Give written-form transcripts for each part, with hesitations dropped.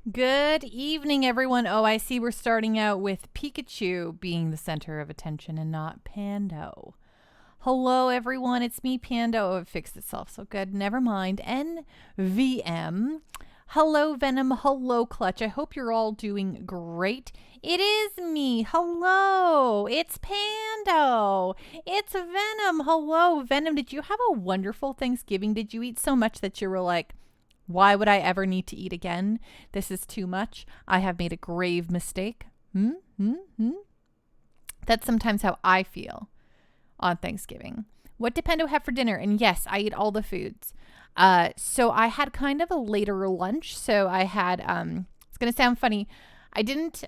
Good evening, everyone. Oh, I see we're starting out with Pikachu being the center of attention and not Pando. Hello, everyone. It's me, Pando. Oh, it fixed itself. So good. Never mind. NVM. Hello, Venom. Hello, Clutch. I hope you're all doing great. It is me. Hello. It's Pando. It's Venom. Hello, Venom. Did you have a wonderful Thanksgiving? Did you eat so much that you were like, why would I ever need to eat again? This is too much. I have made a grave mistake. That's sometimes how I feel on Thanksgiving. What did Pendo have for dinner? And yes, I eat all the foods. So I had kind of a later lunch. So I had, it's going to sound funny. I didn't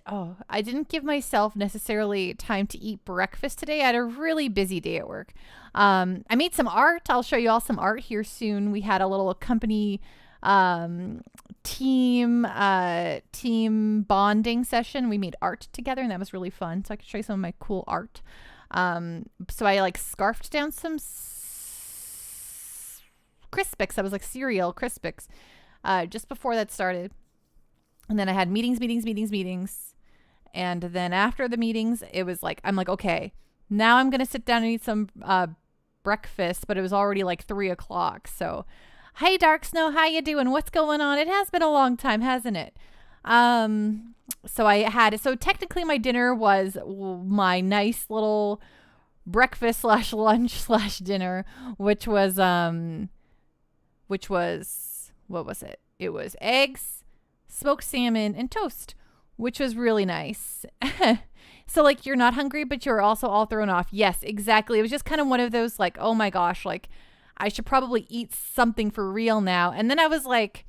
give myself necessarily time to eat breakfast today. I had a really busy day at work. I made some art. I'll show you all some art here soon. We had a little company team bonding session. We made art together and that was really fun. So I could show you some of my cool art. So I like scarfed down some Crispix. I was like cereal Crispix, just before that started. And then I had meetings. And then after the meetings, it was like, I'm like, okay, now I'm going to sit down and eat some, breakfast, but it was already like 3:00. So, hey, Dark Snow, how you doing? What's going on? It has been a long time, hasn't it? So technically my dinner was my nice little breakfast slash lunch slash dinner, which was, what was it? It was eggs, smoked salmon, and toast, which was really nice. So like you're not hungry, but you're also all thrown off. Yes, exactly. It was just kind of one of those like, oh my gosh, like I should probably eat something for real now. And then I was like,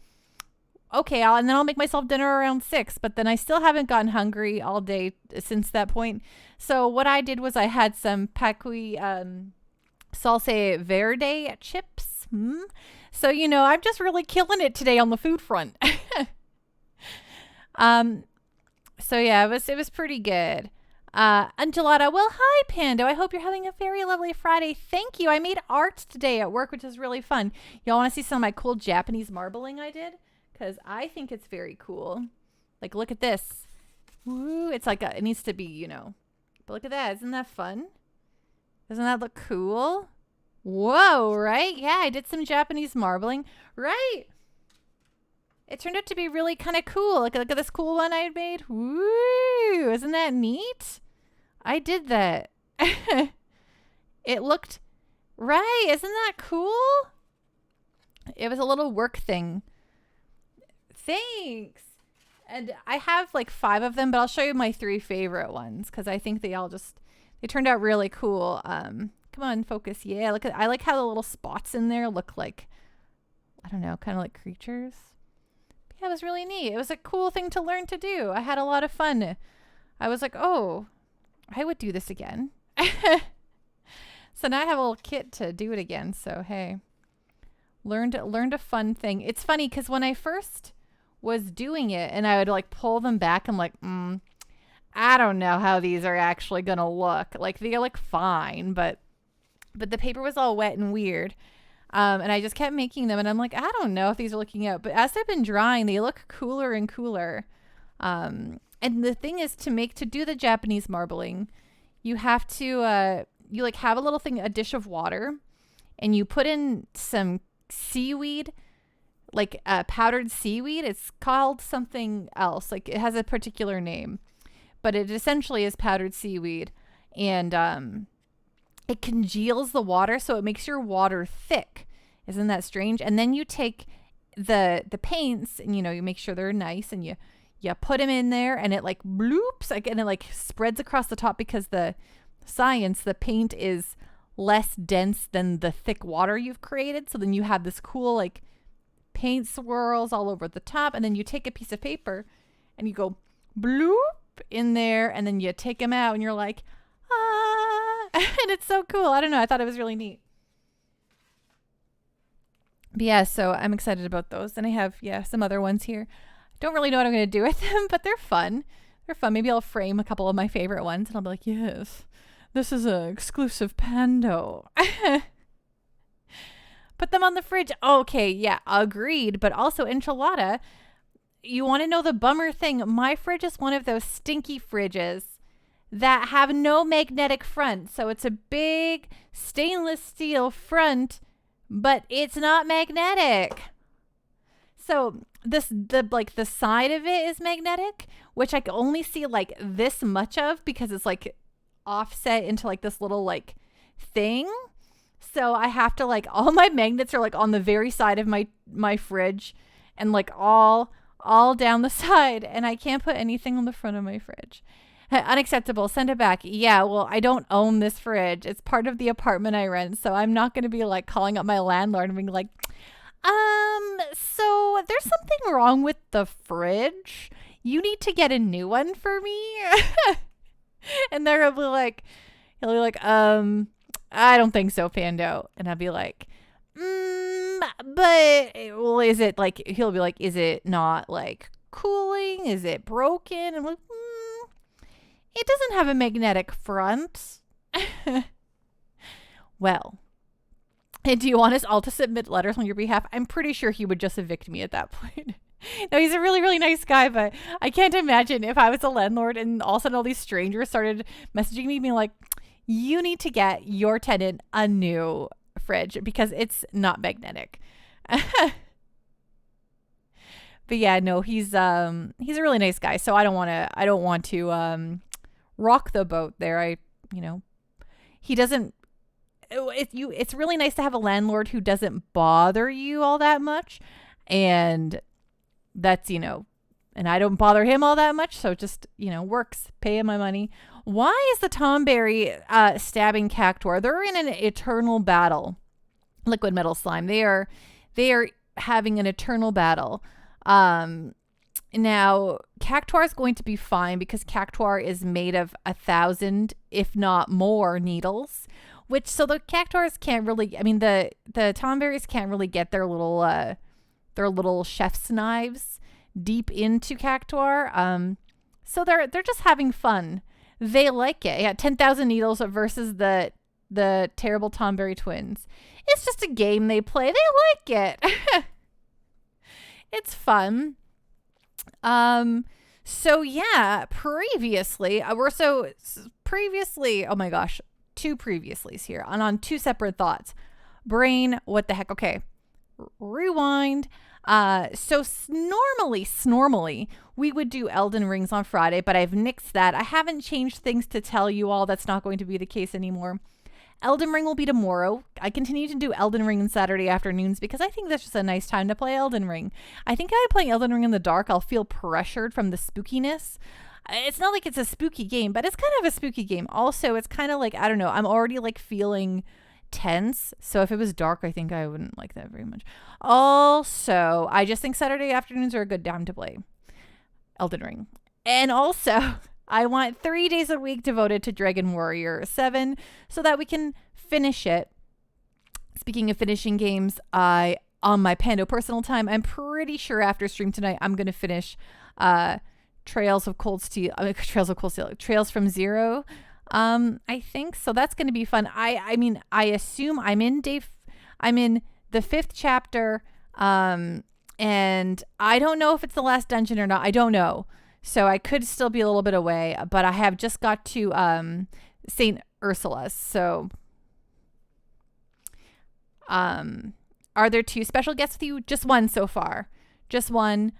okay, and then I'll make myself dinner around 6. But then I still haven't gotten hungry all day since that point. So what I did was I had some Paqui salsa verde chips. So, you know, I'm just really killing it today on the food front. So yeah, it was pretty good. Enchilada, well, hi, Pando. I hope you're having a very lovely Friday. Thank you. I made art today at work, which is really fun. Y'all want to see some of my cool Japanese marbling I did? Because I think it's very cool. Like, look at this. Woo, it's like, it needs to be, you know. But look at that. Isn't that fun? Doesn't that look cool? Whoa, right? Yeah, I did some Japanese marbling. Right. It turned out to be really kind of cool. Look at this cool one I made. Woo! Isn't that neat? I did that. It looked right. Isn't that cool? It was a little work thing. Thanks. And I have like 5 of them, but I'll show you my 3 favorite ones because I think they turned out really cool. Come on, focus. Yeah, I like how the little spots in there look like, I don't know, kind of like creatures. Yeah, it was really neat. It was a cool thing to learn to do. I had a lot of fun. I was like, oh, I would do this again. So now I have a little kit to do it again. So, hey, learned a fun thing. It's funny because when I first was doing it and I would like pull them back, I'm like, I don't know how these are actually going to look. Like they look fine, but the paper was all wet and weird. And I just kept making them and I'm like, I don't know if these are looking out, but as they've been drying, they look cooler and cooler. And the thing is to do the Japanese marbling, you have to, you like have a dish of water and you put in some seaweed, like powdered seaweed. It's called something else. Like it has a particular name, but it essentially is powdered seaweed and, it congeals the water, so it makes your water thick. Isn't that strange? And then you take the paints and, you know, you make sure they're nice and you put them in there and it like bloops, like, and it like spreads across the top because the paint is less dense than the thick water you've created. So then you have this cool like paint swirls all over the top. And then you take a piece of paper and you go bloop in there and then you take them out and you're like, and it's so cool. I don't know. I thought it was really neat. But yeah, so I'm excited about those. And I have, some other ones here. Don't really know what I'm going to do with them, but they're fun. Maybe I'll frame a couple of my favorite ones and I'll be like, yes, this is an exclusive Pando. Put them on the fridge. Okay, yeah, agreed. But also enchilada, you want to know the bummer thing? My fridge is one of those stinky fridges that have no magnetic front. So it's a big stainless steel front, but it's not magnetic. So the side of it is magnetic, which I can only see like this much of because it's like offset into like this little like thing. So I have to like, all my magnets are like on the very side of my fridge and like all down the side, and I can't put anything on the front of my fridge. Unacceptable. Send it back. Yeah, well, I don't own this fridge. It's part of the apartment I rent, so I'm not going to be like calling up my landlord and being like, so there's something wrong with the fridge. You need to get a new one for me. And they'll be like, he'll be like, I don't think so, Pando. And I'll be like, but well, is it like, he'll be like, is it not like cooling? Is it broken? And I'm like, it doesn't have a magnetic front. Well, and do you want us all to submit letters on your behalf? I'm pretty sure he would just evict me at that point. No, he's a really, really nice guy, but I can't imagine if I was a landlord and all of a sudden all these strangers started messaging me being like, you need to get your tenant a new fridge because it's not magnetic. But yeah, no, he's a really nice guy. So I don't want to rock the boat there. He doesn't, it's really nice to have a landlord who doesn't bother you all that much. And that's, and I don't bother him all that much. So it just, works. Pay him my money. Why is the Tomberry stabbing Cactuar? They're in an eternal battle. Liquid Metal Slime. They are having an eternal battle. Now Cactuar is going to be fine because Cactuar is made of 1,000, if not more, needles. So the Cactuars can't really. I mean, the Tomberries can't really get their little chef's knives deep into Cactuar. So they're just having fun. They like it. Yeah, 10,000 needles versus the terrible Tomberry twins. It's just a game they play. They like it. It's fun. So yeah, previously, oh my gosh, 2 previouslys here on 2 separate thoughts. Brain, what the heck? Okay. Rewind. So normally we would do Elden Rings on Friday, but I've nixed that. I haven't changed things to tell you all. That's not going to be the case anymore. Elden Ring will be tomorrow. I continue to do Elden Ring on Saturday afternoons because I think that's just a nice time to play Elden Ring. I think if I'm playing Elden Ring in the dark, I'll feel pressured from the spookiness. It's not like it's a spooky game, but it's kind of a spooky game. Also, it's kind of like, I don't know, I'm already like feeling tense. So if it was dark, I think I wouldn't like that very much. Also, I just think Saturday afternoons are a good time to play Elden Ring. And also, I want 3 days a week devoted to Dragon Warrior VII so that we can finish it. Speaking of finishing games, on my Pando personal time, I'm pretty sure after stream tonight, I'm going to finish Trails from Zero. I think so. That's going to be fun. I mean, I assume I'm in the 5th chapter. And I don't know if it's the last dungeon or not. I don't know. So I could still be a little bit away, but I have just got to St. Ursula's. So are there 2 special guests with you? Just one so far. Just one.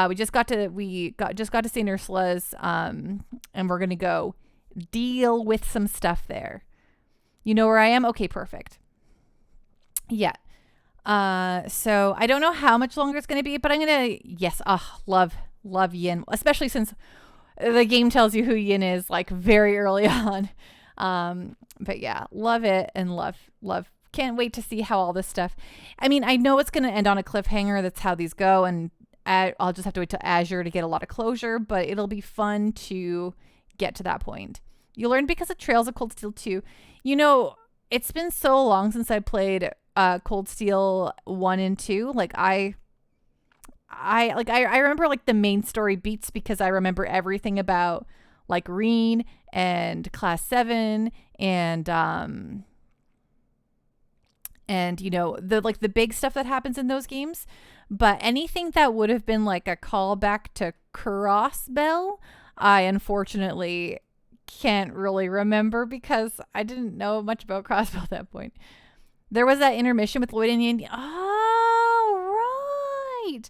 We just got to St. Ursula's, and we're gonna go deal with some stuff there. You know where I am? Okay, perfect. Yeah. So I don't know how much longer it's gonna be, but I'm gonna love Yin, especially since the game tells you who Yin is like very early on. But yeah, love it and love. Can't wait to see how all this stuff. I mean, I know it's gonna end on a cliffhanger. That's how these go, and I'll just have to wait till Azure to get a lot of closure, but it'll be fun to get to that point. You learn because of Trails of Cold Steel 2. It's been so long since I played Cold Steel 1 and 2. Like I remember like the main story beats because I remember everything about like Reen and Class 7 and and you know, the big stuff that happens in those games. But anything that would have been like a callback to Crossbell, I unfortunately can't really remember because I didn't know much about Crossbell at that point. There was that intermission with Lloyd and Yandy. Oh, right.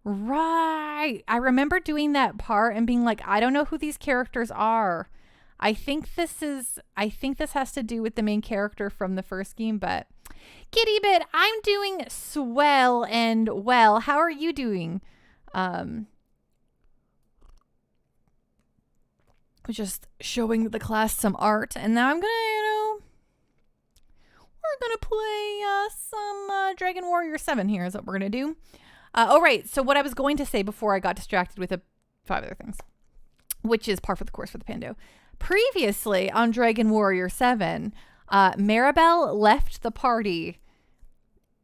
Right. I remember doing that part and being like, I don't know who these characters are. I think this has to do with the main character from the first game, but Kitty Bit, I'm doing swell and well. How are you doing? Just showing the class some art, and now I'm gonna, we're gonna play some Dragon Warrior VII here is what we're gonna do. All right, so what I was going to say before I got distracted with 5 other things, which is par for the course for the Pando. Previously on Dragon Warrior VII, Maribel left the party,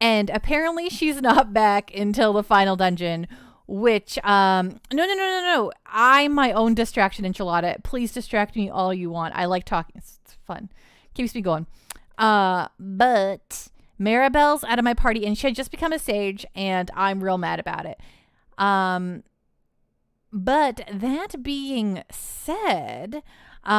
and apparently she's not back until the final dungeon, which, no. I'm my own distraction enchilada. Please distract me all you want. I like talking. It's fun. Keeps me going. But Maribel's out of my party, and she had just become a sage, and I'm real mad about it. But that being said, we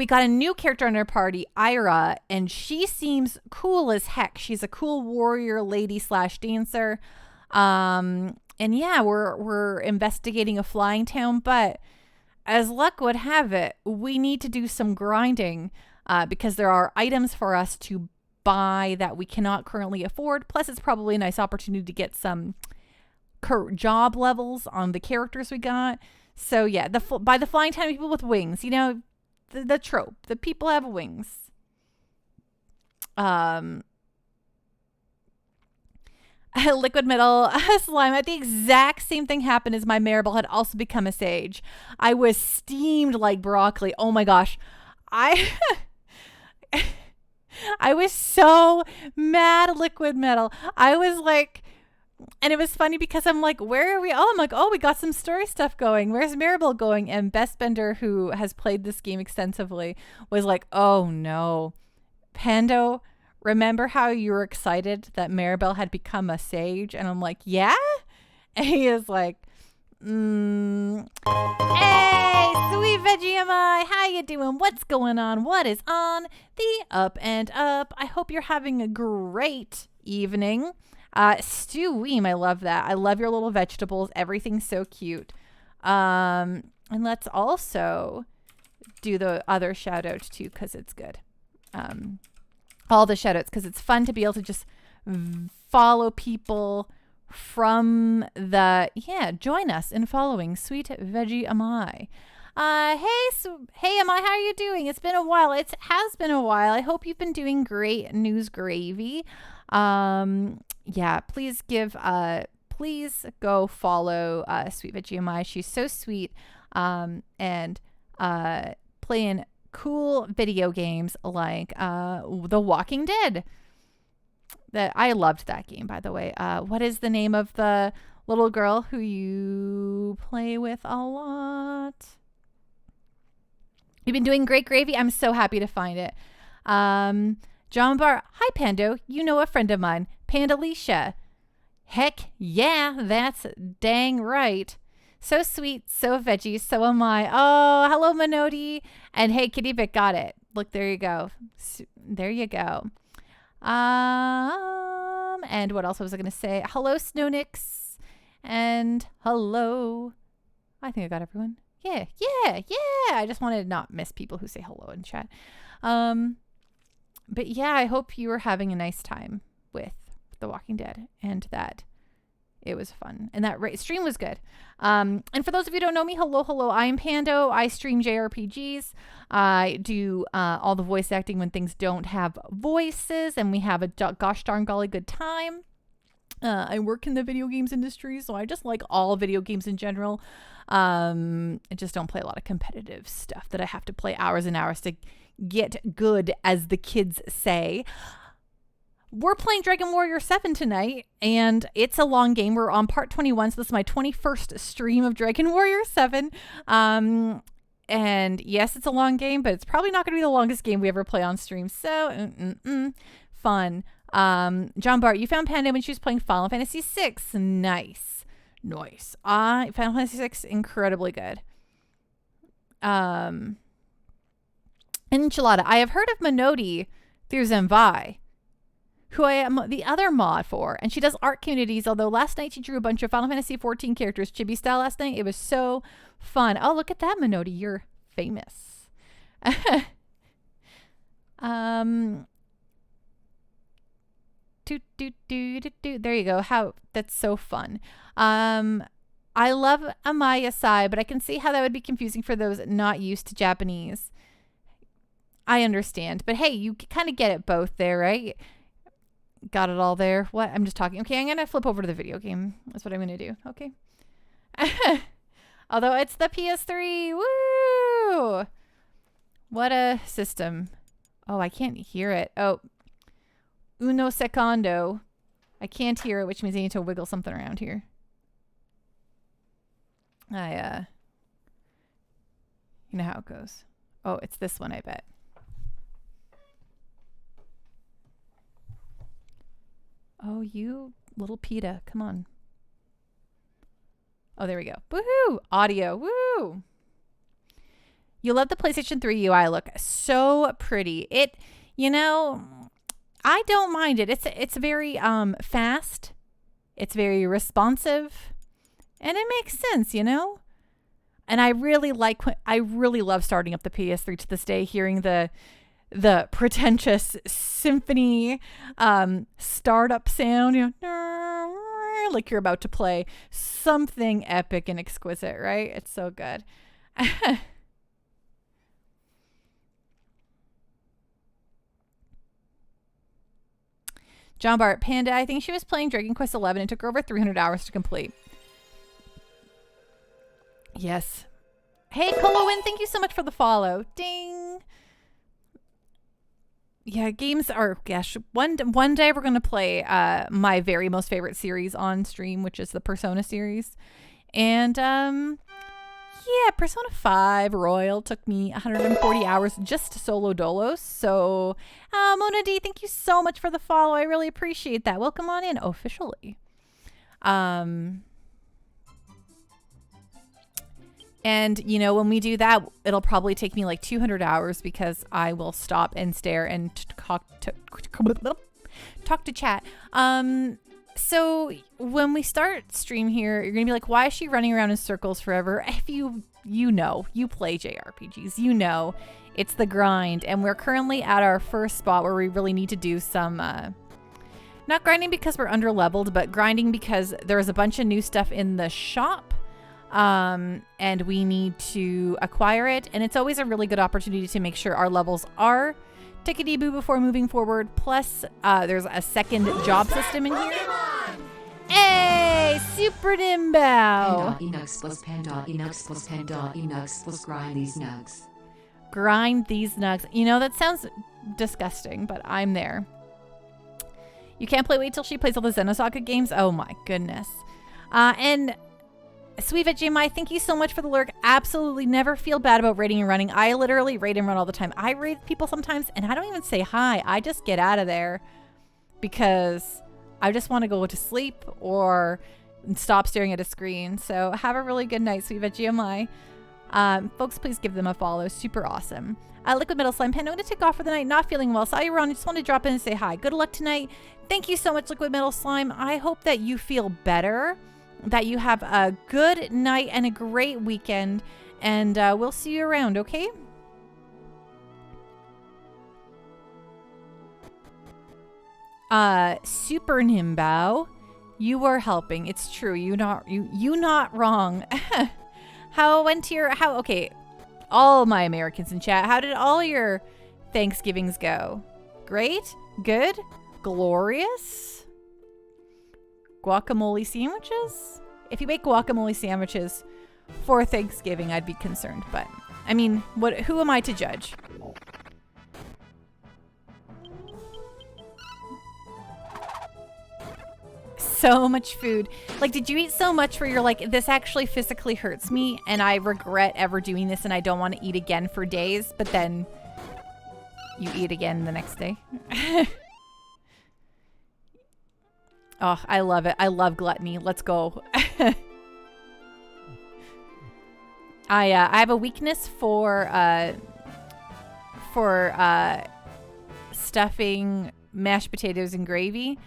got a new character in our party, Ira, and she seems cool as heck. She's a cool warrior lady / dancer. And yeah, we're investigating a flying town, but as luck would have it, we need to do some grinding because there are items for us to buy that we cannot currently afford. Plus, it's probably a nice opportunity to get some job levels on the characters we got. So yeah, by the flying town, people with wings, you know, the trope, the people have wings. Liquid metal slime. At the exact same thing happened as my Maribel had also become a sage. I was steamed like broccoli. Oh my gosh. I was so mad at Liquid Metal. I was like, and it was funny because I'm like, where are we? Oh, I'm like, oh, we got some story stuff going. Where's Maribel going? And Bestbender, who has played this game extensively, was like, oh no. Pando, remember how you were excited that Maribel had become a sage? And I'm like, yeah? And he is like, hey, sweet Vegemite, how you doing? What's going on? What is on the up and up? I hope you're having a great evening. Stu Weem, I love that. I love your little vegetables. Everything's so cute. And let's also do the other shout out too, because it's good. All the shout outs, because it's fun to be able to just follow people from join us in following Sweet Veggie Amai. Hey Amai, how are you doing? It's been a while. It has been a while. I hope you've been doing great, News Gravy. Yeah, please go follow Sweet Veggie Amai. She's so sweet, and playing cool video games like The Walking Dead. That I loved that game, by the way. What is the name of the little girl who you play with a lot? You've been doing great, Gravy. I'm so happy to find it. John Barr, hi Pando. You know a friend of mine, Pandalicia. Heck yeah, that's dang right. So sweet, so veggie, so am I. Oh, hello Minody. And hey, Kitty Bit got it. Look, there you go. There you go. And what else was I going to say? Hello, Snownix. And hello. I think I got everyone. Yeah. I just wanted to not miss people who say hello in chat. But yeah, I hope you were having a nice time with The Walking Dead and that it was fun. And that stream was good. And for those of you who don't know me, hello. I'm Pando. I stream JRPGs. I do all the voice acting when things don't have voices, and we have a gosh darn golly good time. I work in the video games industry, so I just like all video games in general. I just don't play a lot of competitive stuff that I have to play hours and hours to get good, as the kids say. We're playing Dragon Warrior VII tonight, and it's a long game. We're on part 21, so this is my 21st stream of Dragon Warrior VII. And yes, it's a long game, but it's probably not going to be the longest game we ever play on stream. So, fun. John Bart, you found Panda when she was playing Final Fantasy VI. Nice. Nice. Final Fantasy VI, incredibly good. Enchilada, I have heard of Minoti through Zenvai, who I am the other mod for, and she does art communities, although last night she drew a bunch of Final Fantasy XIV characters chibi style last night. It was so fun. Oh, look at that, Minoti. You're famous. There you go. How that's so fun. I love Amaya Sai, but I can see how that would be confusing for those not used to Japanese. I understand, but hey, you kind of get it both there, right? Got it all there. What? I'm just talking. Okay, I'm going to flip over to the video game. That's what I'm going to do. Okay. Although it's the PS3. Woo! What a system. Oh, I can't hear it. Oh. Uno secondo. I can't hear it, which means I need to wiggle something around here. You know how it goes. Oh, it's this one, I bet. Oh, you little PETA. Come on. Oh, there we go. Woohoo! Audio. Woo! You love the PlayStation 3 UI look. So pretty. It, you know, I don't mind it. It's very fast. It's very responsive. And it makes sense, you know? And I really love starting up the PS3 to this day, hearing the pretentious symphony startup sound, you know, like you're about to play something epic and exquisite, right? It's so good. John Bart, Panda, I think she was playing Dragon Quest XI and it took her over 300 hours to complete. Yes. Hey, Colowin, thank you so much for the follow. Ding. Yeah, games are, gosh, one day we're going to play my very most favorite series on stream, which is the Persona series. And yeah, Persona 5 Royal took me 140 hours just to solo Dolos. So, Mona D, thank you so much for the follow. I really appreciate that. Welcome on in officially. And, you know, when we do that, it'll probably take me like 200 hours because I will stop and stare and talk to chat. So when we start stream here, you're going to be like, why is she running around in circles forever? If you play JRPGs, you know, it's the grind. And we're currently at our first spot where we really need to do some, not grinding because we're under leveled, but grinding because there's a bunch of new stuff in the shop. And we need to acquire it. And it's always a really good opportunity to make sure our levels are tickety-boo before moving forward. Plus, there's a second job system in here. Hey, Super Nimbao! Enux plus Panda, Enux plus Panda, Enux plus grind these nugs. Grind these nugs. You know, that sounds disgusting, but I'm there. You can't wait till she plays all the Xenosaga games? Oh my goodness. And Sweet Vegemai, thank you so much for the lurk. Absolutely never feel bad about raiding and running. I literally raid and run all the time. I raid people sometimes and I don't even say hi. I just get out of there because I just want to go to sleep or stop staring at a screen. So have a really good night, Sweet Vegemai. Folks, please give them a follow. Super awesome. Liquid Metal Slime Pen, I'm going to take off for the night. Not feeling well. Saw you around. I just want to drop in and say hi. Good luck tonight. Thank you so much, Liquid Metal Slime. I hope that you feel better, that you have a good night and a great weekend, and we'll see you around, okay? Super Nimbao, you were helping. It's true. You not wrong. Okay, all my Americans in chat, how did all your Thanksgivings go? Great? Good? Glorious? Guacamole sandwiches? If you make guacamole sandwiches for Thanksgiving, I'd be concerned. But, I mean, who am I to judge? so much food. Like, did you eat so much where you're like, this actually physically hurts me and I regret ever doing this and I don't want to eat again for days, but then you eat again the next day? Oh, I love it. I love gluttony. Let's go. I have a weakness for stuffing mashed potatoes and gravy,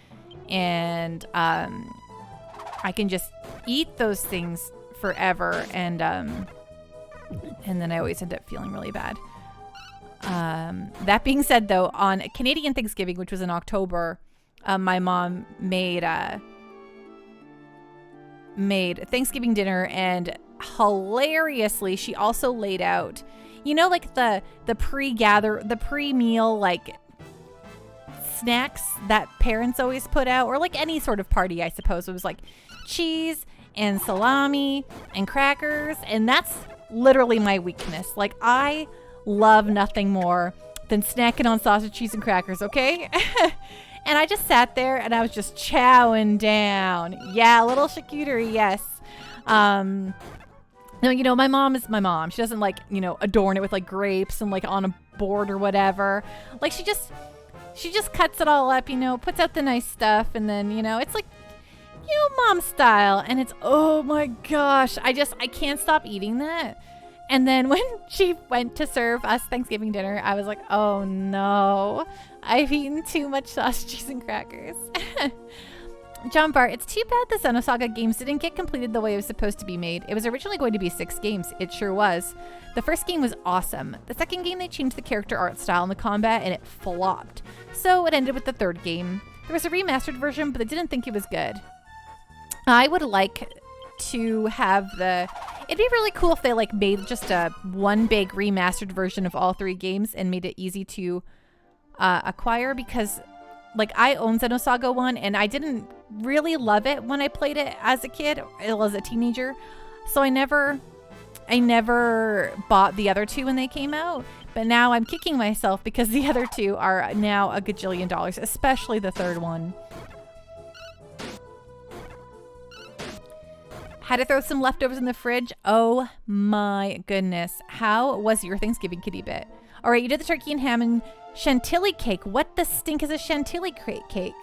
and I can just eat those things forever, and then I always end up feeling really bad. That being said, though, on Canadian Thanksgiving, which was in October, my mom made Thanksgiving dinner, and hilariously, she also laid out, you know, like the pre-meal like snacks that parents always put out, or like any sort of party, I suppose. It was like cheese and salami and crackers, and that's literally my weakness. Like, I love nothing more than snacking on sausage, cheese, and crackers, okay? And I just sat there and I was just chowing down. Yeah, a little charcuterie, yes. No, you know, my mom is my mom. She doesn't, like, you know, adorn it with like grapes and like on a board or whatever. Like, she just cuts it all up, you know, puts out the nice stuff, and then, you know, it's like, you know, mom style. And it's, oh my gosh, I can't stop eating that. And then when she went to serve us Thanksgiving dinner, I was like, oh no, I've eaten too much sausage, cheese, and crackers. John Bart, it's too bad the Xenosaga games didn't get completed the way it was supposed to be made. It was originally going to be 6 games. It sure was. The first game was awesome. The second game, they changed the character art style and the combat, and it flopped. So it ended with the third game. There was a remastered version, but I didn't think it was good. I would like to have it'd be really cool if they like made just a one big remastered version of all 3 games and made it easy to acquire, because like I own Xenosaga 1 and I didn't really love it when I played it as a kid or as a teenager, so I never bought the other 2 when they came out. But now I'm kicking myself because the other 2 are now a gajillion dollars, especially the third one. Had to throw some leftovers in the fridge. Oh my goodness. How was your Thanksgiving, Kitty Bit? All right, you did the turkey and ham and chantilly cake. What the stink is a chantilly cake?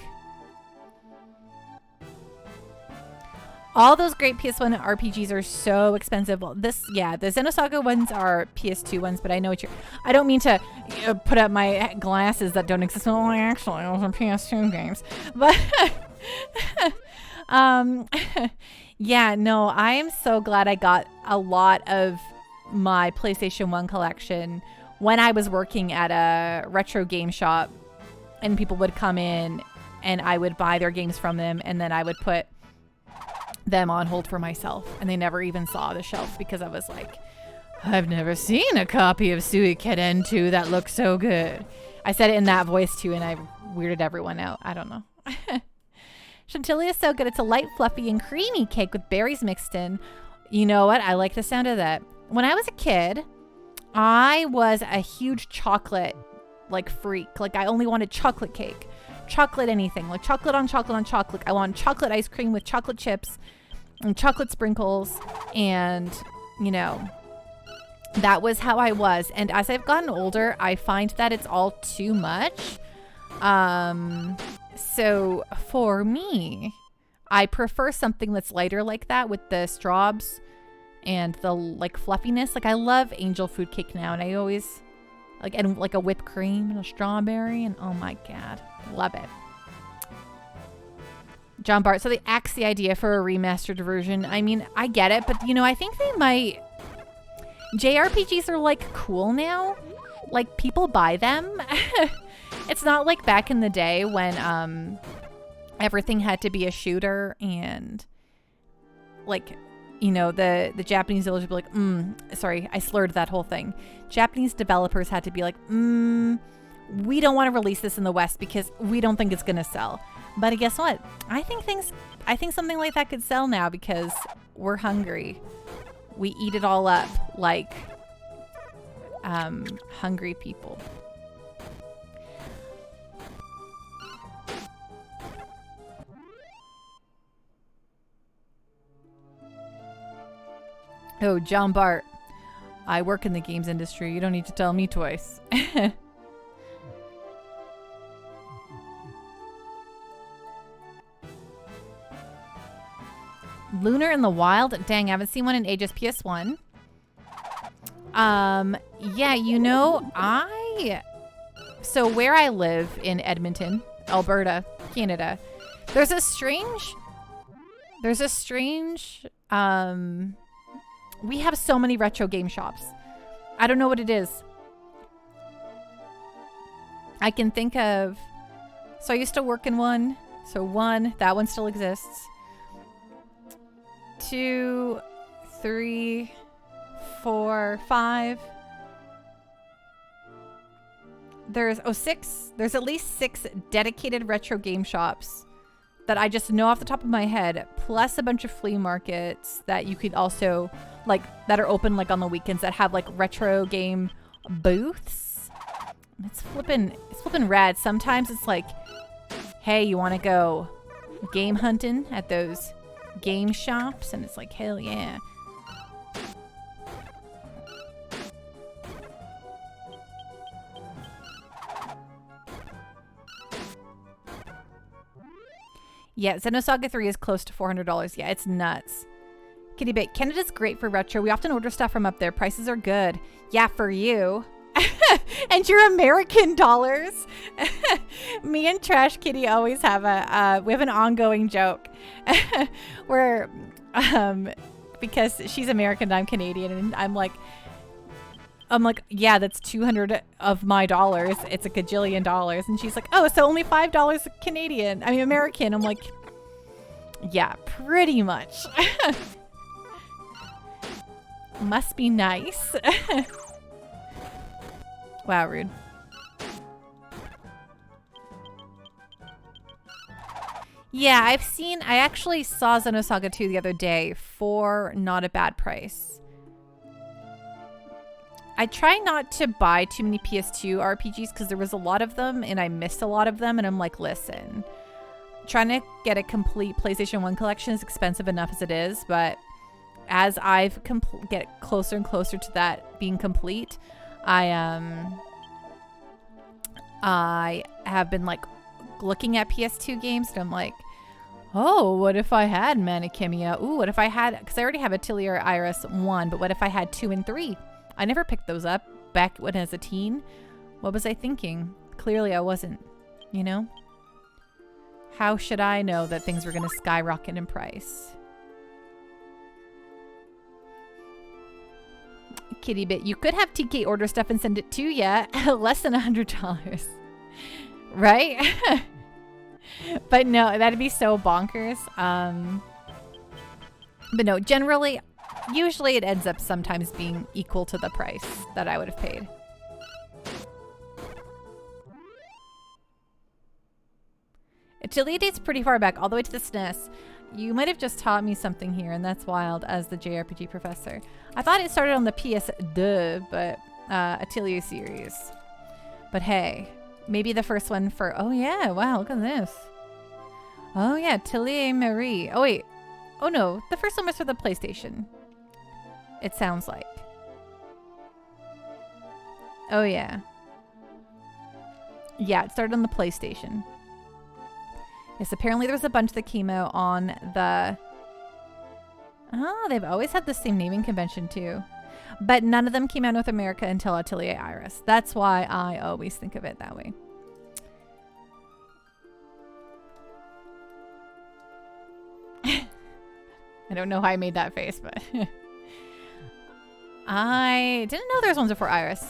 All those great PS1 RPGs are so expensive. Well, the Xenosaga ones are PS2 ones, but I know what I don't mean to put up my glasses that don't exist. Well, actually, those are PS2 games. But, yeah, no, I am so glad I got a lot of my PlayStation 1 collection when I was working at a retro game shop, and people would come in and I would buy their games from them, and then I would put them on hold for myself, and they never even saw the shelf because I was like, I've never seen a copy of Suikoden 2 that looks so good. I said it in that voice too, and I weirded everyone out. I don't know. Chantilly is so good. It's a light, fluffy, and creamy cake with berries mixed in. You know what? I like the sound of that. When I was a kid, I was a huge chocolate freak. Like, I only wanted chocolate cake. Chocolate anything. Like chocolate on chocolate on chocolate. I want chocolate ice cream with chocolate chips and chocolate sprinkles. And, you know, that was how I was. And as I've gotten older, I find that it's all too much. So for me, I prefer something that's lighter like that with the straws and the like fluffiness. Like, I love angel food cake now, and I always and like a whipped cream and a strawberry, and oh my god, love it. John Bart, so they axed the idea for a remastered version. I mean, I get it, but you know, I think they might. JRPGs are like cool now. Like, people buy them. It's not like back in the day when everything had to be a shooter, and like, you know, the Japanese developers would be like, sorry, I slurred that whole thing. Japanese developers had to be like, we don't want to release this in the West because we don't think it's going to sell. But guess what? I think something like that could sell now because we're hungry. We eat it all up like hungry people. Oh, John Bart. I work in the games industry. You don't need to tell me twice. Lunar in the Wild? Dang, I haven't seen one in ages. PS1. Yeah, you know, so where I live in Edmonton, Alberta, Canada, there's a strange, we have so many retro game shops. I don't know what it is. I can think of, so I used to work in one. So one, that one still exists. 2, 3, 4, 5. There's 6. There's at least 6 dedicated retro game shops that I just know off the top of my head, plus a bunch of flea markets that you could also like that are open like on the weekends that have like retro game booths. It's flipping rad. Sometimes it's like, hey, you want to go game hunting at those game shops? And it's like, hell yeah. Yeah, Xenosaga 3 is close to $400. Yeah, it's nuts. Kitty Bait, Canada's great for retro. We often order stuff from up there. Prices are good. Yeah, for you. And your American dollars. Me and Trash Kitty always have we have an ongoing joke where, because she's American and I'm Canadian, and I'm like, yeah, that's 200 of my dollars. It's a gajillion dollars. And she's like, oh, so only $5 Canadian. I mean, American. I'm like, yeah, pretty much. Must be nice. Wow, rude. Yeah, I actually saw Xenosaga 2 the other day for not a bad price. I try not to buy too many PS2 RPGs because there was a lot of them and I missed a lot of them, and I'm like, listen, trying to get a complete PlayStation 1 collection is expensive enough as it is, but as I've get closer and closer to that being complete, I have been like looking at PS2 games and I'm like, oh, what if I had Manakimia? Ooh, what if I had, because I already have Atelier Iris 1, but what if I had 2 and 3? I never picked those up back when I was a teen. What was I thinking? Clearly I wasn't, you know? How should I know that things were going to skyrocket in price? Kitty Bit, you could have TK order stuff and send it to ya. Less than $100. Right? But no, that'd be so bonkers. But no, generally, usually it ends up sometimes being equal to the price that I would have paid. Atelier dates pretty far back, all the way to the SNES. You might have just taught me something here, and that's wild as the JRPG professor. I thought it started on the PS2, but Atelier series. But hey, maybe the first one for, oh yeah, wow, look at this. Oh yeah, Atelier Marie. Oh wait, oh no, the first one was for the PlayStation. It sounds like. Oh yeah. Yeah, it started on the PlayStation. Yes, apparently there was a bunch that came out on the... Oh, they've always had the same naming convention too. But none of them came out in North America until Atelier Iris. That's why I always think of it that way. I don't know how I made that face, but... I didn't know there was ones before Iris.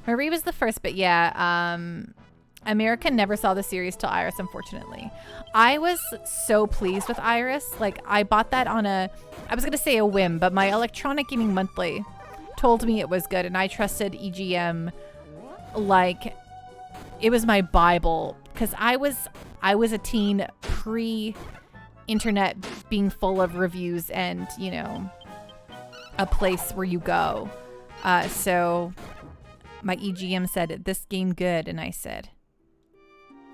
Marie was the first, but yeah, America never saw the series till Iris, unfortunately. I was so pleased with Iris. Like, I bought that on I was going to say a whim, but my Electronic Gaming Monthly told me it was good, and I trusted EGM like it was my Bible, because I was a teen pre-internet being full of reviews and, you know, a place where you go. So my EGM said, this game good, and I said,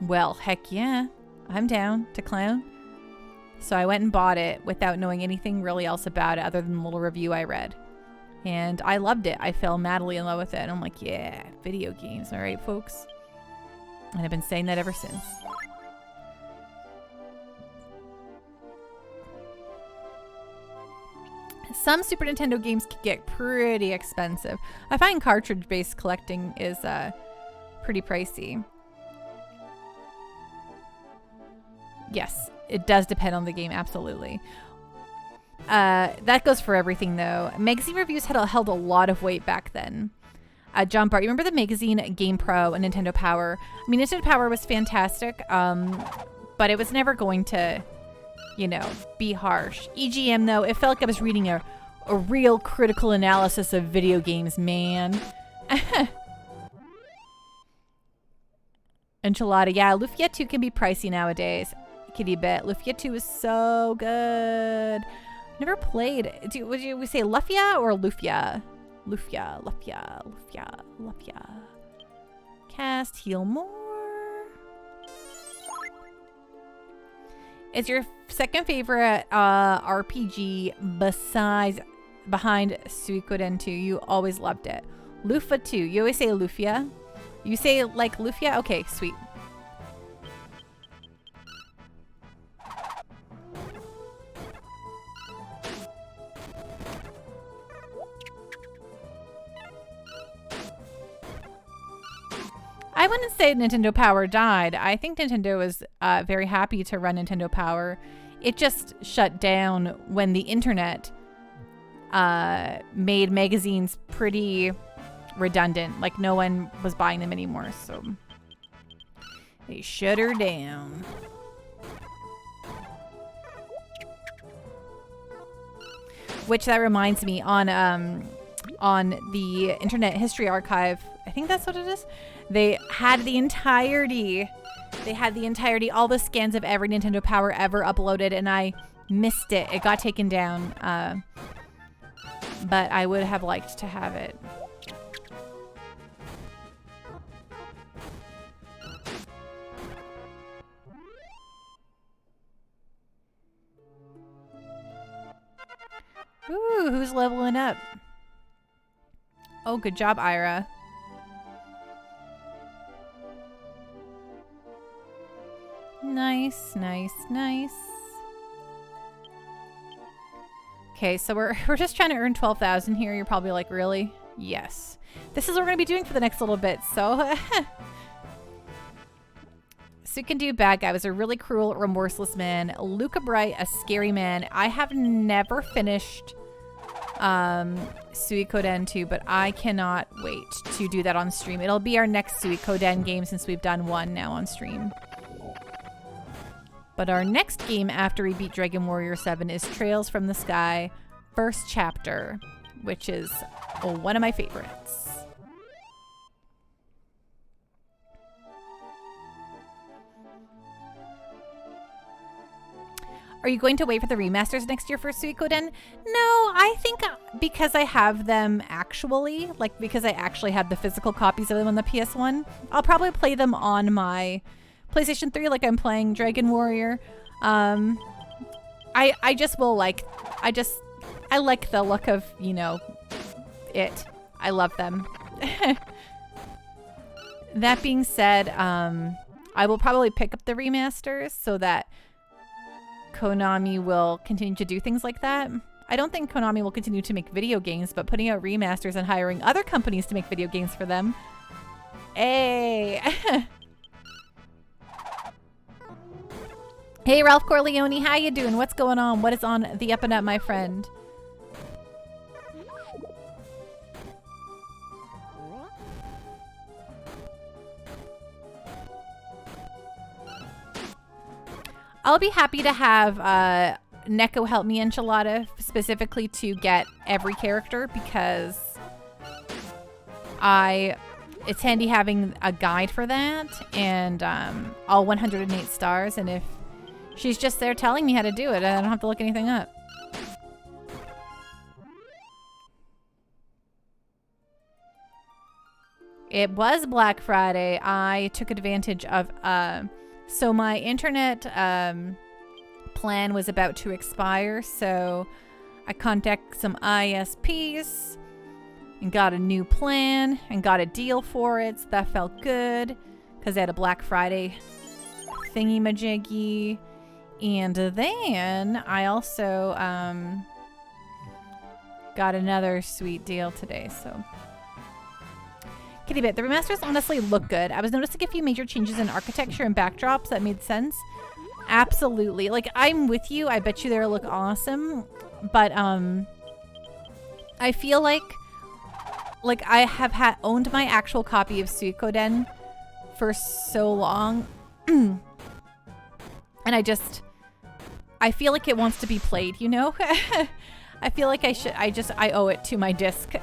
well, heck yeah, I'm down to clown. So I went and bought it without knowing anything really else about it other than the little review I read. And I loved it. I fell madly in love with it. And I'm like, yeah, video games. All right, folks. And I've been saying that ever since. Some Super Nintendo games can get pretty expensive. I find cartridge-based collecting is pretty pricey. Yes, it does depend on the game, absolutely. That goes for everything, though. Magazine reviews held a lot of weight back then. John Bart, you remember the magazine Game Pro and Nintendo Power? I mean, Nintendo Power was fantastic, but it was never going to, you know, be harsh. EGM, though, it felt like I was reading a real critical analysis of video games, man. Enchilada, yeah, Lufia 2 can be pricey nowadays. Kitty bet. Lufia 2 is so good. Never played. Would we say Lufia or Lufia? Lufia, Lufia, Lufia, Lufia. Cast, heal more. Is your second favorite RPG behind Suikoden 2? You always loved it. Lufa 2. You always say Lufia. You say like Lufia? Okay, sweet. I wouldn't say Nintendo Power died. I think Nintendo was very happy to run Nintendo Power. It just shut down when the internet made magazines pretty redundant. Like, no one was buying them anymore, so they shut her down. Which that reminds me, on the Internet History Archive, I think that's what it is. They had the entirety, all the scans of every Nintendo Power ever uploaded, and I missed it. It got taken down, but I would have liked to have it. Ooh, who's leveling up? Oh, good job, Ira. Nice, nice, nice. Okay, so we're just trying to earn 12,000 here. You're probably like, really? Yes. This is what we're going to be doing for the next little bit, so... Suikendu, bad guy, was a really cruel, remorseless man. Luca Bright, a scary man. I have never finished Suikoden 2, but I cannot wait to do that on stream. It'll be our next Suikoden game since we've done one now on stream. But our next game after we beat Dragon Warrior VII is Trails from the Sky, first chapter, which is one of my favorites. Are you going to wait for the remasters next year for Suikoden? No, I think because I have them actually, like because I actually have the physical copies of them on the PS1, I'll probably play them on my PlayStation 3 like I'm playing Dragon Warrior. I just will like, I like the look of, you know, it. I love them. That being said, I will probably pick up the remasters so that Konami will continue to do things like that. I don't think Konami will continue to make video games, but putting out remasters and hiring other companies to make video games for them. Hey! Hey, Ralph Corleone, how you doing? What's going on? What is on the up and up, my friend? I'll be happy to have Neko help me, Enchilada, specifically to get every character because it's handy having a guide for that and all 108 stars. And if she's just there telling me how to do it, I don't have to look anything up. It was Black Friday. I took advantage of... so my internet plan was about to expire, so I contacted some ISPs and got a new plan and got a deal for it. So that felt good because they had a Black Friday thingy majiggy. And then I also got another sweet deal today. So Kitty Bit, the remasters honestly look good. I was noticing a few major changes in architecture and backdrops that made sense. Absolutely. Like, I'm with you. I bet you they'll look awesome. But I feel like I have owned my actual copy of Suikoden for so long. And I feel like it wants to be played, you know? I feel like I owe it to my disc.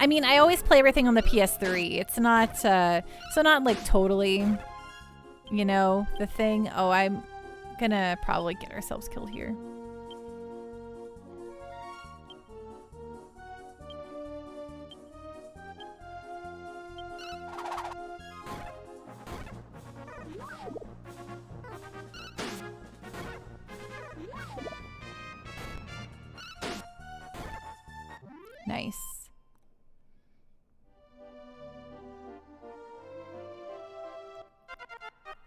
I mean, I always play everything on the PS3. It's not, so not like totally, you know, the thing. Oh, I'm gonna probably get ourselves killed here. Nice.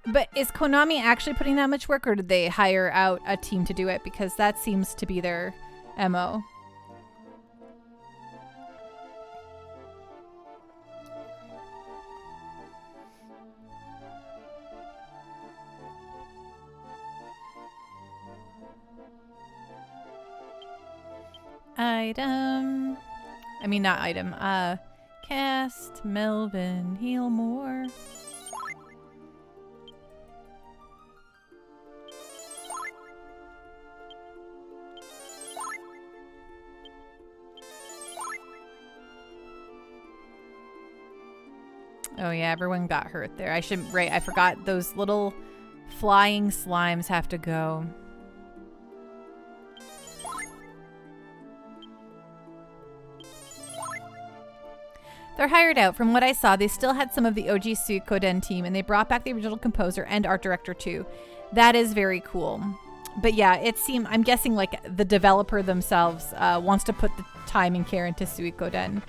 But is Konami actually putting that much work, or did they hire out a team to do it? Because that seems to be their MO. Item. I mean, not item. Cast, Melvin, heal more. Oh yeah, everyone got hurt there. I forgot those little flying slimes have to go. They're hired out. From what I saw, they still had some of the OG Suikoden team, and they brought back the original composer and art director too. That is very cool. But yeah, I'm guessing like the developer themselves wants to put the time and care into Suikoden.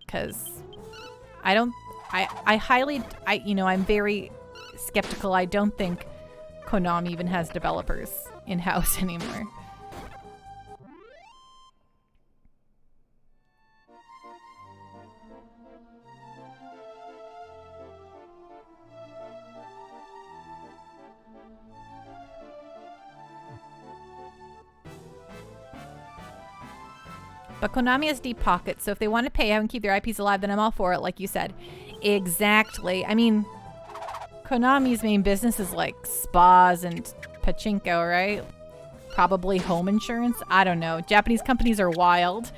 Because I'm very skeptical. I don't think Konami even has developers in-house anymore. But Konami has deep pockets, so if they want to pay out and keep their IPs alive, then I'm all for it, like you said. Exactly. I mean, Konami's main business is like spas and pachinko, right? Probably home insurance. I don't know. Japanese companies are wild.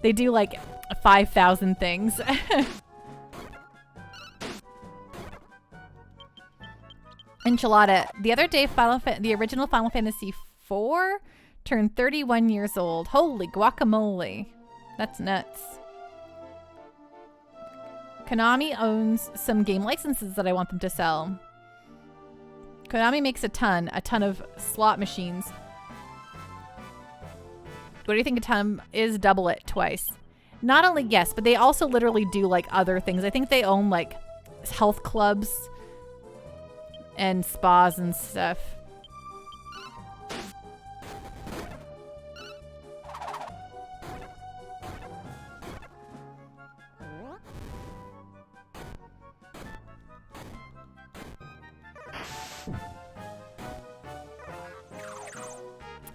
They do like 5,000 things. Enchilada. The other day, the original Final Fantasy IV turned 31 years old. Holy guacamole. That's nuts. Konami owns some game licenses that I want them to sell. Konami makes a ton of slot machines. What do you think a ton is? Double it twice. Not only, yes, but they also literally do like other things. I think they own like health clubs and spas and stuff.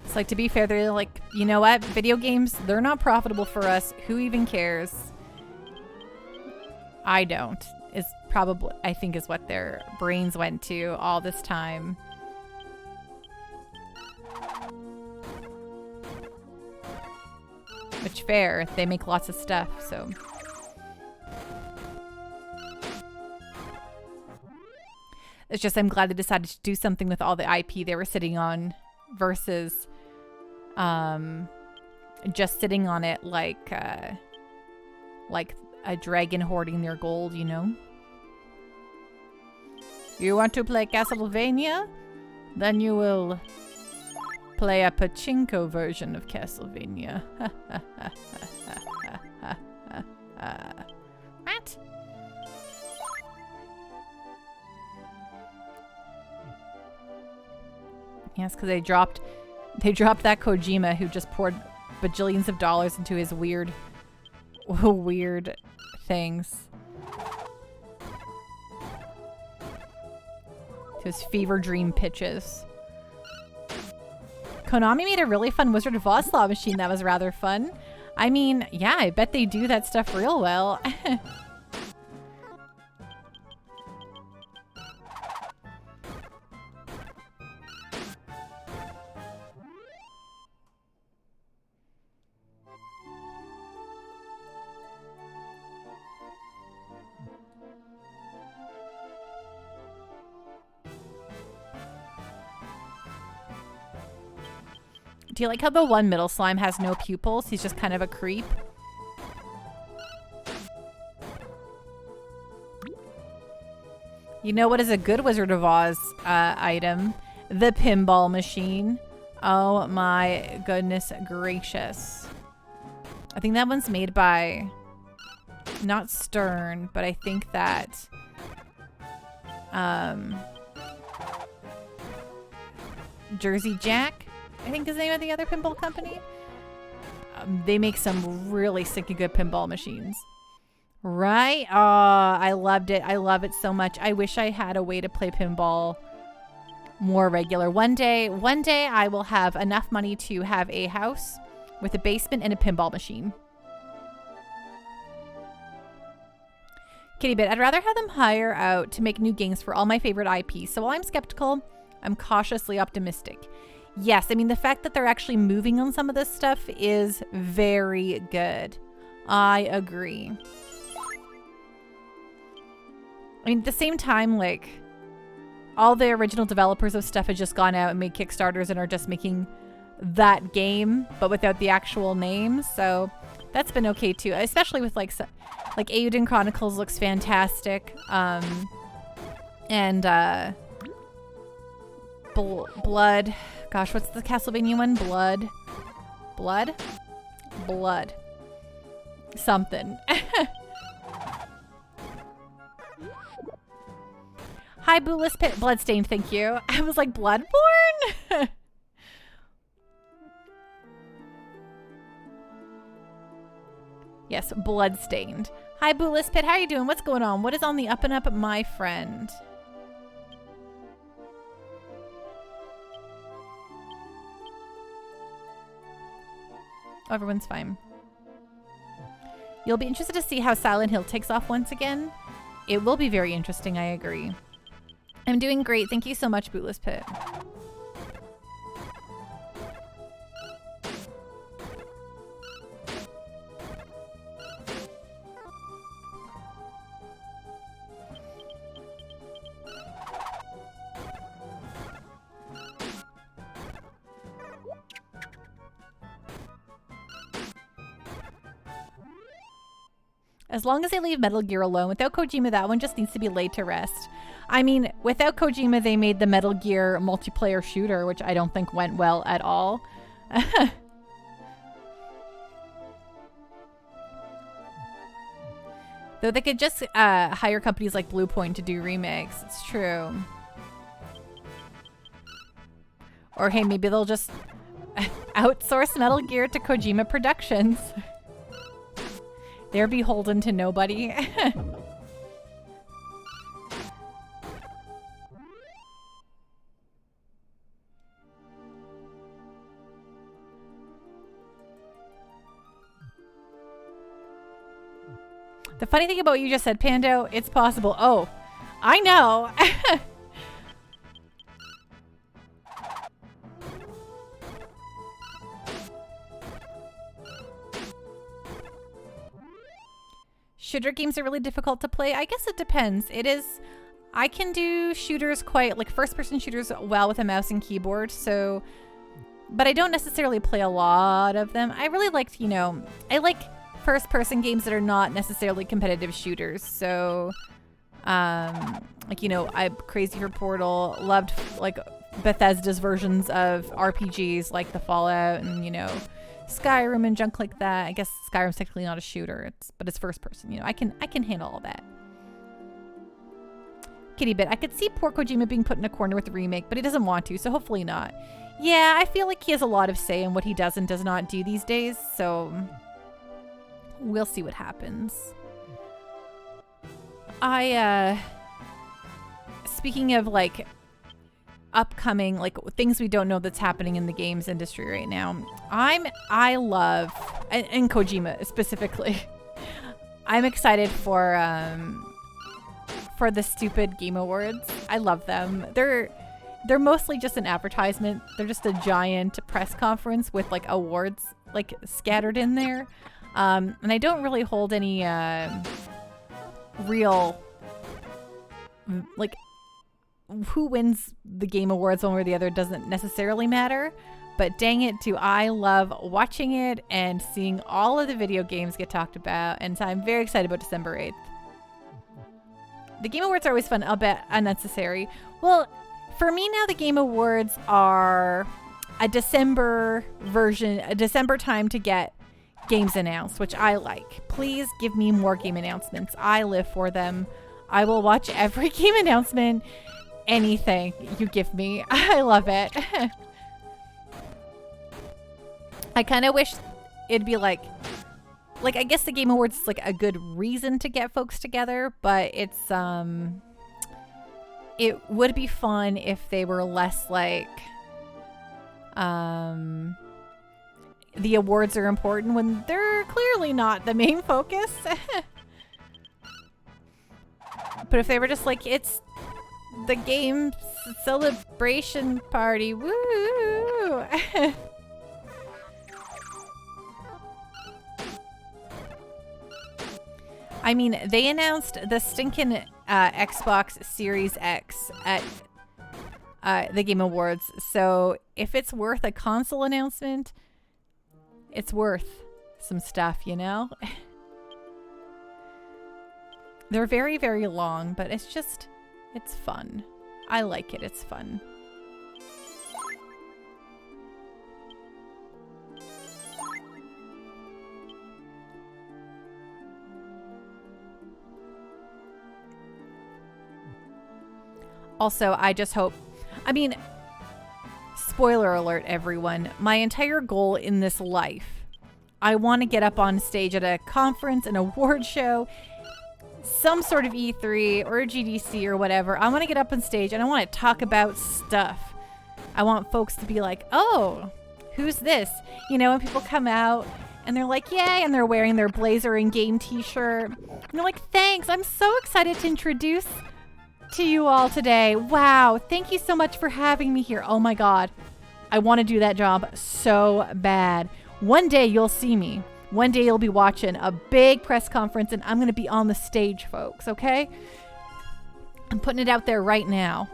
It's like, to be fair, they're like, you know what? Video games, they're not profitable for us. Who even cares? I don't. Is probably, I think, is what their brains went to all this time. Which, fair. They make lots of stuff, so. It's just, I'm glad they decided to do something with all the IP they were sitting on versus just sitting on it like a dragon hoarding their gold, you know? You want to play Castlevania? Then you will play a pachinko version of Castlevania. What? Yes, because they dropped that Kojima who just poured bajillions of dollars into his weird things. His fever dream pitches. Konami made a really fun Wizard of Oz slot machine that was rather fun. I mean, yeah, I bet they do that stuff real well. Do you like how the one middle slime has no pupils? He's just kind of a creep. You know what is a good Wizard of Oz item? The pinball machine. Oh my goodness gracious. I think that one's made by, not Stern, but I think that Jersey Jack, I think is the name of the other pinball company. They make some really sicky good pinball machines. Right? Oh, I loved it. I love it so much. I wish I had a way to play pinball more regular. One day I will have enough money to have a house with a basement and a pinball machine. Kittybit, I'd rather have them hire out to make new games for all my favorite IPs. So while I'm skeptical, I'm cautiously optimistic. Yes, I mean, the fact that they're actually moving on some of this stuff is very good. I agree. I mean, at the same time, like, all the original developers of stuff have just gone out and made Kickstarters and are just making that game, but without the actual name. So that's been okay too, especially with like Eiyuden Chronicles looks fantastic. And Blood. Gosh, what's the Castlevania one? Blood? Something. Hi, Bootless Pit. Bloodstained, thank you. I was like, Bloodborne? Yes, Bloodstained. Hi, Bootless Pit. How are you doing? What's going on? What is on the up and up, my friend? Oh, everyone's fine. You'll be interested to see how Silent Hill takes off once again. It will be very interesting, I agree. I'm doing great. Thank you so much, Bootless Pit. As long as they leave Metal Gear alone. Without Kojima, that one just needs to be laid to rest. I mean, without Kojima, they made the Metal Gear multiplayer shooter, which I don't think went well at all. Though they could just hire companies like Bluepoint to do remakes. It's true. Or hey, maybe they'll just outsource Metal Gear to Kojima Productions. They're beholden to nobody. The funny thing about what you just said, Pando, it's possible. Oh, I know. Shooter games are really difficult to play. I guess it depends. It is. I can do shooters quite, like first-person shooters well with a mouse and keyboard. So, but I don't necessarily play a lot of them. I really liked, you know, I like first-person games that are not necessarily competitive shooters. So, like, you know, I'm crazy for Portal. Loved like Bethesda's versions of RPGs, like the Fallout and, you know, Skyrim and junk like that. I guess Skyrim's technically not a shooter, but it's first-person. You know, I can handle all that. Kitty Bit, I could see poor Kojima being put in a corner with the remake, but he doesn't want to, so hopefully not. Yeah, I feel like he has a lot of say in what he does and does not do these days, so we'll see what happens. Speaking of, like, upcoming, like, things we don't know that's happening in the games industry right now, I love, and Kojima specifically, I'm excited for the stupid Game Awards. I love them. They're mostly just an advertisement. They're just a giant press conference with like awards like scattered in there. And I don't really hold any real like who wins the Game Awards one way or the other doesn't necessarily matter. But dang it, do I love watching it and seeing all of the video games get talked about. And so I'm very excited about December 8th. The Game Awards are always fun, albeit unnecessary. Well, for me now, the Game Awards are a December version, a December time to get games announced, which I like. Please give me more game announcements. I live for them. I will watch every game announcement, anything you give me. I love it. I kind of wish it'd be like I guess the Game Awards is like a good reason to get folks together, but it's it would be fun if they were less like the awards are important when they're clearly not the main focus. But if they were just like, it's the game celebration party, woo. I mean, they announced the stinking Xbox Series X at the Game Awards. So if it's worth a console announcement, it's worth some stuff, you know? They're very, very long, but it's fun. I like it. It's fun. Also, I just hope, I mean, spoiler alert, everyone, my entire goal in this life, I want to get up on stage at a conference, an award show, some sort of E3 or GDC or whatever. I want to get up on stage and I want to talk about stuff. I want folks to be like, oh, who's this? You know, when people come out and they're like, yay, and they're wearing their blazer and game t-shirt. And they're like, thanks, I'm so excited to introduce to you all today. Wow, thank you so much for having me here. Oh my God, I want to do that job so bad. One day you'll see me. One day you'll be watching a big press conference and I'm going to be on the stage, folks, okay? I'm putting it out there right now.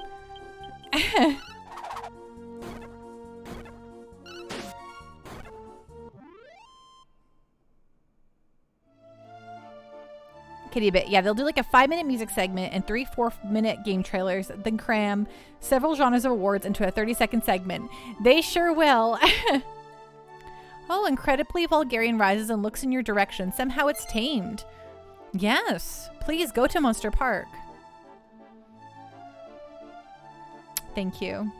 Kitty Bit. Yeah, they'll do like a 5-minute music segment and 3 4-minute game trailers, then cram several genres of awards into a 30-second segment. They sure will. Oh, incredibly Vulgarian rises and looks in your direction. Somehow it's tamed. Yes, please go to Monster Park. Thank you.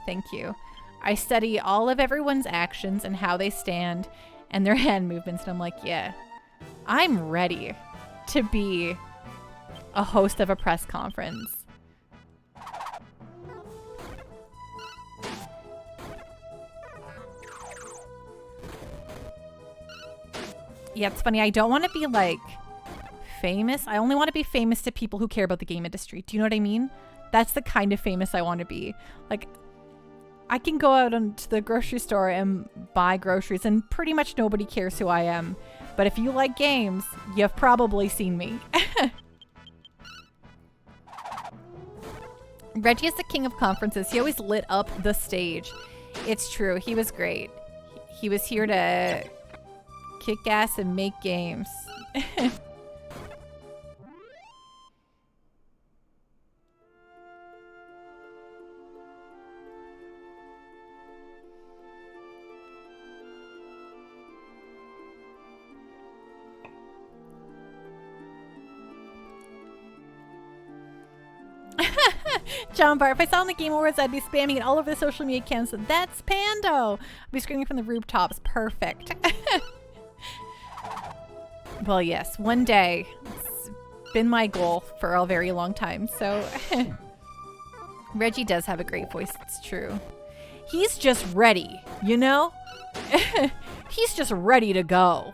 Thank you. I study all of everyone's actions and how they stand and their hand movements, and I'm like, yeah, I'm ready to be a host of a press conference. Yeah, it's funny. I don't want to be like famous. I only want to be famous to people who care about the game industry. Do you know what I mean? That's the kind of famous I want to be. Like, I can go out into the grocery store and buy groceries and pretty much nobody cares who I am. But if you like games, you've probably seen me. Reggie is the king of conferences. He always lit up the stage. It's true. He was great. He was here to kick ass and make games. John Bart, if I saw on the Game Awards, I'd be spamming it all over the social media accounts. That's Pando. I'd be screaming from the rooftops. Perfect. Well, yes, one day. It's been my goal for a very long time. So Reggie does have a great voice. It's true. He's just ready, you know? He's just ready to go.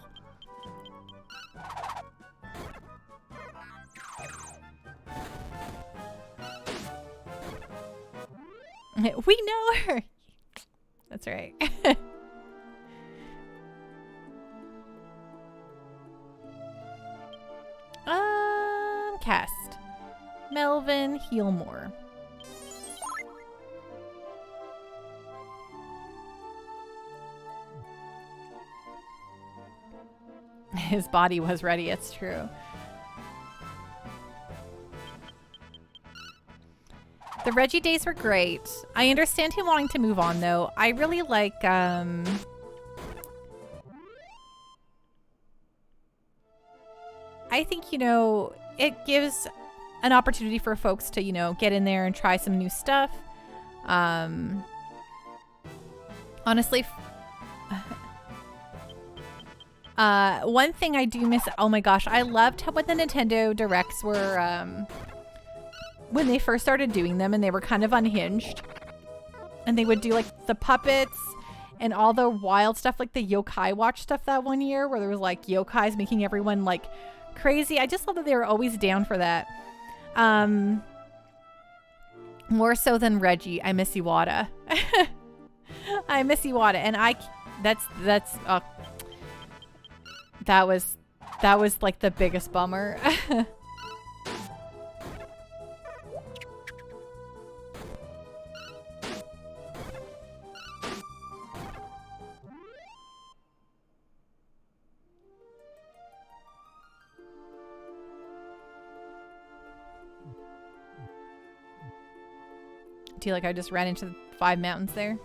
We know her. That's right. Cast. Melvin Healmore. His body was ready, it's true. The Reggie days were great. I understand him wanting to move on, though. I really like, I think, you know, it gives an opportunity for folks to, you know, get in there and try some new stuff. Honestly, one thing I do miss, oh my gosh, I loved how when the Nintendo Directs were, when they first started doing them and they were kind of unhinged and they would do like the puppets and all the wild stuff, like the Yokai Watch stuff that one year where there was like yokais making everyone like crazy. I just love that they were always down for that. More so than Reggie. I miss Iwata. I miss Iwata. And that was like the biggest bummer. Do you like I just ran into the 5 mountains there?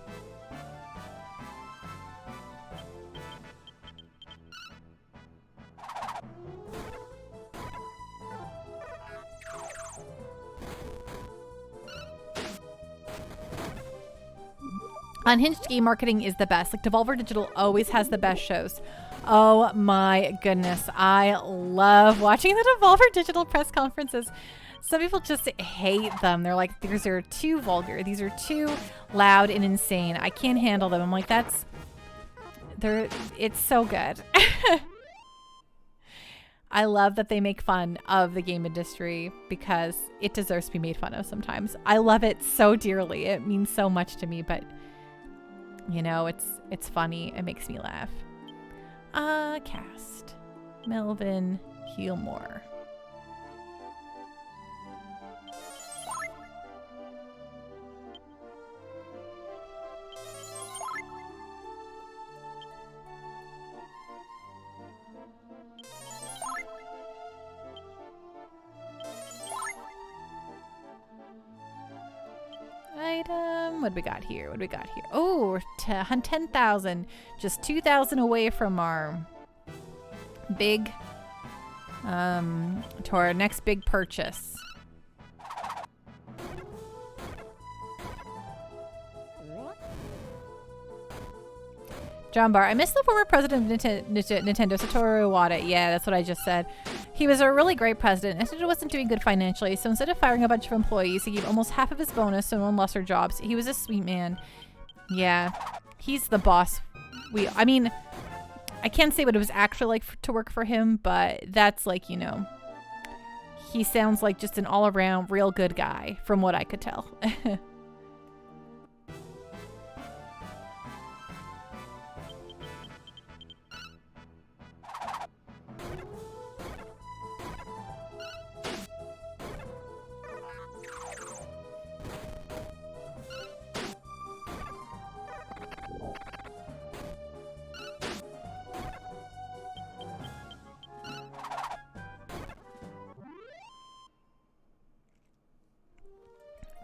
Unhinged game marketing is the best. Like Devolver Digital always has the best shows. Oh my goodness. I love watching the Devolver Digital press conferences. Some people just hate them. They're like, these are too vulgar. These are too loud and insane. I can't handle them. I'm like, it's so good. I love that they make fun of the game industry because it deserves to be made fun of sometimes. I love it so dearly. It means so much to me, but you know, it's funny. It makes me laugh. Cast. Melvin Healmore. Item. What do we got here? What do we got here? Oh, 10,000. Just 2,000 away from our big, to our next big purchase. John Barr. I miss the former president of Nintendo, Satoru Iwata. Yeah, that's what I just said. He was a really great president. Nintendo wasn't doing good financially, so instead of firing a bunch of employees, he gave almost half of his bonus so no one lost their jobs. He was a sweet man. Yeah, he's the boss. I mean, I can't say what it was actually like to work for him, but that's like, you know, he sounds like just an all-around real good guy from what I could tell.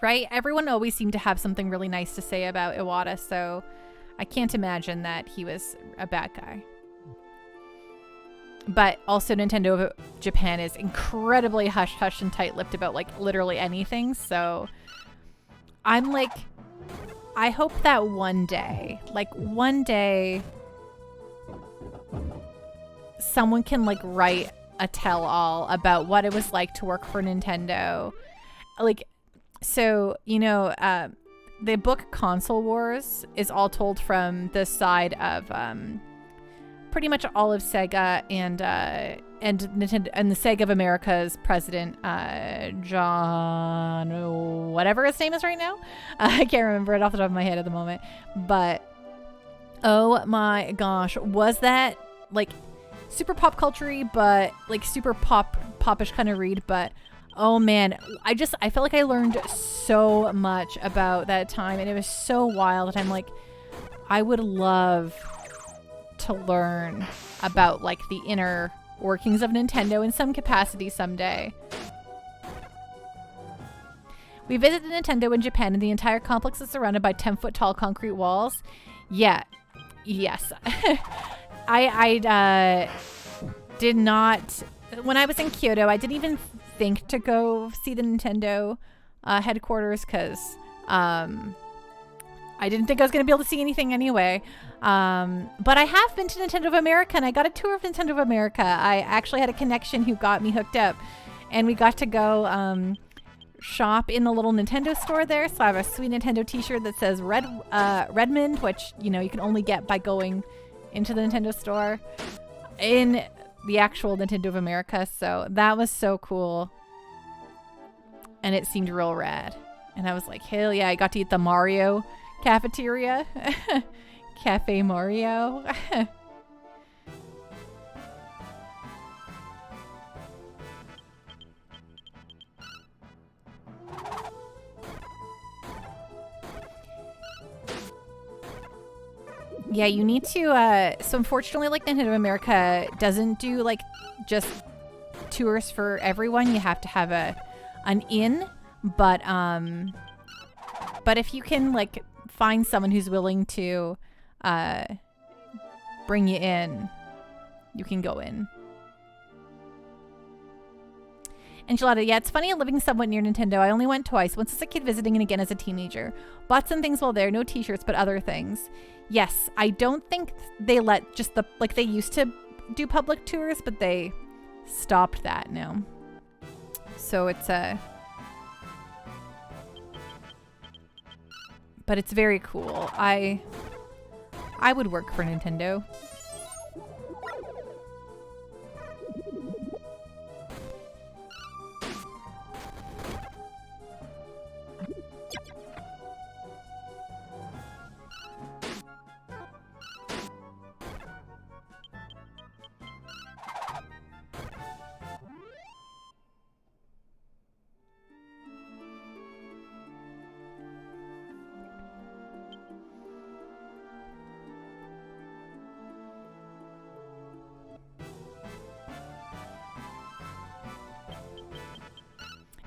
Right? Everyone always seemed to have something really nice to say about Iwata, so I can't imagine that he was a bad guy. But also Nintendo of Japan is incredibly hush-hush and tight-lipped about, like, literally anything, so I'm like, I hope that one day someone can, like, write a tell-all about what it was like to work for Nintendo. Like, so, you know, the book Console Wars is all told from the side of pretty much all of Sega and Nintendo and the Sega of America's president, John, whatever his name is right now. I can't remember it off the top of my head at the moment. But oh my gosh, was that like super pop culture-y, but like super popish kind of read, but oh man, I felt like I learned so much about that time, and it was so wild that I'm like, I would love to learn about like the inner workings of Nintendo in some capacity someday. We visited Nintendo in Japan, and the entire complex is surrounded by 10-foot tall concrete walls. Yeah, yes. I did not, when I was in Kyoto, I didn't even think to go see the Nintendo headquarters because I didn't think I was going to be able to see anything anyway. But I have been to Nintendo of America, and I got a tour of Nintendo of America. I actually had a connection who got me hooked up, and we got to go shop in the little Nintendo store there. So I have a sweet Nintendo t-shirt that says Redmond, which, you know, you can only get by going into the Nintendo store in the actual Nintendo of America. So that was so cool, and it seemed real rad, and I was like, hell yeah. I got to eat the Mario cafeteria. Cafe Mario. Yeah, you need to, so unfortunately, like, Nintendo of America doesn't do, like, just tours for everyone. You have to have an in, but if you can, like, find someone who's willing to bring you in, you can go in. Enchilada, yeah, it's funny living somewhat near Nintendo. I only went twice, once as a kid visiting and again as a teenager. Bought some things while there, no t-shirts, but other things. Yes, I don't think they let just the, like, they used to do public tours, but they stopped that now. So it's but it's very cool. I would work for Nintendo.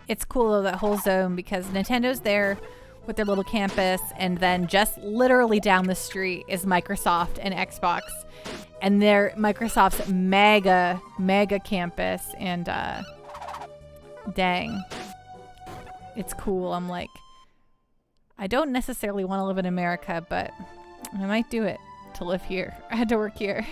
It's cool though, that whole zone, because Nintendo's there with their little campus, and then just literally down the street is Microsoft and Xbox, and they're Microsoft's mega campus, and dang, it's cool. I'm like, I don't necessarily want to live in America, but I might do it to live here. I had to work here.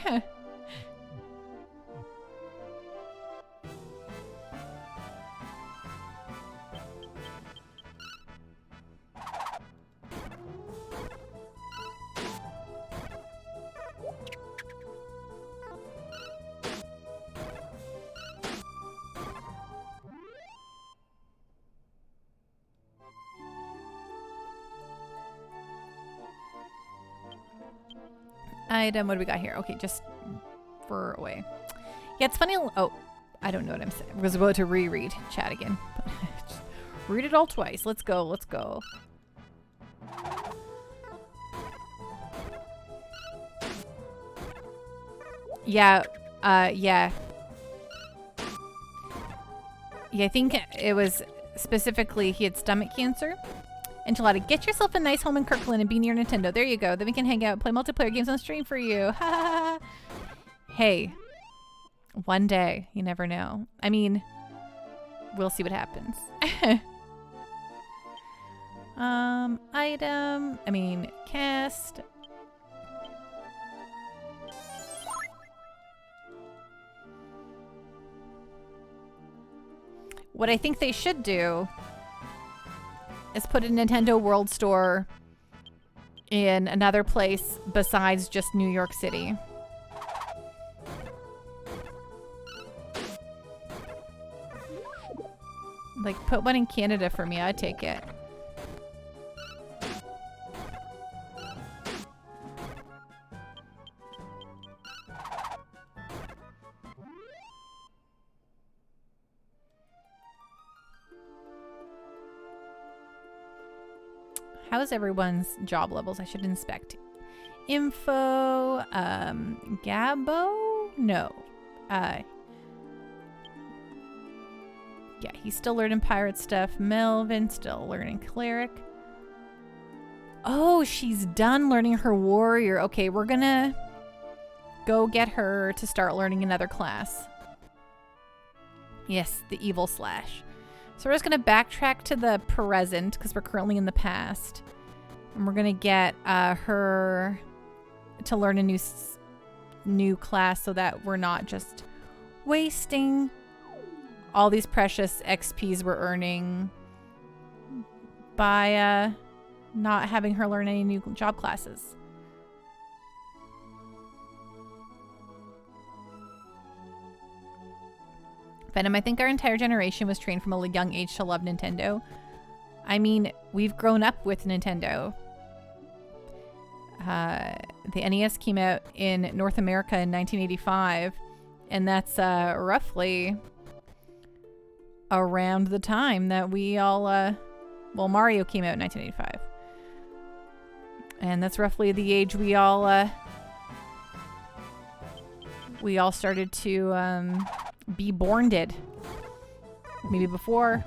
Item, what do we got here? Okay, just for away. Yeah, it's funny. Oh, I don't know what I'm saying. I was about to reread chat again. Just read it all twice. Let's go. Let's go. Yeah. Yeah. Yeah, I think it was specifically he had stomach cancer. Enchilada, get yourself a nice home in Kirkland and be near Nintendo. There you go. Then we can hang out, play multiplayer games on stream for you. Hey, one day, you never know. I mean, we'll see what happens. Cast. What I think they should do is put a Nintendo World Store in another place besides just New York City. Like, put one in Canada for me. I'd take it. How's everyone's job levels? I should inspect. Info, Gabo? No. Yeah, he's still learning pirate stuff. Melvin still learning cleric. Oh, she's done learning her warrior. Okay, we're gonna go get her to start learning another class. Yes, the evil slash. So we're just going to backtrack to the present because we're currently in the past. And we're going to get her to learn a new class so that we're not just wasting all these precious XPs we're earning by not having her learn any new job classes. Venom, I think our entire generation was trained from a young age to love Nintendo. I mean, we've grown up with Nintendo. The NES came out in North America in 1985, and that's roughly around the time that we all, well, Mario came out in 1985. And that's roughly the age we all started to be born did. Maybe before,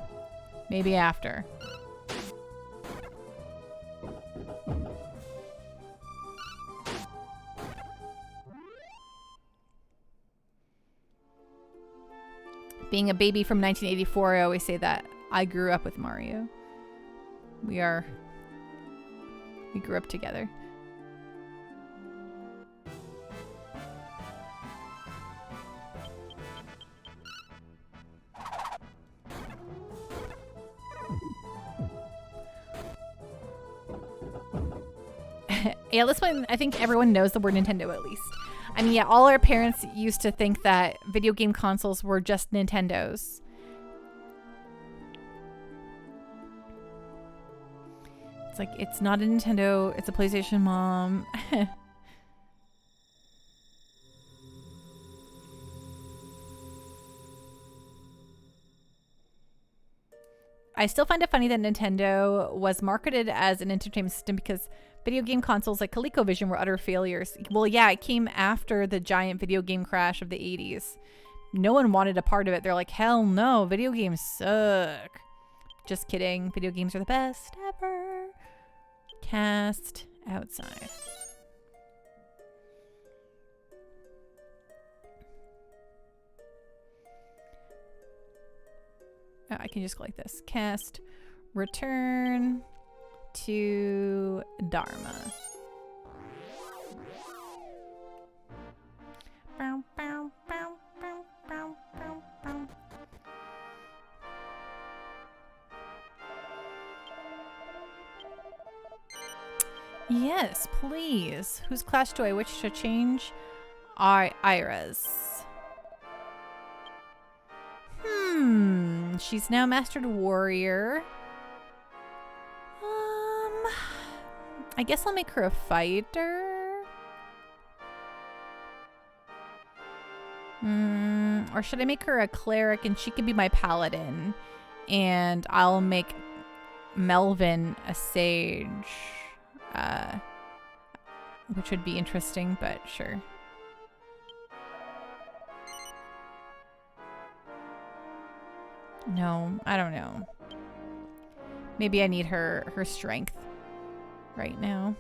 maybe after. Being a baby from 1984, I always say that I grew up with Mario. We grew up together. Yeah, this one, I think everyone knows the word Nintendo at least. I mean, yeah, all our parents used to think that video game consoles were just Nintendos. It's like, it's not a Nintendo, it's a PlayStation, Mom. I still find it funny that Nintendo was marketed as an entertainment system because video game consoles like ColecoVision were utter failures. Well, yeah, it came after the giant video game crash of the 80s. No one wanted a part of it. They're like, hell no, video games suck. Just kidding. Video games are the best ever. Cast outside. Oh, I can just go like this. Cast, return to Dharma. Bow, bow, bow, bow, bow, bow, bow. Yes, please. Whose class do I wish to change? Ira's. She's now mastered warrior. I guess I'll make her a fighter. Or should I make her a cleric and she can be my paladin? And I'll make Melvin a sage. Which would be interesting, but sure. No, I don't know. Maybe I need her strength right now.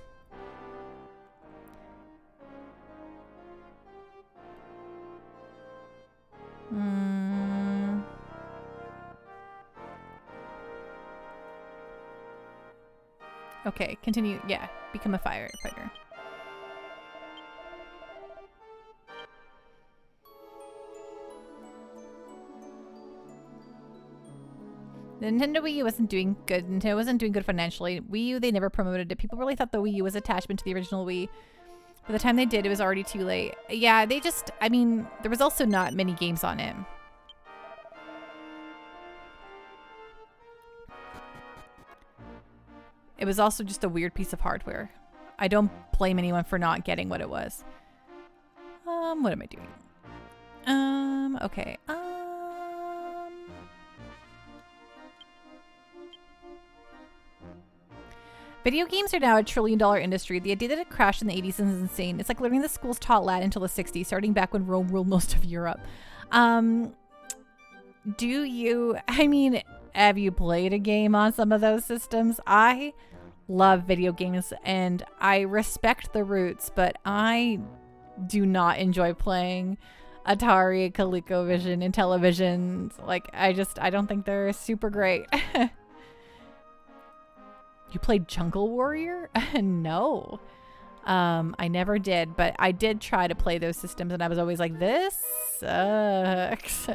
Okay, continue. Yeah, become a firefighter. The Nintendo Wii U wasn't doing good. Nintendo wasn't doing good financially. Wii U, they never promoted it. People really thought the Wii U was attachment to the original Wii. By the time they did, it was already too late. Yeah, they just, I mean, there was also not many games on it. It was also just a weird piece of hardware. I don't blame anyone for not getting what it was. What am I doing? Okay. Video games are now a $1 trillion industry. The idea that it crashed in the 80s is insane. It's like learning the schools taught Latin until the 60s, starting back when Rome ruled most of Europe. Do you, I mean, have you played a game on some of those systems? I love video games and I respect the roots, but I do not enjoy playing Atari, ColecoVision, and televisions. Like, I don't think they're super great. You played Jungle Warrior? No. I never did, but I did try to play those systems and I was always like, this sucks.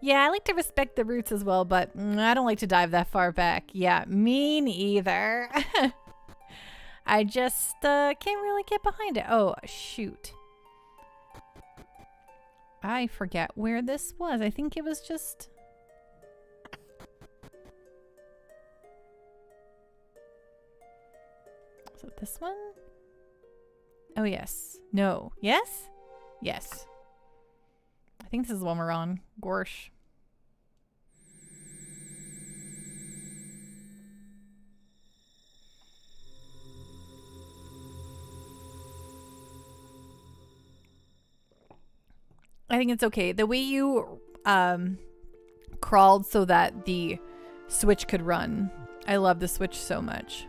Yeah, I like to respect the roots as well, but I don't like to dive that far back. Yeah, me neither. I just can't really get behind it. Oh, shoot. I forget where this was. I think it was just... Is it this one? Oh, yes. No. Yes? Yes. I think this is the one we're on. Gorsh. I think it's okay. The Wii U crawled so that the Switch could run. I love the Switch so much.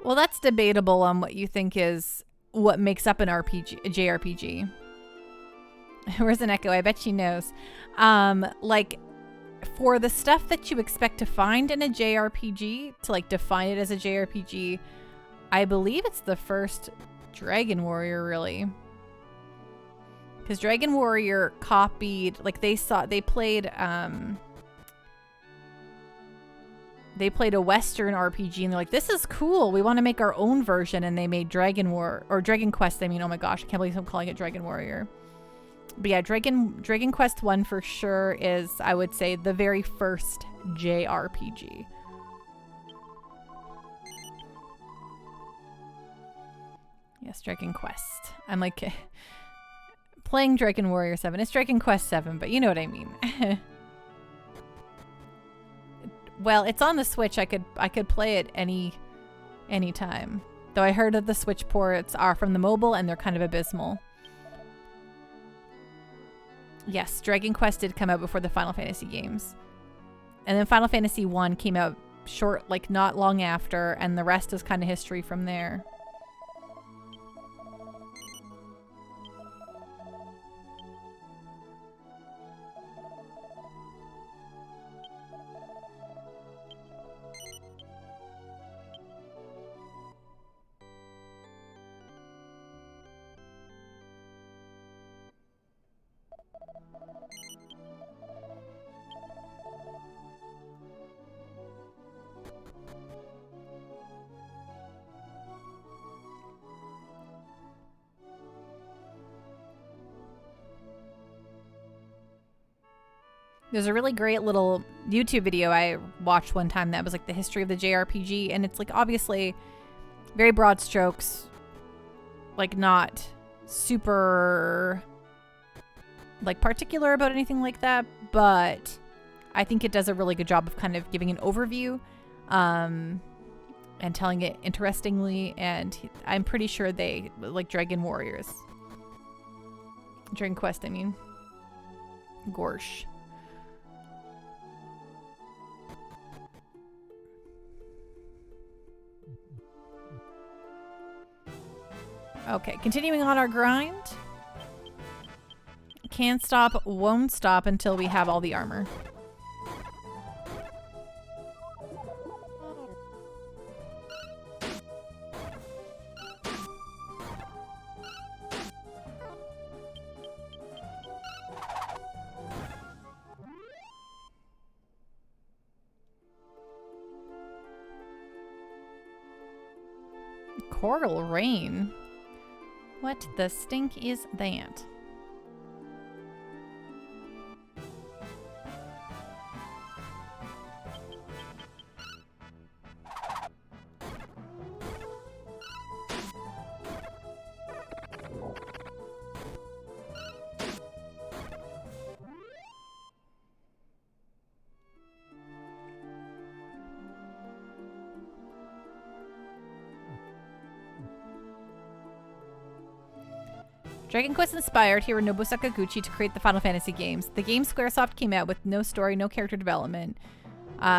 Well, that's debatable on what you think is what makes up an RPG, a JRPG. Where's an echo? I bet she knows. Like, for the stuff that you expect to find in a JRPG, to like define it as a JRPG, I believe it's the first Dragon Warrior, really. Because Dragon Warrior copied, like they played a Western RPG and they're like, this is cool. We want to make our own version. And they made Dragon Quest. I mean, oh my gosh, I can't believe I'm calling it Dragon Warrior. But yeah, Dragon Quest I for sure is, I would say, the very first JRPG. Yes, Dragon Quest. I'm like playing Dragon Warrior 7. It's Dragon Quest VII, but you know what I mean. Well, it's on the Switch. I could play it any time. Though I heard that the Switch ports are from the mobile and they're kind of abysmal. Yes, Dragon Quest did come out before the Final Fantasy games. And then Final Fantasy I came out not long after, and the rest is kind of history from there. There's a really great little YouTube video I watched one time that was like the history of the JRPG, and it's like obviously very broad strokes, like not super like particular about anything like that, but I think it does a really good job of kind of giving an overview and telling it interestingly, and I'm pretty sure they like Dragon Warriors. Dragon Quest, I mean. Gorsh. Okay, continuing on our grind. Can't stop, won't stop until we have all the armor. Coral Rain? What the stink is that? Dragon Quest inspired Hironobu Sakaguchi to create the Final Fantasy games. The game Squaresoft came out with no story, no character development.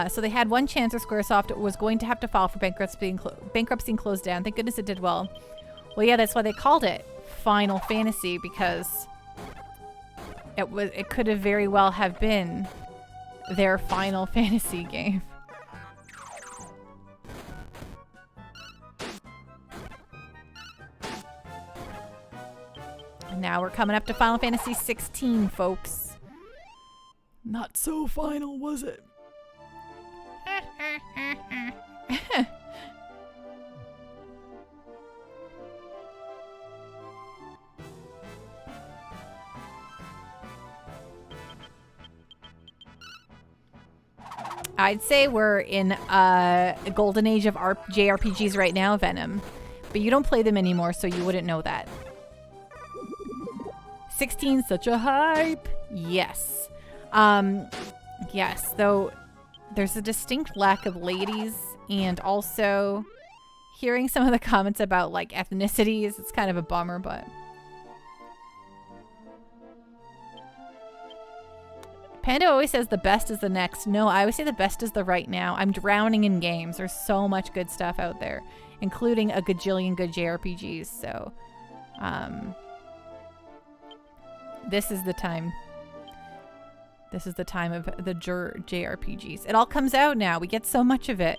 So they had one chance, or Squaresoft was going to have to file for bankruptcy and close down. Thank goodness it did well. Well, yeah, that's why they called it Final Fantasy, because it could have very well have been their Final Fantasy game. Now we're coming up to Final Fantasy 16, folks. Not so final, was it? I'd say we're in a golden age of JRPGs right now, Venom. But you don't play them anymore, so you wouldn't know that. 16, such a hype. Yes. Yes, though there's a distinct lack of ladies, and also hearing some of the comments about like ethnicities, it's kind of a bummer, but Panda always says the best is the next. No, I always say the best is the right now. I'm drowning in games. There's so much good stuff out there, including a gajillion good JRPGs. So, this is the time. This is the time of the JRPGs. It all comes out now. We get so much of it.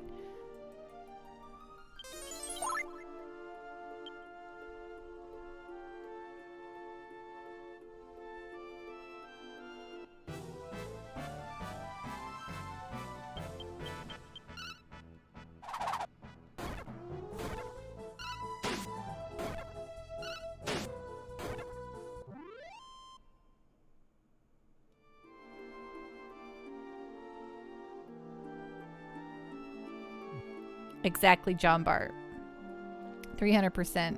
Exactly, John Bart. 300%.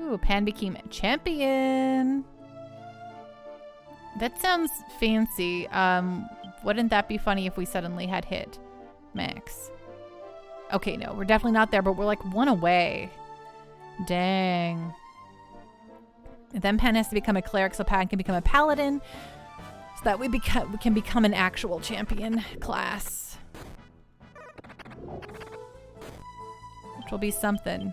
Ooh, Pan became a champion. That sounds fancy. Wouldn't that be funny if we suddenly had hit max? Okay, no, we're definitely not there, but we're like one away. Dang. Then Pan has to become a cleric, so Pan can become a paladin, so that we can become an actual champion class, which will be something.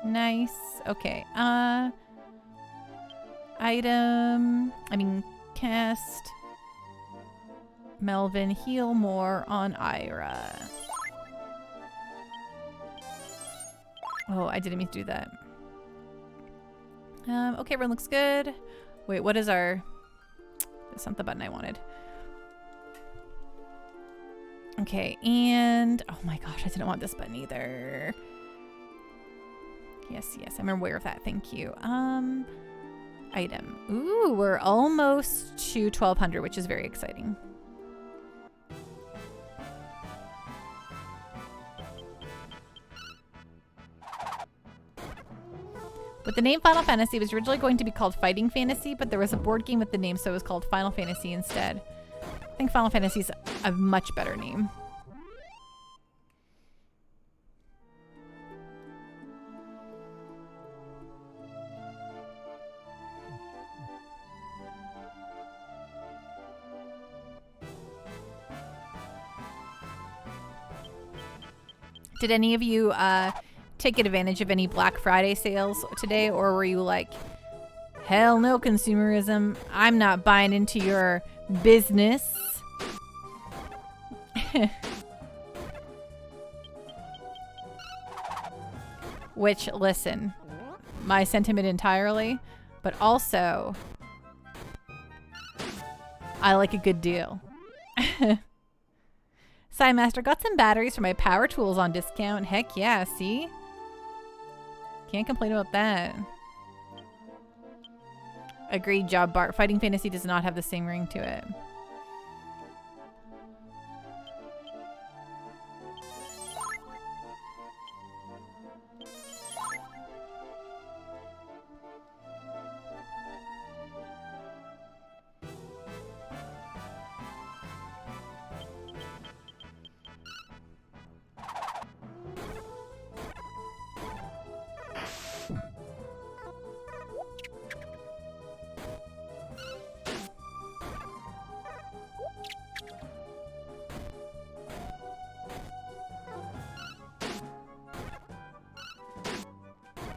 Nice. Okay. Cast Melvin, heal more on Ira. Oh, I didn't mean to do that. Okay, everyone looks good. Wait, what is our... That's not the button I wanted. Okay, and... Oh my gosh, I didn't want this button either. Yes, I'm aware of that. Thank you. Item. Ooh, we're almost to 1200, which is very exciting. With the name Final Fantasy, it was originally going to be called Fighting Fantasy, but there was a board game with the name, so it was called Final Fantasy instead. I think Final Fantasy is a much better name. Did any of you take advantage of any Black Friday sales today, or were you like, hell no, consumerism, I'm not buying into your business? Which, listen, my sentiment entirely, but also I like a good deal. Master, got some batteries for my power tools on discount. Heck yeah, see? Can't complain about that. Agreed, Job Bart. Fighting Fantasy does not have the same ring to it.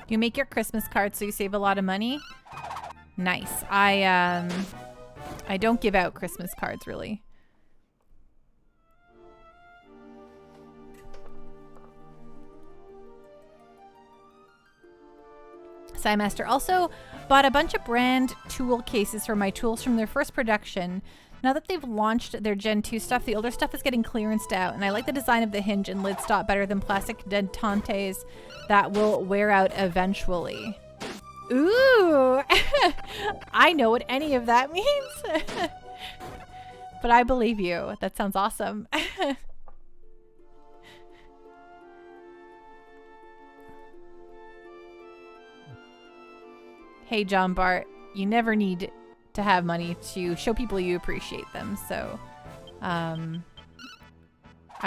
You make your Christmas cards so you save a lot of money? Nice. I don't give out Christmas cards, really. Master also bought a bunch of brand tool cases for my tools from their first production. Now that they've launched their Gen 2 stuff, the older stuff is getting clearanced out, and I like the design of the hinge and lid stop better than plastic dentantes that will wear out eventually. Ooh! I know what any of that means. But I believe you. That sounds awesome. Hey, John Bart, you never need to have money to show people you appreciate them, so I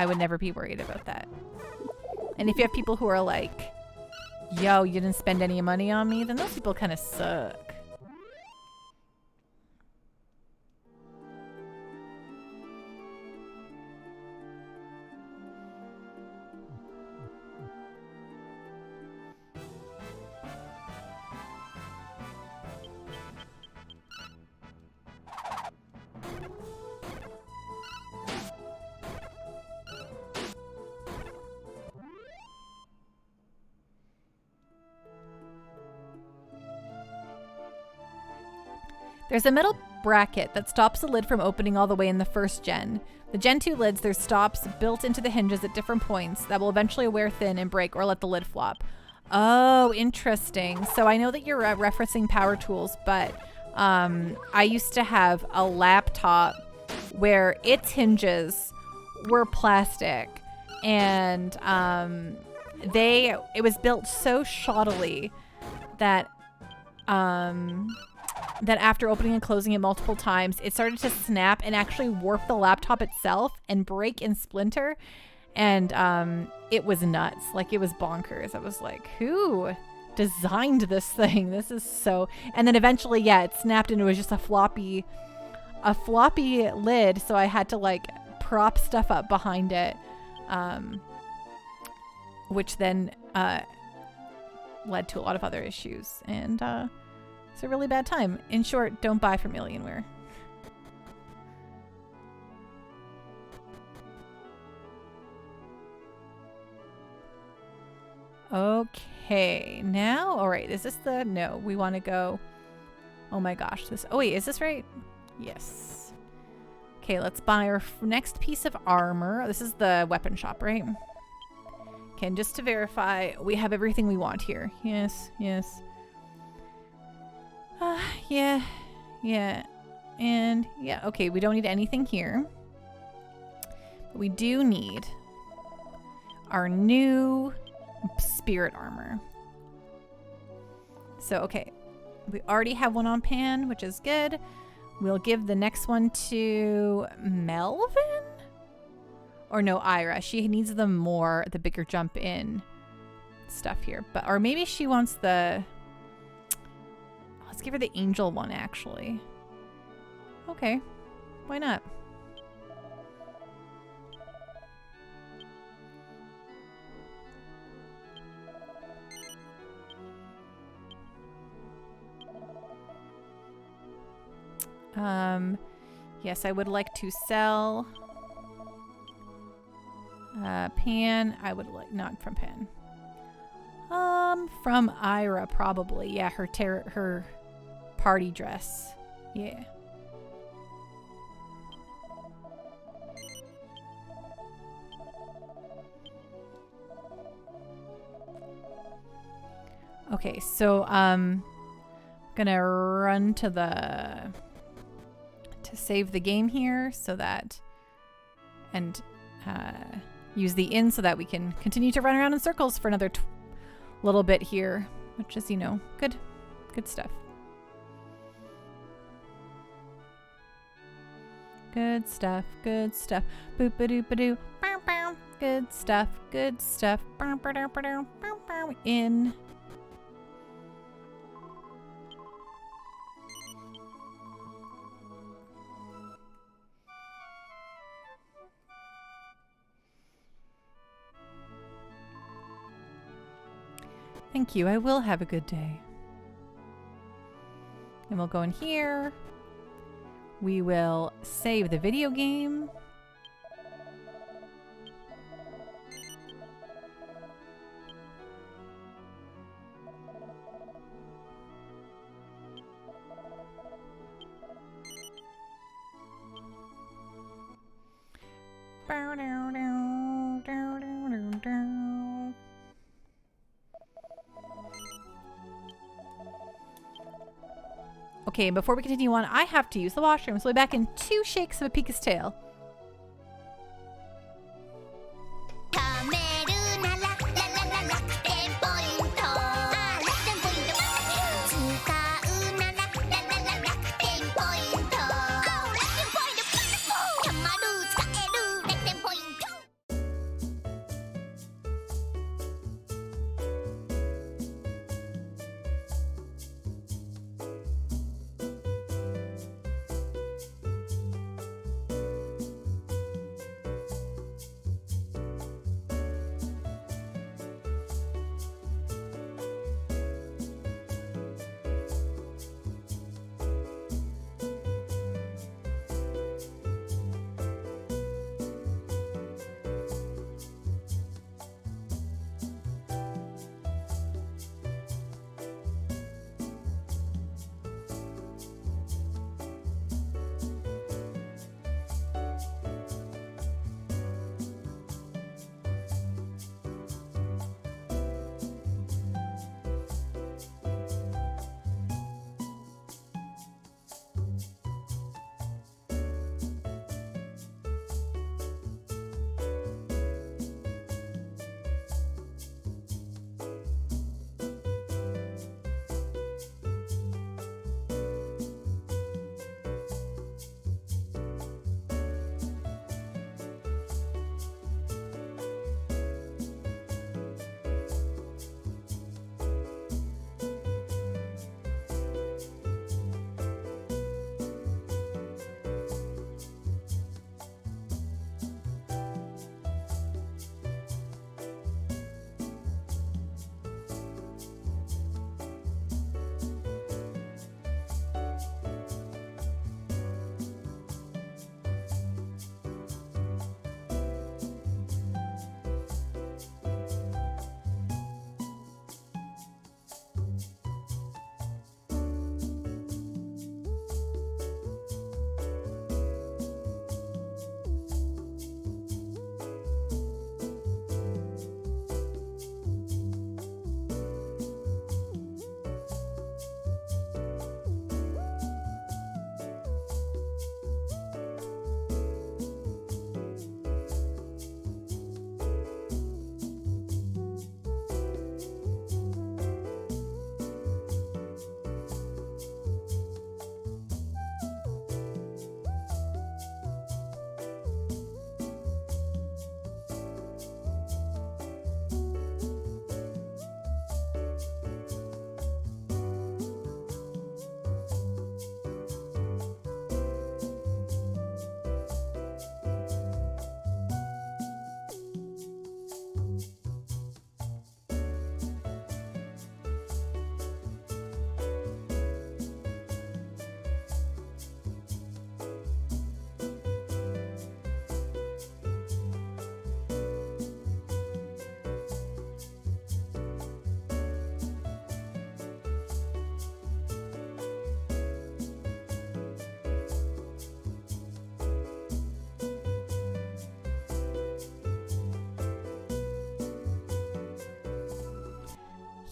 would never be worried about that. And if you have people who are like, yo, you didn't spend any money on me, then those people kind of suck. There's a metal bracket that stops the lid from opening all the way in the first gen. The Gen 2 lids, there's stops built into the hinges at different points that will eventually wear thin and break or let the lid flop. Oh, interesting. So I know that you're referencing power tools, but I used to have a laptop where its hinges were plastic, and it was built so shoddily that that after opening and closing it multiple times, it started to snap and actually warp the laptop itself and break and splinter. And it was nuts. Like, it was bonkers. I was like, who designed this thing? This is so... And then eventually, yeah, it snapped and it was just a floppy lid. So I had to like prop stuff up behind it, which then led to a lot of other issues, and it's a really bad time. In short, don't buy from Alienware. Okay, now, all right, is this the, no, we want to go, oh my gosh, this, oh wait, is this right? Yes. Okay, let's buy our next piece of armor. This is the weapon shop, right? Okay, and just to verify, we have everything we want here. Yes, yes. Yeah, yeah, and yeah, okay, we don't need anything here. But we do need our new spirit armor. So, okay, we already have one on Pan, which is good. We'll give the next one to Melvin? Or no, Ira. She needs the bigger jump in stuff here. But, or maybe she wants the, let's give her the angel one, actually. Okay, why not? Yes, I would like to sell Pan. I would like, not from Pan. From Ira probably. Yeah, her party dress. Yeah. Okay, so gonna run to save the game here so that, and use the inn so that we can continue to run around in circles for another little bit here, which is, you know, good stuff. Good stuff, good stuff. Boop a doop a doo. Good stuff, good stuff. In. Thank you. I will have a good day. And we'll go in here. We will save the video game. Okay, before we continue on, I have to use the washroom, so we'll be back in 2 shakes of a Pika's tail.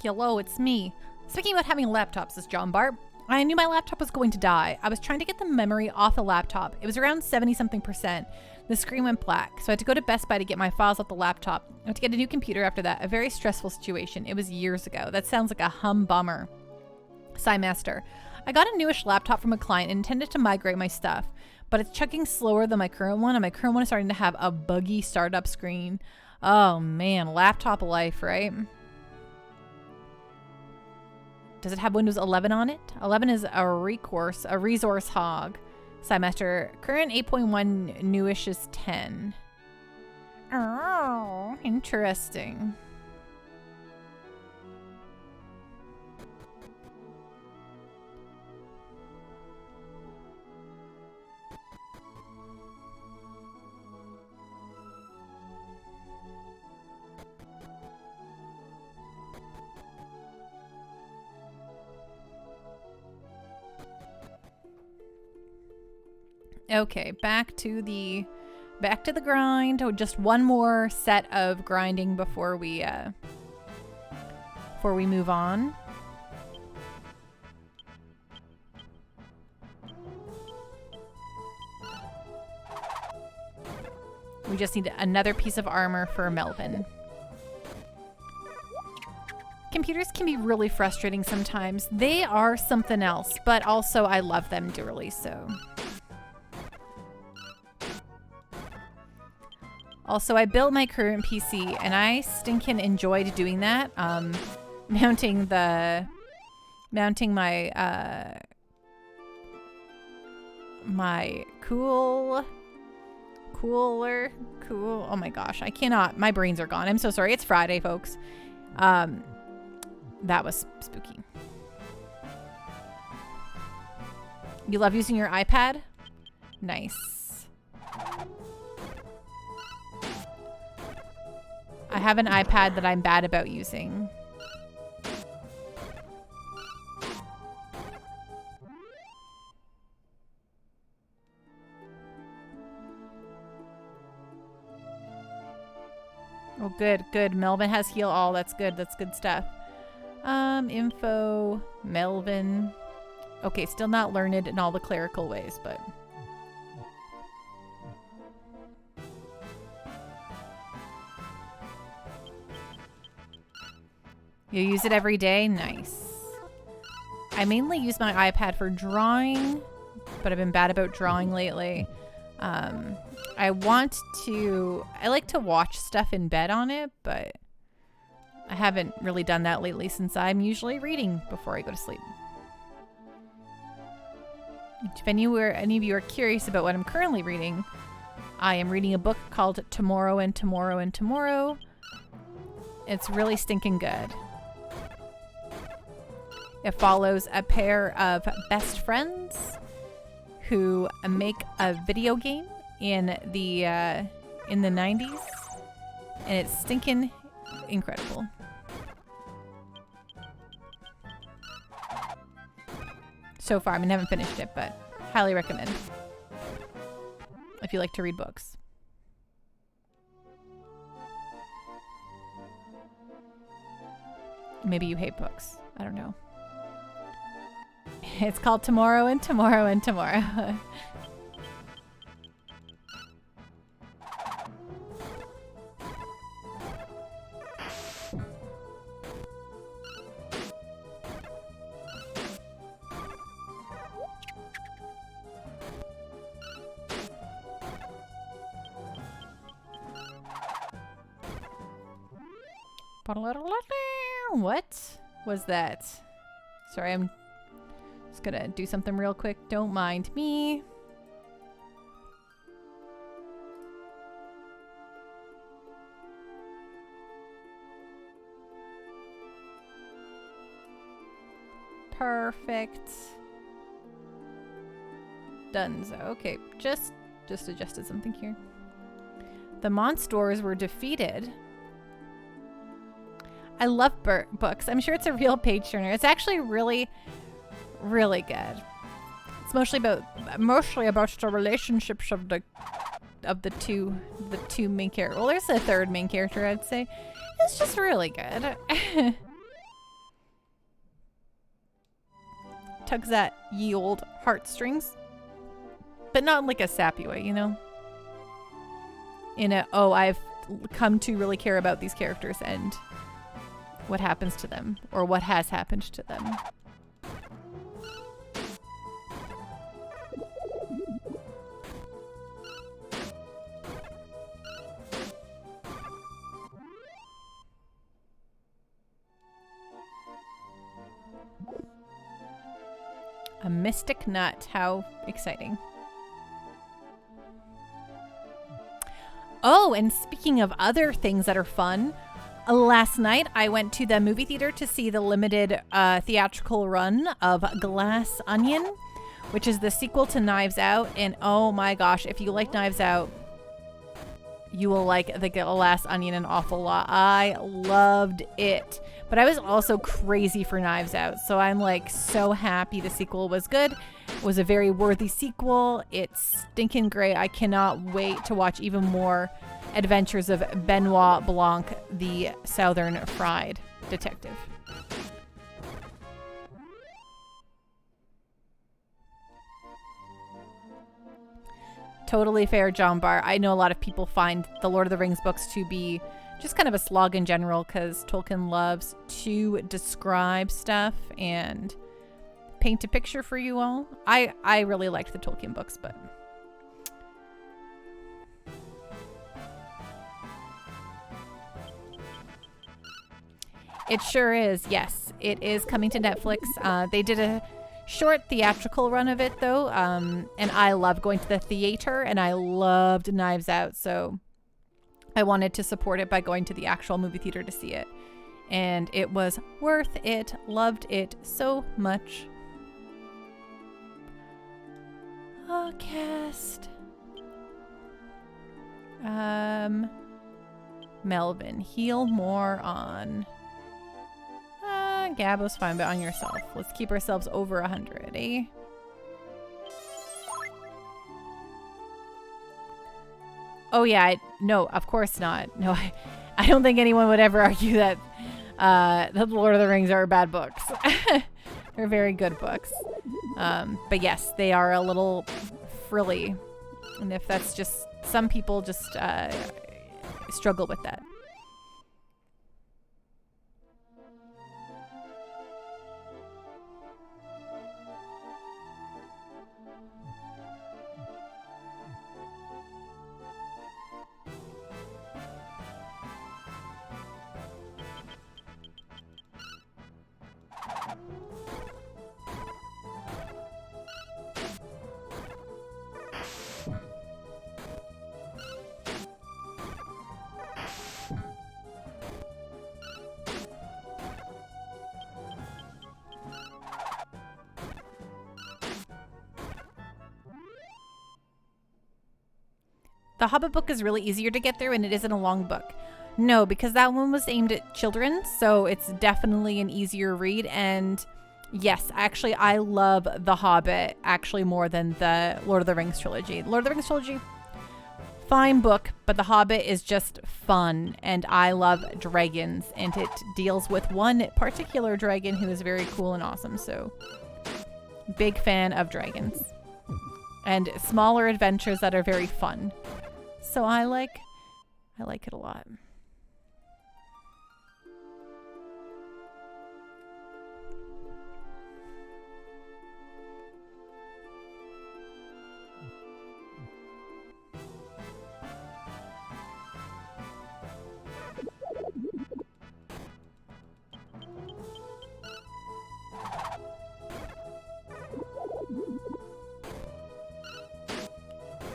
Hello, it's me. Speaking about having laptops, this John Bart. I knew my laptop was going to die. I was trying to get the memory off the laptop. It was around 70-something%. The screen went black, so I had to go to Best Buy to get my files off the laptop. I had to get a new computer after that. A very stressful situation. It was years ago. That sounds like a bummer. Master. I got a newish laptop from a client and intended to migrate my stuff, but it's chugging slower than my current one, and my current one is starting to have a buggy startup screen. Oh man, laptop life, right? Does it have Windows 11 on it? 11 is a resource hog. Master. Current 8.1, newish is 10. Oh, interesting. Okay, back to the grind. Oh, just one more set of grinding before we move on. We just need another piece of armor for Melvin. Computers can be really frustrating sometimes. They are something else, but also I love them dearly, so. Also, I built my current PC, and I stinking enjoyed doing that. Mounting my my cool. Oh my gosh, I cannot. My brains are gone. I'm so sorry. It's Friday, folks. That was spooky. You love using your iPad? Nice. I have an iPad that I'm bad about using. Oh, good. Melvin has heal all. That's good. That's good stuff. Info, Melvin. Okay, still not learned in all the clerical ways, but... You use it every day? Nice. I mainly use my iPad for drawing, but I've been bad about drawing lately. I like to watch stuff in bed on it, but I haven't really done that lately since I'm usually reading before I go to sleep. If any of you are curious about what I'm currently reading, I am reading a book called Tomorrow and Tomorrow and Tomorrow. It's really stinking good. It follows a pair of best friends who make a video game in the 90s, and it's stinking incredible. So far, I mean, I haven't finished it, but highly recommend if you like to read books. Maybe you hate books. I don't know. It's called Tomorrow and Tomorrow and Tomorrow. What was that? Sorry, I'm just gonna do something real quick. Don't mind me. Perfect. Donezo. Okay, just adjusted something here. The monsters were defeated. I love books. I'm sure it's a real page turner. It's actually really, really good. It's mostly about the relationships of the two main characters. Well, there's a third main character, I'd say. It's just really good. tugs at ye old heartstrings. But not in like a sappy way, you know? In a, oh, I've come to really care about these characters and what happens to them, or what has happened to them. A mystic nut. How exciting. Oh, and speaking of other things that are fun, last night I went to the movie theater to see the limited theatrical run of Glass Onion, which is the sequel to Knives Out. And oh my gosh, if you like Knives Out, you will like the Glass Onion an awful lot. I loved it. But I was also crazy for Knives Out. So I'm like so happy the sequel was good. It was a very worthy sequel. It's stinking great. I cannot wait to watch even more adventures of Benoit Blanc, the Southern Fried Detective. Totally fair, John Barr. I know a lot of people find the Lord of the Rings books to be just kind of a slog in general because Tolkien loves to describe stuff and paint a picture for you all. I really liked the Tolkien books, but it sure is. Yes, it is coming to Netflix. They did a short theatrical run of it though, and I love going to the theater, and I loved Knives Out, so I wanted to support it by going to the actual movie theater to see it, and it was worth it. Loved it so much. Oh, cast. Melvin, heal more on. Gabo's fine, but on yourself. Let's keep ourselves over 100, eh? Oh yeah, no, of course not. No, I don't think anyone would ever argue that the Lord of the Rings are bad books. They're very good books. But yes, they are a little frilly. And if that's just, some people just struggle with that. The Hobbit book is really easier to get through, and it isn't a long book. No, because that one was aimed at children, so it's definitely an easier read. And yes, actually, I love The Hobbit actually more than the Lord of the Rings trilogy. Lord of the Rings trilogy, fine book, but The Hobbit is just fun, and I love dragons, and it deals with one particular dragon who is very cool and awesome. So, big fan of dragons and smaller adventures that are very fun. So I like it a lot.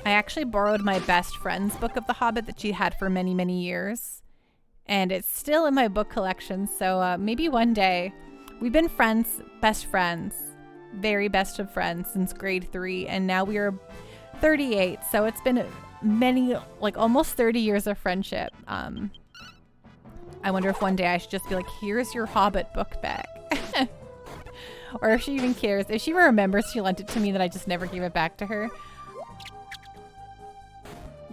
I actually borrowed my best friend's book of The Hobbit that she had for many, many years. And it's still in my book collection. So maybe one day. We've been friends, best friends, very best of friends since grade 3. And now we are 38. So it's been many, like almost 30 years of friendship. I wonder if one day I should just be like, here's your Hobbit book back. Or if she even cares. If she remembers she lent it to me, that I just never gave it back to her.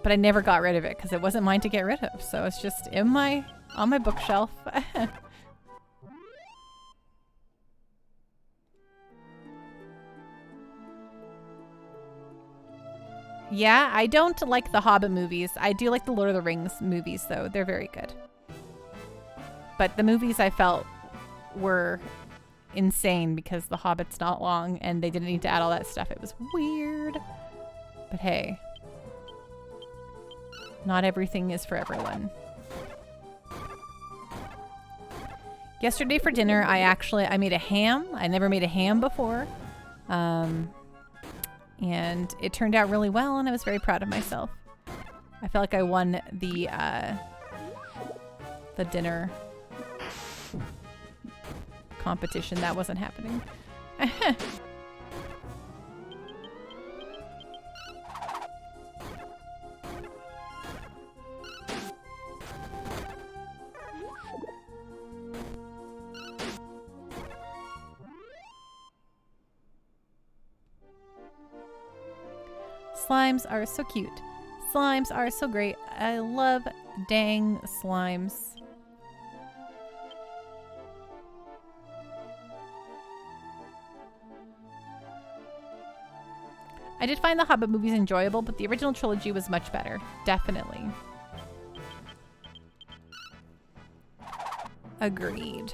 But I never got rid of it because it wasn't mine to get rid of. So it's just on my bookshelf. Yeah, I don't like the Hobbit movies. I do like the Lord of the Rings movies, though. They're very good. But the movies I felt were insane because the Hobbit's not long and they didn't need to add all that stuff. It was weird. But hey, not everything is for everyone. Yesterday for dinner, I made a ham. I never made a ham before. And it turned out really well, and I was very proud of myself. I felt like I won the dinner competition. That wasn't happening. Slimes are so cute. Slimes are so great. I love dang slimes. I did find the Hobbit movies enjoyable, but the original trilogy was much better. Definitely. Agreed.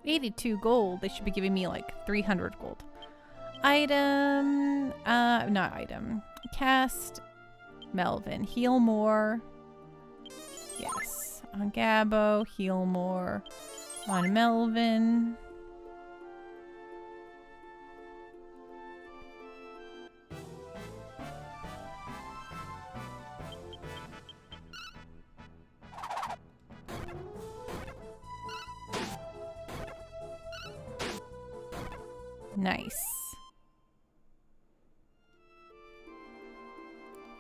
$82 gold. They should be giving me like 300 gold. Item, not item. Cast, Melvin. Heal more. Yes. On Gabbo, heal more. On Melvin. Nice.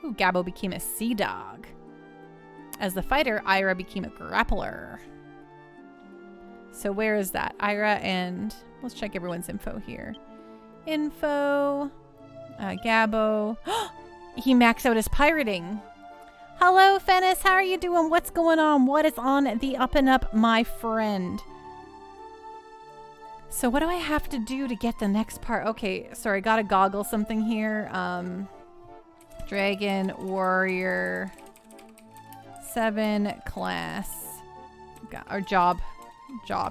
Ooh, Gabbo became a sea dog. As the fighter, Ira became a grappler. So where is that? Ira and... Let's check everyone's info here. Info. Gabbo. He maxed out his pirating. Hello, Fennis. How are you doing? What's going on? What is on the up and up, my friend? So what do I have to do to get the next part? Okay, sorry, gotta goggle something here. Dragon Warrior VII class or job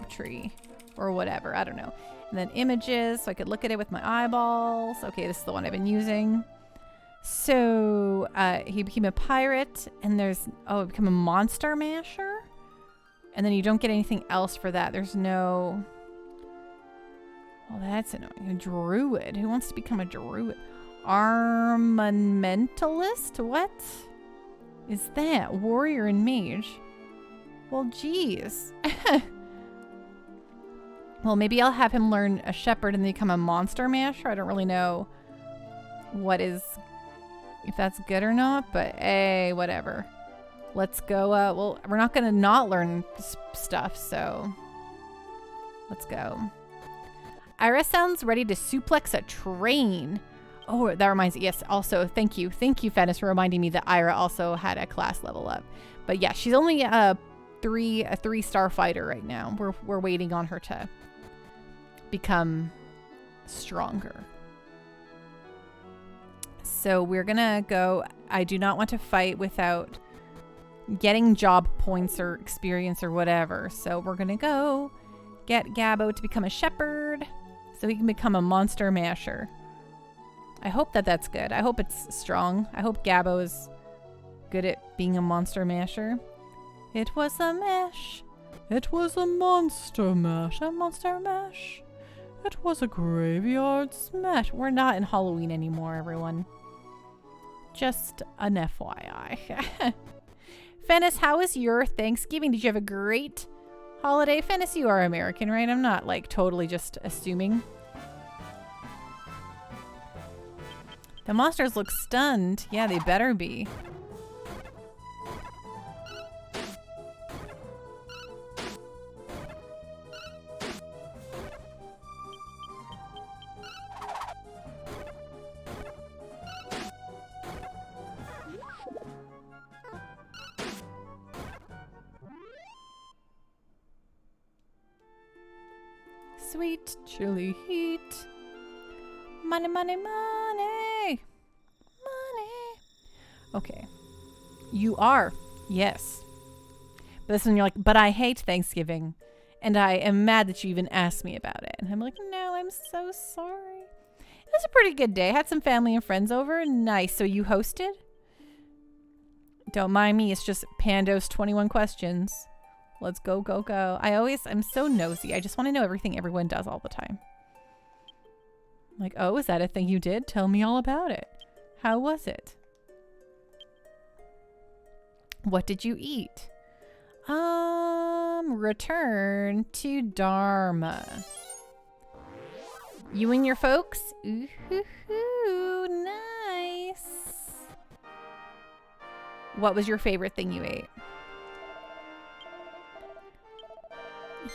tree or whatever. I don't know. And then images, so I could look at it with my eyeballs. Okay, this is the one I've been using. So he became a pirate, and there's become a monster masher, and then you don't get anything else for that. There's no. Oh, that's annoying. A druid. Who wants to become a druid? Armamentalist? What is that? Warrior and mage. Well, geez. Well, maybe I'll have him learn a shepherd and then become a monster masher. I don't really know if that's good or not, but hey, whatever. Let's go. Well, we're not going to not learn stuff, so let's go. Ira sounds ready to suplex a train. Oh, that reminds me. Yes, also, thank you. Thank you, Fennis, for reminding me that Ira also had a class level up. But yeah, she's only a 3-star fighter right now. We're waiting on her to become stronger. So we're gonna go. I do not want to fight without getting job points or experience or whatever. So we're gonna go get Gabbo to become a shepherd so he can become a monster masher. I hope that's good. I hope it's strong. I hope Gabbo is good at being a monster masher. It was a mash. It was a monster mash. A monster mash. It was a graveyard smash. We're not in Halloween anymore, everyone. Just an FYI. Fennis, how was your Thanksgiving? Did you have a great holiday? Fennis, you are American, right? I'm not like totally just assuming. The monsters look stunned. Yeah, they better be. sweet chili heat. Money, money, money. Money. Okay. You are. Yes. But this one you're like, but I hate Thanksgiving. And I am mad that you even asked me about it. And I'm like, no, I'm so sorry. It was a pretty good day. Had some family and friends over. Nice. So you hosted? Don't mind me. It's just Pando's 21 questions. Let's go, go, go. I'm so nosy. I just want to know everything everyone does all the time. Like, oh, is that a thing you did? Tell me all about it. How was it? What did you eat? Return to Dharma. You and your folks? Ooh, nice. What was your favorite thing you ate?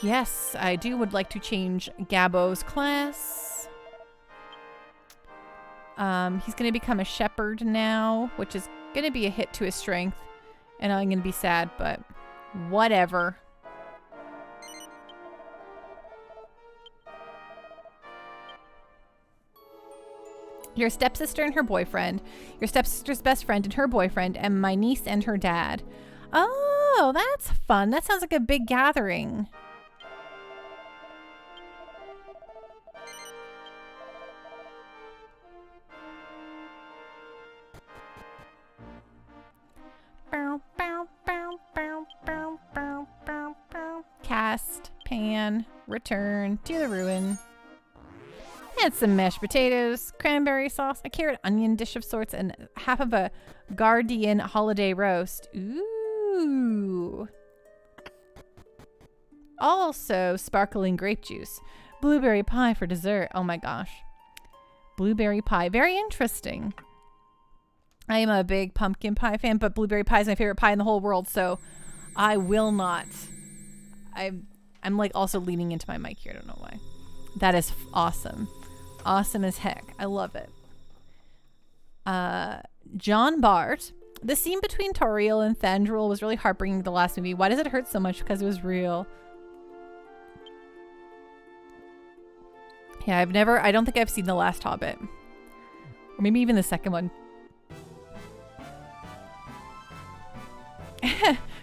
Yes, I would like to change Gabbo's class. He's going to become a shepherd now, which is going to be a hit to his strength. And I'm going to be sad, but whatever. Your stepsister and her boyfriend, your stepsister's best friend and her boyfriend, and my niece and her dad. Oh, that's fun. That sounds like a big gathering. Cast, pan, return to the ruin. And some mashed potatoes, cranberry sauce, a carrot onion dish of sorts, and half of a Guardian holiday roast. Ooh. Also, sparkling grape juice. Blueberry pie for dessert. Oh my gosh. Blueberry pie. Very interesting. I am a big pumpkin pie fan, but blueberry pie is my favorite pie in the whole world, so I will not. I'm like also leaning into my mic here. I don't know why. That is awesome. Awesome as heck. I love it. John Bart. The scene between Toriel and Thandril was really heartbreaking in the last movie. Why does it hurt so much? Because it was real. Yeah, I don't think I've seen The Last Hobbit. Or maybe even the second one.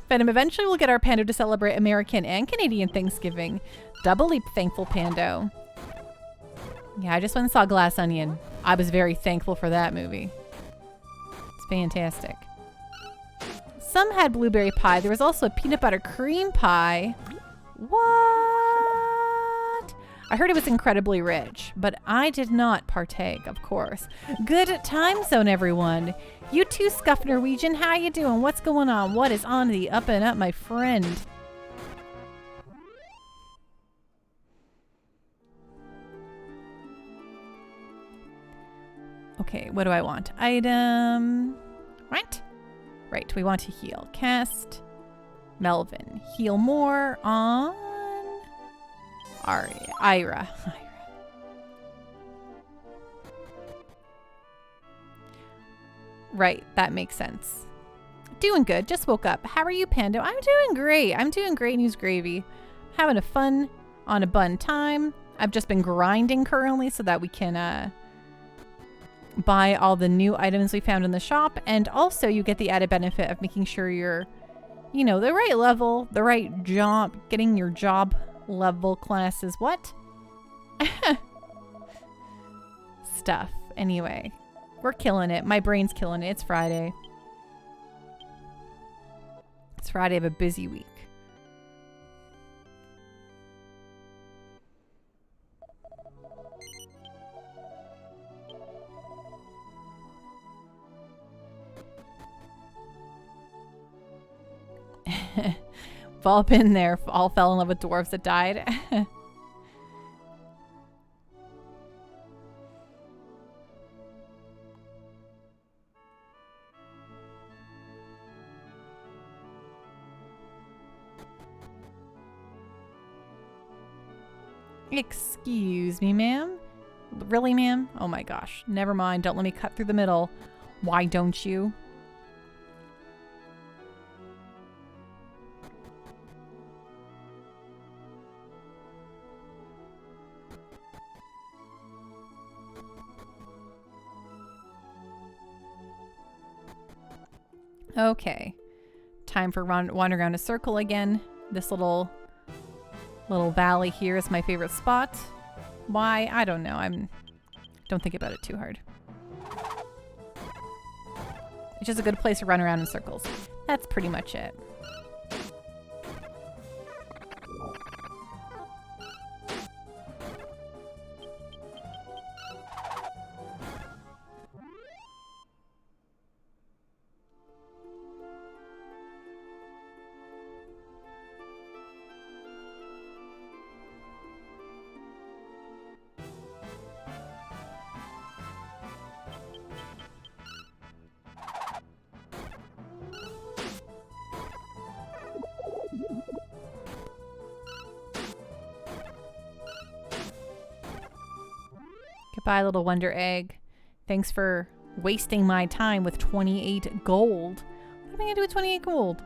Venom, eventually we'll get our Pando to celebrate American and Canadian Thanksgiving. Doubly thankful, Pando. Yeah, I just went and saw Glass Onion. I was very thankful for that movie. It's fantastic. Some had blueberry pie. There was also a peanut butter cream pie. What? I heard it was incredibly rich, but I did not partake, of course. Good time zone, everyone. You too, Scuff Norwegian. How you doing? What's going on? What is on the up and up, my friend? Okay, what do I want? Item. Right, we want to heal. Cast. Melvin. Heal more on Ira. Right, that makes sense. Doing good. Just woke up. How are you, Pando? I'm doing great. News gravy. Having a fun on a bun time. I've just been grinding currently so that we can buy all the new items we found in the shop, and also you get the added benefit of making sure you're, you know, the right level, the right job, getting your job level classes. What? Stuff. Anyway, we're killing it. My brain's killing it. It's Friday. It's Friday of a busy week. We've all been there. All fell in love with dwarves that died. Excuse me, ma'am? Really, ma'am? Oh my gosh. Never mind. Don't let me cut through the middle. Why don't you? Okay. Time for wander around a circle again. This little valley here is my favorite spot. Why? I don't know. Don't think about it too hard. It's just a good place to run around in circles. That's pretty much it. Goodbye, little wonder egg. Thanks for wasting my time with 28 gold. What am I gonna do with 28 gold?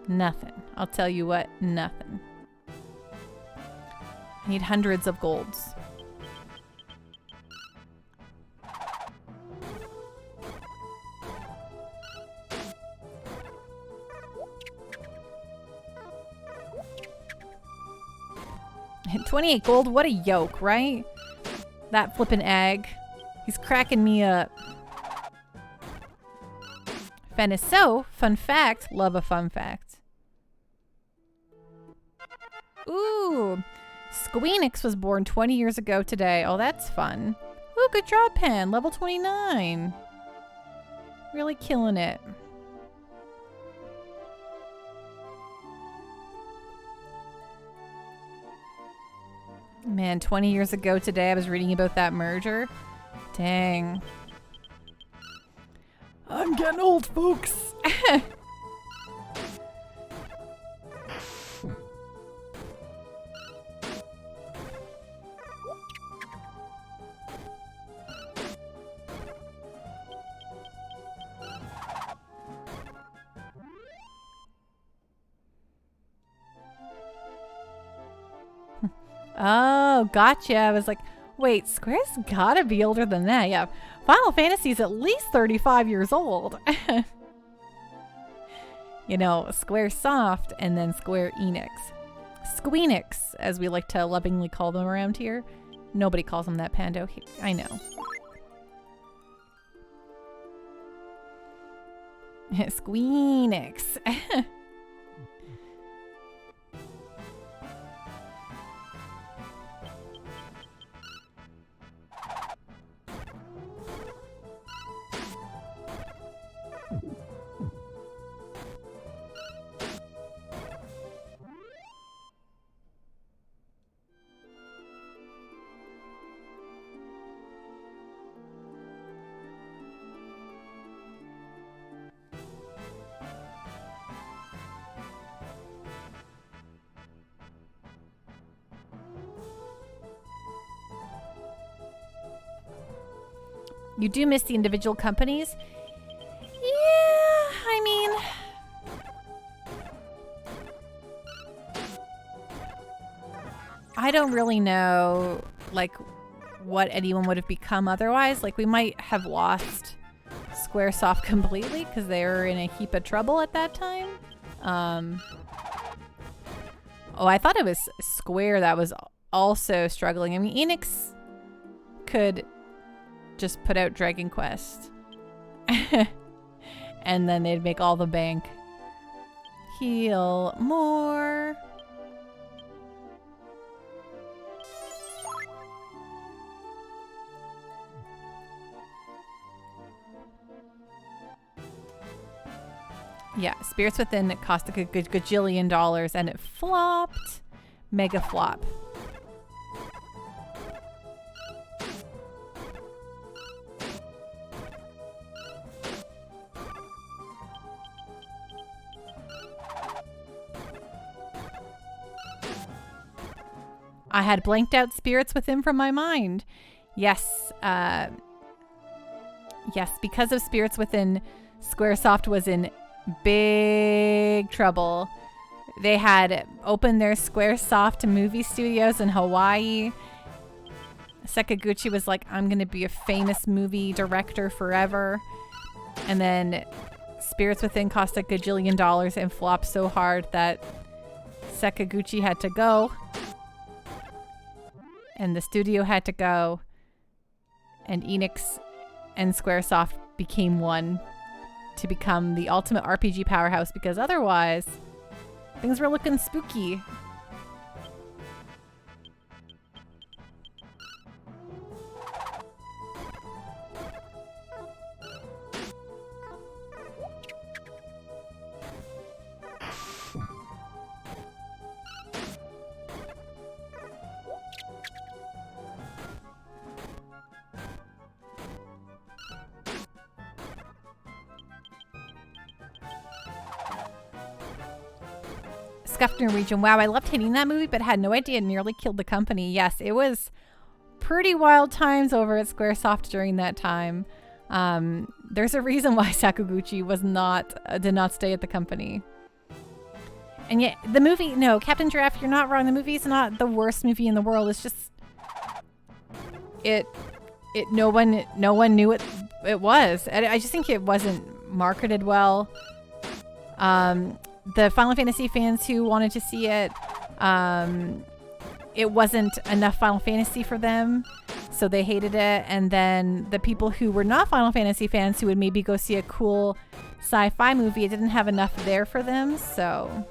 Nothing. I'll tell you what, nothing. I need hundreds of golds. And 28 gold, what a yoke, right? That flippin' egg. He's cracking me up. Fen is so. Fun fact. Love a fun fact. Ooh. Squeenix was born 20 years ago today. Oh, that's fun. Ooh, good job, Pen. Level 29. Really killing it. Man, 20 years ago today, I was reading about that merger. Dang. I'm getting old, folks. Oh, gotcha. I was like, wait, Square's gotta be older than that. Yeah, Final Fantasy's at least 35 years old. You know, Squaresoft and then Square Enix. Squeenix, as we like to lovingly call them around here. Nobody calls them that, Pando. I know. Squeenix. You do miss the individual companies? Yeah, I mean... I don't really know, like, what anyone would have become otherwise. Like, we might have lost Squaresoft completely because they were in a heap of trouble at that time. Oh, I thought it was Square that was also struggling. I mean, Enix could just put out Dragon Quest and then they'd make all the bank. Heal more. Yeah, Spirits Within, it cost a good gajillion dollars and it flopped. Mega flop. I had blanked out Spirits Within from my mind. Yes, yes, because of Spirits Within, Squaresoft was in big trouble. They had opened their Squaresoft movie studios in Hawaii. Sakaguchi was like, I'm going to be a famous movie director forever. And then Spirits Within cost a gajillion dollars and flopped so hard that Sakaguchi had to go. And the studio had to go. And Enix and Squaresoft became one to become the ultimate RPG powerhouse, because otherwise things were looking spooky. Scuffner region. Wow, I loved hitting that movie, but had no idea it nearly killed the company. Yes, it was pretty wild times over at Squaresoft during that time. There's a reason why Sakaguchi did not stay at the company. And yet the movie, no, Captain Giraffe, you're not wrong. The movie's not the worst movie in the world. It's just no one knew it was. I just think it wasn't marketed well. The Final Fantasy fans who wanted to see it, it wasn't enough Final Fantasy for them, so they hated it. And then the people who were not Final Fantasy fans who would maybe go see a cool sci-fi movie, it didn't have enough there for them, so...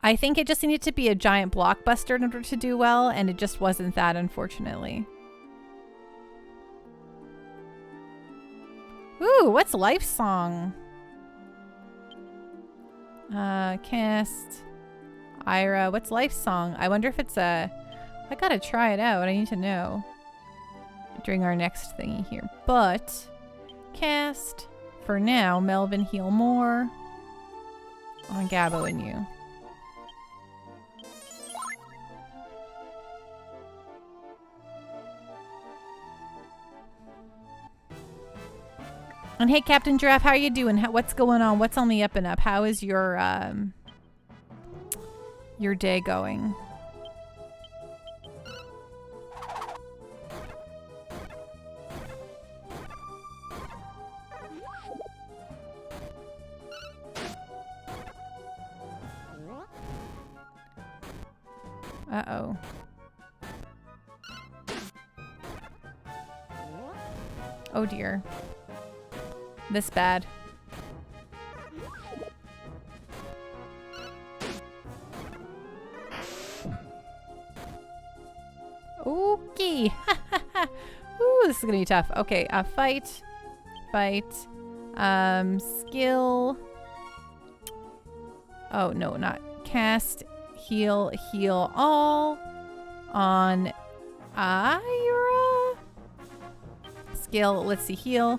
I think it just needed to be a giant blockbuster in order to do well, and it just wasn't that, unfortunately. Ooh, what's Life Song? Cast. Ira, what's Life Song? I wonder if it's a... I gotta try it out. I need to know during our next thingy here. But, cast. For now, Melvin Heal More. On Gabo and you. And hey, Captain Giraffe, how are you doing? What's going on? What's on the up and up? How is your day going? Uh-oh. Oh dear. This bad. Okay. Ooh, this is gonna be tough. Okay, fight. Skill. Oh, no, not cast. Heal all on Ira. Skill, let's see, heal.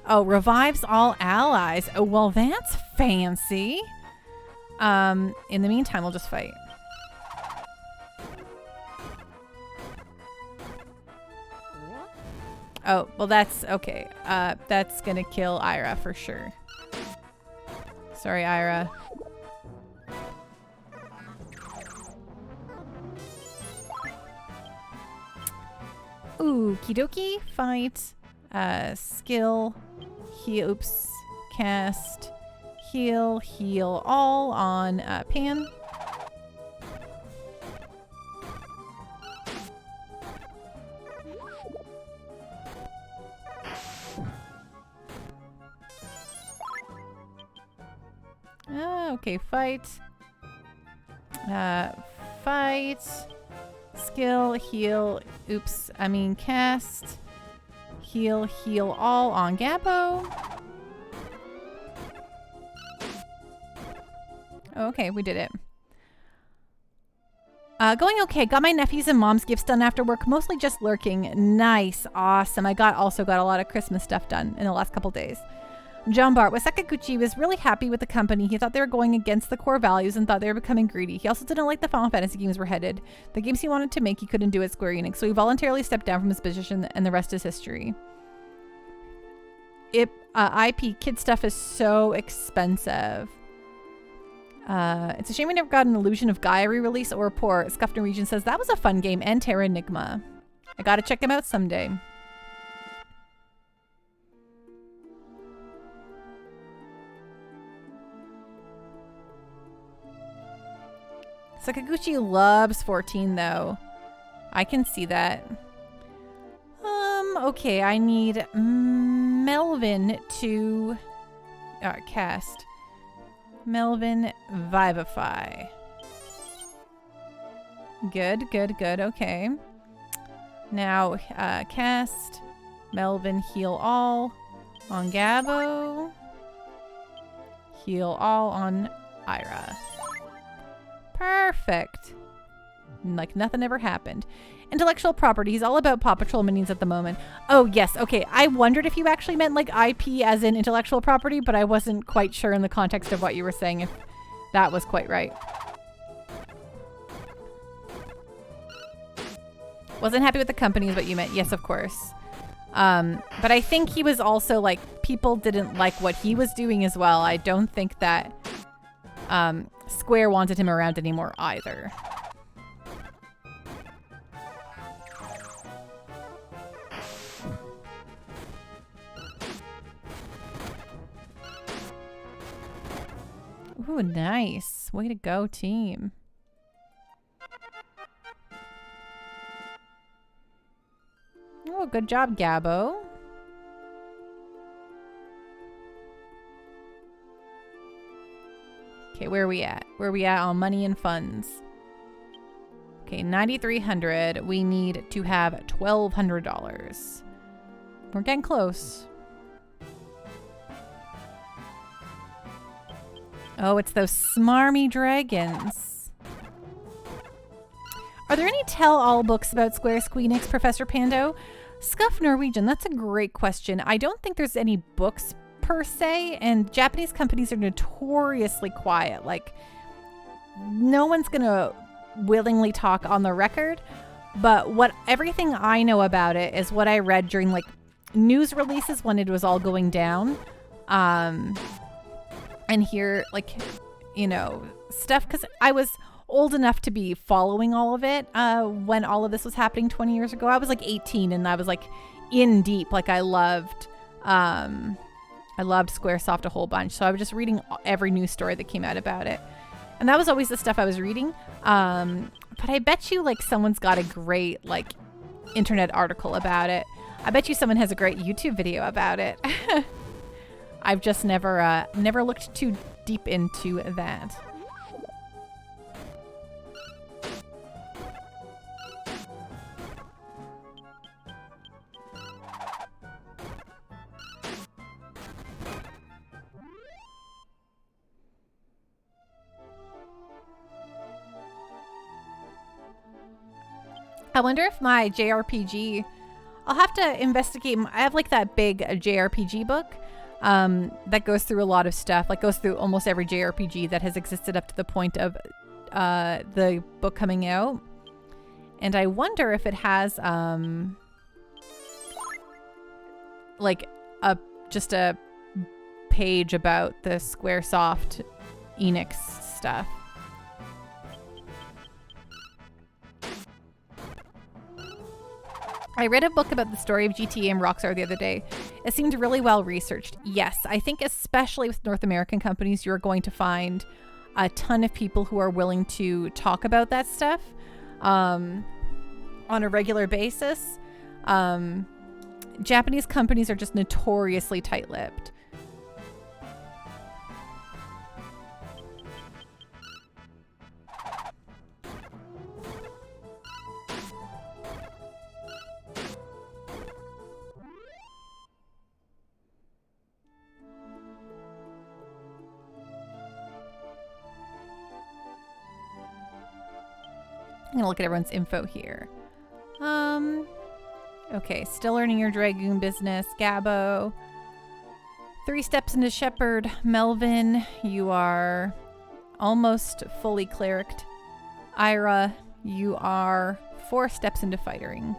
Oh, revives all allies. Oh, well, that's fancy. In the meantime, we'll just fight. Oh, well, that's okay. That's gonna kill Ira for sure. Sorry, Ira. Okie dokie. Fight. Skill. Heal. Oops. Cast. Heal all on Pan. Okay, fight. Fight. Skill, heal. Oops, I mean cast. Heal all on Gabbo. Okay, we did it. Going okay. Got my nephews and mom's gifts done after work. Mostly just lurking. Nice. Awesome. I also got a lot of Christmas stuff done in the last couple days. John Bart. Sakaguchi was really happy with the company. He thought they were going against the core values and thought they were becoming greedy. He also didn't like the Final Fantasy games were headed. The games he wanted to make, he couldn't do at Square Enix, so he voluntarily stepped down from his position, and the rest is history. IP kid stuff is so expensive. It's a shame we never got an Illusion of Gaia re-release or report. Scuff Norwegian says that was a fun game, and Terra Enigma. I gotta check them out someday. Sakaguchi loves 14 though. I can see that. Okay, I need Melvin to cast. Melvin Vivify. Good, good, good. Okay. Now, cast Melvin Heal All on Gabo. Heal All on Ira. Perfect. Like nothing ever happened. Intellectual property. He's all about Paw Patrol minions at the moment. Oh, yes. Okay. I wondered if you actually meant like IP as in intellectual property, but I wasn't quite sure in the context of what you were saying if that was quite right. Wasn't happy with the company is what you meant. Yes, of course. But I think he was also like, people didn't like what he was doing as well. I don't think that Square wanted him around anymore either. Ooh, nice. Way to go, team. Oh, good job, Gabo. Okay, where are we at? Where are we at on money and funds? Okay, 9,300. We need to have $1,200. We're getting close. Oh, it's those smarmy dragons. Are there any tell-all books about Square Squeenix, Professor Pando? Scuff Norwegian, that's a great question. I don't think there's any books per se, and Japanese companies are notoriously quiet. Like, no one's gonna willingly talk on the record, but everything I know about it is what I read during like news releases when it was all going down. And hear like, you know, stuff, because I was old enough to be following all of it when all of this was happening 20 years ago. I was like 18 and I was like in deep. Like I loved Squaresoft a whole bunch. So I was just reading every news story that came out about it. And that was always the stuff I was reading. But I bet you like someone's got a great like internet article about it. I bet you someone has a great YouTube video about it. I've just never looked too deep into that. I wonder if my JRPG, I'll have to investigate. I have like that big JRPG book that goes through a lot of stuff, like goes through almost every JRPG that has existed up to the point of the book coming out. And I wonder if it has like just a page about the Squaresoft Enix stuff. I read a book about the story of GTA and Rockstar the other day. It seemed really well researched. Yes, I think especially with North American companies, you're going to find a ton of people who are willing to talk about that stuff on a regular basis. Japanese companies are just notoriously tight-lipped. I'm gonna look at everyone's info here. Okay, still learning your Dragoon business. Gabo. 3 steps into Shepherd. Melvin, you are almost fully clericed. Ira, you are 4 steps into Fightering.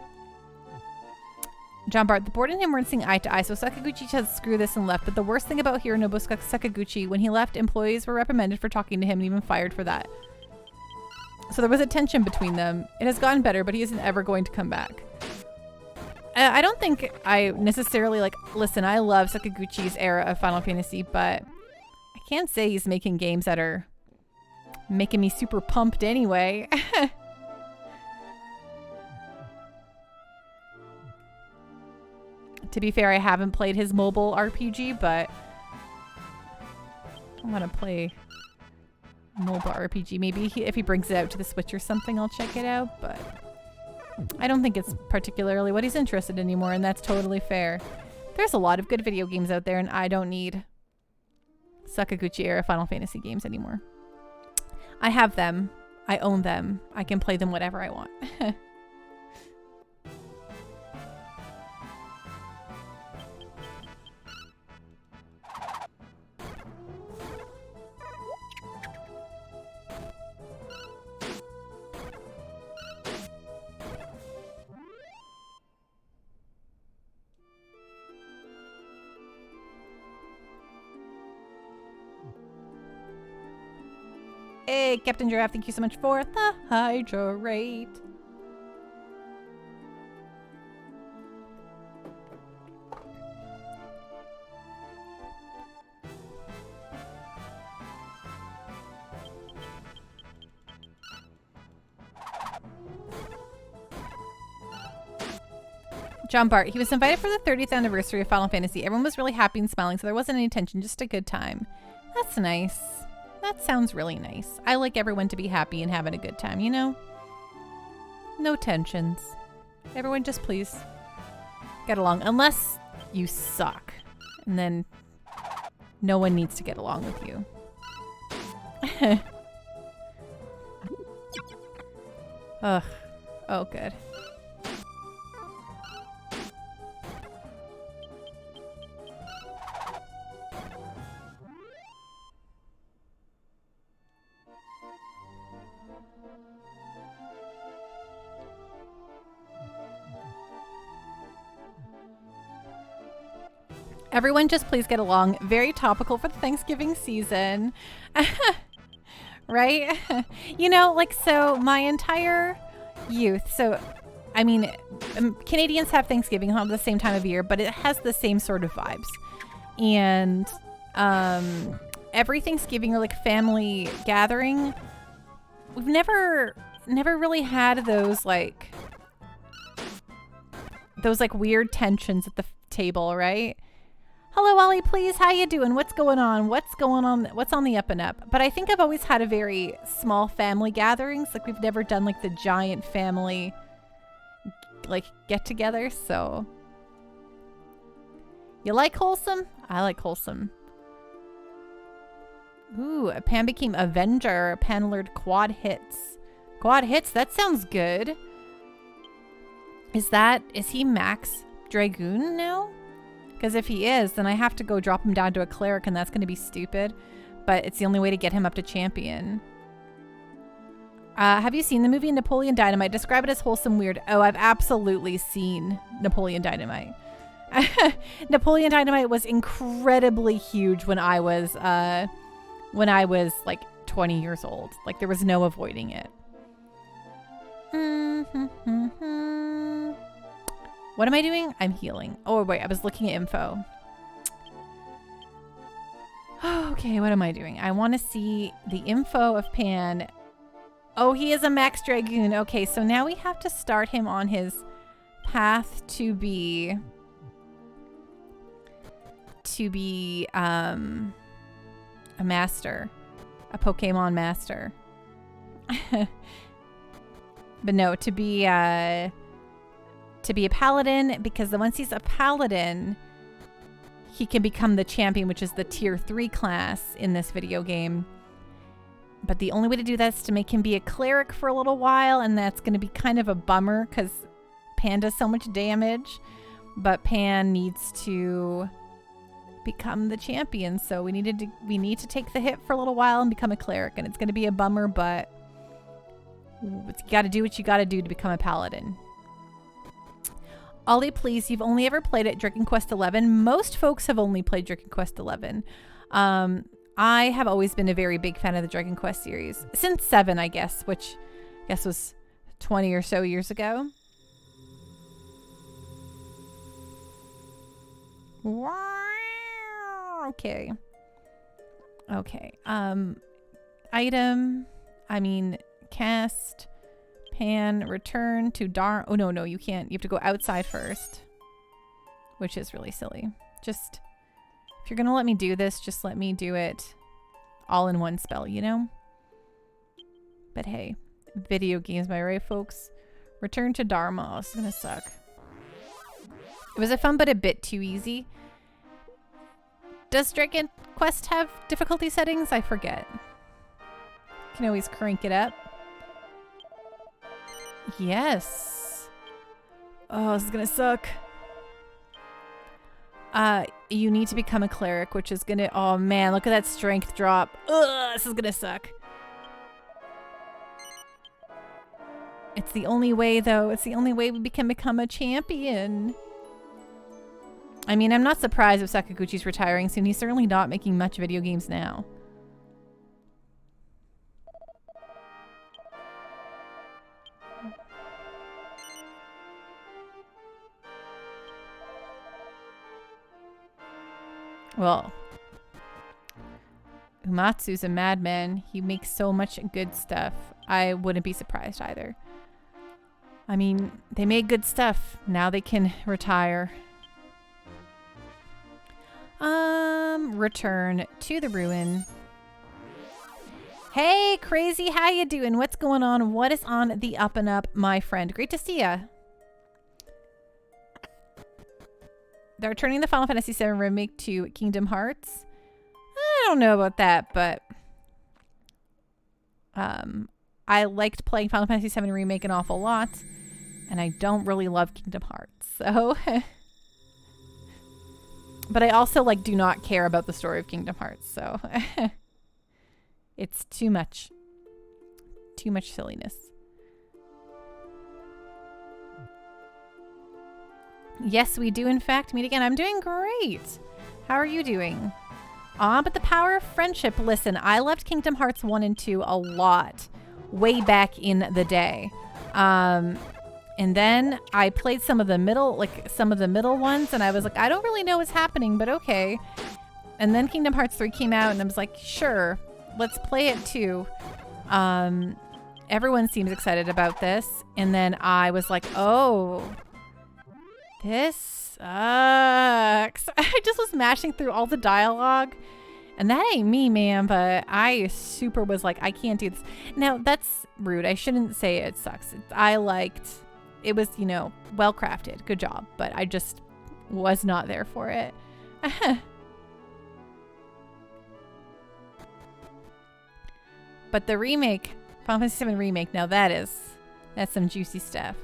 John Bart, the board and him weren't seeing eye to eye, so Sakaguchi said screw this and left. But the worst thing about Hironobu Sakaguchi, when he left, employees were reprimanded for talking to him and even fired for that. So there was a tension between them. It has gotten better, but he isn't ever going to come back. I don't think I necessarily, like, listen, I love Sakaguchi's era of Final Fantasy, but I can't say he's making games that are making me super pumped anyway. To be fair, I haven't played his mobile RPG, but I want to play mobile RPG. Maybe if he brings it out to the Switch or something, I'll check it out, but I don't think it's particularly what he's interested in anymore, and that's totally fair. There's a lot of good video games out there, and I don't need Sakaguchi era Final Fantasy games anymore. I have them. I own them. I can play them whatever I want. Hey, Captain Giraffe, thank you so much for the hydrate. John Bart, he was invited for the 30th anniversary of Final Fantasy. Everyone was really happy and smiling, so there wasn't any tension, just a good time. That's nice. That sounds really nice. I like everyone to be happy and having a good time, you know? No tensions. Everyone just please get along. Unless you suck. And then no one needs to get along with you. Ugh. Oh, good. Everyone just please get along. Very topical for the Thanksgiving season. Right? You know, like, so my entire youth, so, I mean, Canadians have Thanksgiving at the same time of year, but it has the same sort of vibes. And every Thanksgiving or like family gathering, we've never really had those like weird tensions at the table, right? Hello, Ollie, please. How you doing? What's going on? What's going on? What's on the up and up? But I think I've always had a very small family gatherings. Like, we've never done like the giant family like get together. So you like wholesome? I like wholesome. Ooh, Pan became Avenger. Pan learned quad hits. Quad hits? That sounds good. Is he Max Dragoon now? Because if he is, then I have to go drop him down to a cleric, and that's going to be stupid. But it's the only way to get him up to champion. Have you seen the movie Napoleon Dynamite? Describe it as wholesome weird. Oh, I've absolutely seen Napoleon Dynamite. Napoleon Dynamite was incredibly huge when I was like 20 years old. Like, there was no avoiding it. What am I doing? I'm healing. Oh, wait, I was looking at info. Okay, what am I doing? I want to see the info of Pan. Oh, he is a Max Dragoon. Okay, so now we have to start him on his path to be a master, a Pokemon master. But no, to be a paladin, because once he's a paladin, he can become the champion, which is the tier 3 class in this video game. But the only way to do that is to make him be a cleric for a little while, and that's going to be kind of a bummer because Pan does so much damage. But Pan needs to become the champion, so we need to take the hit for a little while and become a cleric, and it's going to be a bummer, but you got to do what you got to do to become a paladin. Ollie, please, you've only ever played it Dragon Quest XI. Most folks have only played Dragon Quest XI. I have always been a very big fan of the Dragon Quest series. Since 7, I guess, which I guess was 20 or so years ago. Okay. Okay. Item. I mean, cast. Pan. Return to Dar. Oh, no, you can't. You have to go outside first. Which is really silly. Just, if you're going to let me do this, just let me do it all in one spell, you know? But hey, video games, am I right, folks? Return to Dharma. This is going to suck. It was a fun, but a bit too easy. Does Dragon Quest have difficulty settings? I forget. Can always crank it up. Yes. Oh, this is gonna suck. You need to become a cleric, which is gonna... Oh man, look at that strength drop. Ugh, this is gonna suck. It's the only way, though. It's the only way we can become a champion. I mean, I'm not surprised if Sakaguchi's retiring soon. He's certainly not making much video games now. Well, Umatsu's a madman. He makes so much good stuff. I wouldn't be surprised either. I mean, they made good stuff. Now they can retire. Return to the ruin. Hey, Crazy, how you doing? What's going on? What is on the up and up, my friend? Great to see ya. They're turning the Final Fantasy VII Remake to Kingdom Hearts. I don't know about that, but I liked playing Final Fantasy VII Remake an awful lot, and I don't really love Kingdom Hearts, so... But I also, like, do not care about the story of Kingdom Hearts, so... It's too much. Too much silliness. Yes, we do, in fact, meet again. I'm doing great. How are you doing? But the power of friendship. Listen, I loved Kingdom Hearts 1 and 2 a lot. Way back in the day. And then I played some of the middle ones, and I was like, I don't really know what's happening, but okay. And then Kingdom Hearts 3 came out, and I was like, sure, let's play it too. Everyone seems excited about this. And then I was like, oh, this sucks. I just was mashing through all the dialogue. And that ain't me, man, but I super was like, I can't do this. Now, that's rude. I shouldn't say it sucks. It was, you know, well crafted. Good job. But I just was not there for it. But the remake, Final Fantasy VII Remake, now that's some juicy stuff.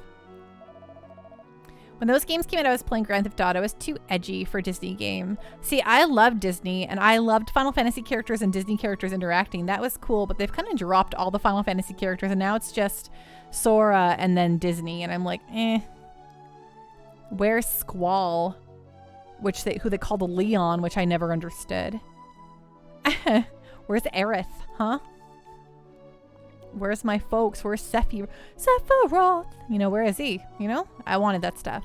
When those games came out, I was playing Grand Theft Auto. It was too edgy for a Disney game. See, I loved Disney, and I loved Final Fantasy characters and Disney characters interacting. That was cool, but they've kind of dropped all the Final Fantasy characters, and now it's just Sora and then Disney, and I'm like, eh. Where's Squall? Who they called Leon, which I never understood. Where's Aerith, huh? Where's my folks? Where's Sephiroth? You know, where is he? You know? I wanted that stuff.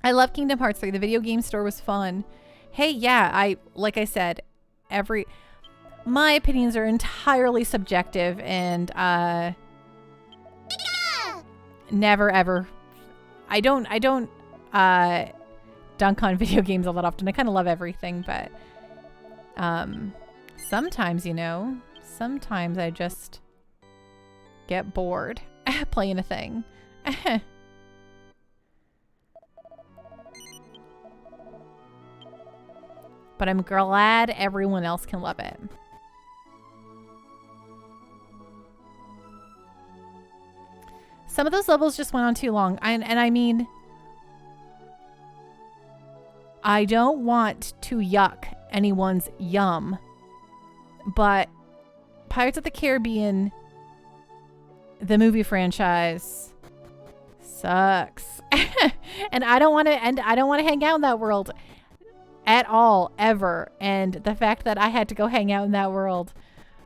I love Kingdom Hearts 3. The video game store was fun. Hey, yeah, like I said, my opinions are entirely subjective, and never ever. I don't dunk on video games all that often. I kind of love everything, but sometimes, you know, sometimes I just get bored playing a thing. But I'm glad everyone else can love it. Some of those levels just went on too long. And I mean, I don't want to yuck anyone's yum, but Pirates of the Caribbean, the movie franchise, Sucks. And I don't want to hang out in that world at all, ever. And the fact that I had to go hang out in that world,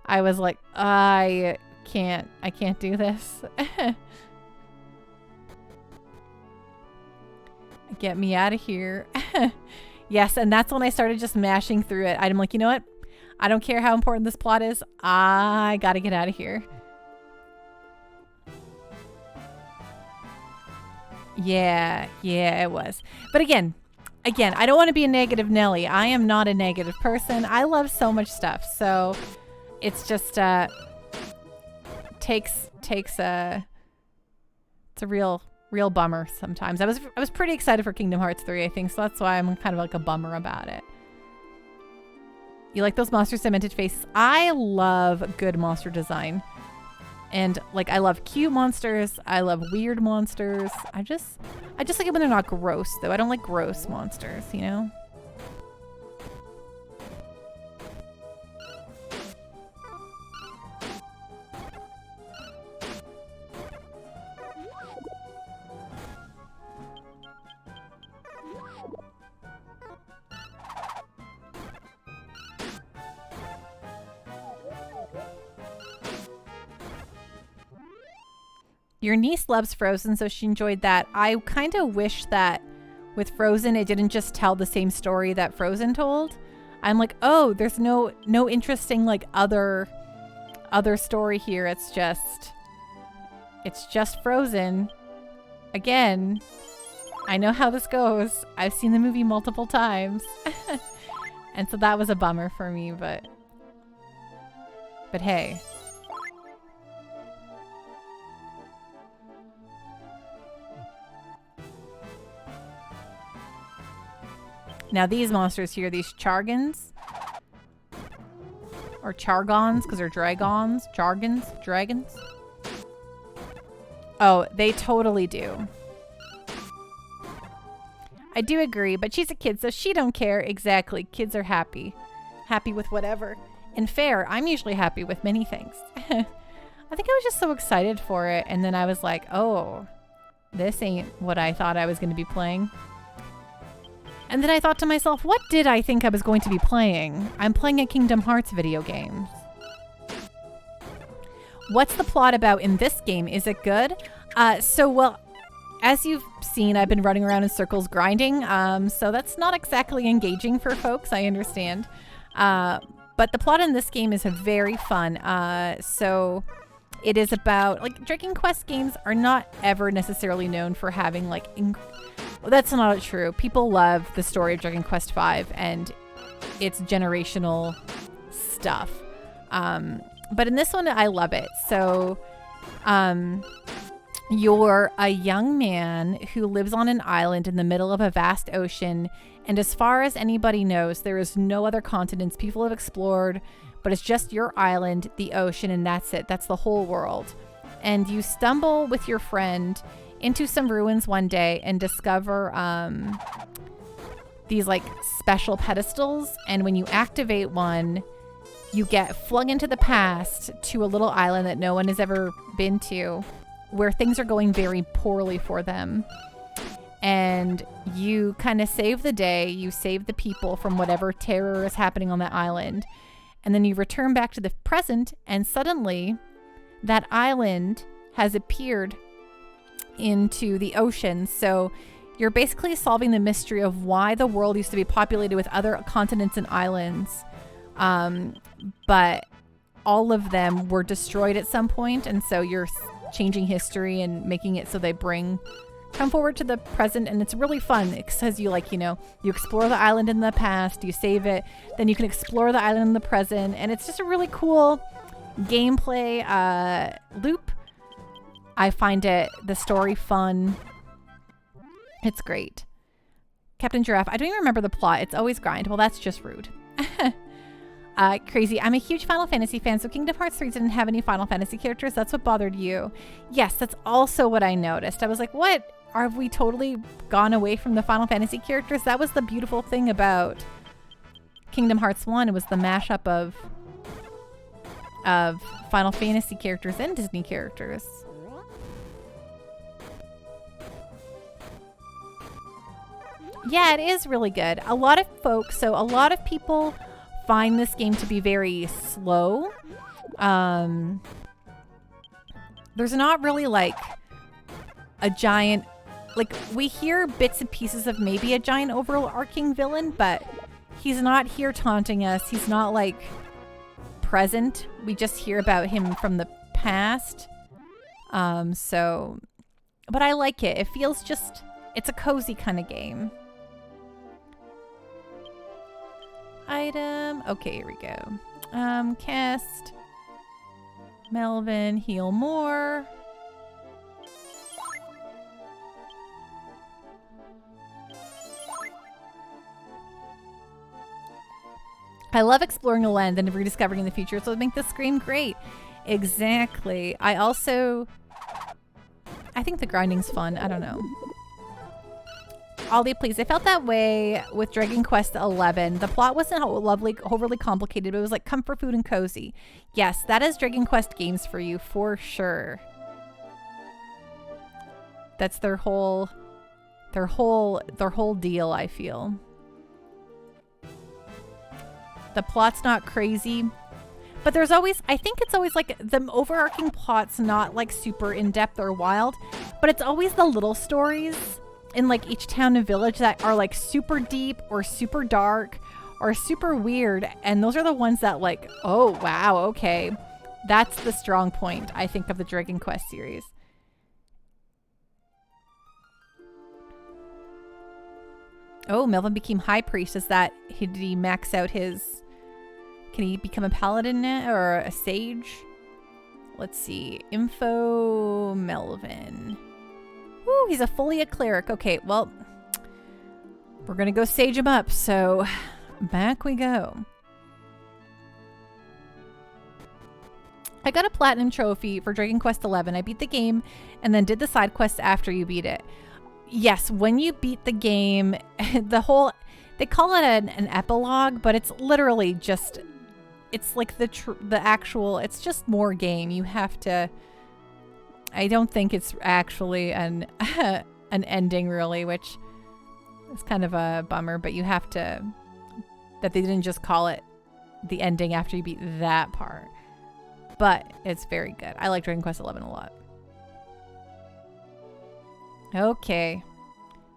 I was like, I can't do this. Get me out of here. Yes, and that's when I started just mashing through it. I'm like, you know what? I don't care how important this plot is. I gotta get out of here. Yeah, it was. But again, I don't want to be a negative Nelly. I am not a negative person. I love so much stuff. So it's just it's a real bummer sometimes. I was pretty excited for Kingdom Hearts 3, I think, so that's why I'm kind of like a bummer about it. You like those monster cemented faces? I love good monster design. And like I love cute monsters. I love weird monsters. I just like it when they're not gross though. I don't like gross monsters, you know? Your niece loves Frozen, so she enjoyed that. I kind of wish that with Frozen, it didn't just tell the same story that Frozen told. I'm like, oh, there's no interesting like other story here. It's just Frozen. Again, I know how this goes. I've seen the movie multiple times. And so that was a bummer for me, but hey. Now these monsters here, these Chargons, or Chargons, because they're dragons, dragons. Oh, they totally do. I do agree, but she's a kid, so she don't care. Exactly. Kids are happy with whatever. And fair, I'm usually happy with many things. I think I was just so excited for it, and then I was like, oh, this ain't what I thought I was going to be playing. And then I thought to myself, what did I think I was going to be playing? I'm playing a Kingdom Hearts video game. What's the plot about in this game? Is it good? Well, as you've seen, I've been running around in circles grinding. So that's not exactly engaging for folks, I understand. But the plot in this game is very fun. So it is about, like, Dragon Quest games are not ever necessarily known for having, like, well, that's not true. People love the story of Dragon Quest V and its generational stuff. But in this one, I love it. So you're a young man who lives on an island in the middle of a vast ocean. And as far as anybody knows, there is no other continents people have explored, but it's just your island, the ocean, and that's it. That's the whole world. And you stumble with your friend into some ruins one day and discover these like special pedestals, and when you activate one, you get flung into the past to a little island that no one has ever been to, where things are going very poorly for them. And you kind of save the day, you save the people from whatever terror is happening on that island, and then you return back to the present, and suddenly that island has appeared into the ocean. So you're basically solving the mystery of why the world used to be populated with other continents and islands, but all of them were destroyed at some point, and so you're changing history and making it so they come forward to the present. And it's really fun because you explore the island in the past, you save it, then you can explore the island in the present, and it's just a really cool gameplay loop. I find the story fun. It's great. Captain Giraffe, I don't even remember the plot. It's always grind. Well, that's just rude. Crazy. I'm a huge Final Fantasy fan, so Kingdom Hearts 3 didn't have any Final Fantasy characters. That's what bothered you. Yes, that's also what I noticed. I was like, what? Have we totally gone away from the Final Fantasy characters? That was the beautiful thing about Kingdom Hearts 1. It was the mashup of Final Fantasy characters and Disney characters. Yeah, it is really good. A lot of people find this game to be very slow. There's not really like a giant, like we hear bits and pieces of maybe a giant overarching villain, but he's not here taunting us. He's not like present. We just hear about him from the past. But I like it. It feels just, it's a cozy kind of game. Item. Okay, here we go. Cast. Melvin, heal more. I love exploring a land and rediscovering the future, so it makes this game great. Exactly. I think the grinding's fun. I don't know. Ollie, please. I felt that way with Dragon Quest XI. The plot wasn't overly complicated, but it was like comfort food and cozy. Yes, that is Dragon Quest games for you, for sure. That's their whole deal, I feel. The plot's not crazy, but there's always, I think it's always like the overarching plot's not like super in-depth or wild, but it's always the little stories in like each town and village that are like super deep or super dark or super weird. And those are the ones that like, oh, wow, okay. That's the strong point, I think, of the Dragon Quest series. Oh, Melvin became High Priest. Did he max out his... Can he become a paladin now, or a sage? Let's see. Info Melvin. Woo, he's a cleric. Okay, well, we're going to go sage him up. So back we go. I got a platinum trophy for Dragon Quest XI. I beat the game and then did the side quests after you beat it. Yes, when you beat the game, they call it an epilogue, but it's literally just... It's like the actual, it's just more game. You have to, I don't think it's actually an ending really, which is kind of a bummer, but you have to, that they didn't just call it the ending after you beat that part. But it's very good. I like Dragon Quest XI a lot. Okay.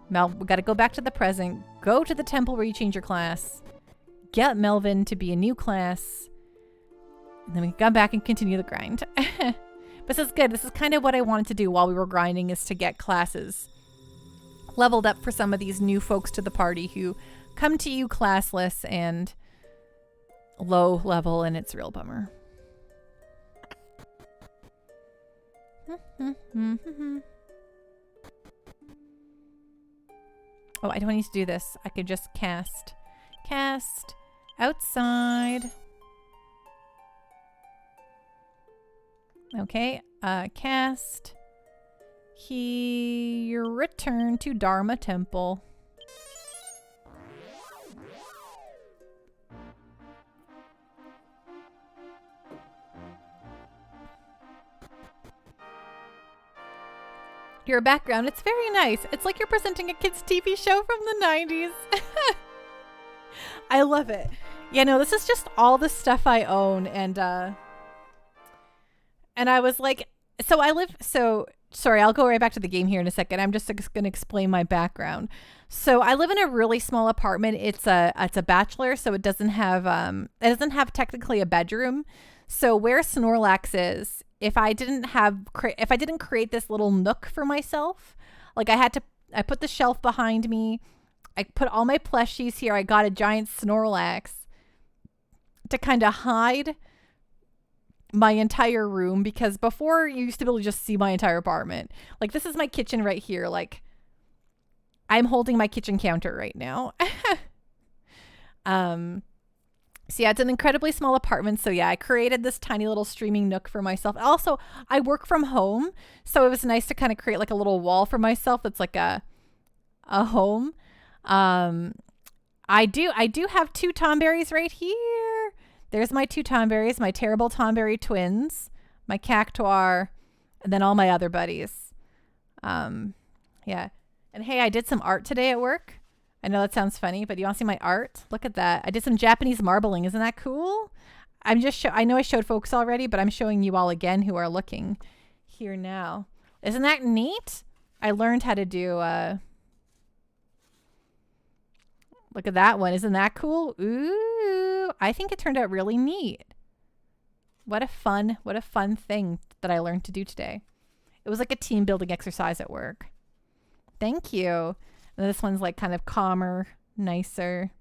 Mel, we got to go back to the present. Go to the temple where you change your class. Get Melvin to be a new class. And then we can come back and continue the grind. But this is good. This is kind of what I wanted to do while we were grinding, is to get classes leveled up for some of these new folks to the party who come to you classless and low level, and it's a real bummer. Oh, I don't need to do this. I could just cast outside. Okay, cast. He return to Dharma Temple. Your background, it's very nice. It's like you're presenting a kid's TV show from the 90s. I love it. Yeah, no, this is just all the stuff I own, and I was like, sorry, I'll go right back to the game here in a second. I'm just going to explain my background. So I live in a really small apartment. It's a bachelor, so it doesn't have technically a bedroom. So where Snorlax is, if I didn't create this little nook for myself, like I put the shelf behind me. I put all my plushies here. I got a giant Snorlax to kind of hide my entire room, because before you used to be able to just see my entire apartment. Like, this is my kitchen right here. Like, I'm holding my kitchen counter right now. So yeah, it's an incredibly small apartment. So yeah, I created this tiny little streaming nook for myself. Also, I work from home, so it was nice to kind of create like a little wall for myself that's like a home. I do have 2 Tomberries right here. There's my 2 Tomberries, my terrible Tomberry twins, my Cactuar, and then all my other buddies. Yeah. And hey, I did some art today at work. I know that sounds funny, but you want to see my art? Look at that. I did some Japanese marbling. Isn't that cool? I'm just I know I showed folks already, but I'm showing you all again who are looking here now. Isn't that neat? I learned how to do look at that one. Isn't that cool? Ooh, I think it turned out really neat. What a fun thing that I learned to do today. It was like a team building exercise at work. Thank you. And this one's like kind of calmer, nicer.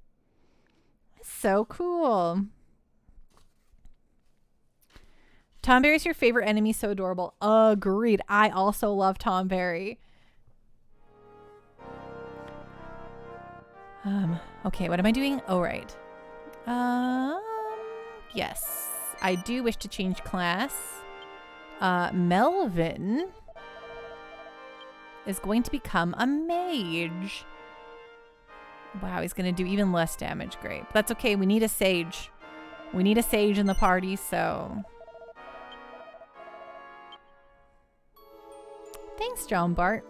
So cool. Tom Berry's your favorite enemy. So adorable. Agreed. I also love Tom Berry. Okay, what am I doing? Oh, right. Yes. I do wish to change class. Melvin is going to become a mage. Wow, he's going to do even less damage. Great. But that's okay. We need a sage. We need a sage in the party, so... Thanks, John Bart.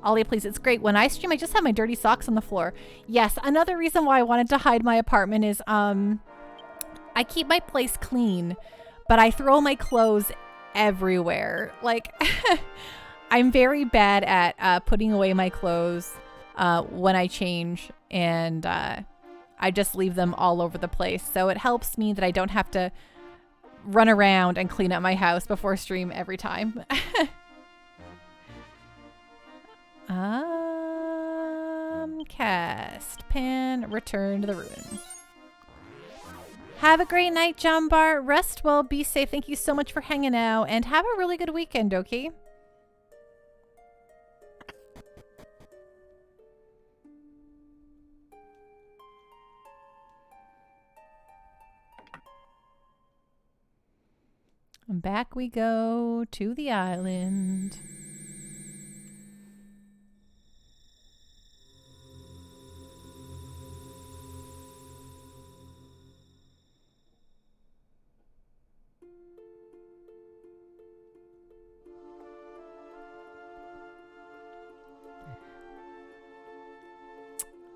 Ollie, please. It's great. When I stream, I just have my dirty socks on the floor. Yes, another reason why I wanted to hide my apartment is I keep my place clean, but I throw my clothes everywhere. Like, I'm very bad at putting away my clothes when I change, and I just leave them all over the place. So it helps me that I don't have to run around and clean up my house before stream every time. Cast, pan, return to the ruin. Have a great night, John Bart. Rest well, be safe. Thank you so much for hanging out, and have a really good weekend, okay? And back we go to the island.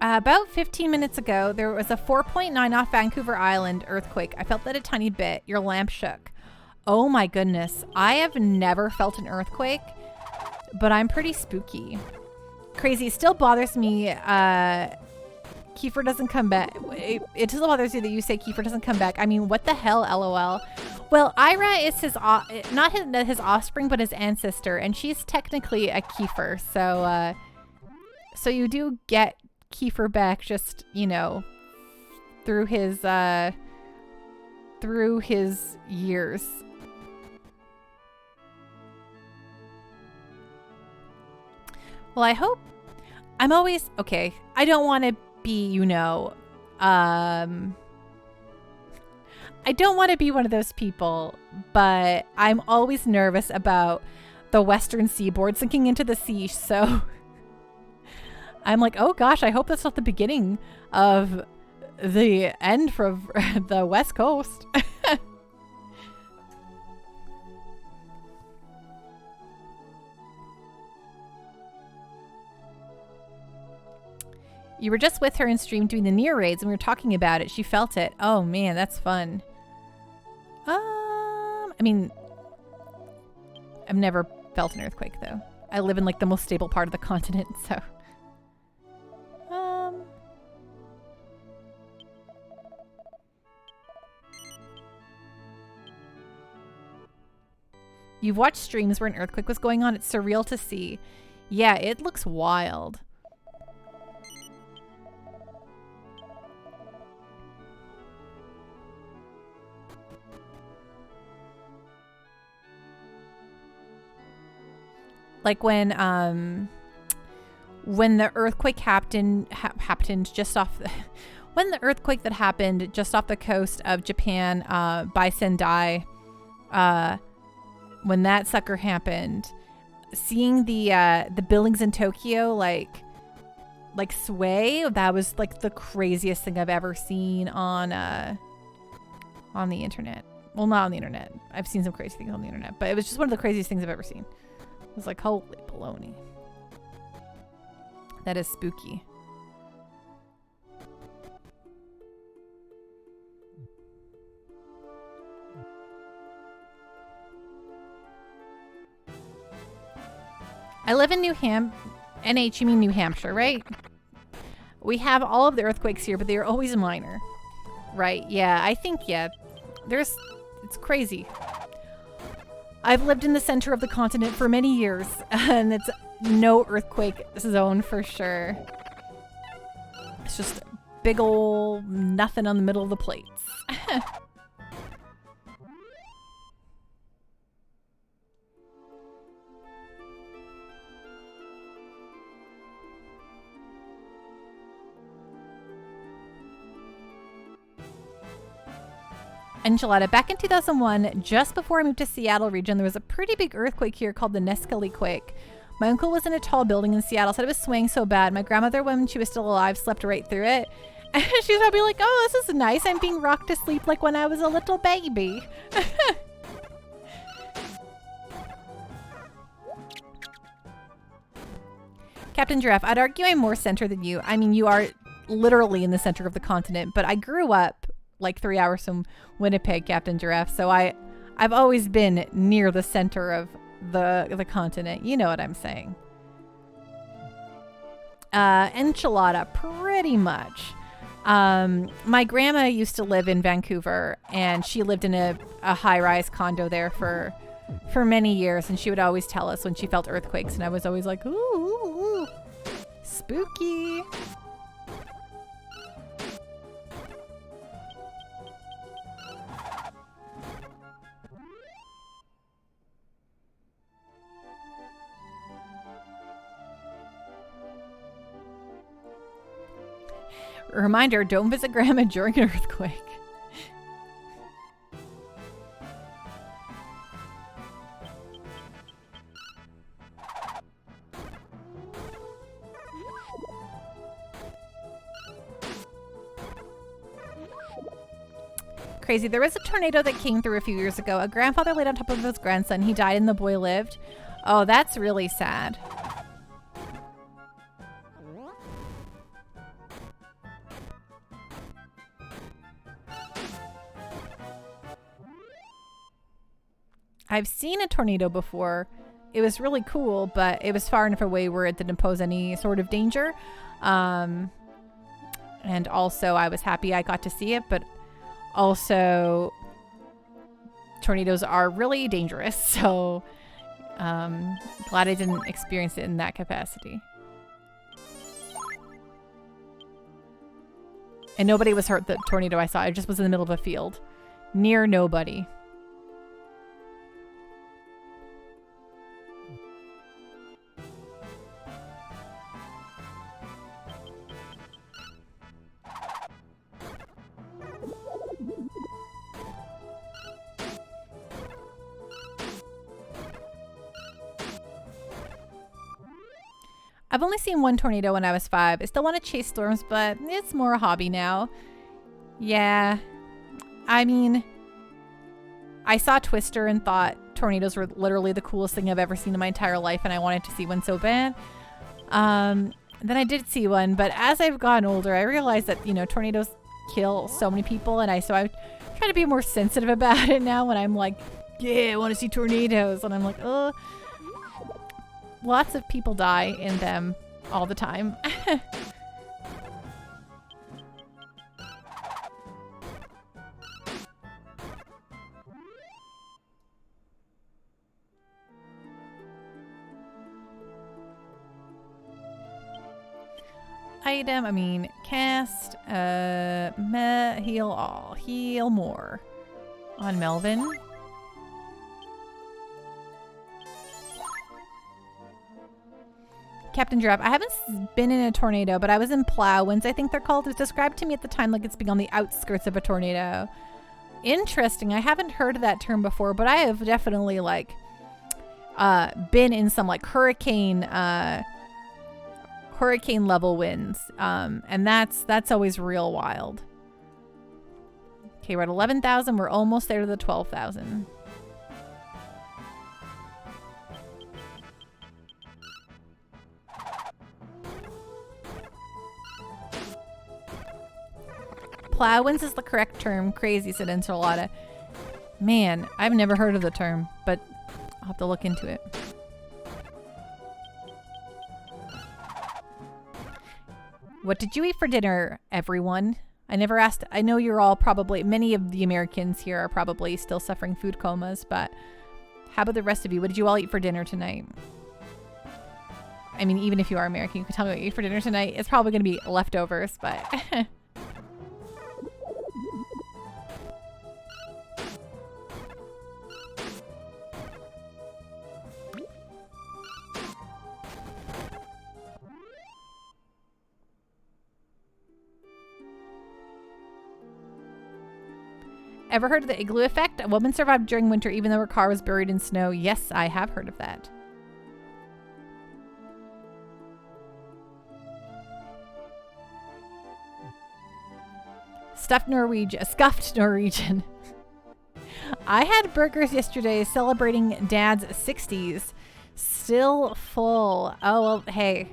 About 15 minutes ago, there was a 4.9 off Vancouver Island earthquake. I felt that a tiny bit. Your lamp shook. Oh my goodness. I have never felt an earthquake, but I'm pretty spooky. Crazy. It still bothers me. Kiefer doesn't come back. It still bothers you that you say Kiefer doesn't come back. I mean, what the hell, LOL. Well, Ira is his, not his offspring, but his ancestor, and she's technically a Kiefer. So, so you do get Kiefer back, just, you know, through his years. Well, I hope. I'm always okay. I don't want to be, you know, I don't want to be one of those people, but I'm always nervous about the Western Seaboard sinking into the sea. So I'm like, oh gosh, I hope that's not the beginning of the end for the West Coast. You were just with her in stream doing the near raids and we were talking about it. She felt it. Oh man, that's fun. I mean, I've never felt an earthquake though. I live in like the most stable part of the continent, so. You've watched streams where an earthquake was going on. It's surreal to see. Yeah, it looks wild. Like when the earthquake happened just off the, when the earthquake that happened just off the coast of Japan by Sendai, when that sucker happened, seeing the buildings in Tokyo like sway, that was like the craziest thing I've ever seen on the internet. Well, not on the internet. I've seen some crazy things on the internet, but it was just one of the craziest things I've ever seen. It was like, holy baloney. That is spooky. I live in NH, you mean New Hampshire, right? We have all of the earthquakes here, but they are always minor. Right, yeah, I think, yeah. It's crazy. I've lived in the center of the continent for many years, and it's no earthquake zone for sure. It's just big ol' nothing on the middle of the plates. Enchilada. Back in 2001, just before I moved to Seattle region, there was a pretty big earthquake here called the Nescali quake. My uncle was in a tall building in Seattle, said it was swaying so bad. My grandmother, when she was still alive, slept right through it. And she's probably like, oh, this is nice. I'm being rocked to sleep like when I was a little baby. Captain Giraffe, I'd argue I'm more center than you. I mean, you are literally in the center of the continent, but I grew up like 3 hours from Winnipeg, Captain Giraffe. So I've always been near the center of the continent. You know what I'm saying. Enchilada, pretty much. My grandma used to live in Vancouver, and she lived in a high-rise condo there for many years, and she would always tell us when she felt earthquakes, and I was always like, ooh, spooky. Reminder, don't visit grandma during an earthquake. Crazy. There was a tornado that came through a few years ago. A grandfather laid on top of his grandson. He died and the boy lived. Oh, that's really sad. I've seen a tornado before. It was really cool, but it was far enough away where it didn't pose any sort of danger. And also I was happy I got to see it, but also tornadoes are really dangerous. So glad I didn't experience it in that capacity. And nobody was hurt the tornado I saw. I just was in the middle of a field. Near nobody. I've only seen one tornado when I was 5. I still want to chase storms, but it's more a hobby now. Yeah. I mean, I saw Twister and thought tornadoes were literally the coolest thing I've ever seen in my entire life, and I wanted to see one so bad. Then I did see one, but as I've gotten older, I realized that, you know, tornadoes kill so many people, and I try to be more sensitive about it now when I'm like, yeah, I want to see tornadoes, and I'm like, oh. Lots of people die in them all the time. Item, I mean, cast, heal all, heal more on Melvin. Captain Giraffe, I haven't been in a tornado, but I was in plow winds, I think they're called. It was described to me at the time like it's being on the outskirts of a tornado. Interesting. I haven't heard that term before, but I have definitely like been in some like hurricane level winds. And that's always real wild. Okay, we're at 11,000. We're almost there to the 12,000. plow winds is the correct term. Crazy, said Enchilada. Man, I've never heard of the term, but I'll have to look into it. What did you eat for dinner, everyone? I never asked. I know you're all probably, many of the Americans here are probably still suffering food comas, but how about the rest of you? What did you all eat for dinner tonight? I mean, even if you are American, you can tell me what you ate for dinner tonight. It's probably going to be leftovers, but... Ever heard of the igloo effect? A woman survived during winter even though her car was buried in snow. Yes, I have heard of that. Scuffed Norwegian. I had burgers yesterday celebrating Dad's 60s. Still full. Oh, well, hey.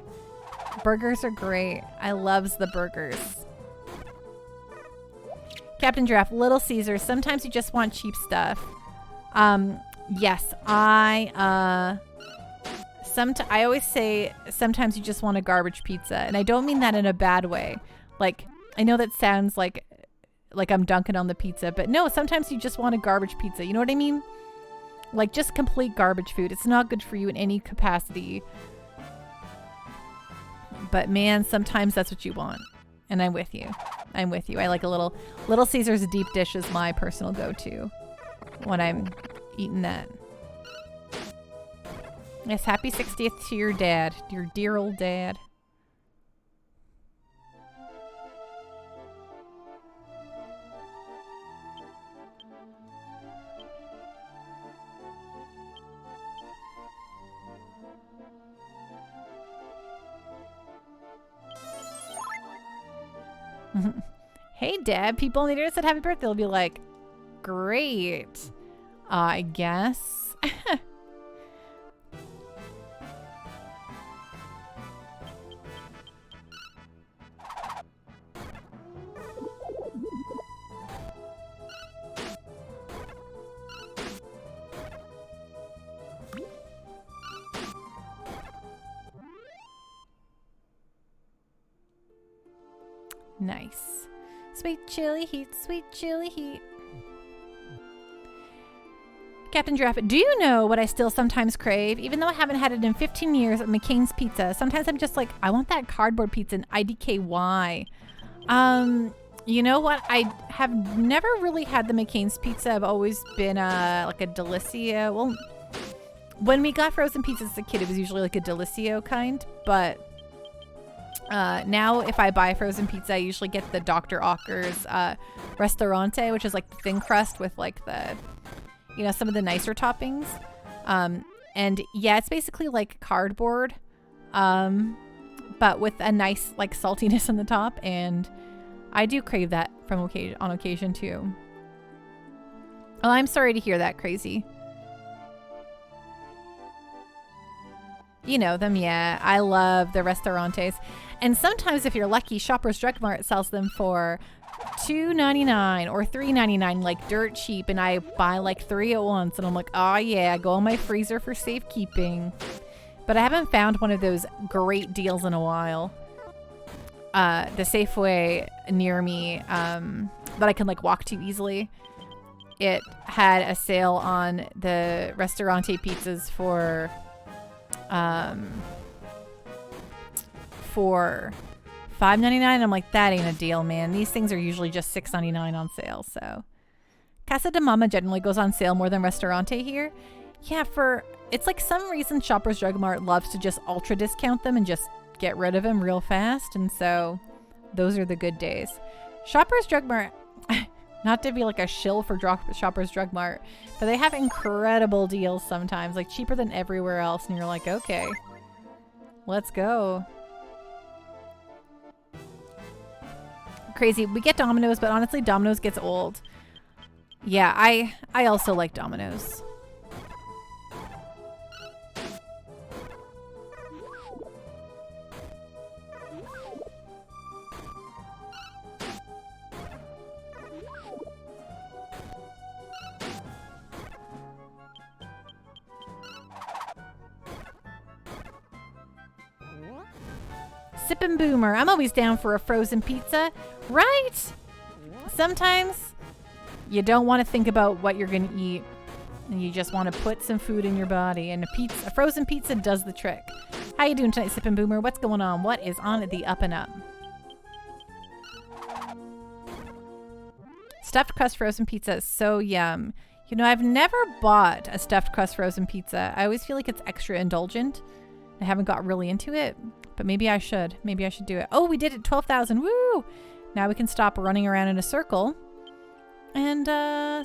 Burgers are great. I loves the burgers. Captain Giraffe, Little Caesars. Sometimes you just want cheap stuff. Yes, I always say sometimes you just want a garbage pizza, and I don't mean that in a bad way. Like, I know that sounds like I'm dunking on the pizza, but no, sometimes you just want a garbage pizza. You know what I mean? Like, just complete garbage food. It's not good for you in any capacity. But man, sometimes that's what you want. And I'm with you. I'm with you. I like a Little Caesars deep dish is my personal go-to when I'm eating that. Yes, happy 60th to your dad, your dear old dad. Hey, Dad, people on the internet said happy birthday. They'll be like, great, I guess. Nice. Sweet chili heat, sweet chili heat. Captain Giraffe, do you know what I still sometimes crave? Even though I haven't had it in 15 years, McCain's Pizza. Sometimes I'm just like, I want that cardboard pizza in IDKY. You know what? I have never really had the McCain's Pizza. I've always been like a Delicio. Well, when we got frozen pizzas as a kid, it was usually like a Delicio kind, but now if I buy frozen pizza, I usually get the Dr. Ocker's Restaurante, which is like the thin crust with like the, you know, some of the nicer toppings. And yeah, it's basically like cardboard, but with a nice like saltiness on the top. And I do crave that on occasion too. Oh, I'm sorry to hear that, Crazy. You know them, yeah. I love the Restaurantes. And sometimes if you're lucky, Shoppers Drug Mart sells them for $2.99 or $3.99, like dirt cheap. And I buy like 3 at once. And I'm like, oh yeah, go in my freezer for safekeeping. But I haven't found one of those great deals in a while. The Safeway near me that I can like walk to easily. It had a sale on the Restaurante pizzas for $5.99. I'm like, that ain't a deal, man. These things are usually just $6.99 on sale. So Casa de Mama generally goes on sale more than Restaurante here. Yeah, it's like some reason Shoppers Drug Mart loves to just ultra discount them and just get rid of them real fast. And so those are the good days. Shoppers Drug Mart, not to be like a shill for Shoppers Drug Mart, but they have incredible deals sometimes, like cheaper than everywhere else. And you're like, okay, let's go. Crazy. We get Domino's, but honestly, Domino's gets old. Yeah, I also like Domino's. Sippin' Boomer. I'm always down for a frozen pizza, right? Sometimes you don't want to think about what you're going to eat. And you just want to put some food in your body. And a frozen pizza does the trick. How you doing tonight, Sippin' Boomer? What's going on? What is on the up and up? Stuffed crust frozen pizza is so yum. You know, I've never bought a stuffed crust frozen pizza. I always feel like it's extra indulgent. I haven't got really into it, but maybe I should. Maybe I should do it. Oh, we did it. 12,000. Woo! Now we can stop running around in a circle and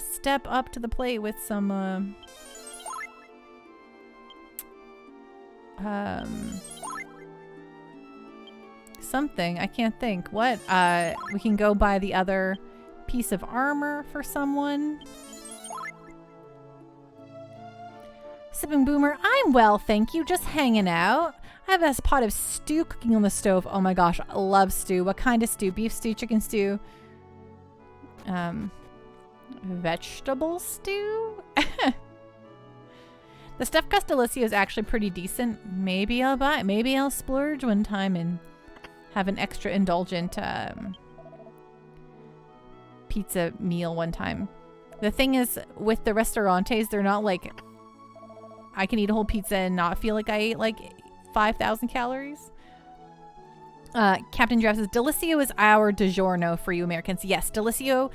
step up to the plate with some something. I can't think. What? We can go buy the other piece of armor for someone. Sippin' Boomer, I'm well, thank you. Just hanging out. I have a pot of stew cooking on the stove. Oh my gosh, I love stew. What kind of stew? Beef stew, chicken stew, vegetable stew? The stuffed crust Delicio is actually pretty decent. Maybe I'll splurge one time and have an extra indulgent pizza meal one time. The thing is, with the restaurantes, they're not like I can eat a whole pizza and not feel like I ate like 5,000 calories. Captain Giraffe says, Delicio is our DiGiorno for you Americans. Yes, Delicio.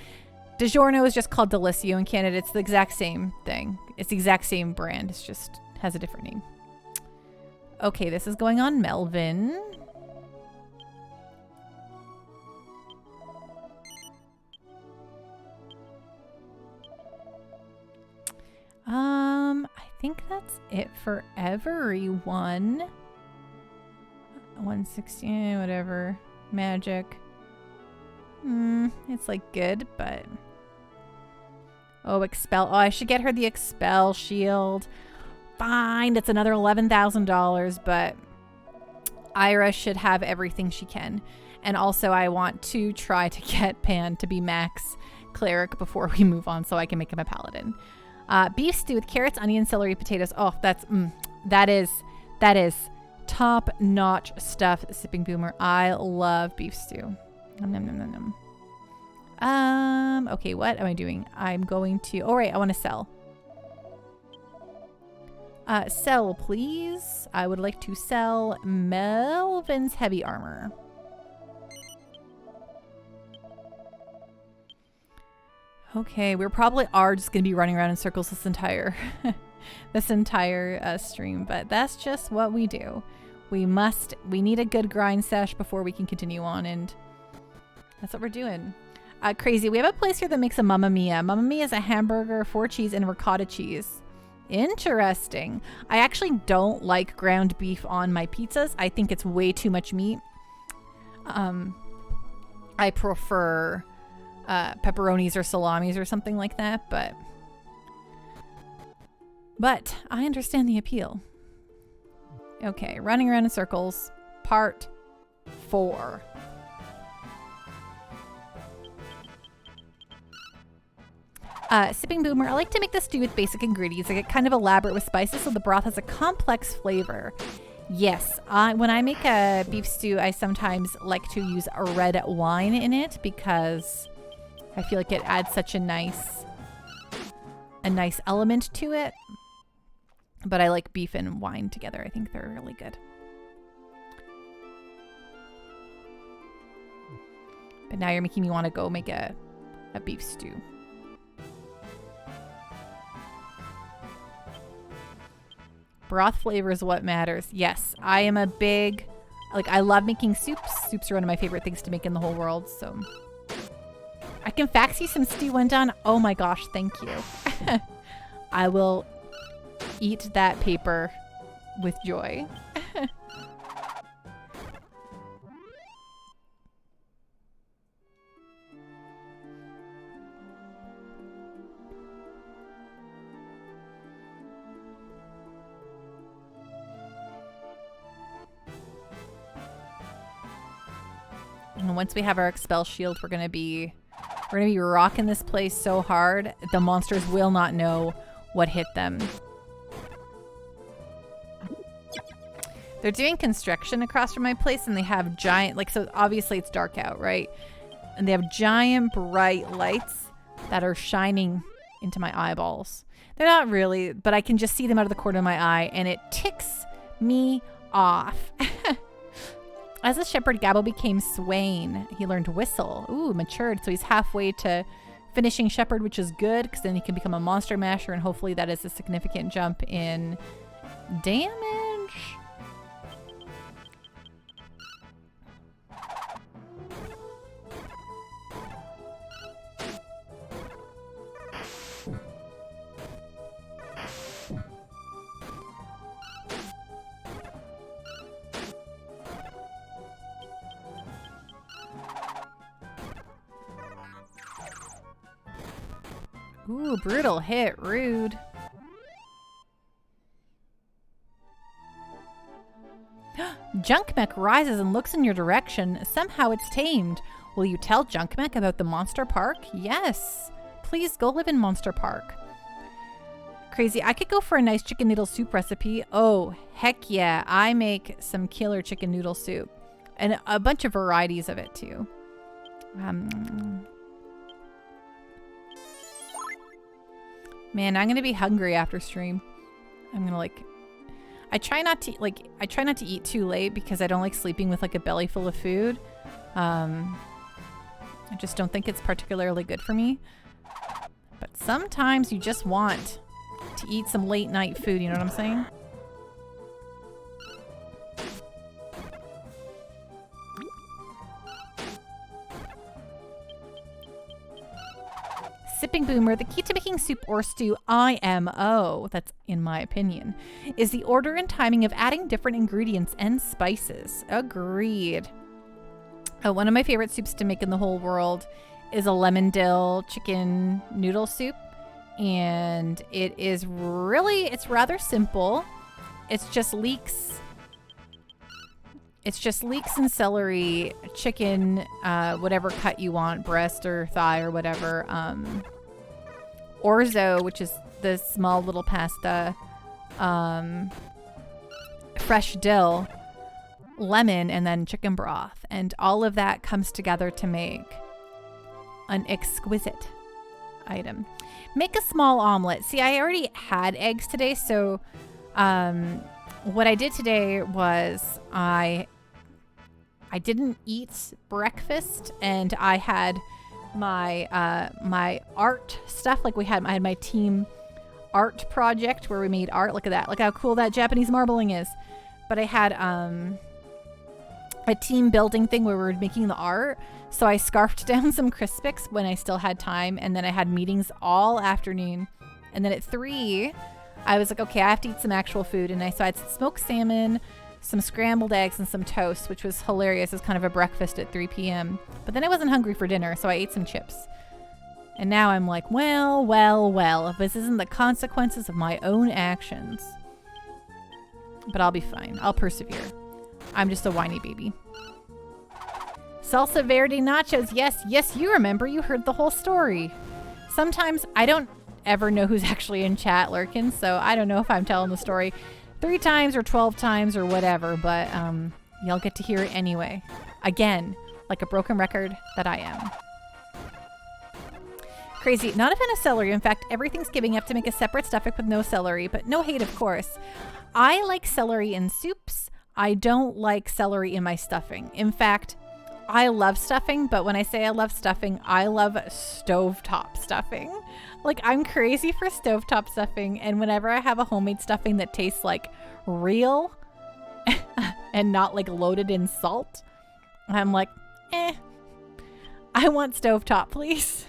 DiGiorno is just called Delicio in Canada. It's the exact same thing. It's the exact same brand. It's just has a different name. Okay, this is going on Melvin. I think that's it for everyone. 160, whatever. Magic. It's like good, but... Oh, Expel. Oh, I should get her the Expel shield. Fine, it's another $11,000, but Ira should have everything she can. And also, I want to try to get Pan to be max cleric before we move on so I can make him a paladin. Beef stew with carrots, onion, celery, potatoes. Oh, that is top-notch stuff, Sipping Boomer. I love beef stew. Nom, nom, nom, nom, nom. Okay, what am I doing? I'm going to... Oh, right, I want to sell. Sell, please. I would like to sell Melvin's heavy armor. Okay, we probably are just going to be running around in circles this entire stream, but that's just what we do. We need a good grind sesh before we can continue on, and that's what we're doing. Crazy, we have a place here that makes a Mamma Mia. Mamma Mia is a hamburger, 4 cheese, and ricotta cheese. Interesting. I actually don't like ground beef on my pizzas. I think it's way too much meat. I prefer... pepperonis or salamis or something like that, but I understand the appeal. Okay, running around in circles, part 4. Sipping Boomer, I like to make the stew with basic ingredients. I get kind of elaborate with spices so the broth has a complex flavor. Yes, when I make a beef stew, I sometimes like to use a red wine in it because I feel like it adds such a nice element to it. But I like beef and wine together. I think they're really good. But now you're making me want to go make a beef stew. Broth flavor is what matters. Yes, I am a big... I love making soups. Soups are one of my favorite things to make in the whole world, so... I can fax you some stew when done. Oh my gosh, thank you. I will eat that paper with joy. And once we have our Expel shield, we're gonna be rocking this place so hard, the monsters will not know what hit them. They're doing construction across from my place, and they have giant, like, so obviously it's dark out, right? And they have giant bright lights that are shining into my eyeballs. They're not really, but I can just see them out of the corner of my eye, and it ticks me off. As the shepherd, Gabbo became Swain. He learned to whistle. Ooh, matured. So he's halfway to finishing shepherd, which is good, because then he can become a monster masher, and hopefully that is a significant jump in damage. Ooh, brutal hit. Rude. Junkmech rises and looks in your direction. Somehow it's tamed. Will you tell Junkmech about the Monster Park? Yes. Please go live in Monster Park. Crazy. I could go for a nice chicken noodle soup recipe. Oh, heck yeah. I make some killer chicken noodle soup. And a bunch of varieties of it, too. Man, I'm gonna be hungry after stream. I'm gonna I try not to eat too late because I don't like sleeping with like a belly full of food. I just don't think it's particularly good for me. But sometimes you just want to eat some late night food, you know what I'm saying? Sipping Boomer, the key to making soup or stew IMO, that's in my opinion, is the order and timing of adding different ingredients and spices. Agreed. Oh, one of my favorite soups to make in the whole world is a lemon dill chicken noodle soup. And it's rather simple. It's just leeks and celery, chicken, whatever cut you want, breast or thigh or whatever. Orzo, which is the small little pasta, fresh dill, lemon, and then chicken broth. And all of that comes together to make an exquisite item. Make a small omelet. See, I already had eggs today, so what I did today was I didn't eat breakfast, and I had my my art stuff. Like I had my team art project where we made art. Look at that. Look how cool that Japanese marbling is. But I had a team building thing where we were making the art. So I scarfed down some Crispix when I still had time, and then I had meetings all afternoon. And then at 3, I was like, okay, I have to eat some actual food. And so I had smoked salmon, some scrambled eggs, and some toast, which was hilarious as kind of a breakfast at 3 p.m. But then I wasn't hungry for dinner, so I ate some chips. And now I'm like, well, if this isn't the consequences of my own actions. But I'll be fine. I'll persevere. I'm just a whiny baby. Salsa Verde nachos. Yes, you remember. You heard the whole story. Sometimes I don't ever know who's actually in chat lurking, so I don't know if I'm telling the story 3 times or 12 times or whatever, but y'all get to hear it anyway. Again, like a broken record that I am. Crazy. Not a fan of celery. In fact, everything's giving up to make a separate stuffing with no celery, but no hate, of course. I like celery in soups. I don't like celery in my stuffing. In fact, I love stuffing, but when I say I love stuffing, I love stovetop stuffing. Like, I'm crazy for stovetop stuffing, and whenever I have a homemade stuffing that tastes like real and not like loaded in salt, I'm like, I want stovetop, please.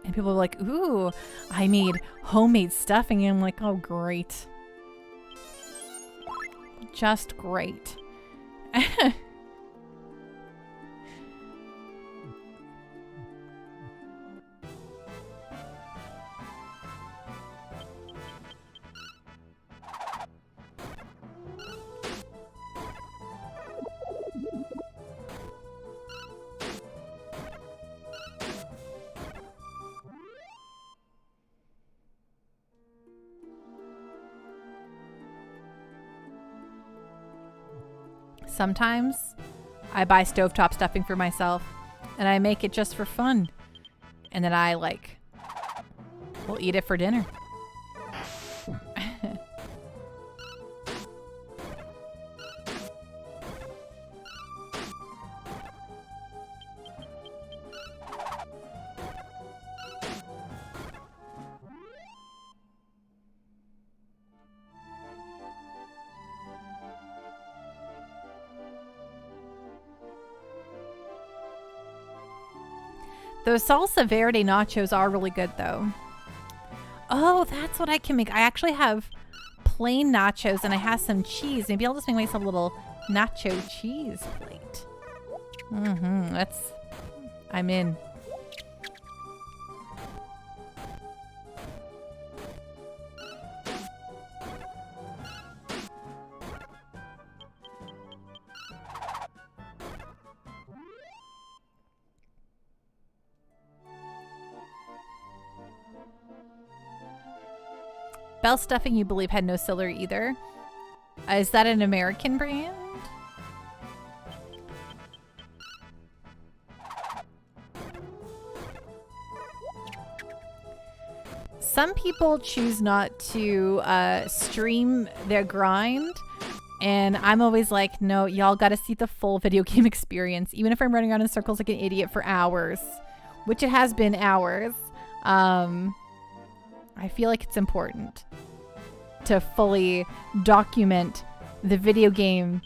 And people are like, ooh, I made homemade stuffing. And I'm like, oh, great. Just great. Sometimes I buy stovetop stuffing for myself and I make it just for fun. And then I will eat it for dinner. Those salsa verde nachos are really good, though. Oh, that's what I can make. I actually have plain nachos and I have some cheese. Maybe I'll just make myself a little nacho cheese plate. I'm in. Bell Stuffing, you believe, had no celery either. Is that an American brand? Some people choose not to stream their grind, and I'm always like, no, y'all gotta see the full video game experience, even if I'm running around in circles like an idiot for hours, which it has been hours. I feel like it's important to fully document the video game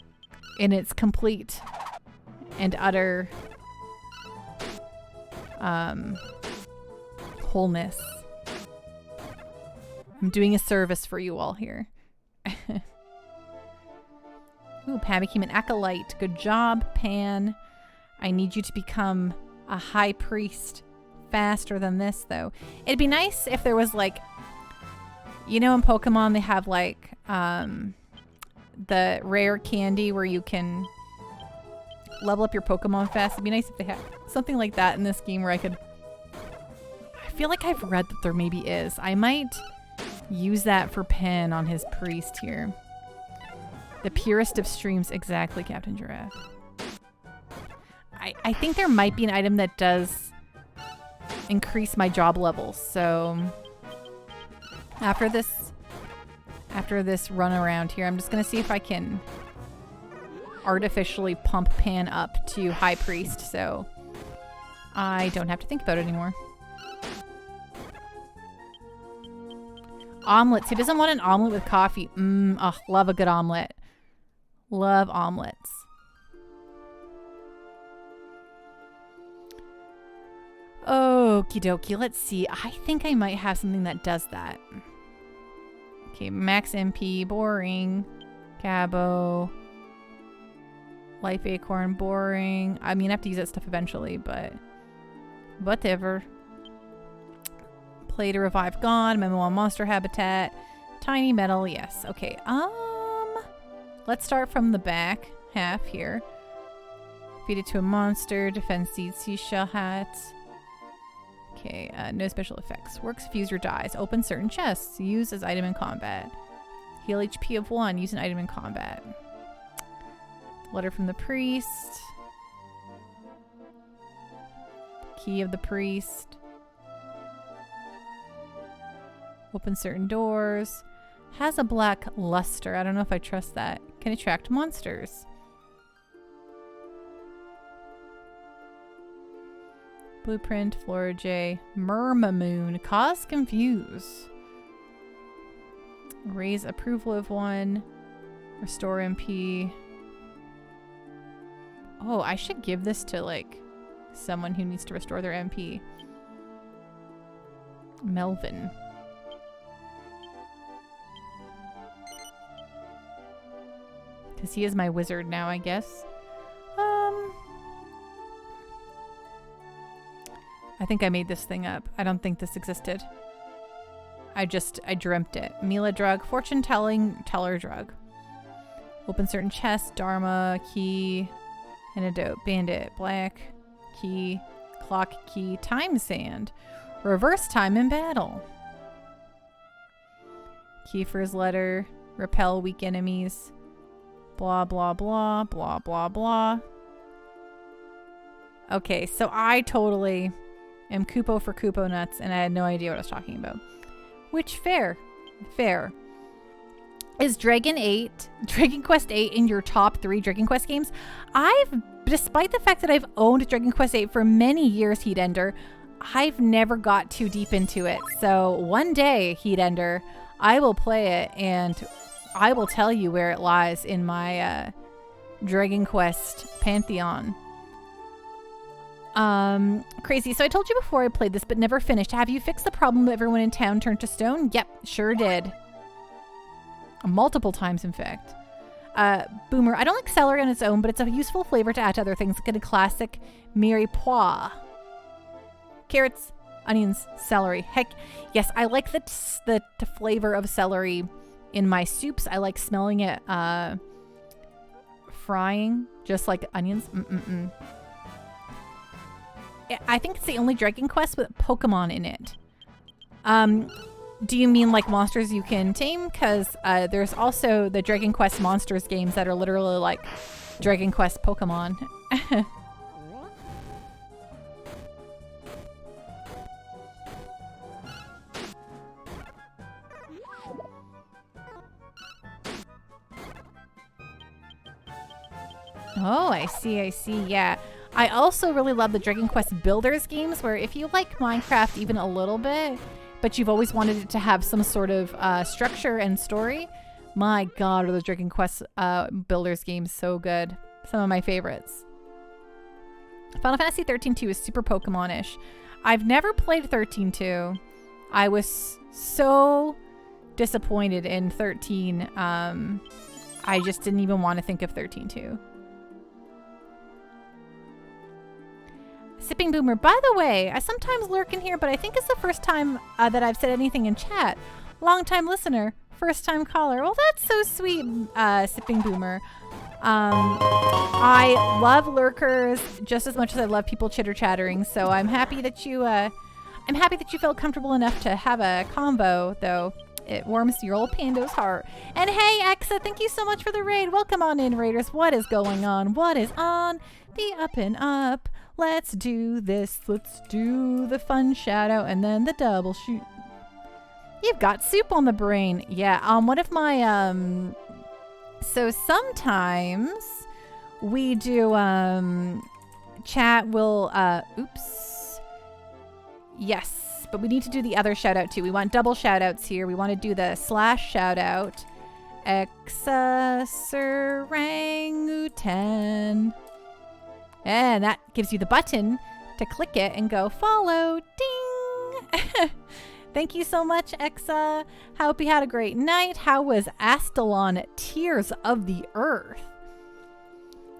in its complete and utter wholeness. I'm doing a service for you all here. Ooh, Pan became an acolyte. Good job, Pan. I need you to become a high priest faster than this, though. It'd be nice if there was like, you know, in Pokemon they have like the rare candy where you can level up your Pokemon fast. It'd be nice if they had something like that in this game where I feel like I've read that there maybe is. I might use that for Pen on his priest here. The purest of streams, exactly, Captain Giraffe. I think there might be an item that does increase my job levels, so after this run around here, I'm just gonna see if I can artificially pump Pan up to High Priest, so I don't have to think about it anymore. Omelets. Who doesn't want an omelet with coffee? Oh, love a good omelet. Love omelets. Okie dokie. Let's see. I think I might have something that does that. Okay, max MP, boring. Cabo. Life Acorn, boring. I mean, I have to use that stuff eventually, but whatever. Play to revive, gone. Memo on monster habitat. Tiny metal, yes. Okay, let's start from the back half here. Feed it to a monster. Defend seed, seashell hat. Okay, no special effects. Works if user dies. Open certain chests. Use as item in combat. Heal HP of 1. Use an item in combat. Letter from the priest. Key of the priest. Open certain doors. Has a black luster. I don't know if I trust that. Can attract monsters. Blueprint, Flora J, Murmamoon, cause confuse. Raise approval of 1. Restore MP. Oh, I should give this to like someone who needs to restore their MP. Melvin. Because he is my wizard now, I guess. I think I made this thing up. I don't think this existed. I dreamt it. Mila drug, fortune teller drug. Open certain chests, Dharma, key, antidote, bandit, black, key, clock key, time sand. Reverse time in battle. Kiefer's letter, repel weak enemies. Blah, blah, blah, blah, blah, blah. Okay, so I totally am Koopo for Koopo nuts, and I had no idea what I was talking about. Which, fair. Fair. Is Dragon Quest VIII in your top 3 Dragon Quest games? Despite the fact that I've owned Dragon Quest VIII for many years, Heatender, I've never got too deep into it. So one day, Heatender, I will play it, and I will tell you where it lies in my Dragon Quest pantheon. Crazy. So I told you before I played this, but never finished. Have you fixed the problem that everyone in town turned to stone? Yep, sure did. Multiple times, in fact. Boomer, I don't like celery on its own, but it's a useful flavor to add to other things, like a classic mirepoix. Carrots, onions, celery. Heck, yes, I like the flavor of celery in my soups. I like smelling it frying, just like onions. I think it's the only Dragon Quest with Pokemon in it. Do you mean like monsters you can tame? Because there's also the Dragon Quest Monsters games that are literally like Dragon Quest Pokemon. Oh, I see, yeah. I also really love the Dragon Quest Builders games, where if you like Minecraft even a little bit, but you've always wanted it to have some sort of structure and story, my god, are those Dragon Quest Builders games so good. Some of my favorites. Final Fantasy 13-2 is super Pokemon-ish. I've never played 13-2. I was so disappointed in 13. I just didn't even want to think of 13-2. Sipping Boomer, by the way, I sometimes lurk in here, but I think it's the first time that I've said anything in chat. Long-time listener, first-time caller. Well, that's so sweet, Sipping Boomer. I love lurkers just as much as I love people chitter-chattering, so I'm happy that you felt comfortable enough to have a convo, though. It warms your old Pando's heart. And hey, Exa, thank you so much for the raid. Welcome on in, Raiders. What is going on? What is on the up and up? Let's do this. Let's do the fun shout out and then the double shoot. You've got soup on the brain. Yeah, one of my, so sometimes we do, chat will, oops. Yes, but we need to do the other shout out too. We want double shout outs here. We want to do the / shout out. Exa Serangutan. And that gives you the button to click it and go follow. Ding! Thank you so much, Exa. Hope you had a great night. How was Astalon Tears of the Earth?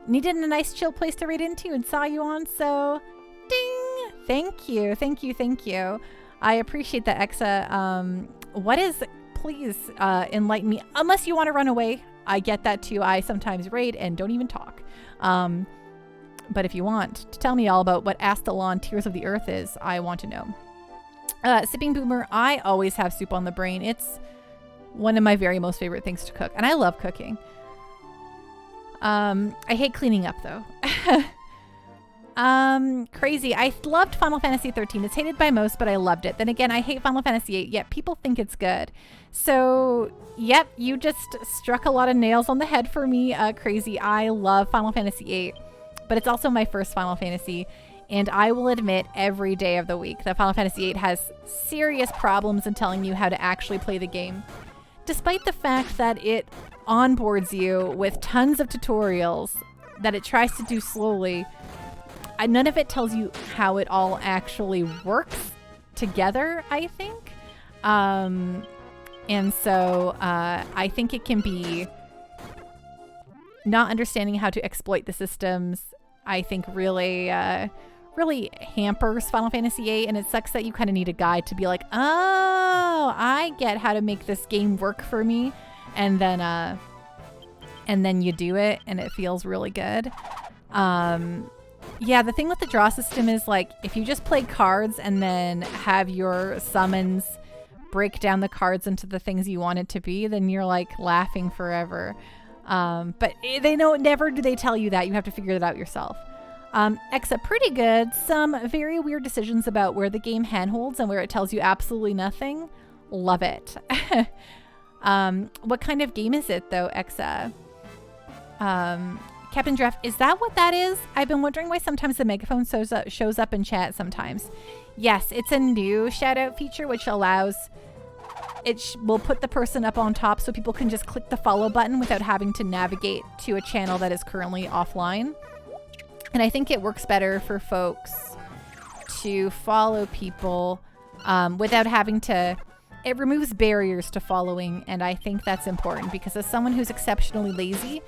Needed a nice chill place to raid into and saw you on, so ding! Thank you, thank you, thank you. I appreciate that, Exa. What is, please enlighten me. Unless you want to run away, I get that too. I sometimes raid and don't even talk. But if you want to tell me all about what Astalon Tears of the Earth is, I want to know. Sipping Boomer, I always have soup on the brain. It's one of my very most favorite things to cook. And I love cooking. I hate cleaning up though. Crazy. I loved Final Fantasy 13. It's hated by most, but I loved it. Then again, I hate Final Fantasy 8, yet people think it's good. So, yep, you just struck a lot of nails on the head for me, Crazy. I love Final Fantasy 8. But it's also my first Final Fantasy, and I will admit every day of the week that Final Fantasy VIII has serious problems in telling you how to actually play the game. Despite the fact that it onboards you with tons of tutorials that it tries to do slowly, none of it tells you how it all actually works together, I think. And so I think it can be not understanding how to exploit the systems, I think really hampers Final Fantasy VIII, and it sucks that you kind of need a guide to be like, oh, I get how to make this game work for me, and then you do it, and it feels really good. Yeah, the thing with the draw system is like, if you just play cards and then have your summons break down the cards into the things you want it to be, then you're like laughing forever. But never do they tell you that. You have to figure that out yourself. Exa, pretty good. Some very weird decisions about where the game handholds and where it tells you absolutely nothing. Love it. What kind of game is it though, Exa? Captain Giraffe, is that what that is? I've been wondering why sometimes the megaphone shows up in chat sometimes. Yes, it's a new shout out feature which allows will put the person up on top so people can just click the follow button without having to navigate to a channel that is currently offline. And I think it works better for folks to follow people without having to. It removes barriers to following, and I think that's important because as someone who's exceptionally lazy,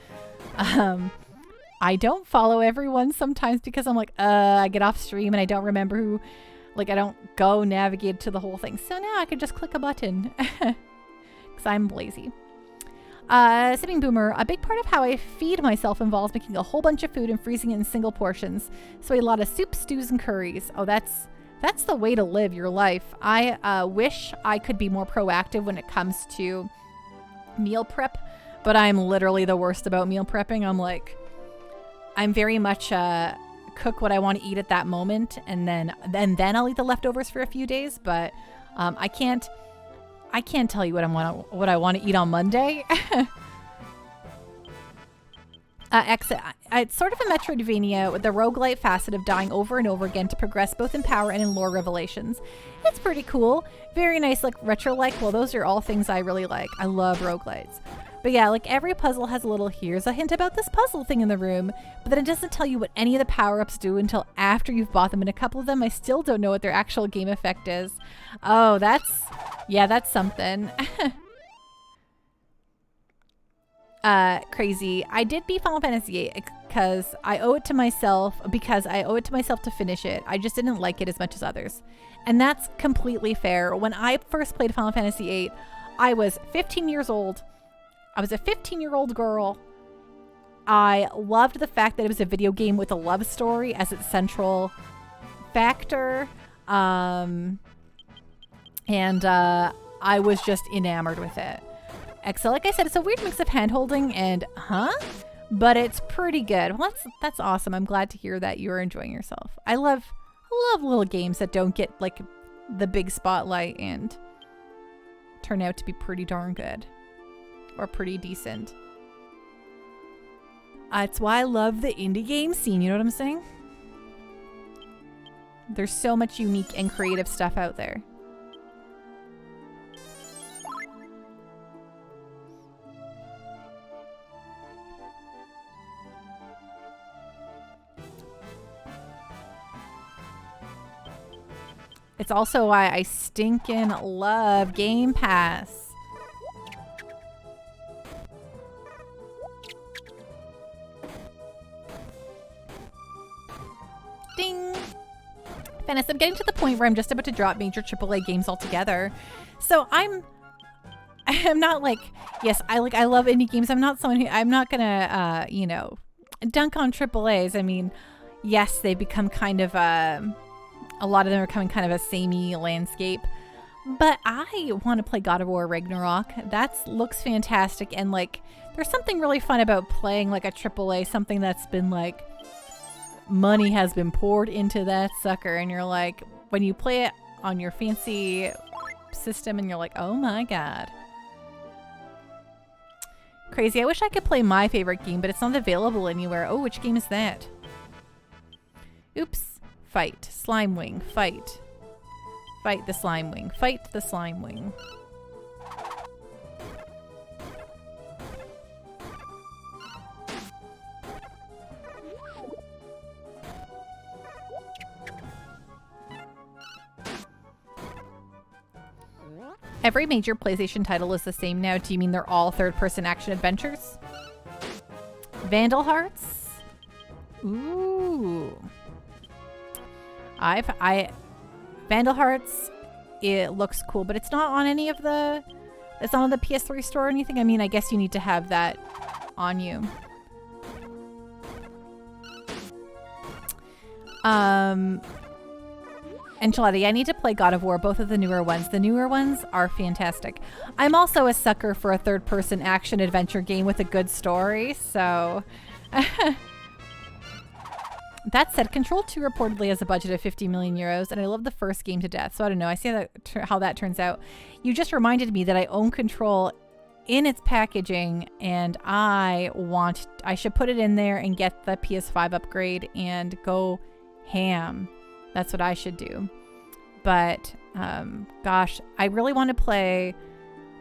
I don't follow everyone sometimes because I'm like, I get off stream and I don't remember who, like I don't go navigate to the whole thing. So now I can just click a button because I'm lazy. Sipping Boomer, a big part of how I feed myself involves making a whole bunch of food and freezing it in single portions. So a lot of soups, stews, and curries. Oh, that's the way to live your life. I wish I could be more proactive when it comes to meal prep, but I'm literally the worst about meal prepping. I'm very much cook what I want to eat at that moment, and then I'll eat the leftovers for a few days. But I can't tell you what I want to eat on Monday. It's sort of a Metroidvania with the roguelite facet of dying over and over again to progress both in power and in lore revelations. It's pretty cool. Very nice, like retro-like. Well, those are all things I really like. I love roguelites. But yeah, like every puzzle has a little here's a hint about this puzzle thing in the room, but then it doesn't tell you what any of the power-ups do until after you've bought them, and a couple of them I still don't know what their actual game effect is. Oh, that's something. Crazy. I did beat Final Fantasy VIII because I owe it to myself to finish it. I just didn't like it as much as others. And that's completely fair. When I first played Final Fantasy VIII, I was 15 years old. I was a 15-year-old girl. I loved the fact that it was a video game with a love story as its central factor. And I was just enamored with it. Excel, like I said, it's a weird mix of handholding and but it's pretty good. Well, that's awesome. I'm glad to hear that you're enjoying yourself. I love little games that don't get like the big spotlight and turn out to be pretty darn good or pretty decent. It's why I love the indie game scene. You know what I'm saying? There's so much unique and creative stuff out there. It's also why I stinking love Game Pass. Ding! Venice, I'm getting to the point where I'm just about to drop major AAA games altogether. So I'm not like, yes, I love indie games. I'm not someone I'm not gonna, dunk on AAAs. I mean, yes, they become kind of, a lot of them are becoming kind of a samey landscape, but I want to play God of War Ragnarok. That looks fantastic, and like there's something really fun about playing like a AAA, something that's been like money has been poured into that sucker, and you're like, when you play it on your fancy system and you're like, oh my god. Crazy. I wish I could play my favorite game, but it's not available anywhere. Oh, which game is that? Oops. Fight. Slime Wing. Fight. Fight the Slime Wing. Fight the Slime Wing. Every major PlayStation title is the same now. Do you mean they're all third-person action adventures? Vandal Hearts? Ooh. Vandal Hearts, it looks cool, but it's not on any of the, it's not on the PS3 store or anything. I mean, I guess you need to have that on you. Enchilada, I need to play God of War, both of the newer ones. The newer ones are fantastic. I'm also a sucker for a third-person action-adventure game with a good story, so... That said, Control 2 reportedly has a budget of 50 million euros, and I love the first game to death, so I don't know. I see how that turns out. You just reminded me that I own Control in its packaging, and I should put it in there and get the PS5 upgrade and go ham. That's what I should do. But gosh, I really want to play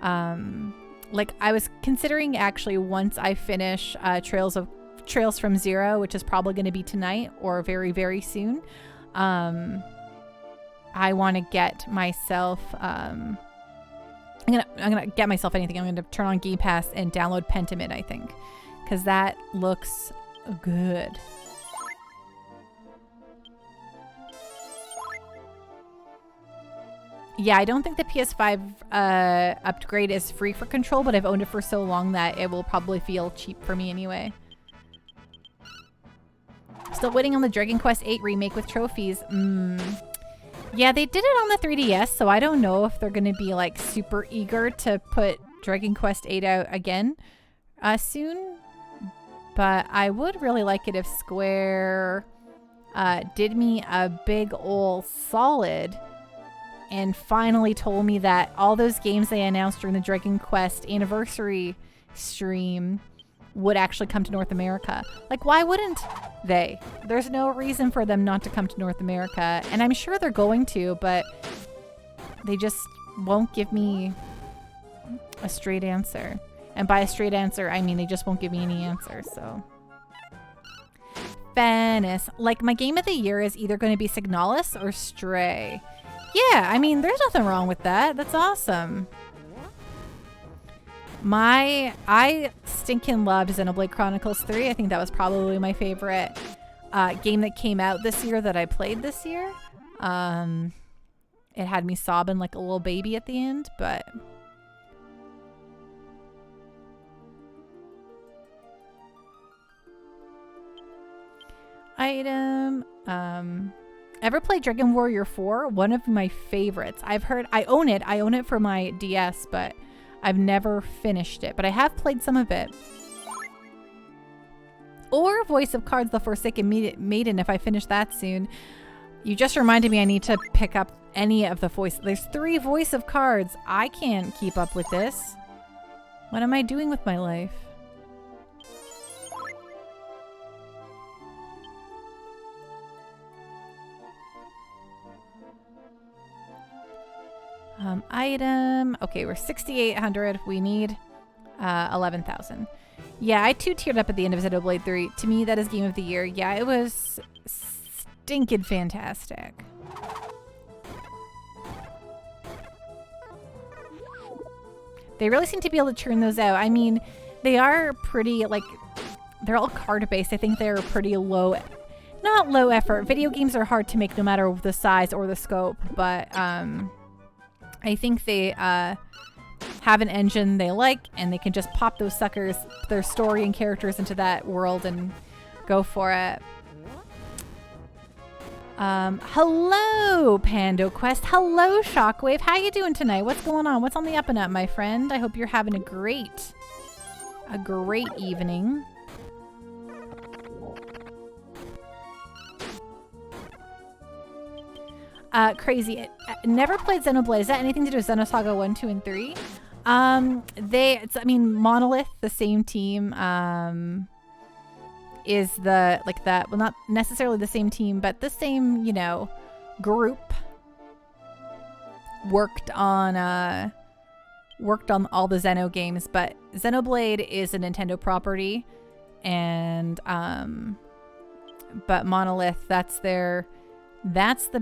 like I was considering actually once I finish Trails from Zero, which is probably going to be tonight or very, very soon. I want to get myself I'm gonna get myself anything. I'm gonna turn on Game Pass and download Pentiment, I think, because that looks good. Yeah, I don't think the PS5 upgrade is free for Control, but I've owned it for so long that it will probably feel cheap for me anyway. Still waiting on the Dragon Quest VIII remake with trophies. Yeah, they did it on the 3DS, so I don't know if they're going to be like super eager to put Dragon Quest VIII out again soon. But I would really like it if Square did me a big ol' solid and finally told me that all those games they announced during the Dragon Quest anniversary stream would actually come to North America. Like, why wouldn't they? There's no reason for them not to come to North America. And I'm sure they're going to, but they just won't give me a straight answer. And by a straight answer, I mean they just won't give me any answer, so. Venice. Like, my game of the year is either going to be Signalis or Stray. Yeah, I mean, there's nothing wrong with that. That's awesome. I stinking loved Xenoblade Chronicles 3. I think that was probably my favorite game that came out this year that I played this year. It had me sobbing like a little baby at the end, but... Item... Ever played Dragon Warrior 4? One of my favorites. I've heard... I own it for my DS, but I've never finished it. But I have played some of it. Or Voice of Cards, The Forsaken Maiden, if I finish that soon. You just reminded me I need to pick up any of the voice. There's 3 Voice of Cards. I can't keep up with this. What am I doing with my life? Item. Okay, we're 6,800. We need 11,000. Yeah, I two-tiered up at the end of Xenoblade 3. To me, that is Game of the Year. Yeah, it was stinking fantastic. They really seem to be able to churn those out. I mean, they are pretty, like, they're all card-based. I think they're pretty low, not low effort. Video games are hard to make no matter the size or the scope, but I think they have an engine they like, and they can just pop those suckers, their story and characters into that world and go for it. Hello, Pando Quest. Hello, Shockwave. How you doing tonight? What's going on? What's on the up and up, my friend? I hope you're having a great evening. Crazy. Never played Xenoblade. Is that anything to do with Xenosaga 1, 2, and 3? I mean, Monolith, the same team, is the, like that, well, not necessarily the same team, but the same, you know, group worked on all the Xeno games, but Xenoblade is a Nintendo property, and, but Monolith, that's the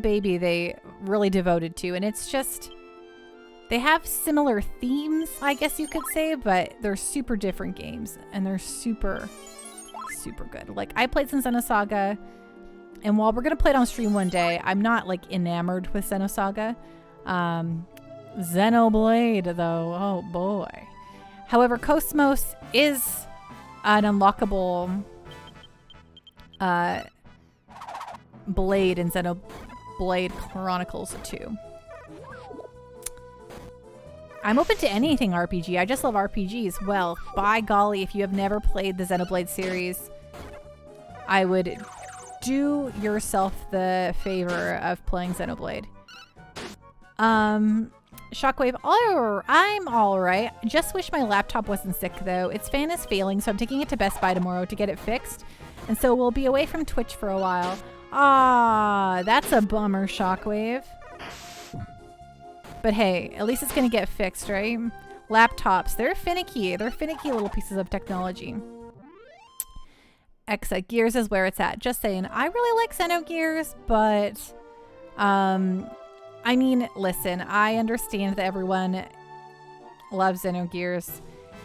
baby they really devoted to. And it's just, they have similar themes, I guess you could say, but they're super different games, and they're super, super good. Like, I played some Xenosaga, and while we're going to play it on stream one day, I'm not, like, enamored with Xenosaga. Xenoblade, though, oh boy. However, Cosmos is an unlockable blade in Xenoblade Chronicles 2. I'm open to anything RPG. I just love RPGs. Well, by golly, if you have never played the Xenoblade series, I would do yourself the favor of playing Xenoblade. Shockwave, oh, I'm all right. Just wish my laptop wasn't sick, though. Its fan is failing, so I'm taking it to Best Buy tomorrow to get it fixed. And so we'll be away from Twitch for a while. Ah, that's a bummer, Shockwave. But hey, at least it's going to get fixed, right? Laptops, they're finicky. They're finicky little pieces of technology. Exa, Gears is where it's at. Just saying, I really like Xenogears, but I mean, listen, I understand that everyone loves Xenogears,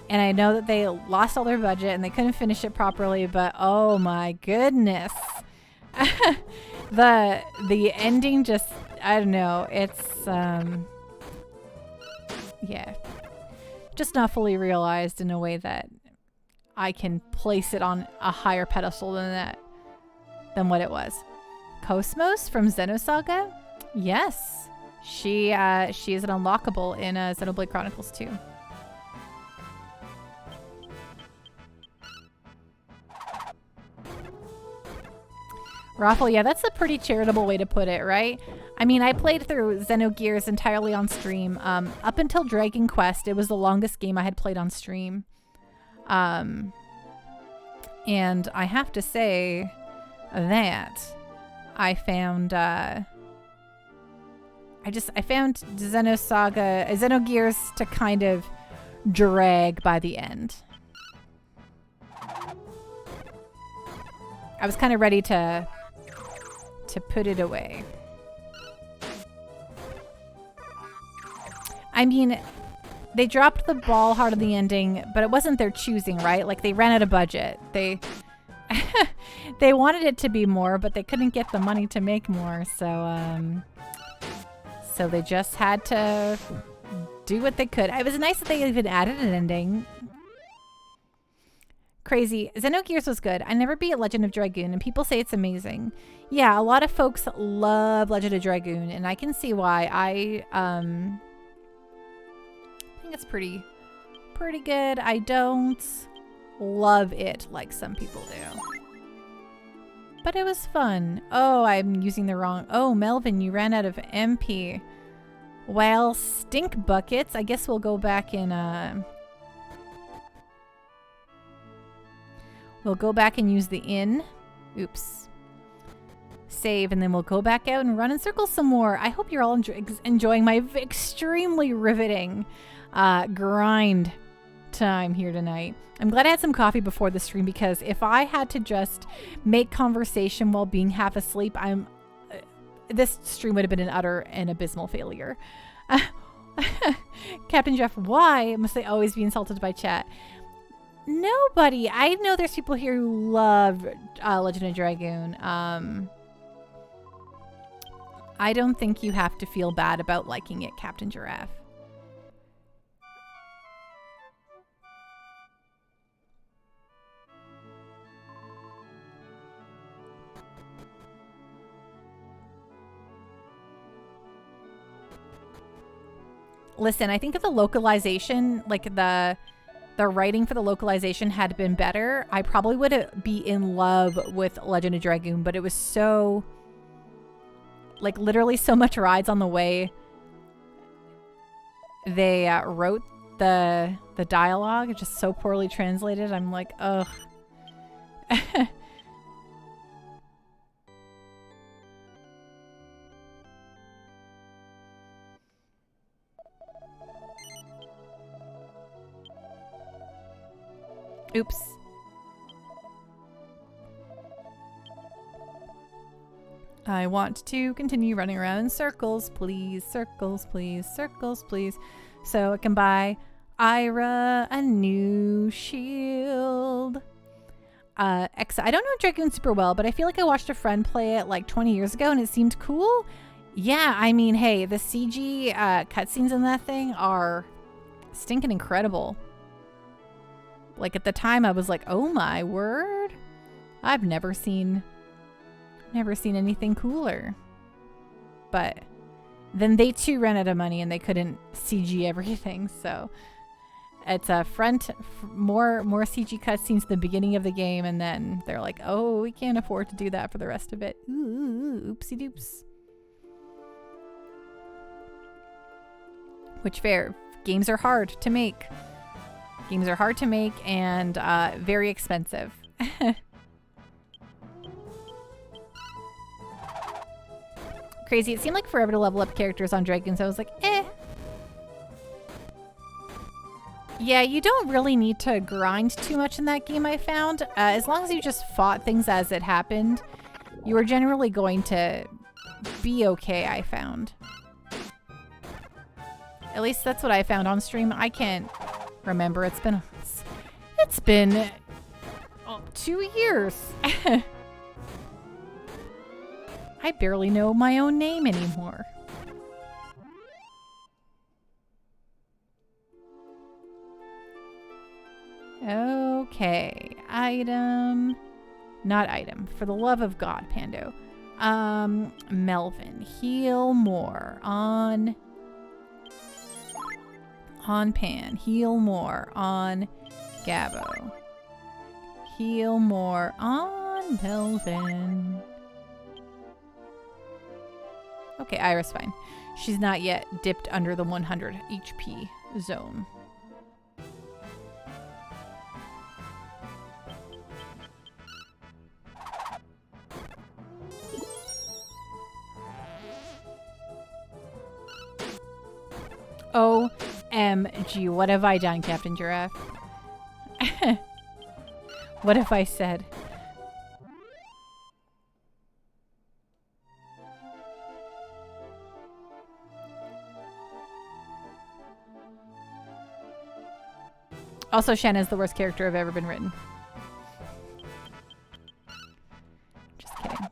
and I know that they lost all their budget and they couldn't finish it properly, but oh my goodness. the ending just, I don't know, it's yeah, just not fully realized in a way that I can place it on a higher pedestal than what it was. Cosmos from Xenosaga? Yes. She is an unlockable in Xenoblade Chronicles 2. Raffle, yeah, that's a pretty charitable way to put it, right? I mean, I played through Xenogears entirely on stream. Up until Dragon Quest, it was the longest game I had played on stream. And I have to say that I found Xenogears to kind of drag by the end. I was kind of ready to put it away. I mean, they dropped the ball hard on the ending, but it wasn't their choosing, right? Like, they ran out of budget. They wanted it to be more, but they couldn't get the money to make more. So they just had to do what they could. It was nice that they even added an ending. Crazy. Xenogears was good. I never beat Legend of Dragoon, and people say it's amazing. Yeah, a lot of folks love Legend of Dragoon, and I can see why. I think it's pretty good. I don't love it like some people do. But it was fun. Oh, I'm using the wrong... Oh, Melvin, you ran out of MP. Well, stink buckets. I guess we'll go back and... We'll go back and use the inn. Oops. Save, and then we'll go back out and run in circles some more. I hope you're all enjoying my extremely riveting grind time here tonight. I'm glad I had some coffee before the stream, because if I had to just make conversation while being half asleep, this stream would have been an utter and abysmal failure. Captain Jeff, why must I always be insulted by chat? Nobody. I know there's people here who love Legend of Dragoon. I don't think you have to feel bad about liking it, Captain Giraffe. Listen, I think if the localization, like the writing for the localization had been better, I probably would be in love with Legend of Dragoon, but it was so, like, literally so much rides on the way they wrote the dialogue, just so poorly translated. I'm like, ugh. Oops. I want to continue running around in circles, please. Circles, please. Circles, please. So I can buy Ira a new shield. Exa, I don't know Dragoon super well, but I feel like I watched a friend play it like 20 years ago and it seemed cool. Yeah, I mean, hey, the CG cutscenes in that thing are stinking incredible. Like, at the time, I was like, oh my word. I've never seen anything cooler. but then they too ran out of money and they couldn't CG everything. So it's a more CG cutscenes at the beginning of the game, and then they're like, oh, we can't afford to do that for the rest of it. Ooh, oopsie doops. Which fair. Games are hard to make. Games are hard to make and very expensive. Crazy. It seemed like forever to level up characters on Dragon, so I was like, eh. Yeah, you don't really need to grind too much in that game, I found. As long as you just fought things as it happened, you were generally going to be okay, I found. At least that's what I found on stream. I can't remember. It's been 2 years. I barely know my own name anymore. Okay. Item. Not item. For the love of God, Pando. Melvin. Heal more. On Pan. Heal more. On Gabbo. Heal more. On Melvin. Okay, Iris fine. She's not yet dipped under the 100 HP zone. OMG, what have I done, Captain Giraffe? What have I said? Also, Shen is the worst character I've ever been written. Just kidding.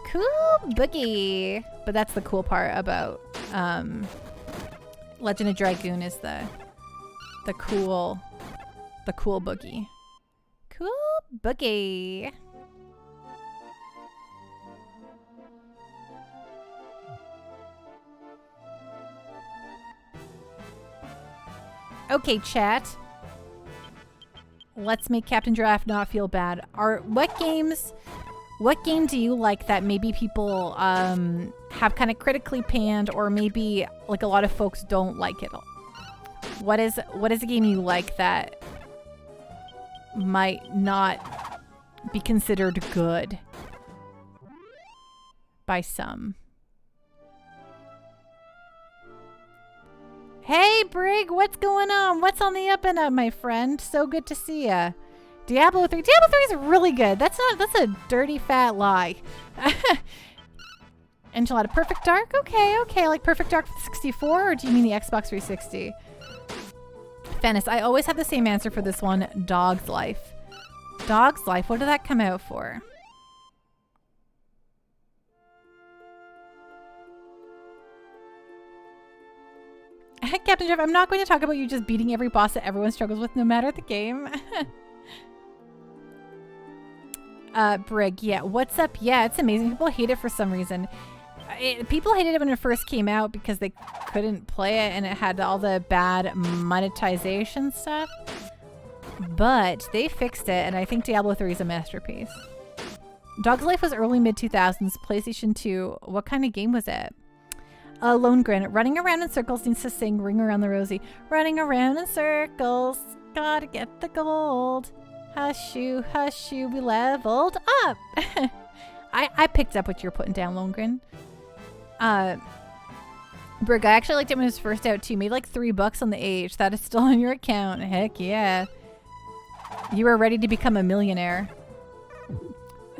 Cool boogie. But that's the cool part about Legend of Dragoon is the cool boogie. Cool boogie. Okay, chat. Let's make Captain Giraffe not feel bad. What game do you like that maybe people have kind of critically panned, or maybe like a lot of folks don't like it? What is a game you like that might not be considered good by some? Hey, Brig, what's going on? What's on the up and up, my friend? So good to see ya. Diablo 3. Diablo 3 is really good. That's a dirty fat lie. Enchilada Perfect Dark? Okay. Like Perfect Dark 64, or do you mean the Xbox 360? Fennis, I always have the same answer for this one. Dog's Life. Dog's Life, what did that come out for? Captain Jeff, I'm not going to talk about you just beating every boss that everyone struggles with no matter the game. Brig, yeah, what's up? Yeah, it's amazing. People hate it for some reason. People hated it when it first came out because they couldn't play it and it had all the bad monetization stuff. But they fixed it, and I think Diablo 3 is a masterpiece. Dog's Life was early mid-2000s, PlayStation 2. What kind of game was it? Lone Grin. Running around in circles needs to sing Ring Around the Rosie. Running around in circles, gotta get the gold. Hush you, we leveled up. I picked up what you're putting down, Lone Grin. Brig, I actually liked it when it was first out too. Made like $3 on the age. That is still on your account. Heck yeah. You are ready to become a millionaire.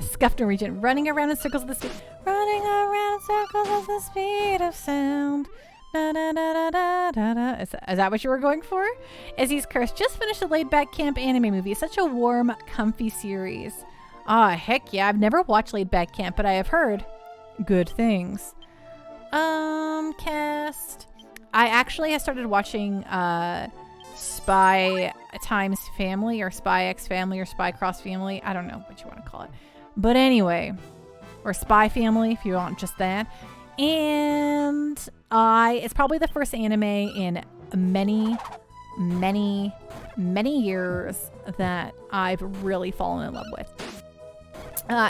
Scuffed Norwegian. Running around in circles at the speed. Running around in circles at the speed of sound. Da, da, da, da, da, da. Is that what you were going for? Izzy's Curse. Just finished the Laid Back Camp anime movie. Such a warm, comfy series. Ah, heck yeah. I've never watched Laid Back Camp, but I have heard good things. Cast. I actually have started watching Spy Times Family, or Spy X Family, or Spy Cross Family. I don't know what you want to call it. But anyway, or Spy Family if you want just that. And it's probably the first anime in many years that I've really fallen in love with.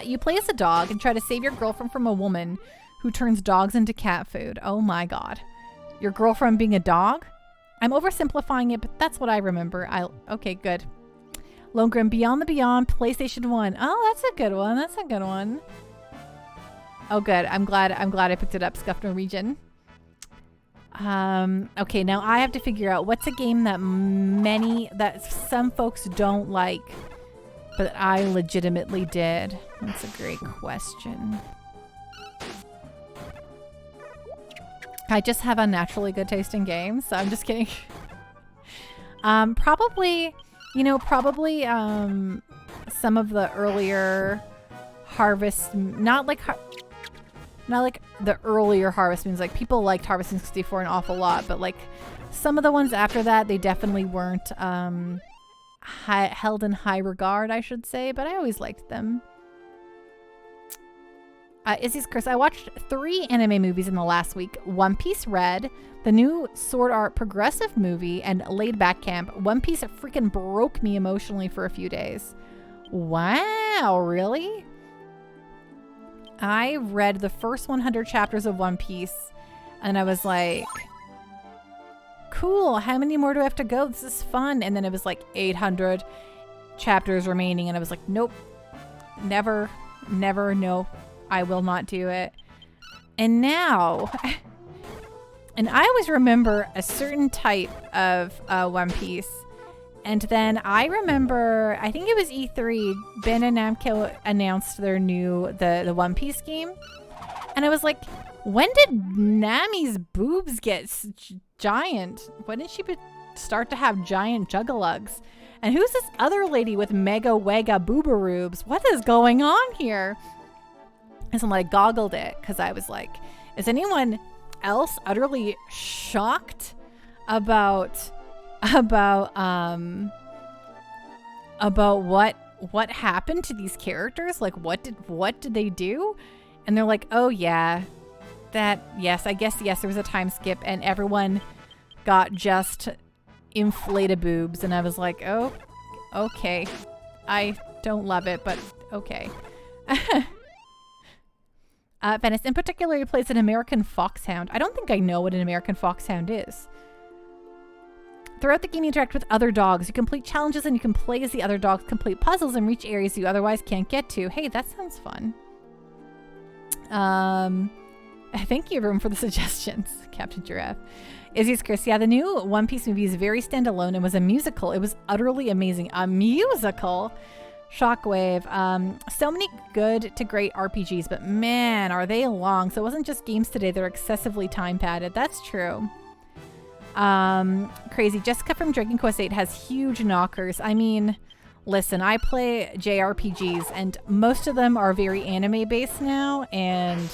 You play as a dog and try to save your girlfriend from a woman who turns dogs into cat food. Oh my god. Your girlfriend being a dog? I'm oversimplifying it, but that's what I remember. Okay, good. Longren Beyond the Beyond, PlayStation 1. Oh, that's a good one. That's a good one. Oh, good. I'm glad I picked it up, Scuff Norwegian. Okay, now I have to figure out what's a game that some folks don't like, but I legitimately did. That's a great question. I just have unnaturally good taste in games, so I'm just kidding. Probably some of the earlier Harvest, not like the earlier Harvest Moons. Like, people liked Harvest Moon 64 an awful lot, but like some of the ones after that, they definitely weren't held in high regard, I should say, but I always liked them. Izzy's Curse. I watched 3 anime movies in the last week. One Piece Red, the new Sword Art Progressive movie, and Laid Back Camp. One Piece freaking broke me emotionally for a few days. Wow, really? I read the first 100 chapters of One Piece, and I was like, cool, how many more do I have to go? This is fun. And then it was like 800 chapters remaining, and I was like, nope, never, no. I will not do it. And now, and I always remember a certain type of One Piece. And then I remember, I think it was E3, Ben and Namco announced their new, the One Piece game. And I was like, when did Nami's boobs get giant? When did she start to have giant juggalugs? And who's this other lady with mega wega boobaroobs? What is going on here? And so I goggled it because I was like, is anyone else utterly shocked about what happened to these characters? Like, what did they do? And they're like, oh yeah, I guess there was a time skip and everyone got just inflated boobs. And I was like, oh, okay. I don't love it, but okay. Venice, in particular, he plays an American foxhound. I don't think I know what an American foxhound is. Throughout the game, you interact with other dogs. You complete challenges and you can play as the other dogs, complete puzzles, and reach areas you otherwise can't get to. Hey, that sounds fun. Thank you, everyone, for the suggestions, Captain Giraffe. Izzy's Chris. Yeah, the new One Piece movie is very standalone and was a musical. It was utterly amazing. A musical? Shockwave. So many good to great RPGs, but man, are they long. So it wasn't just games today. They're excessively time padded. That's true. Crazy. Jessica from Dragon Quest VIII has huge knockers. I mean, listen, I play JRPGs and most of them are very anime based now, and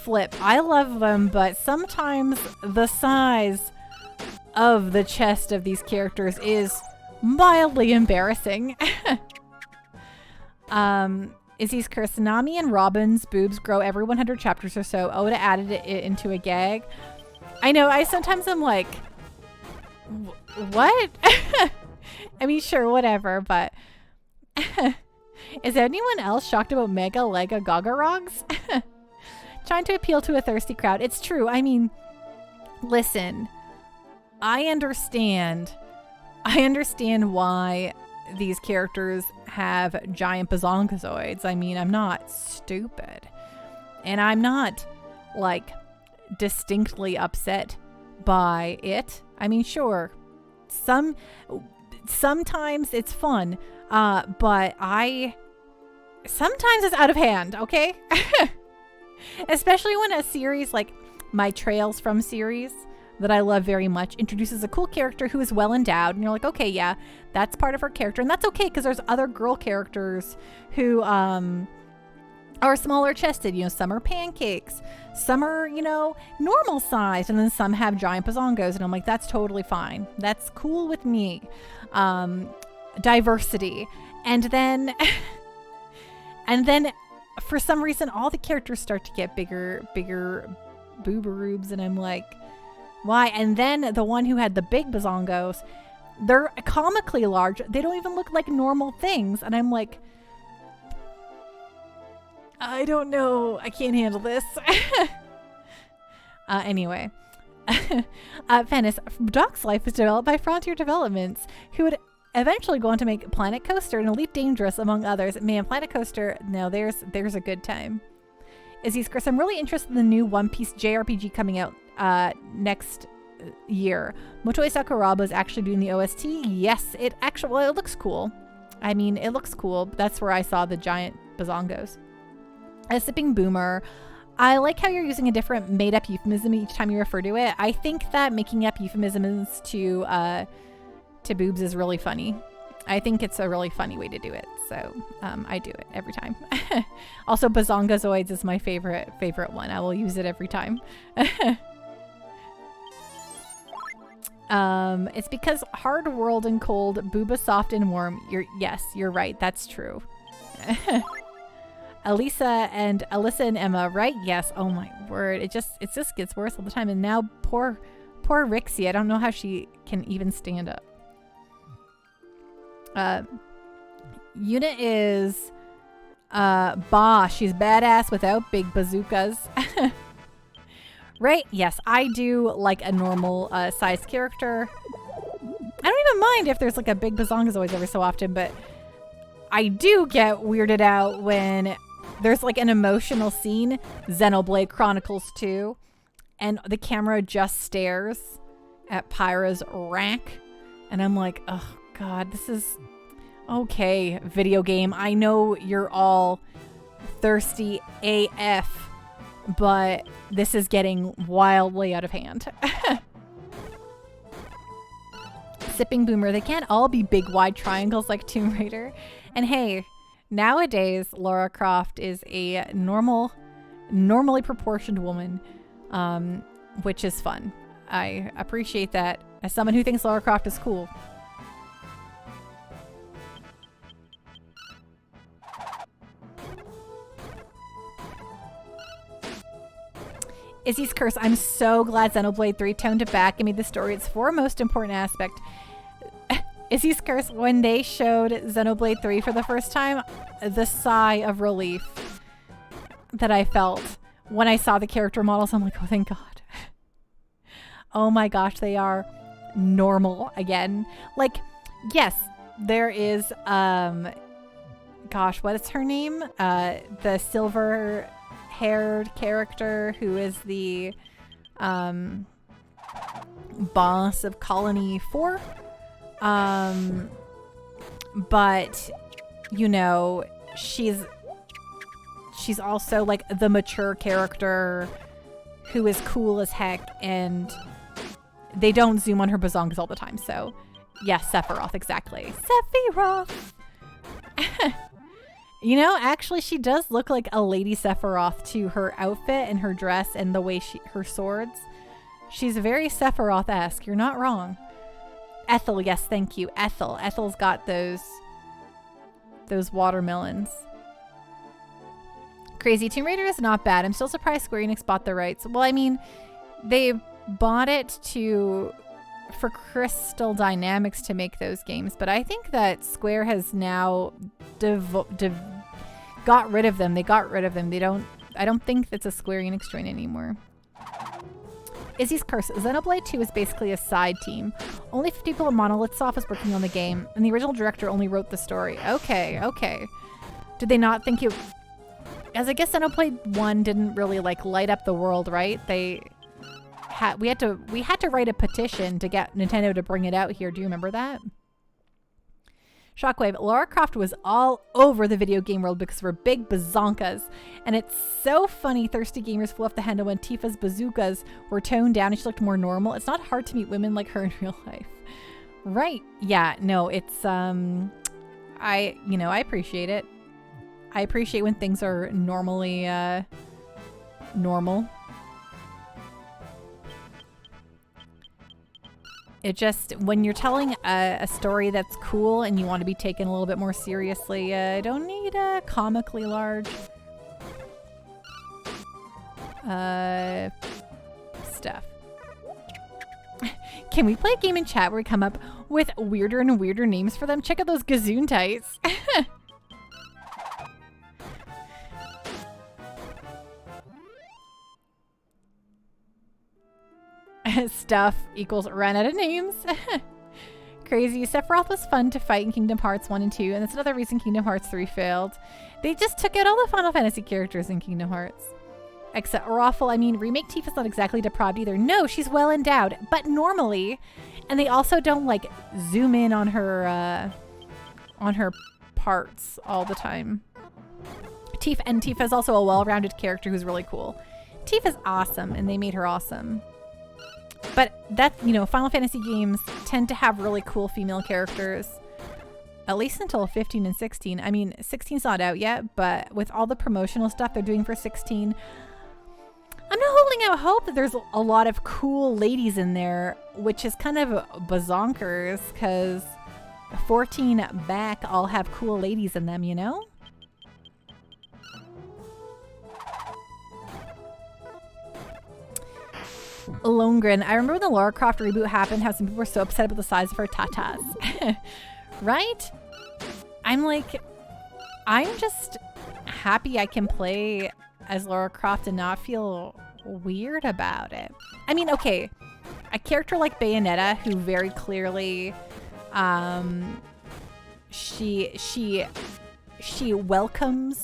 flip. I love them, but sometimes the size of the chest of these characters is mildly embarrassing. Izzy's Curse. Nami and Robin's boobs grow every 100 chapters or so. Oda added it into a gag. I know, sometimes I'm like, what? I mean, sure, whatever, but is anyone else shocked about Mega Lega Gagarogs? Trying to appeal to a thirsty crowd. It's true. I mean, listen, I understand why these characters have giant bazongazoids. I mean, I'm not stupid. And I'm not, like, distinctly upset by it. I mean, sure, sometimes it's fun, but sometimes it's out of hand, okay? Especially when a series like my Trails From series that I love very much introduces a cool character who is well endowed, and you're like, okay, yeah, that's part of her character, and that's okay because there's other girl characters who are smaller chested. You know, some are pancakes, some are, you know, normal sized, and then some have giant bazongos, and I'm like, that's totally fine, that's cool with me. Diversity. And then And then for some reason, all the characters start to get bigger boobaroobs. And I'm like, why? And then the one who had the big bazongos, they're comically large. They don't even look like normal things. And I'm like, I don't know. I can't handle this. Anyway. Venice, Doc's Life was developed by Frontier Developments, who would eventually go on to make Planet Coaster and Elite Dangerous, among others. Man, Planet Coaster, now there's a good time. Izzy's Chris, I'm really interested in the new One Piece JRPG coming out next year. Motoe Sakuraba is actually doing the OST. Yes, it looks cool. I mean, it looks cool. That's where I saw the giant bazongos. A Sipping Boomer. I like how you're using a different made-up euphemism each time you refer to it. I think that making up euphemisms to boobs is really funny. I think it's a really funny way to do it. So I do it every time. Also, bazongazoids is my favorite one. I will use it every time. It's because hard world and cold, booba soft and warm. Yes, you're right. That's true. Alyssa and Emma, right? Yes. Oh my word. It just gets worse all the time. And now poor Rixie. I don't know how she can even stand up. Yuna is she's badass without big bazookas. Right? Yes, I do like a normal sized character. I don't even mind if there's like a big bazongazoid every so often, but I do get weirded out when there's like an emotional scene, Xenoblade Chronicles 2, and the camera just stares at Pyra's rack, and I'm like, oh god, this is okay, video game. I know you're all thirsty AF, but this is getting wildly out of hand. Sipping Boomer, they can't all be big wide triangles like Tomb Raider. And hey, nowadays Lara Croft is a normally proportioned woman, which is fun. I appreciate that as someone who thinks Lara Croft is cool. Izzy's Curse, I'm so glad Xenoblade 3 toned it back and made the story its foremost important aspect. Izzy's Curse, when they showed Xenoblade 3 for the first time, the sigh of relief that I felt when I saw the character models, I'm like, oh, thank God. Oh my gosh, they are normal again. Like, yes, there is, gosh, what is her name? The silver-haired character who is the boss of Colony 4. But you know, she's also like the mature character who is cool as heck, and they don't zoom on her bazongas all the time. So yes, Sephiroth, exactly. Sephiroth. You know, actually she does look like a lady Sephiroth to her outfit and her dress and the way her swords. She's very Sephiroth-esque. You're not wrong. Ethel, yes, thank you. Ethel. Ethel's got those watermelons. Crazy Tomb Raider is not bad. I'm still surprised Square Enix bought the rights. Well, I mean, they bought it for Crystal Dynamics to make those games, but I think that Square has now got rid of them. They got rid of them. I don't think it's a Square Enix joint anymore. Izzy's Curse. Xenoblade 2 is basically a side team. Only 50 people at Monolith Soft is working on the game, and the original director only wrote the story. Okay. Did they not think it... As I guess Xenoblade 1 didn't really like light up the world, right? We had to write a petition to get Nintendo to bring it out here. Do you remember that? Shockwave, Lara Croft was all over the video game world because of her big bazonkas. And it's so funny thirsty gamers flew off the handle when Tifa's bazookas were toned down and she looked more normal. It's not hard to meet women like her in real life. Right. Yeah, no, it's, I appreciate it. I appreciate when things are normally, normal. It just, when you're telling a story that's cool and you want to be taken a little bit more seriously, don't need comically large stuff. Can we play a game in chat where we come up with weirder and weirder names for them? Check out those Gazoontites. Stuff equals run out of names. Crazy. Sephiroth was fun to fight in Kingdom Hearts 1 and 2, and that's another reason Kingdom Hearts 3 failed. They just took out all the Final Fantasy characters in Kingdom Hearts. Except Raffle, I mean, Remake Tifa's not exactly deprived either. No, she's well endowed, but normally, and they also don't like zoom in on her parts all the time. Tifa's also a well-rounded character who's really cool. Tifa's awesome, and they made her awesome. But that, you know, Final Fantasy games tend to have really cool female characters. At least until 15 and 16. I mean, 16's not out yet, but with all the promotional stuff they're doing for 16, I'm not holding out hope that there's a lot of cool ladies in there, which is kind of bazonkers, because 14 back all have cool ladies in them, you know? Longren, I remember when the Lara Croft reboot happened, how some people were so upset about the size of her tatas. Right? I'm just happy I can play as Lara Croft and not feel weird about it. I mean, okay, a character like Bayonetta, who very clearly, she welcomes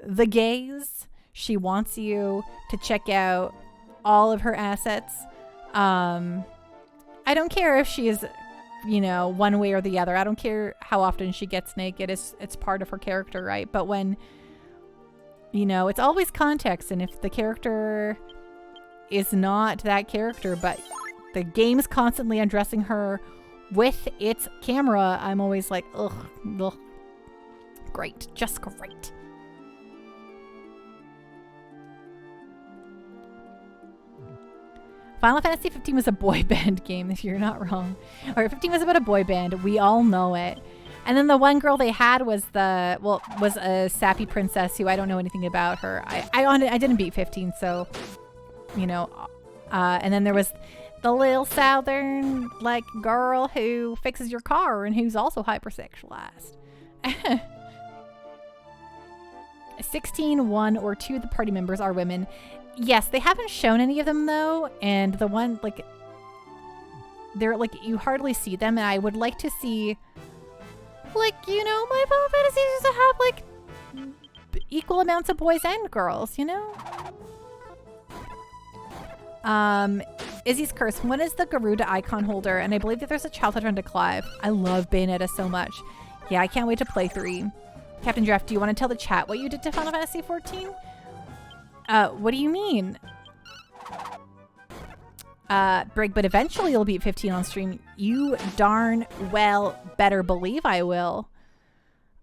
the gays. She wants you to check out all of her assets. I don't care if she is, you know, one way or the other. I don't care how often she gets naked. It's part of her character, right? But when, you know, it's always context, and if the character is not that character, but the game's constantly undressing her with its camera, I'm always like, ugh, ugh. Great, just great. Final Fantasy 15 was a boy band game, if you're not wrong. Or 15 was about a boy band. We all know it. And then the one girl they had was was a sappy princess who I don't know anything about her. I didn't beat 15, so, you know. And then there was the little southern, like, girl who fixes your car and who's also hypersexualized. 16, 1, or 2 of the party members are women. Yes, they haven't shown any of them, though, and the one, like, they're, like, you hardly see them, and I would like to see, like, you know, my Final Fantasy used to have, like, equal amounts of boys and girls, you know? Izzy's Curse. When is the Garuda icon holder? And I believe that there's a childhood run to Clive. I love Bayonetta so much. Yeah, I can't wait to play 3. Captain Draft, do you want to tell the chat what you did to Final Fantasy 14? What do you mean? Brig, but eventually you'll beat 15 on stream. You darn well better believe I will.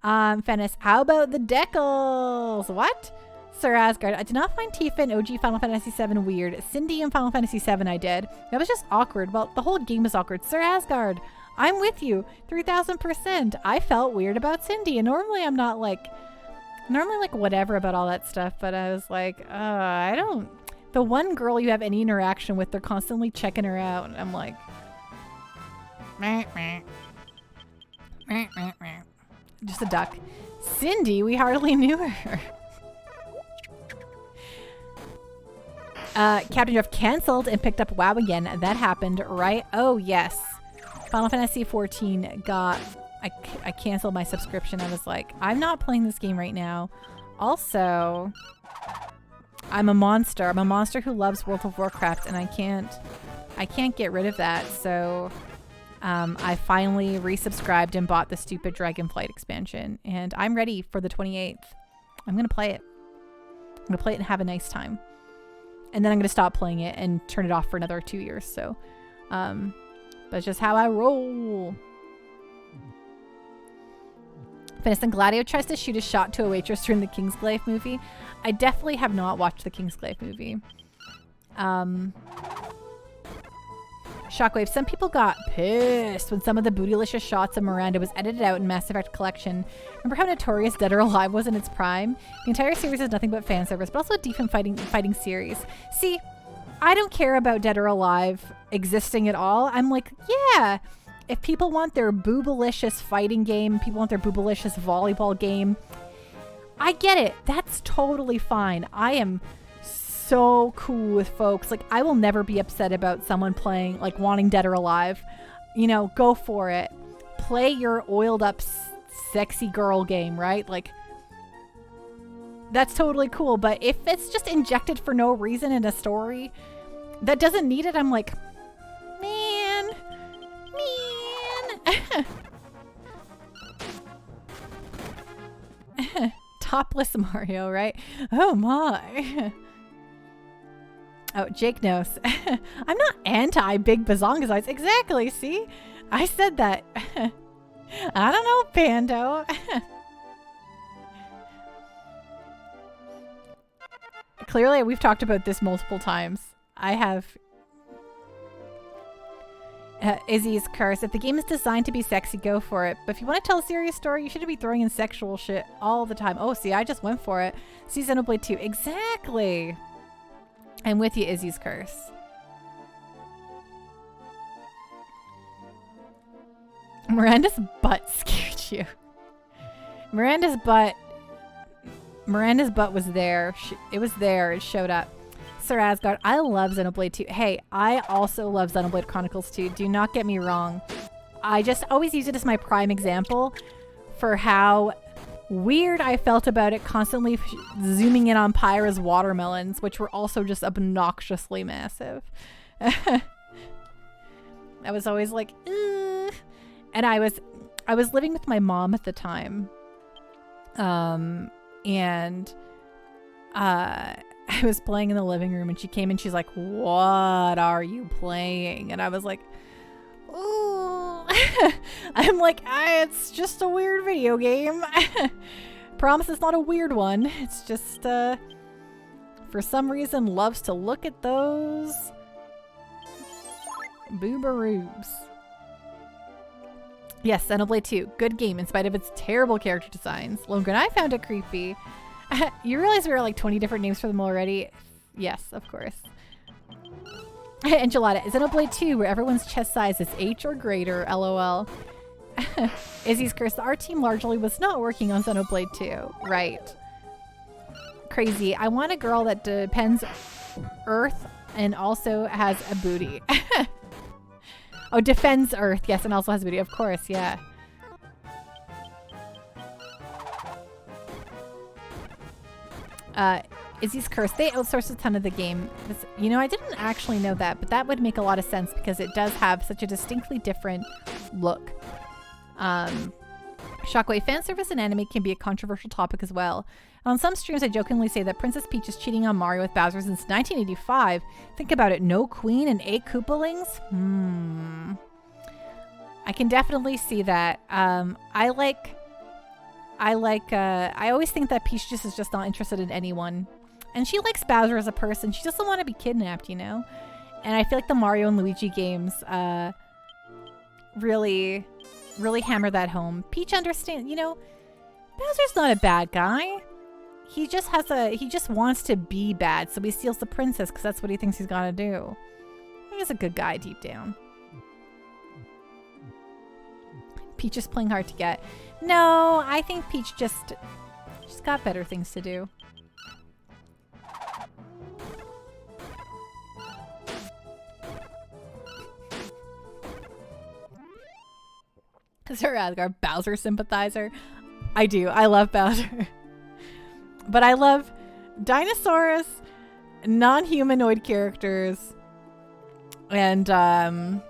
Fennis, how about the decals? What? Sir Asgard, I did not find Tifa in OG Final Fantasy VII weird. Cindy in Final Fantasy VII I did. That was just awkward. Well, the whole game is awkward. Sir Asgard, I'm with you. 3000%. I felt weird about Cindy, and normally I'm not like whatever about all that stuff, but I was like, I don't. The one girl you have any interaction with, they're constantly checking her out, and I'm like, meh, meh. Meh, meh, meh. Just a duck. Cindy, we hardly knew her. Captain Jeff canceled and picked up WoW again. That happened, right? Oh, yes. Final Fantasy 14 got... I canceled my subscription. I was like, I'm not playing this game right now. Also, I'm a monster. I'm a monster who loves World of Warcraft, and I can't get rid of that. So I finally resubscribed and bought the stupid Dragonflight expansion, and I'm ready for the 28th. I'm going to play it. I'm going to play it and have a nice time. And then I'm going to stop playing it and turn it off for another 2 years. So that's just how I roll. Venison Gladio tries to shoot a shot to a waitress during the Kingsglaive movie. I definitely have not watched the Kingsglaive movie. Shockwave, some people got pissed when some of the bootylicious shots of Miranda was edited out in Mass Effect Collection. Remember how notorious Dead or Alive was in its prime? The entire series is nothing but fan service, but also a decent fighting series. See, I don't care about Dead or Alive existing at all. I'm like, yeah, if people want their boobalicious fighting game, people want their boobalicious volleyball game, I get it. That's totally fine. I am so cool with folks. Like, I will never be upset about someone playing, like, wanting Dead or Alive. You know, go for it. Play your oiled up sexy girl game, right? Like, that's totally cool. But if it's just injected for no reason in a story that doesn't need it, I'm like, man. Topless Mario, right? Oh my. Oh, Jake knows. I'm not anti big bazongas eyes. Exactly, see? I said that. I don't know, Pando. Clearly, we've talked about this multiple times. I have. Izzy's curse. If the game is designed to be sexy, go for it. But if you want to tell a serious story, you shouldn't be throwing in sexual shit all the time. Oh, see, I just went for it. See Xenoblade 2. Exactly. I'm with you, Izzy's curse. Miranda's butt scared you. Miranda's butt was there. It was there. It showed up. Sir Asgard, I love Xenoblade 2. Hey, I also love Xenoblade Chronicles 2. Do not get me wrong. I just always use it as my prime example for how weird I felt about it constantly zooming in on Pyra's watermelons, which were also just obnoxiously massive. I was always like, ugh. And I was living with my mom at the time. And I was playing in the living room and she came and she's like, what are you playing? And I was like, ooh. I'm like, it's just a weird video game. Promise it's not a weird one. It's just, for some reason, loves to look at those boobaroos. Yes, Xenoblade 2. Good game in spite of its terrible character designs. Longren, I found it creepy. You realize there are like 20 different names for them already? Yes, of course. Enchilada. Xenoblade 2, where everyone's chest size is H or greater, lol. Izzy's curse. Our team largely was not working on Xenoblade 2. Right. Crazy. I want a girl that depends Earth and also has a booty. Oh, defends Earth. Yes, and also has a booty. Of course, yeah. Izzy's curse. They outsourced a ton of the game. You know, I didn't actually know that, but that would make a lot of sense because it does have such a distinctly different look. Shockwave, fan service in anime can be a controversial topic as well. And on some streams, I jokingly say that Princess Peach is cheating on Mario with Bowser since 1985. Think about it. No queen and 8 Koopalings? I can definitely see that. I always think that Peach just is just not interested in anyone. And she likes Bowser as a person. She doesn't want to be kidnapped, you know? And I feel like the Mario and Luigi games really hammer that home. Peach understands, you know, Bowser's not a bad guy. He just wants to be bad, so he steals the princess because that's what he thinks he's got to do. He's a good guy deep down. Peach is playing hard to get. No, I think Peach she's got better things to do. Sir Asgard, Bowser sympathizer. I do. I love Bowser. But I love dinosaurs, non-humanoid characters, and I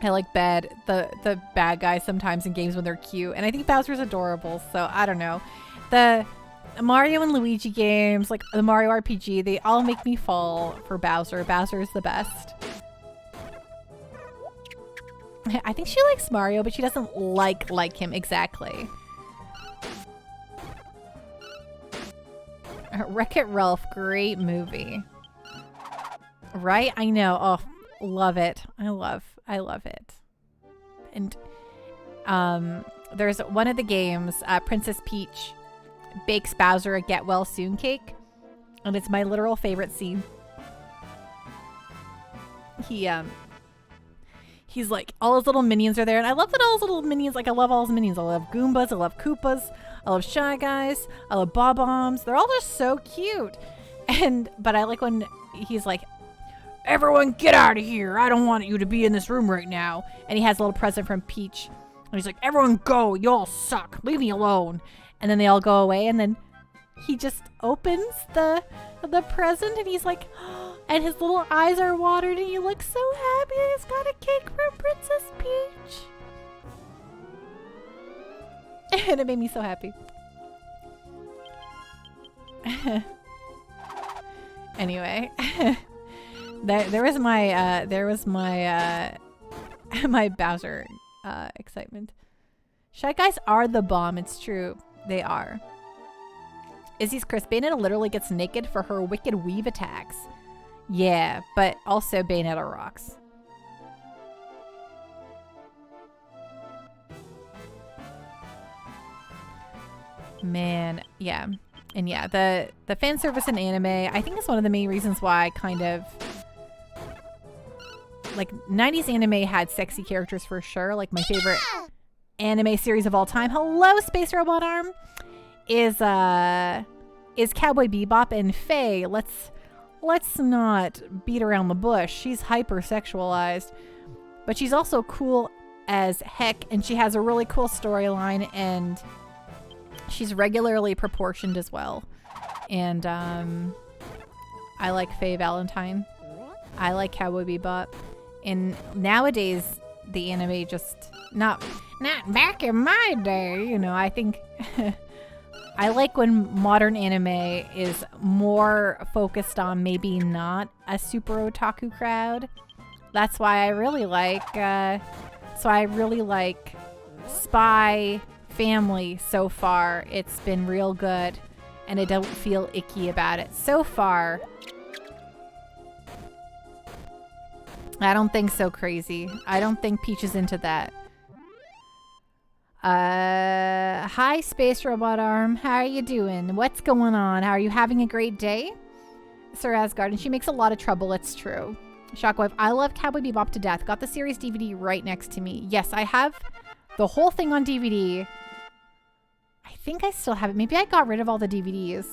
like the bad guys sometimes in games when they're cute. And I think Bowser's adorable, so I don't know. The Mario and Luigi games, like the Mario RPG, they all make me fall for Bowser. Bowser is the best. I think she likes Mario, but she doesn't like him exactly. Wreck-It Ralph, great movie. Right? I know. Oh, love it. I love it. And there's one of the games, Princess Peach bakes Bowser a get well soon cake, and it's my literal favorite scene. He's like, all his little minions are there, and I love that all his little minions, like I love all his minions. I love Goombas, I love Koopas, I love Shy Guys, I love Bob-Ombs. They're all just so cute. But I like when he's like, everyone get out of here. I don't want you to be in this room right now. And he has a little present from Peach. And he's like, everyone go, you all suck. Leave me alone. And then they all go away, and then he just opens the present, and he's like, and his little eyes are watered, and he looks so happy. He's got a cake from Princess Peach. And it made me so happy. Anyway, there was my my Bowser excitement. Shy Guys are the bomb. It's true, they are. Izzy's Chris, Bayonetta literally gets naked for her wicked weave attacks. Yeah, but also Bayonetta rocks. Man, yeah. And yeah, the fan service in anime, I think is one of the main reasons why I kind of like 90s anime had sexy characters for sure. Like my favorite anime series of all time, hello Space Robot Arm, is Cowboy Bebop. And Faye, let's not beat around the bush. She's hypersexualized, but she's also cool as heck, and she has a really cool storyline, and she's regularly proportioned as well. And I like Faye Valentine. I like Cowboy Bebop. And nowadays the anime just not back in my day, you know. I think I like when modern anime is more focused on maybe not a super otaku crowd. That's why I really like Spy Family so far. It's been real good, and I don't feel icky about it so far. I don't think so crazy. I don't think Peach is into that. Hi Space Robot Arm, how are you doing? What's going on? Are you having a great day? Sir Asgard, and she makes a lot of trouble, it's true. Shockwave, I love Cowboy Bebop to death. Got the series DVD right next to me. Yes, I have the whole thing on DVD. I think I still have it. Maybe I got rid of all the DVDs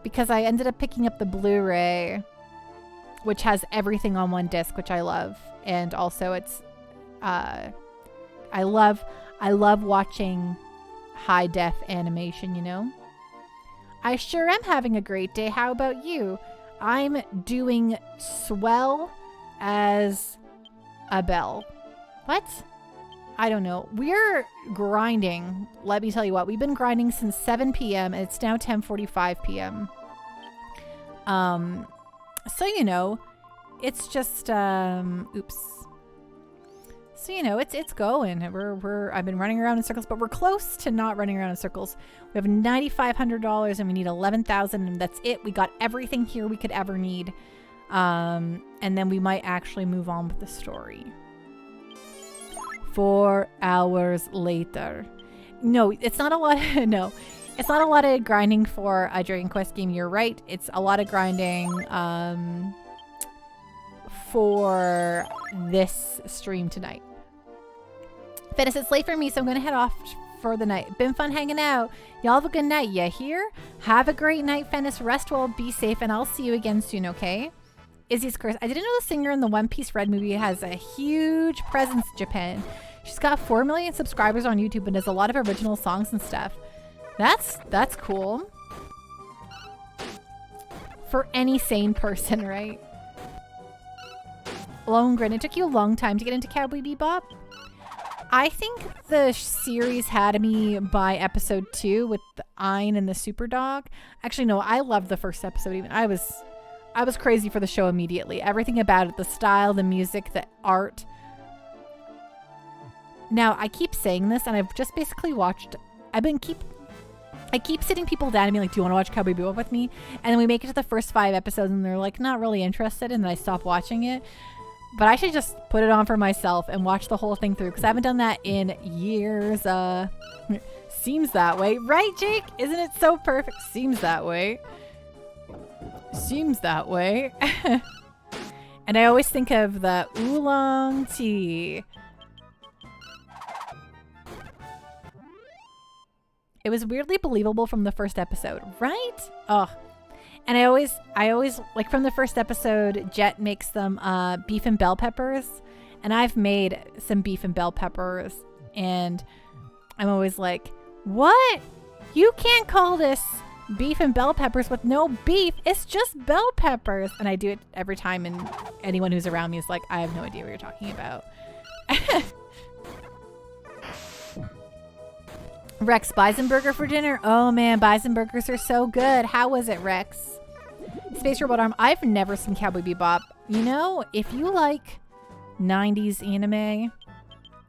because I ended up picking up the Blu-ray, which has everything on one disc, which I love. And also it's, I love watching high def animation, you know? I sure am having a great day. How about you? I'm doing swell as a bell. What? I don't know. We're grinding. Let me tell you what. We've been grinding since 7 p.m. and it's now 10:45 p.m. So, you know, it's just, oops. So, you know, it's going. I've been running around in circles, but we're close to not running around in circles. We have $9,500 and we need $11,000, and that's it. We got everything here we could ever need. And then we might actually move on with the story. 4 hours later. No, it's not a lot. No, it's not a lot of grinding for a Dragon Quest game. You're right. It's a lot of grinding for this stream tonight. Fennis, it's late for me, so I'm going to head off for the night. Been fun hanging out. Y'all have a good night. You hear? Have a great night, Fennis. Rest well, be safe, and I'll see you again soon, okay? Izzy's Curse. I didn't know the singer in the One Piece Red movie has a huge presence in Japan. She's got 4 million subscribers on YouTube and does a lot of original songs and stuff. That's cool. For any sane person, right? Longren, it took you a long time to get into Cowboy Bebop. I think the series had me by episode 2 with the Ein and the Super Dog. Actually, no, I loved the first episode even. I was crazy for the show immediately. Everything about it, the style, the music, the art. Now, I keep saying this, and I've just basically watched... I keep sitting people down and being like, do you want to watch Cowboy Bebop with me? And then we make it to the first 5 episodes, and they're like, not really interested, and then I stop watching it. But I should just put it on for myself and watch the whole thing through because I haven't done that in years. Seems that way. Right, Jake? Isn't it so perfect? Seems that way. Seems that way. And I always think of the oolong tea. It was weirdly believable from the first episode, right? Oh. And I always like from the first episode, Jet makes them beef and bell peppers. And I've made some beef and bell peppers. And I'm always like, what? You can't call this beef and bell peppers with no beef. It's just bell peppers. And I do it every time. And anyone who's around me is like, I have no idea what you're talking about. Rex, Bisenburger for dinner? Oh man, Bisenburgers are so good. How was it, Rex? Space Robot Arm. I've never seen Cowboy Bebop. You know, if you like 90s anime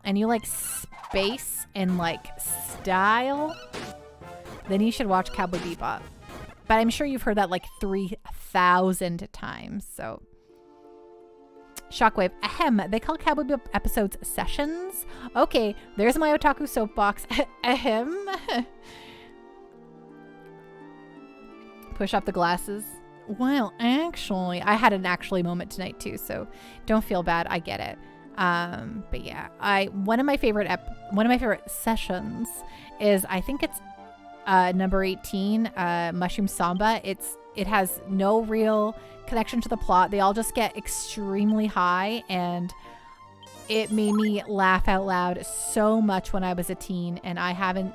and you like space and like style, then you should watch Cowboy Bebop. But I'm sure you've heard that like 3,000 times. So, Shockwave. Ahem. They call Cowboy Bebop episodes sessions. Okay, there's my otaku soapbox. Ahem. Push up the glasses. Well, actually, I had an actually moment tonight too, so don't feel bad. I get it. But yeah, one of my favorite sessions is, I think it's number 18, Mushroom Samba. It has no real connection to the plot. They all just get extremely high, and it made me laugh out loud so much when I was a teen, and I haven't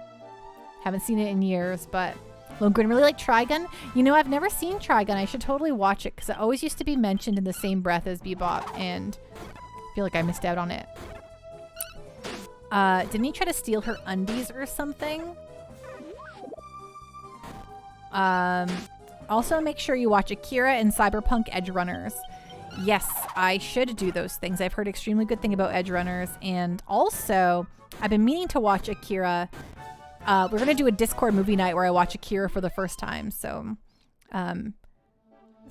seen it in years. But Lundgren, really like Trigun. You know, I've never seen Trigun. I should totally watch it because it always used to be mentioned in the same breath as Bebop, and I feel like I missed out on it. Didn't he try to steal her undies or something? Also, make sure you watch Akira and Cyberpunk Edgerunners. Yes, I should do those things. I've heard extremely good thing about Edgerunners, and also I've been meaning to watch Akira. We're gonna do a Discord movie night where I watch Akira for the first time, so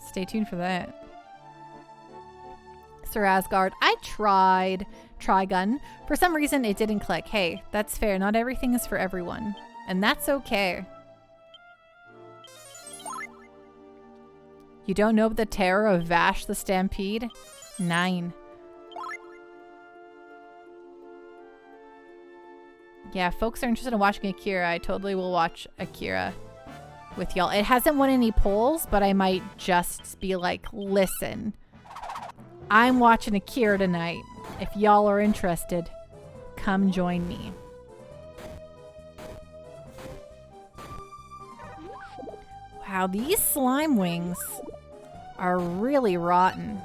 stay tuned for that. Sir Asgard, I tried Trigun. For some reason, it didn't click. Hey, that's fair. Not everything is for everyone, and that's okay. You don't know the terror of Vash the Stampede? 9. Yeah, if folks are interested in watching Akira, I totally will watch Akira with y'all. It hasn't won any polls, but I might just be like, listen, I'm watching Akira tonight. If y'all are interested, come join me. Wow, these slime wings are really rotten.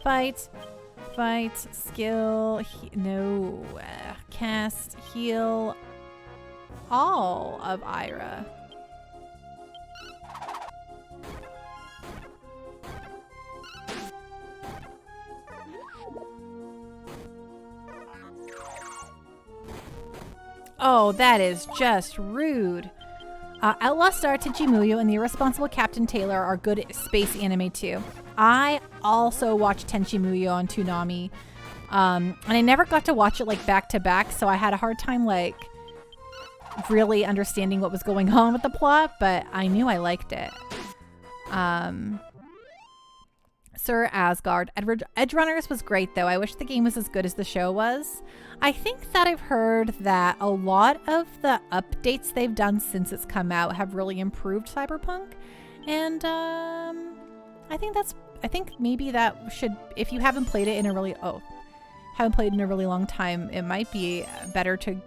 Fight, skill, no, cast, heal, all of Ira. Oh, that is just rude. Outlaw Star, Tenchi Muyo, and the Irresponsible Captain Taylor are good space anime too. I also watched Tenchi Muyo on Toonami, and I never got to watch it like back to back, so I had a hard time like really understanding what was going on with the plot, but I knew I liked it. Sir Asgard. Edgerunners was great though. I wish the game was as good as the show was. I think that I've heard that a lot of the updates they've done since it's come out have really improved Cyberpunk, and I think maybe that should, if you haven't played it in a really long time, it might be better to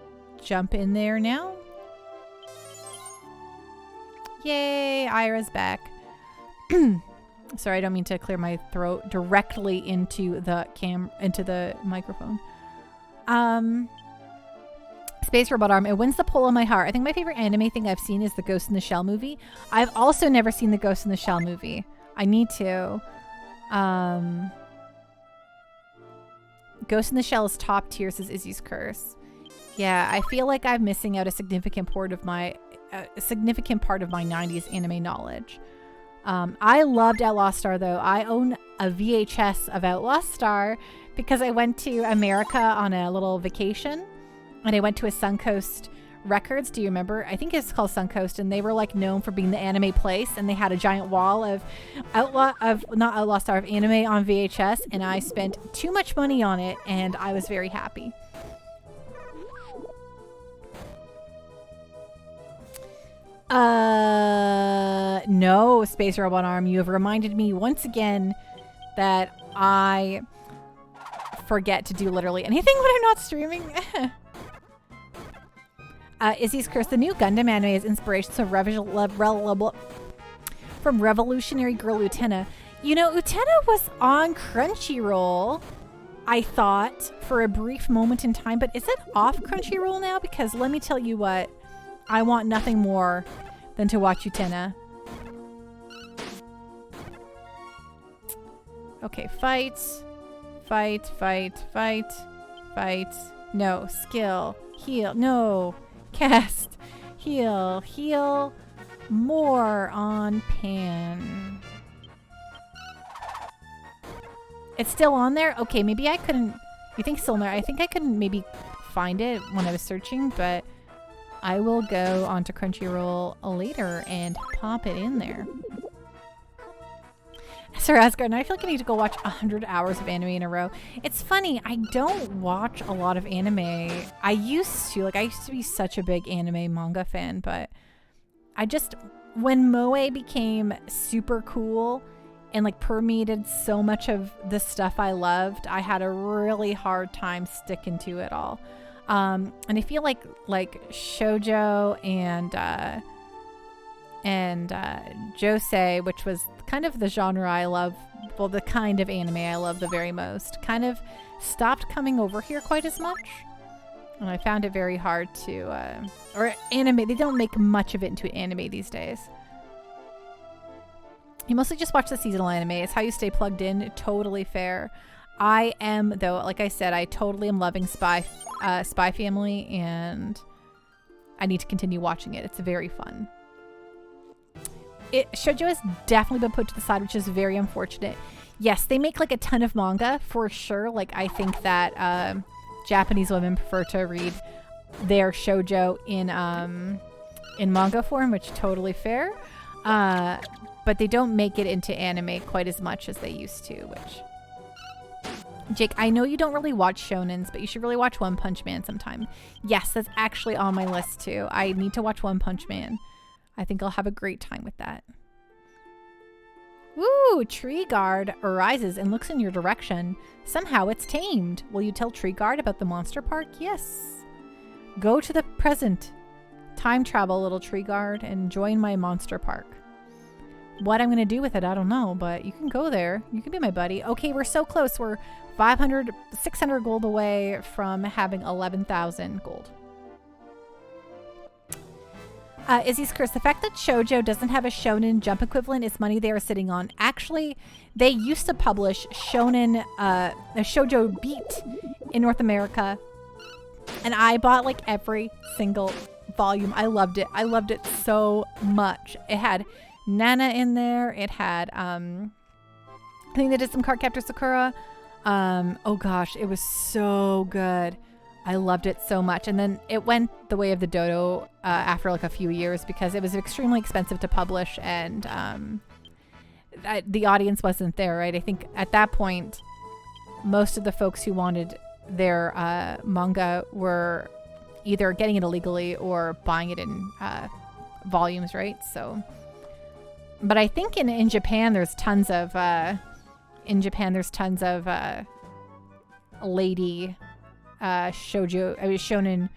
jump in there now. Yay, Ira's back. Sorry, I don't mean to clear my throat directly into the microphone. Space Robot Arm. It wins the pull on my heart. I think my favorite anime thing I've seen is the Ghost in the Shell movie. I've also never seen the Ghost in the Shell movie. I need to. Ghost in the Shell is top tier, says Izzy's Curse. Yeah, I feel like I'm missing out a significant part of my 90s anime knowledge. I loved Outlaw Star though. I own a VHS of Outlaw Star because I went to America on a little vacation and I went to a Suncoast Records. Do you remember? I think it's called Suncoast, and they were like known for being the anime place, and they had a giant wall of not Outlaw Star, of anime on VHS, and I spent too much money on it and I was very happy. No, Space Robot Arm, you have reminded me once again that I forget to do literally anything when I'm not streaming. Izzy's Curse, the new Gundam anime is inspiration from Revolutionary Girl Utena. You know, Utena was on Crunchyroll, I thought, for a brief moment in time, but is it off Crunchyroll now? Because let me tell you what, I want nothing more than to watch Utena. Okay, fight. No, skill. Heal. No. Cast. Heal. More on Pan. It's still on there? Okay, maybe I couldn't... You think it's still on there? I think I couldn't maybe find it when I was searching, but I will go onto Crunchyroll later and pop it in there. Sir Asgard, and I feel like I need to go watch 100 hours of anime in a row. It's funny, I don't watch a lot of anime. I used to be such a big anime manga fan, but when Moe became super cool and like permeated so much of the stuff I loved, I had a really hard time sticking to it all. And I feel like shoujo and josei, which was kind of the genre I love, well, the kind of anime I love the very most, kind of stopped coming over here quite as much. And I found it very hard to, or anime, they don't make much of it into anime these days. You mostly just watch the seasonal anime. It's how you stay plugged in. Totally fair. I am, though, like I said, I totally am loving Spy Family, and I need to continue watching it. It's very fun. Shoujo has definitely been put to the side, which is very unfortunate. Yes, they make like a ton of manga for sure. Like I think that Japanese women prefer to read their shoujo in manga form, which is totally fair. But they don't make it into anime quite as much as they used to, which... Jake, I know you don't really watch shonens, but you should really watch One Punch Man sometime. Yes, that's actually on my list too. I need to watch One Punch Man. I think I'll have a great time with that. Woo! Tree Guard arises and looks in your direction. Somehow it's tamed. Will you tell Tree Guard about the monster park? Yes. Go to the present. Time travel, little Tree Guard, and join my monster park. What I'm going to do with it, I don't know, but you can go there. You can be my buddy. Okay, we're so close. We're 600 gold away from having 11,000 gold. Izzy's Curse. The fact that shoujo doesn't have a Shonen Jump equivalent is money they are sitting on. Actually, they used to publish Shonen, a Shoujo Beat in North America, and I bought like every single volume. I loved it. I loved it so much. It had Nana in there. It had, I think they did some Cardcaptor Sakura. Oh gosh, it was so good. I loved it so much. And then it went the way of the dodo after like a few years because it was extremely expensive to publish, and the audience wasn't there, right? I think at that point, most of the folks who wanted their manga were either getting it illegally or buying it in volumes, right? So, but I think in Japan there's tons of lady shoujo,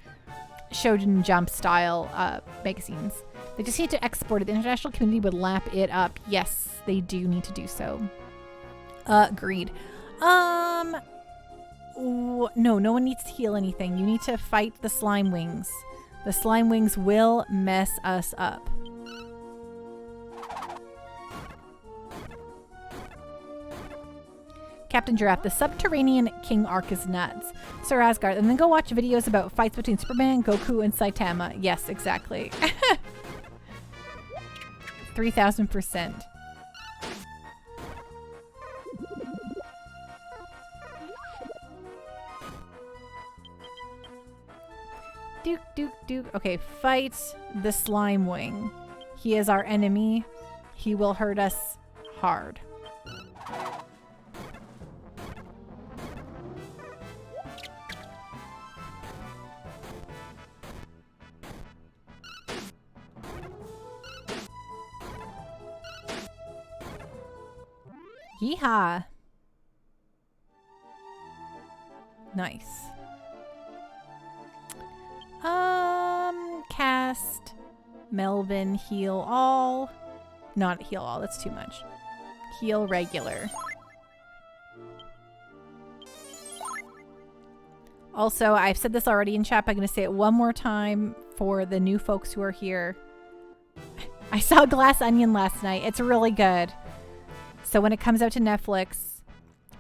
Shonen Jump style magazines. They just need to export it. The international community would lap it up. Yes, they do need to do so. Agreed. No one needs to heal anything. You need to fight the slime wings. The slime wings will mess us up. Captain Giraffe, the Subterranean King arc is nuts. Sir Asgard, and then go watch videos about fights between Superman, Goku, and Saitama. Yes, exactly. 3000%. Duke, Duke, Duke. Okay, fight the Slime Wing. He is our enemy. He will hurt us hard. Yeehaw. Nice. Cast, Melvin, heal all. Not heal all, that's too much. Heal regular. Also, I've said this already in chat, but I'm going to say it one more time for the new folks who are here. I saw Glass Onion last night. It's really good. So when it comes out to Netflix,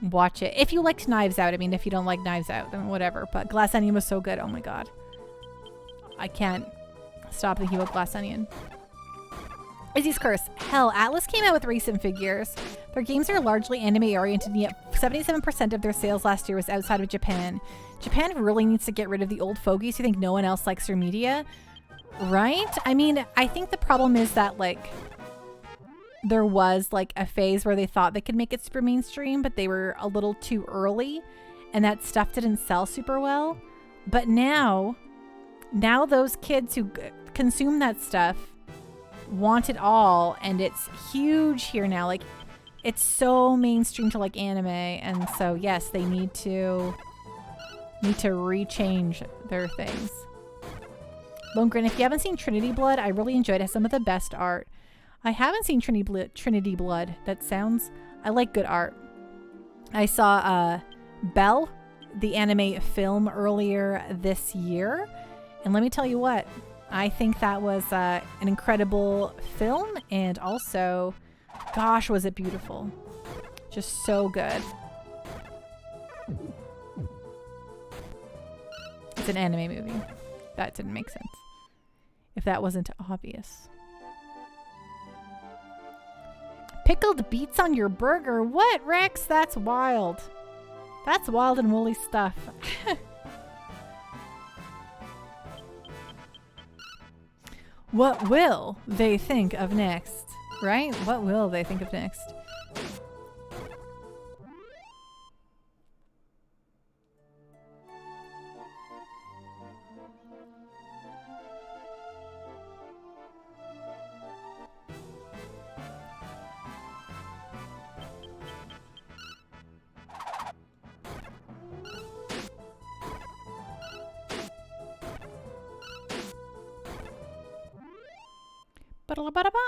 watch it. If you liked Knives Out. I mean, if you don't like Knives Out, then whatever. But Glass Onion was so good. Oh my god. I can't stop thinking about Glass Onion. Izzy's Curse. Hell, Atlas came out with recent figures. Their games are largely anime oriented, and yet 77% of their sales last year was outside of Japan. Japan really needs to get rid of the old fogies who think no one else likes their media. Right? I mean, I think the problem is that, like, there was, like, a phase where they thought they could make it super mainstream, but they were a little too early, and that stuff didn't sell super well. But now those kids who consume that stuff want it all, and it's huge here now. Like, it's so mainstream to like anime, and so yes, they need to rechange their things. Longren, if you haven't seen Trinity Blood, I really enjoyed it. It has some of the best art. I haven't seen Trinity Blood. I like good art. I saw Belle, the anime film, earlier this year. And let me tell you what, I think that was an incredible film. And also, gosh, was it beautiful. Just so good. It's an anime movie. That didn't make sense. If that wasn't obvious. Pickled beets on your burger? What, Rex? That's wild. That's wild and woolly stuff. What will they think of next? Right? What will they think of next?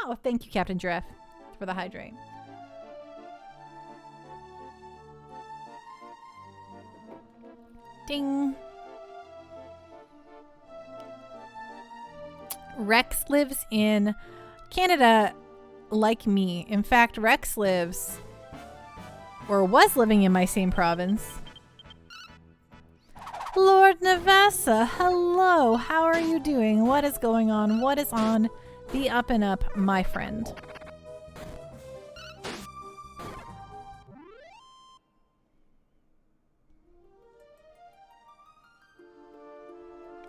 Oh, thank you, Captain Giraffe, for the hydrate. Ding. Rex lives in Canada like me. In fact, Rex lives, or was living in my same province. Lord Navassa, hello. How are you doing? What is going on? What is on the up and up, my friend?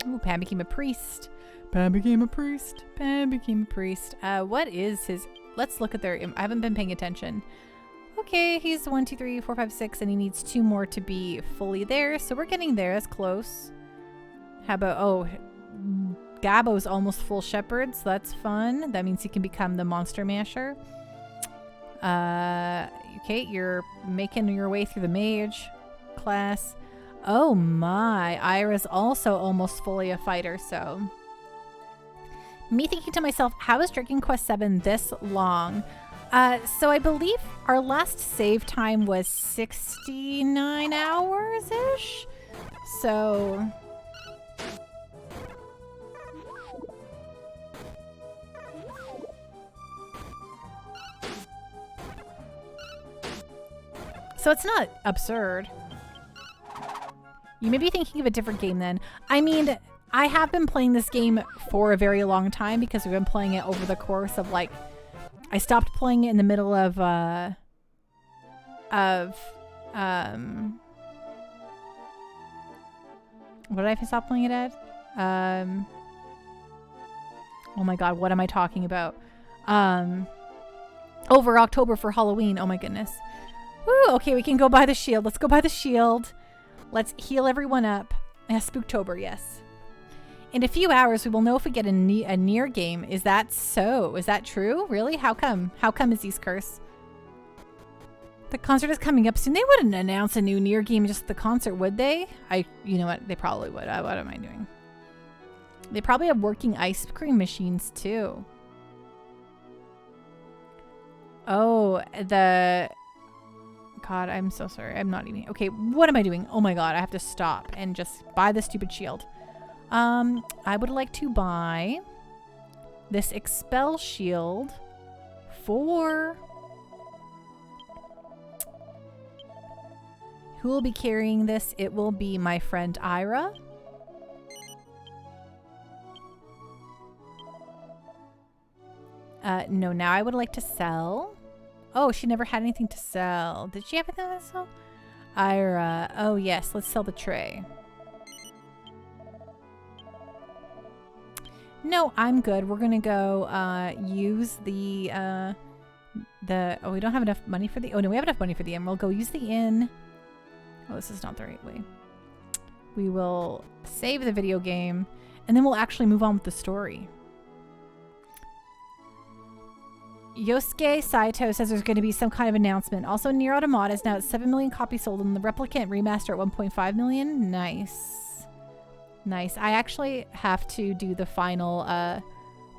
Ooh, Pam became a priest. Pam became a priest. Pam became a priest. What is his... Let's look at their... I haven't been paying attention. Okay, he's 1, 2, 3, 4, 5, 6, and he needs 2 more to be fully there. So we're getting there. That's close. How about... Oh, Gabo's almost full shepherd, so that's fun. That means he can become the monster masher. Okay, you're making your way through the mage class. Oh my, Ira's also almost fully a fighter, so... Me thinking to myself, how is Dragon Quest VII this long? So I believe our last save time was 69 hours-ish? So... So it's not absurd. You may be thinking of a different game then. I mean, I have been playing this game for a very long time because we've been playing it over the course of like, I stopped playing it in the middle of what did I stop playing it at? Oh my god, what am I talking about? Over October for Halloween. Oh my goodness. Woo, okay, we can go buy the shield. Let's go buy the shield. Let's heal everyone up. Spooktober, yes. In a few hours, we will know if we get a near game. Is that so? Is that true? Really? How come? How come is these curse? The concert is coming up soon. They wouldn't announce a new near game just at the concert, would they? You know what? They probably would. What am I doing? They probably have working ice cream machines too. Oh, God, I'm so sorry. I'm not eating. Okay, what am I doing? Oh my god, I have to stop and just buy the stupid shield. I would like to buy this expel shield for... Who will be carrying this? It will be my friend Ira. No, now I would like to sell. Oh, she never had anything to sell. Did she have anything to sell? Ira. Oh, yes. Let's sell the tray. No, I'm good. We're going to go use the... Oh, we don't have enough money for the... Oh, no, we have enough money for the inn. We'll go use the inn. Oh, this is not the right way. We will save the video game, and then we'll actually move on with the story. Yosuke Saito says there's going to be some kind of announcement. Also, Nier Automata is now at 7 million copies sold, and the Replicant remaster at 1.5 million. Nice. Nice. I actually have to do the final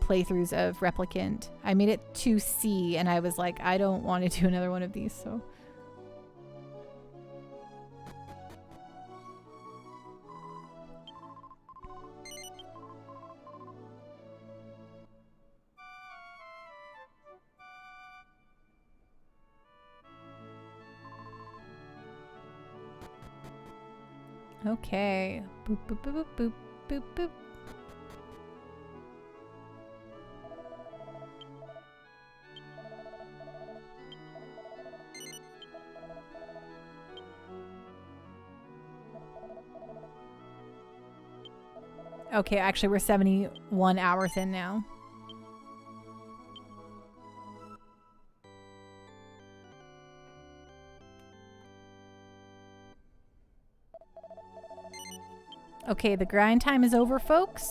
playthroughs of Replicant. I made it to C, and I was like, I don't want to do another one of these, so... Okay. Boop, boop, boop, boop, boop, boop. Okay, actually we're 71 hours in now. Okay, the grind time is over, folks.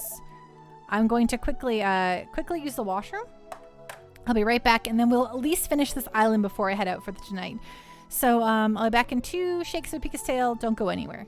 I'm going to quickly use the washroom. I'll be right back, and then we'll at least finish this island before I head out for tonight. So I'll be back in 2 shakes of Pika's tail. Don't go anywhere.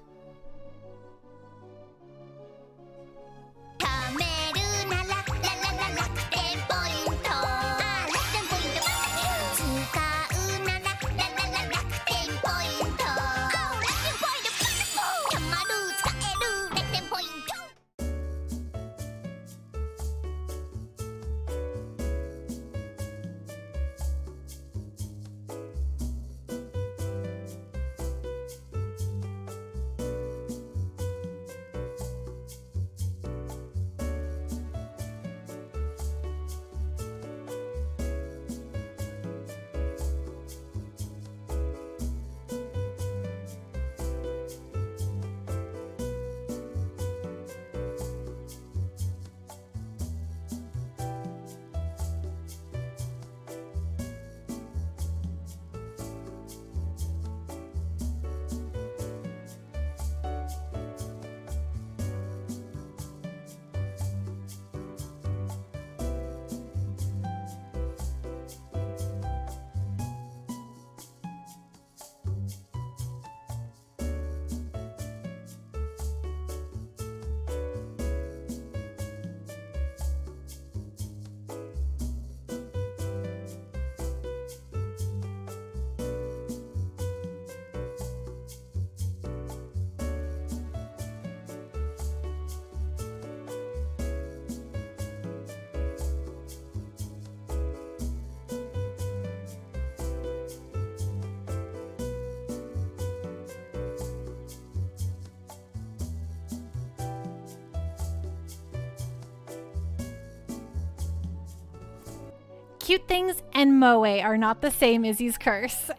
Cute things and moe are not the same, Izzy's curse.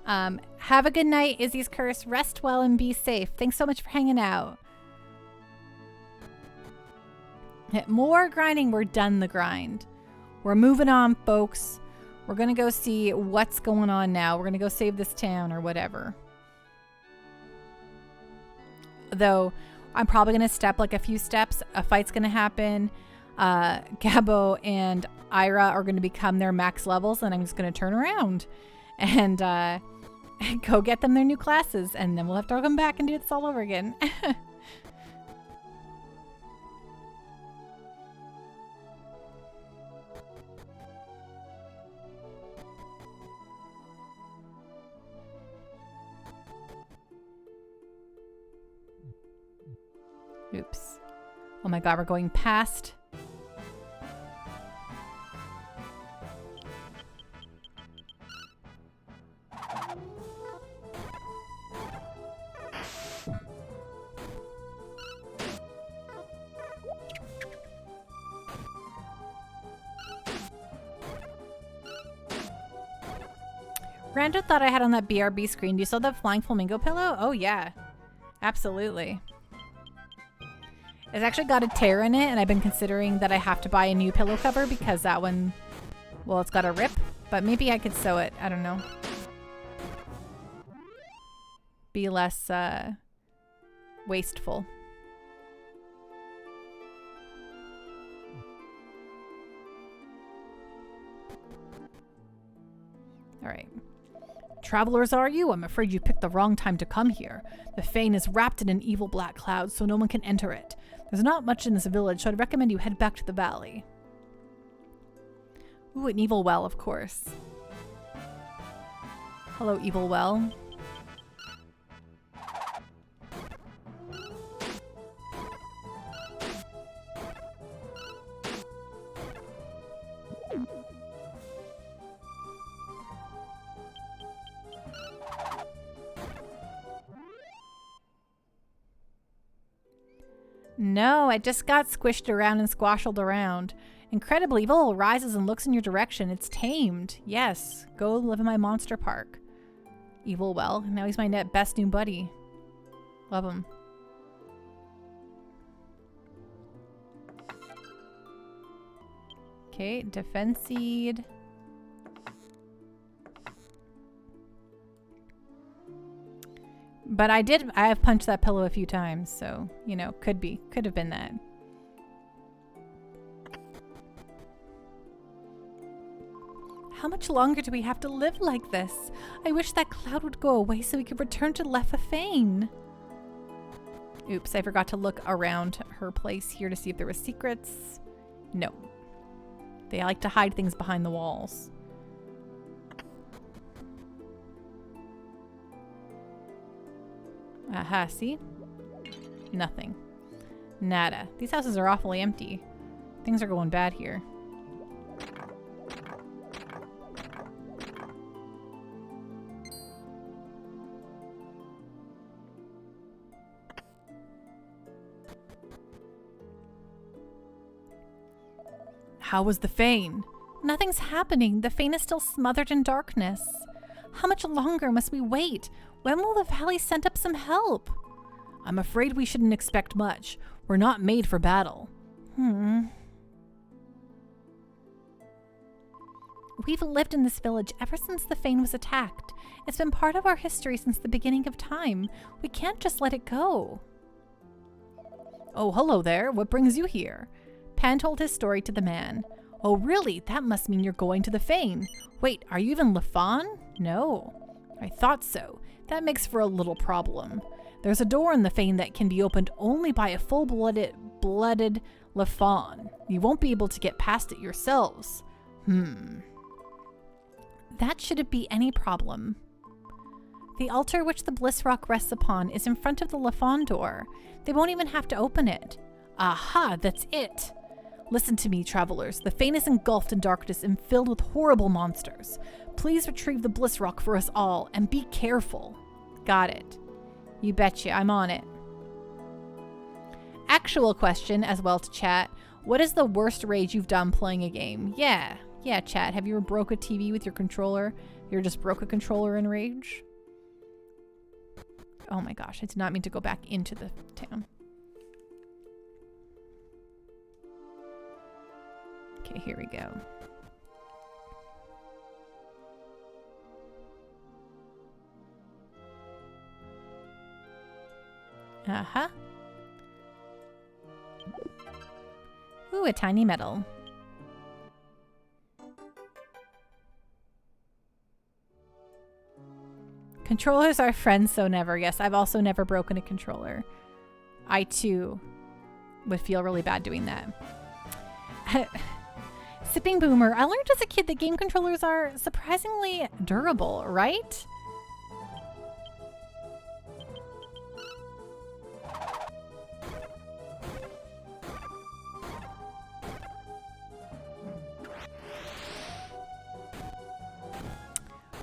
Have a good night, Izzy's curse. Rest well and be safe. Thanks so much for hanging out. More grinding. We're done the grind. We're moving on, folks. We're going to go see what's going on now. We're going to go save this town or whatever. Though, I'm probably going to step like a few steps. A fight's going to happen. Gabo and Ira are going to become their max levels, and I'm just going to turn around and go get them their new classes, and then we'll have to come back and do this all over again. Oops. Oh my god, we're going past. Rando thought I had on that BRB screen. Do you still have the flying flamingo pillow? Oh yeah, absolutely. It's actually got a tear in it, and I've been considering that I have to buy a new pillow cover because that one, well, it's got a rip, but maybe I could sew it. I don't know. Be less wasteful. All right. Travelers are you? I'm afraid you picked the wrong time to come here. The Fane is wrapped in an evil black cloud, so no one can enter it. There's not much in this village, so I'd recommend you head back to the valley. Ooh, an evil well, of course. Hello, evil well. No, I just got squished around and squashed around. Incredible evil rises and looks in your direction. It's tamed. Yes, go live in my monster park. Evil well. Now he's my best new buddy. Love him. Okay, defense seed. But I have punched that pillow a few times, so, you know, could have been that. How much longer do we have to live like this? I wish that cloud would go away so we could return to Lefa Fane. Oops, I forgot to look around her place here to see if there were secrets. No. They like to hide things behind the walls. Aha, see? Nothing. Nada. These houses are awfully empty. Things are going bad here. How was the Fane? Nothing's happening. The Fane is still smothered in darkness. How much longer must we wait? When will the valley send up some help? I'm afraid we shouldn't expect much. We're not made for battle. We've lived in this village ever since the Fane was attacked. It's been part of our history since the beginning of time. We can't just let it go. Oh, hello there. What brings you here? Pan told his story to the man. Oh, really? That must mean you're going to the Fane. Wait, are you even Lafon? No. I thought so. That makes for a little problem. There's a door in the Fane that can be opened only by a full-blooded Lafon. You won't be able to get past it yourselves. That shouldn't be any problem. The altar which the Bliss Rock rests upon is in front of the Lafon door. They won't even have to open it. Aha, that's it. Listen to me, travelers. The Fane is engulfed in darkness and filled with horrible monsters. Please retrieve the Bliss Rock for us all, and be careful. Got it. You betcha, I'm on it. Actual question as well to chat. What is the worst rage you've done playing a game? Yeah, chat. Have you ever broke a TV with your controller? You just broke a controller in rage? Oh my gosh, I did not mean to go back into the town. Okay, here we go. Uh-huh. Ooh, a tiny medal. Controllers are friends, so never. Yes, I've also never broken a controller. I, too, would feel really bad doing that. Sipping Boomer. I learned as a kid that game controllers are surprisingly durable, right?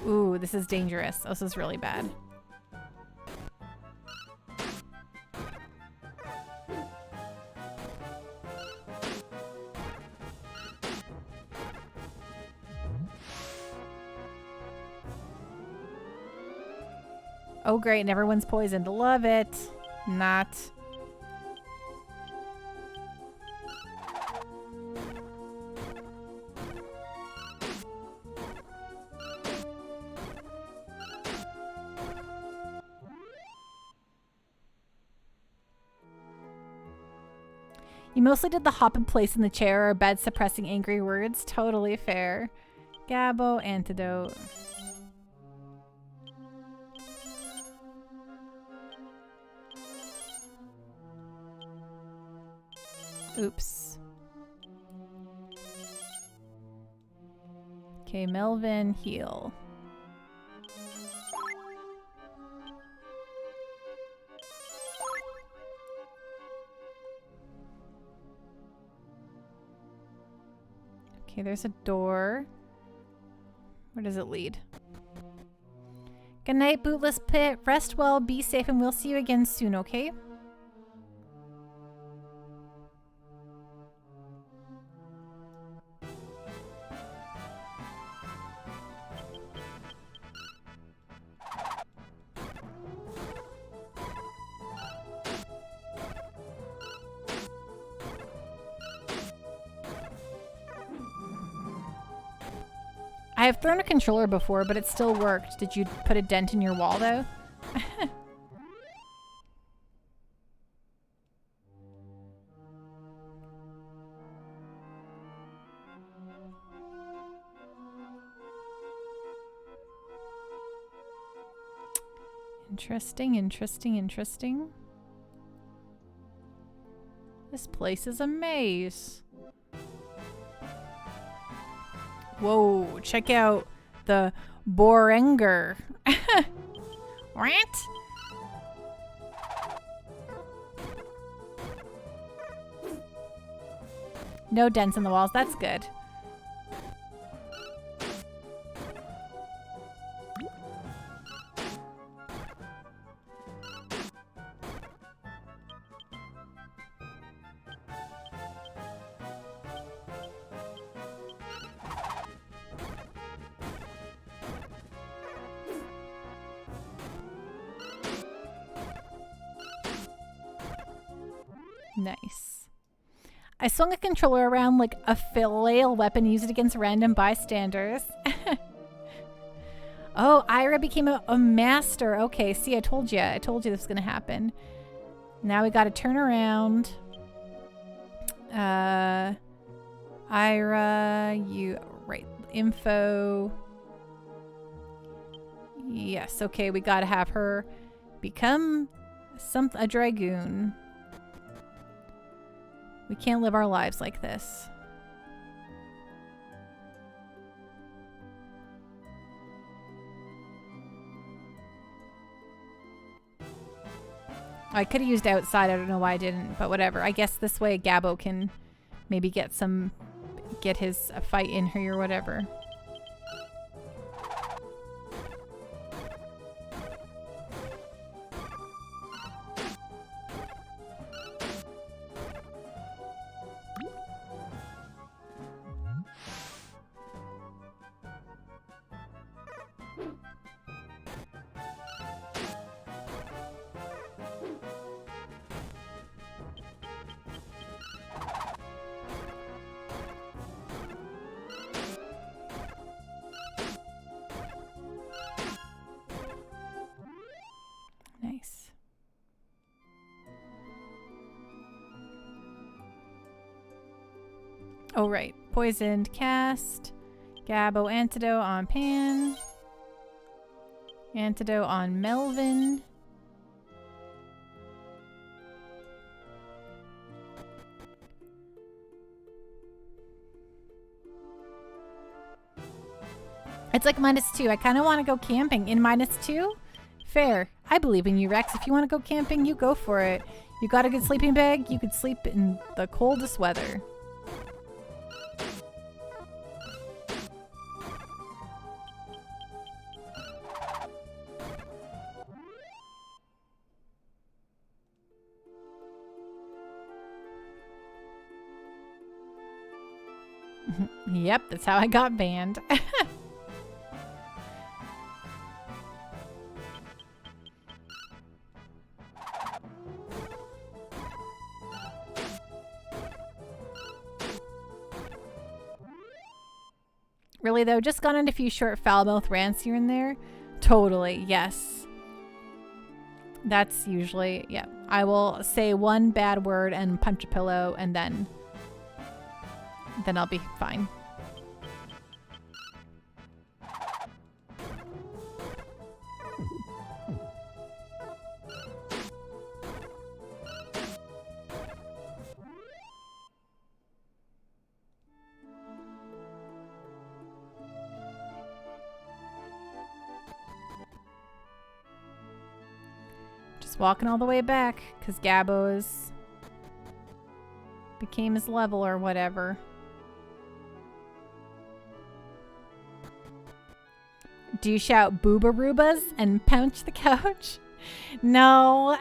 Ooh, this is dangerous. This is really bad. Oh, great. And everyone's poisoned. Love it. Not. You mostly did the hop in place in the chair or bed suppressing angry words. Totally fair. Gabo antidote. Oops. Okay, Melvin, heal. Okay, there's a door. Where does it lead? Good night, Bootless Pit. Rest well, be safe, and we'll see you again soon, okay? I have thrown a controller before, but it still worked. Did you put a dent in your wall, though? Interesting, interesting, interesting. This place is a maze. Whoa, check out the Borenger. What? No dents in the walls, that's good. Nice. I swung a controller around like a flail weapon, used it against random bystanders. Oh, Ira became a master. Okay, see, I told you this was gonna happen. Now we gotta turn around. Ira, you right info. Yes, okay, we gotta have her become a dragoon. We can't live our lives like this. I could have used outside. I don't know why I didn't, but whatever. I guess this way Gabo can maybe get his fight in here or whatever. Oh, right. Poisoned cast. Gabo antidote on Pan. Antidote on Melvin. It's like -2. I kind of want to go camping in -2. Fair. I believe in you, Rex. If you want to go camping, you go for it. You got a good sleeping bag? You could sleep in the coldest weather. Yep, that's how I got banned. Really though, just gone on a few short foul-mouthed rants here and there. Totally, yes. That's usually, yeah. I will say one bad word and punch a pillow, and then I'll be fine. Just walking all the way back because Gabo's became his level or whatever. Do you shout boobarubas and pounce the couch? No.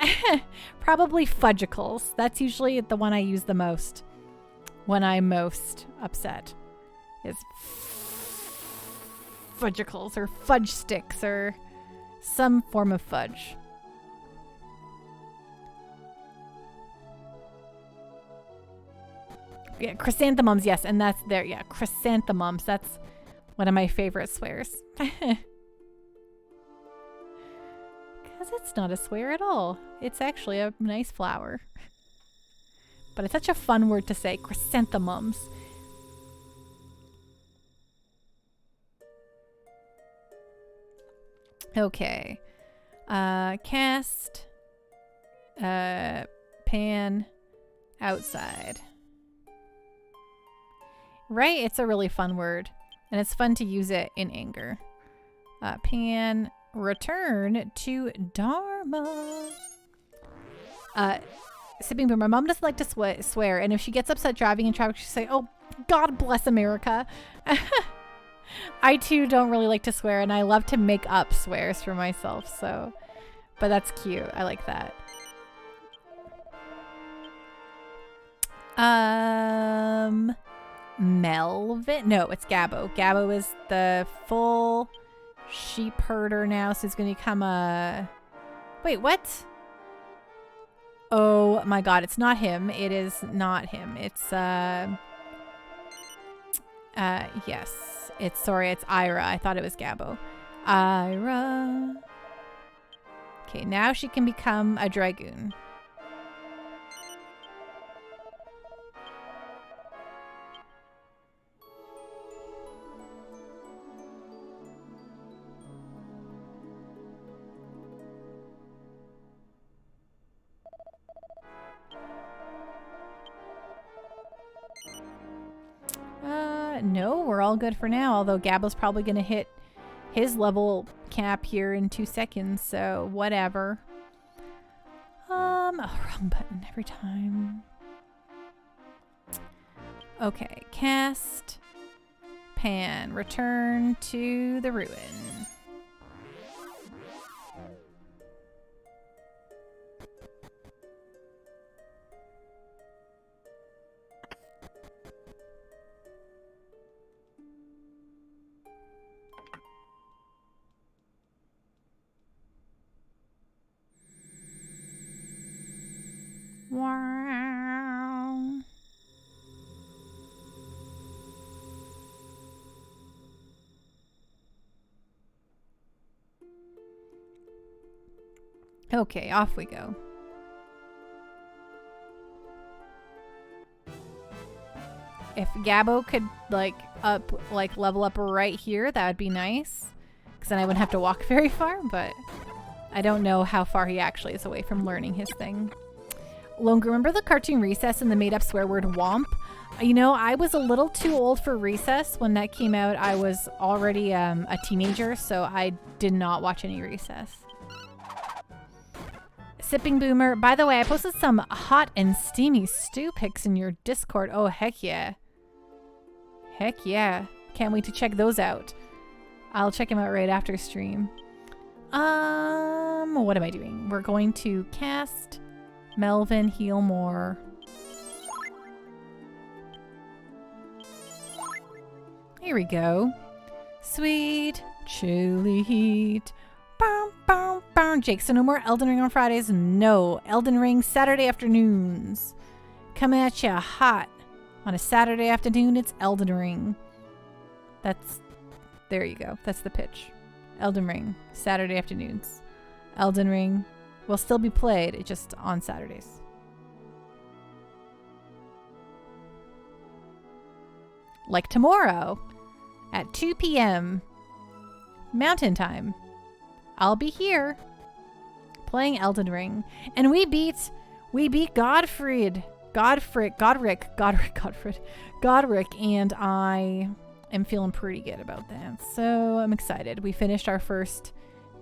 Probably fudgicles. That's usually the one I use the most when I'm most upset. Is fudgicles or fudge sticks or some form of fudge. Yeah, chrysanthemums, yes, and that's there. Yeah, chrysanthemums. That's one of my favorite swears. Because it's not a swear at all. It's actually a nice flower. But it's such a fun word to say, chrysanthemums. Okay. Cast. Pan. Outside. Right? It's a really fun word. And it's fun to use it in anger. Pan. Return to Dharma. Sipping Boom. My mom doesn't like to swear. And if she gets upset driving in traffic, she'll say, oh, God bless America. I too don't really like to swear. And I love to make up swears for myself. So, but that's cute. I like that. Melvin. No, it's Gabo. Gabo is the full sheep herder now, so he's going to become a... Wait, what? Oh my god, it's not him. It is not him. It's, yes. It's Ira. I thought it was Gabo. Ira. Okay, now she can become a dragoon. No, we're all good for now, although Gabo's probably going to hit his level cap here in 2 seconds, so whatever. Oh, wrong button every time. Okay, cast, pan, return to the ruin. Wow. Okay, off we go. If Gabbo could level up right here, that would be nice. Because then I wouldn't have to walk very far, but I don't know how far he actually is away from learning his thing. Longer, remember the cartoon Recess and the made up swear word womp? You know, I was a little too old for Recess when that came out. I was already a teenager, so I did not watch any Recess. Sipping Boomer. By the way, I posted some hot and steamy stew pics in your Discord. Oh, heck yeah. Heck yeah. Can't wait to check those out. I'll check them out right after stream. What am I doing? We're going to cast Melvin Healmore. Here we go. Sweet chili heat. Bow, bow, bow. Jake, so no more Elden Ring on Fridays? No. Elden Ring Saturday afternoons. Coming at ya hot. On a Saturday afternoon, it's Elden Ring. There you go. That's the pitch. Elden Ring. Saturday afternoons. Elden Ring will still be played. It's just on Saturdays. Like tomorrow at 2 p.m. Mountain Time. I'll be here playing Elden Ring. And we beat Godric, and I am feeling pretty good about that. So I'm excited. We finished our first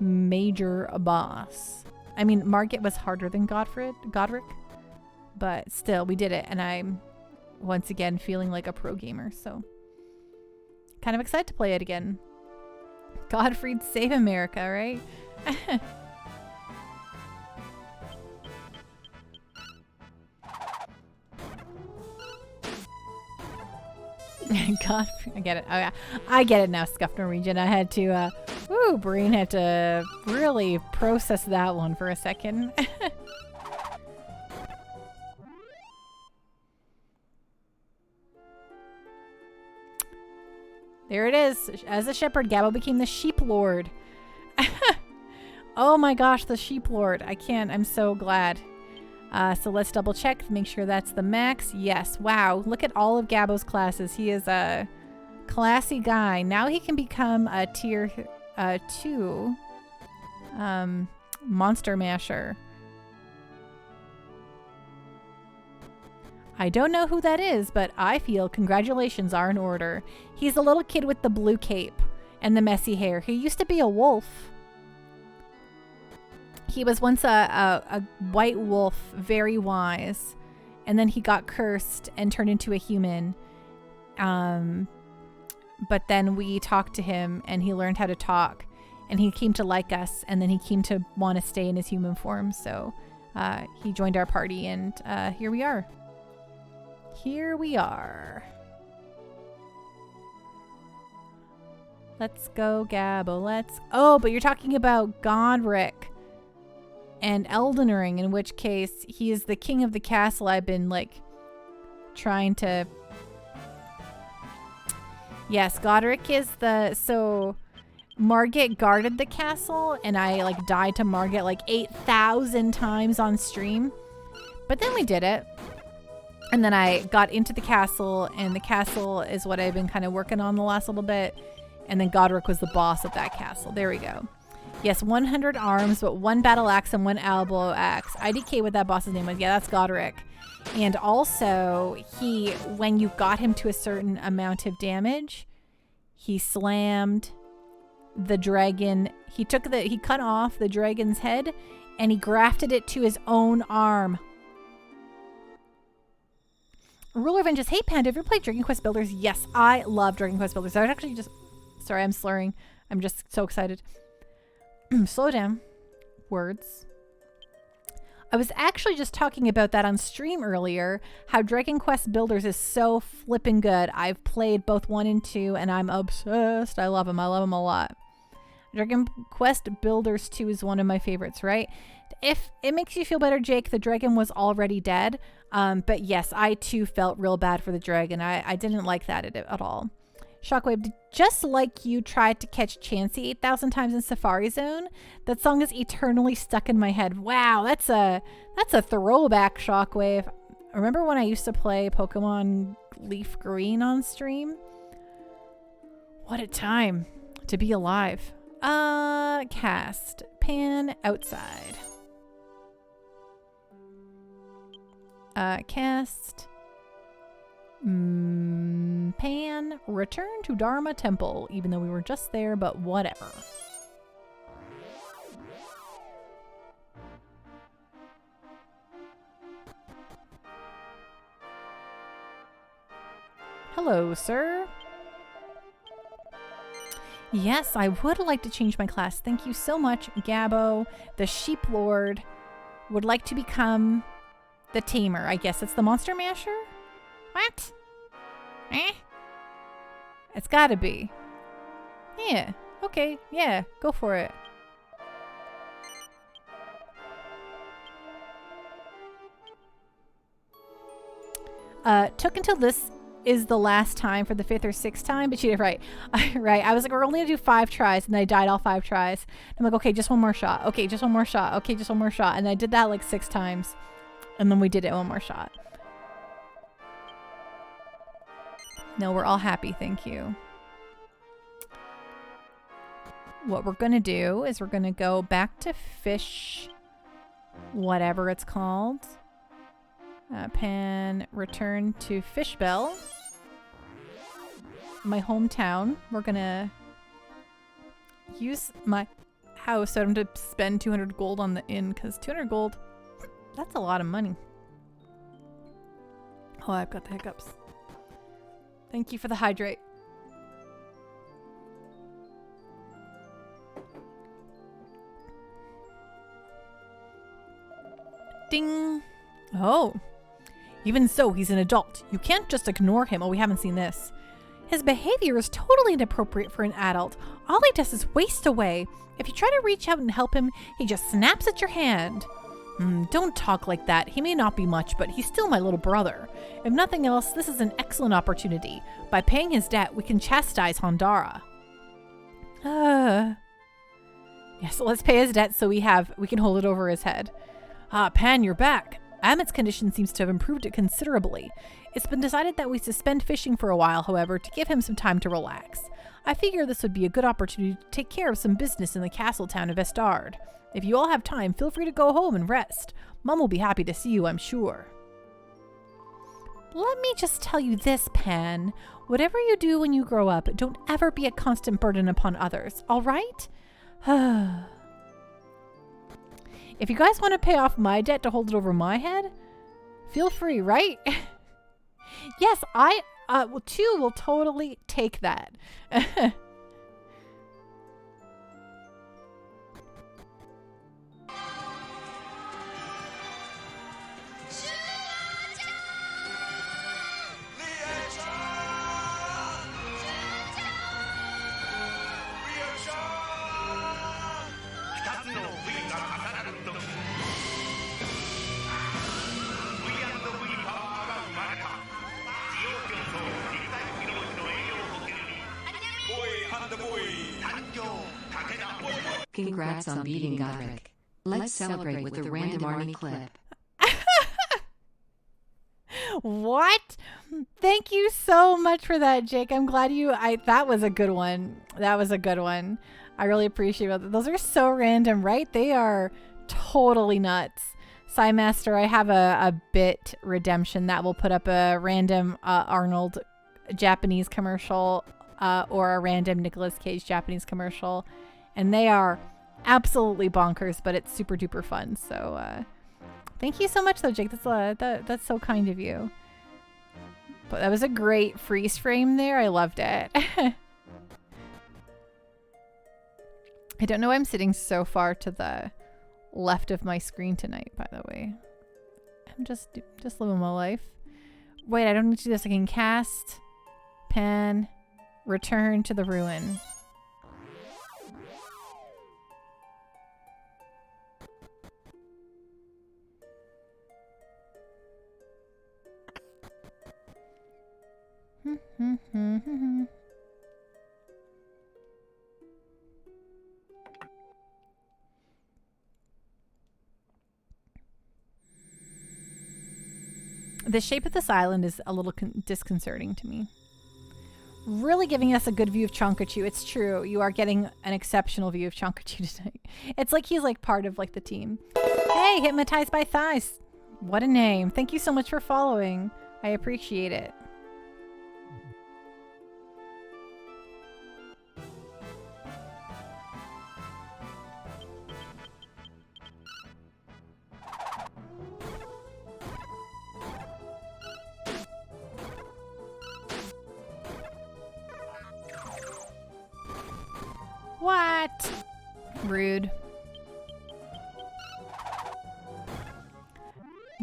major boss. I mean, Margit was harder than Godric, but still, we did it, and I'm once again feeling like a pro gamer, so kind of excited to play it again. Godfried save America, right? God, I get it. Oh yeah, I get it now. Scuffed Norwegian. I had to, brain had to really process that one for a second. There it is. As a shepherd, Gabbo became the sheep lord. Oh my gosh, the sheep lord. I'm so glad. So let's double check, make sure that's the max. Yes. Wow. Look at all of Gabbo's classes. He is a classy guy. Now he can become a tier 2 monster masher. I don't know who that is, but I feel congratulations are in order. He's a little kid with the blue cape and the messy hair. He used to be a wolf. He was once a white wolf, very wise, and then he got cursed and turned into a human. But then we talked to him, and he learned how to talk, and he came to like us, and then he came to want to stay in his human form. So he joined our party, and here we are. Here we are. Let's go, Gabbo. Oh, but you're talking about Godric and Elden Ring, in which case he is the king of the castle. I've been trying to. Yes, Godric is so Margit guarded the castle, and I died to Margit 8,000 times on stream. But then we did it. And then I got into the castle, and the castle is what I've been kind of working on the last little bit. And then Godric was the boss of that castle. There we go. Yes, 100 arms, but 1 battle axe and 1 elbow axe. IDK what that boss's name was. Yeah, that's Godric. And also, when you got him to a certain amount of damage, he slammed the dragon. He cut off the dragon's head, and he grafted it to his own arm. Ruler Vengeance. Hey, Panda, have you ever played Dragon Quest Builders? Yes, I love Dragon Quest Builders. I was actually sorry, I'm slurring. I'm just so excited. Slow down. Words. I was actually just talking about that on stream earlier, how Dragon Quest Builders is so flippin' good. I've played both 1 and 2, and I'm obsessed. I love them. I love them a lot. Dragon Quest Builders 2 is one of my favorites, right? If it makes you feel better, Jake, the dragon was already dead. But yes, I too felt real bad for the dragon. I didn't like that at all. Shockwave, just like you tried to catch Chansey 8,000 times in Safari Zone, that song is eternally stuck in my head. Wow, that's a throwback, Shockwave. Remember when I used to play Pokemon leaf green on stream. What a time to be alive. Cast. Pan outside. Cast. Pan. Return to Dharma Temple. Even though we were just there, but whatever. Hello, sir. Yes, I would like to change my class. Thank you so much, Gabbo. The Sheep Lord would like to become the Tamer. I guess it's the Monster Masher? What? Eh? It's gotta be. Yeah. Okay. Yeah. Go for it. Took until this is the last time for the 5th or 6th time, but she did right. Right. I was like, we're only gonna do 5 tries, and then I died all 5 tries. I'm like, okay, just one more shot. Okay, just one more shot. Okay, just one more shot. And I did that like 6 times. And then we did it one more shot. No, we're all happy, thank you. What we're gonna do is we're gonna go back to fish, whatever it's called. Pan, return to Fishbell, my hometown. We're gonna use my house so I don't have to spend 200 gold on the inn, because 200 gold, that's a lot of money. Oh, I've got the hiccups. Thank you for the hydrate. Ding. Oh. Even so, he's an adult. You can't just ignore him. Oh, we haven't seen this. His behavior is totally inappropriate for an adult. All he does is waste away. If you try to reach out and help him, he just snaps at your hand. Don't talk like that. He may not be much, but he's still my little brother. If nothing else, this is an excellent opportunity. By paying his debt, we can chastise Hondara. Yeah, so let's pay his debt so we can hold it over his head. Ah, Pan, you're back. Amit's condition seems to have improved it considerably. It's been decided that we suspend fishing for a while, however, to give him some time to relax. I figure this would be a good opportunity to take care of some business in the castle town of Vestard. If you all have time, feel free to go home and rest. Mum will be happy to see you, I'm sure. Let me just tell you this, Pan. Whatever you do when you grow up, don't ever be a constant burden upon others, all right? If you guys want to pay off my debt to hold it over my head, feel free, right? Yes, too will totally take that. Congrats on beating Godric. Let's celebrate with a random army clip. What? Thank you so much for that, Jake. I'm glad that was a good one. That was a good one. I really appreciate it. Those are so random, right? They are totally nuts. Psymaster, I have a bit redemption that will put up a random Arnold Japanese commercial or a random Nicolas Cage Japanese commercial. And they are absolutely bonkers, but it's super duper fun. So thank you so much, though, Jake. That's so kind of you. But that was a great freeze frame there. I loved it. I don't know why I'm sitting so far to the left of my screen tonight, by the way. I'm just living my life. Wait, I don't need to do this. I can cast, pan, return to the ruin. The shape of this island is a little disconcerting to me. Really giving us a good view of Chonkachu. It's true. You are getting an exceptional view of Chonkachu tonight. It's like he's like part of like the team. Hey, Hypnotized by Thighs. What a name. Thank you so much for following. I appreciate it. What? Rude.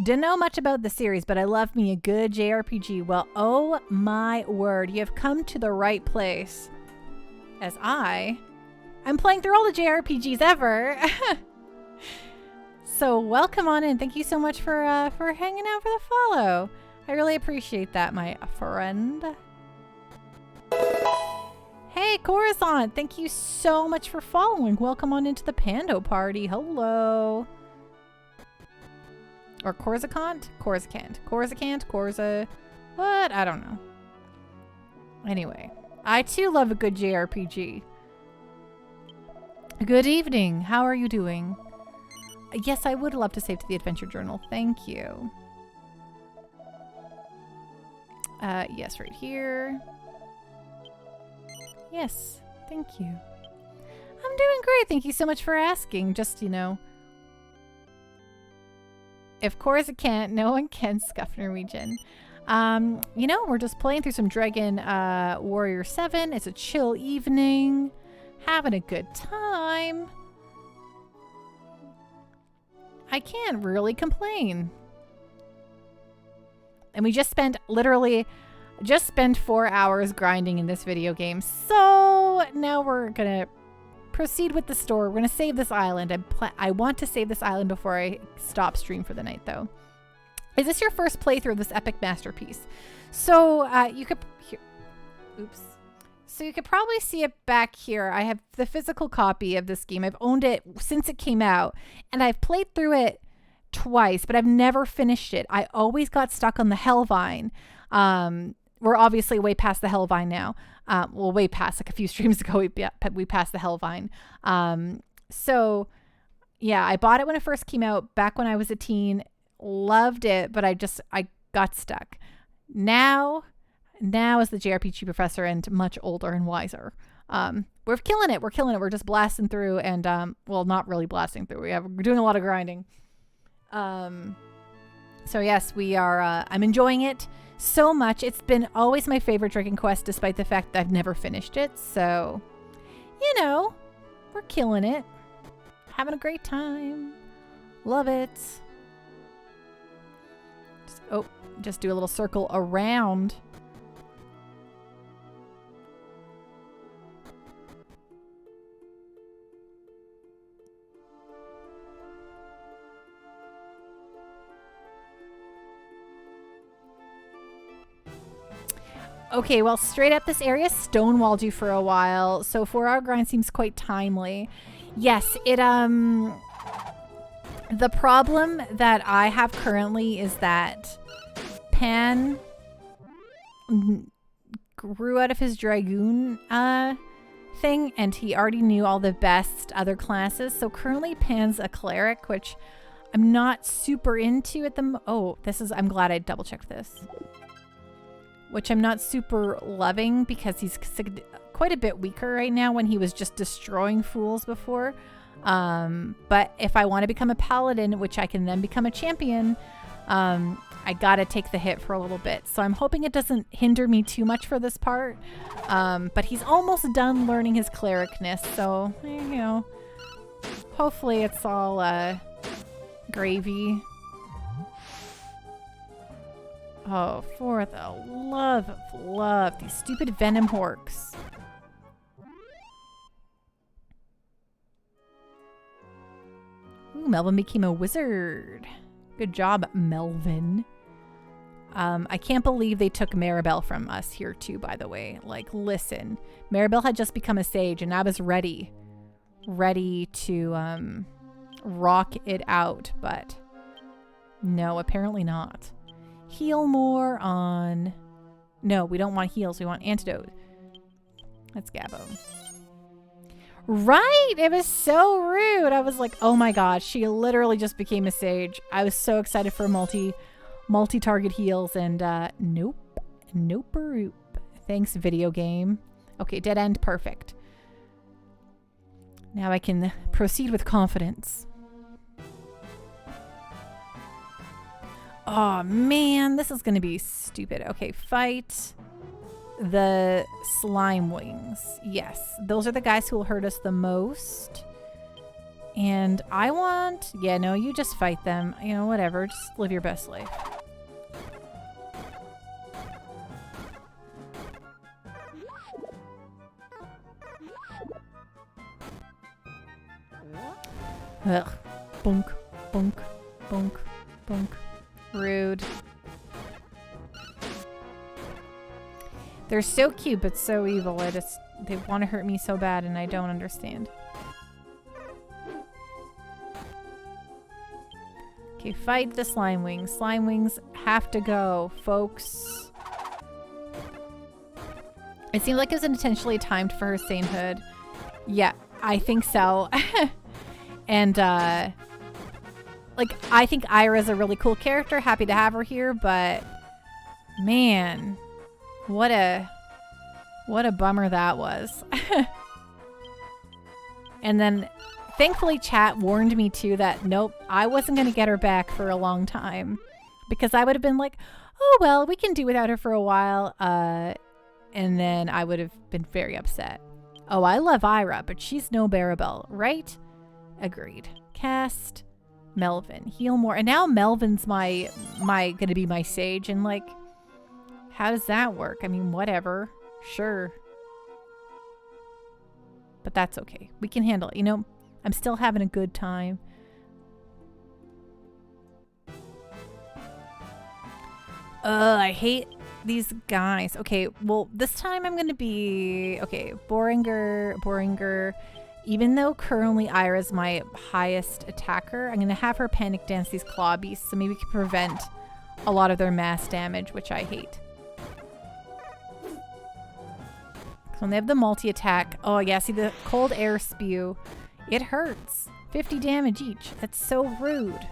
Didn't know much about the series, but I love me a good JRPG. Well, oh my word, you have come to the right place. As I'm playing through all the JRPGs ever. So welcome on in. Thank you so much for hanging out for the follow. I really appreciate that, my friend. Hey, Coruscant, thank you so much for following. Welcome on into the Pando party. Hello. Or Coruscant? Coruscant. Corsa. What? I don't know. Anyway, I too love a good JRPG. Good evening. How are you doing? Yes, I would love to save to the Adventure Journal. Thank you. Yes, right here. Yes, thank you. I'm doing great. Thank you so much for asking. Just, you know, of course it can't. No one can scuff Norwegian. You know, we're just playing through some Dragon Warrior VII. It's a chill evening. Having a good time. I can't really complain. And we just spent literally... 4 hours grinding in this video game. So now we're gonna proceed with the story. We're gonna save this island. I want to save this island before I stop stream for the night, though. Is this your first playthrough of this epic masterpiece? So you could So you could probably see it back here. I have the physical copy of this game. I've owned it since it came out, and I've played through it twice, but I've never finished it. I always got stuck on the Hellvine. We're obviously way past the Hellvine now. Well, way past, like a few streams ago, we passed the Hellvine. So, yeah, I bought it when it first came out, back when I was a teen. Loved it, but I got stuck. Now as the JRPG professor and much older and wiser. We're killing it. We're just blasting through and, well, not really blasting through. We're doing a lot of grinding. So, yes, we are, I'm enjoying it so much. It's been always my favorite Dragon Quest, despite the fact that I've never finished it. So, you know, we're killing it. Having a great time. Love it. Just do a little circle around. Okay, well, straight up, this area stonewalled you for a while, so 4-hour grind seems quite timely. Yes, it, the problem that I have currently is that Pan grew out of his Dragoon, thing, and he already knew all the best other classes, so currently Pan's a cleric, which I'm not super into at the I'm glad I double-checked this. Which I'm not super loving because he's quite a bit weaker right now when he was just destroying fools before. But if I want to become a paladin, which I can then become a champion, I gotta take the hit for a little bit. So I'm hoping it doesn't hinder me too much for this part. But he's almost done learning his clericness, so, you know, hopefully it's all gravy. Oh, for the love of love. These stupid venom horks. Ooh, Melvin became a wizard. Good job, Melvin. I can't believe they took Maribel from us here too, by the way. Like, listen. Maribel had just become a sage and I was ready to rock it out, but no, apparently not. Heal more on... No, we don't want heals. We want antidote. Let's Gabbo. Right! It was so rude. I was like, oh my god, she literally just became a sage. I was so excited for multi-target heals, and nope. Nope-a-roop. Thanks, video game. Okay, dead end. Perfect. Now I can proceed with confidence. Oh man, this is gonna be stupid. Okay, fight the slime wings. Yes, those are the guys who will hurt us the most. And I want... Yeah, no, you just fight them. You know, whatever. Just live your best life. Ugh. Bunk, bunk, bunk, bunk. Rude. They're so cute, but so evil. They want to hurt me so bad, and I don't understand. Okay, fight the slime wings. Slime wings have to go, folks. It seemed like it was intentionally timed for her sainthood. Yeah, I think so. And, like, I think Ira's a really cool character. Happy to have her here, but man, what a bummer that was. And then thankfully chat warned me too that nope, I wasn't going to get her back for a long time, because I would have been like, oh, well, we can do without her for a while. And then I would have been very upset. Oh, I love Ira, but she's no Barabelle, right? Agreed. Cast Melvin. Heal more. And now Melvin's gonna be my sage, and like, how does that work? I mean, whatever. Sure. But that's okay. We can handle it. You know, I'm still having a good time. I hate these guys. Okay, well, this time I'm gonna be... Okay, Boringer. Even though currently Ira's my highest attacker, I'm going to have her panic dance these claw beasts so maybe we can prevent a lot of their mass damage, which I hate. So when they have the multi-attack... Oh, yeah, see the cold air spew. It hurts. 50 damage each. That's so rude.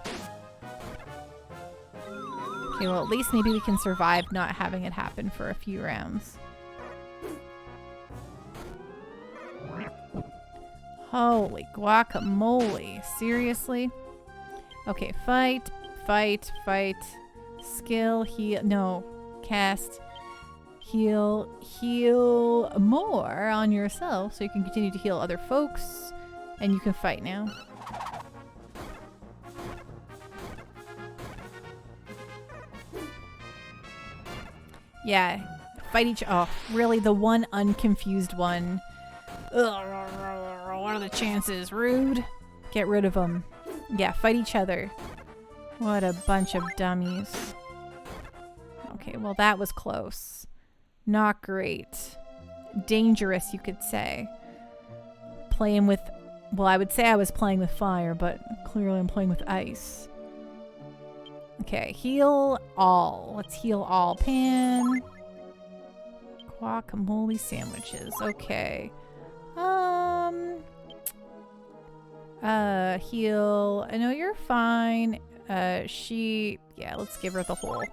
Okay, well, at least maybe we can survive not having it happen for a few rounds. Holy guacamole. Seriously? Okay, fight. Skill, heal. No. Cast. Heal more on yourself so you can continue to heal other folks. And you can fight now. Yeah. Fight each... Oh, really? The one unconfused one. Ugh. What are the chances? Rude. Get rid of them. Yeah, fight each other. What a bunch of dummies. Okay, well that was close. Not great. Dangerous, you could say. Playing with... Well, I would say I was playing with fire, but clearly I'm playing with ice. Okay, heal all. Let's heal all. Pan. Guacamole sandwiches. Okay. Heal. I know you're fine. Yeah, let's give her the whole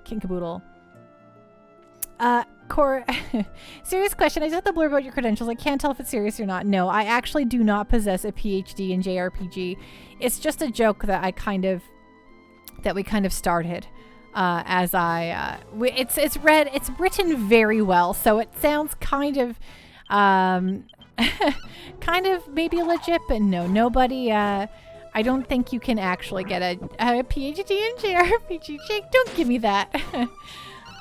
kinkaboodle. Serious question. I just have to blur about your credentials. I can't tell if it's serious or not. No, I actually do not possess a PhD in JRPG. It's just a joke that we kind of started. It's written very well, so it sounds kind of maybe legit, but no, nobody, I don't think you can actually get a PhD in JRPG. Jake, don't give me that.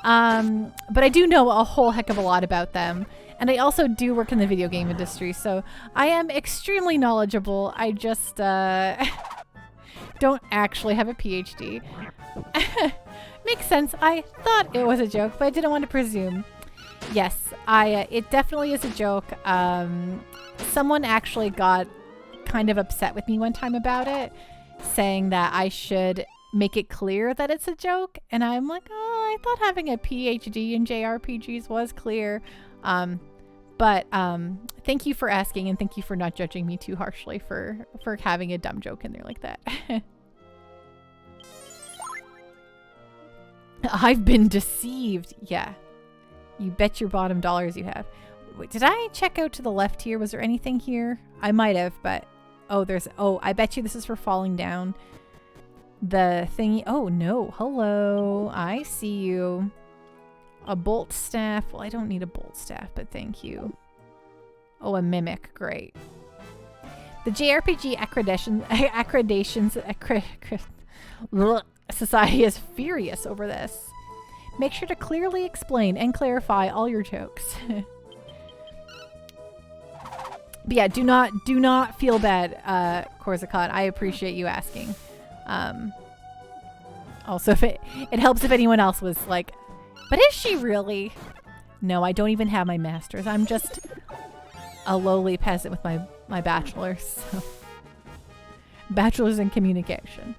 But I do know a whole heck of a lot about them. And I also do work in the video game industry, so I am extremely knowledgeable. I just, don't actually have a PhD. Makes sense. I thought it was a joke, but I didn't want to presume. Yes, it definitely is a joke. Someone actually got kind of upset with me one time about it, saying that I should make it clear that it's a joke. And I'm like, oh, I thought having a PhD in JRPGs was clear. But thank you for asking, and thank you for not judging me too harshly for having a dumb joke in there like that. I've been deceived. Yeah. You bet your bottom dollars you have. Wait, did I check out to the left here? Was there anything here? I might have, but I bet you this is for falling down. The thingy. Oh no. Hello. I see you. A bolt staff. Well, I don't need a bolt staff, but thank you. Oh, a mimic. Great. The JRPG Society is furious over this. Make sure to clearly explain and clarify all your jokes. But yeah, do not feel bad, Corsican. I appreciate you asking. Also, if it helps if anyone else was like, but is she really? No, I don't even have my master's. I'm just a lowly peasant with my bachelor's. So. Bachelor's in communication.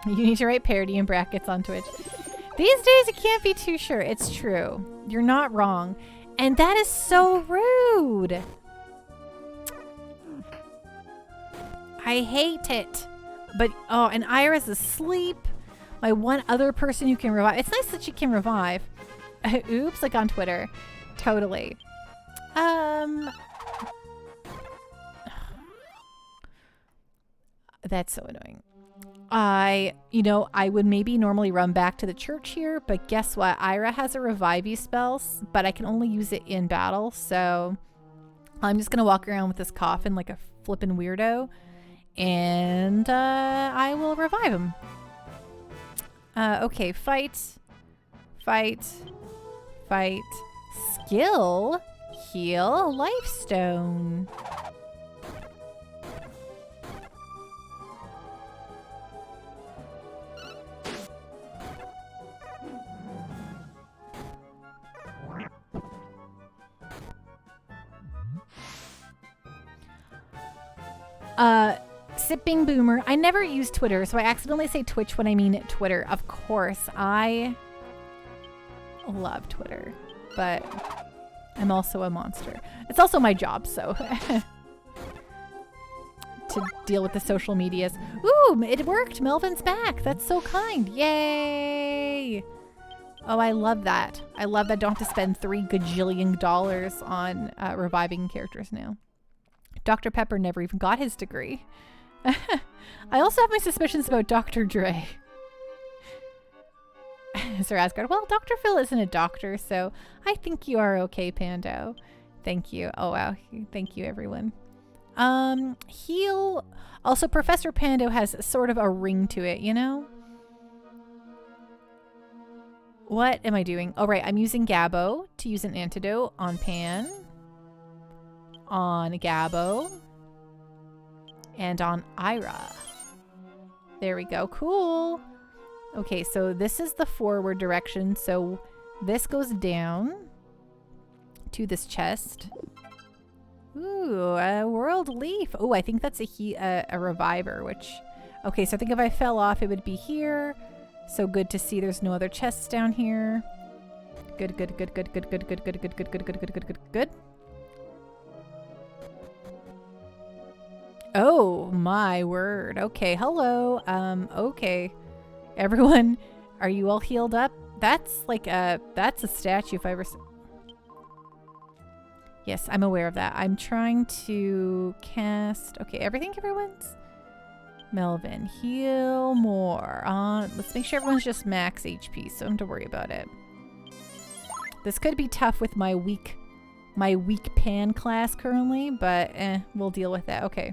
You need to write parody in brackets on Twitch. These days, you can't be too sure. It's true. You're not wrong. And that is so rude. I hate it. But, oh, and Ira's asleep. My one other person you can revive. It's nice that she can revive. Oops, like on Twitter. Totally. That's so annoying. I would maybe normally run back to the church here, but guess what? Ira has a revive you spell, but I can only use it in battle, so I'm just gonna walk around with this coffin like a flippin' weirdo, and I will revive him. Okay, fight, skill, heal, life stone. Sipping Boomer. I never use Twitter, so I accidentally say Twitch when I mean Twitter. Of course, I love Twitter, but I'm also a monster. It's also my job, so to deal with the social medias. Ooh, it worked. Melvin's back. That's so kind. Yay! Oh, I love that. I love that I don't have to spend $3 gajillion on reviving characters now. Dr. Pepper never even got his degree. I also have my suspicions about Dr. Dre. Sir Asgard. Well, Dr. Phil isn't a doctor, so I think you are okay, Pando. Thank you. Oh, wow. Thank you, everyone. Heal. Also, Professor Pando has sort of a ring to it, you know? What am I doing? Oh, right. I'm using Gabbo to use an antidote on Pan. On Gabbo. And on Ira. There we go. Cool. Okay, so this is the forward direction. So this goes down to this chest. Ooh, a world leaf. Oh, I think that's a reviver, which... Okay, so I think if I fell off, it would be here. So good to see there's no other chests down here. Good. Oh my word. Okay, hello. Okay. Everyone, are you all healed up? That's like that's a statue if I ever... Yes, I'm aware of that. I'm trying to cast... Okay, everyone's... Melvin, heal more. Let's make sure everyone's just max HP, so I don't have to worry about it. This could be tough with my weak Pan class currently, but we'll deal with that. Okay.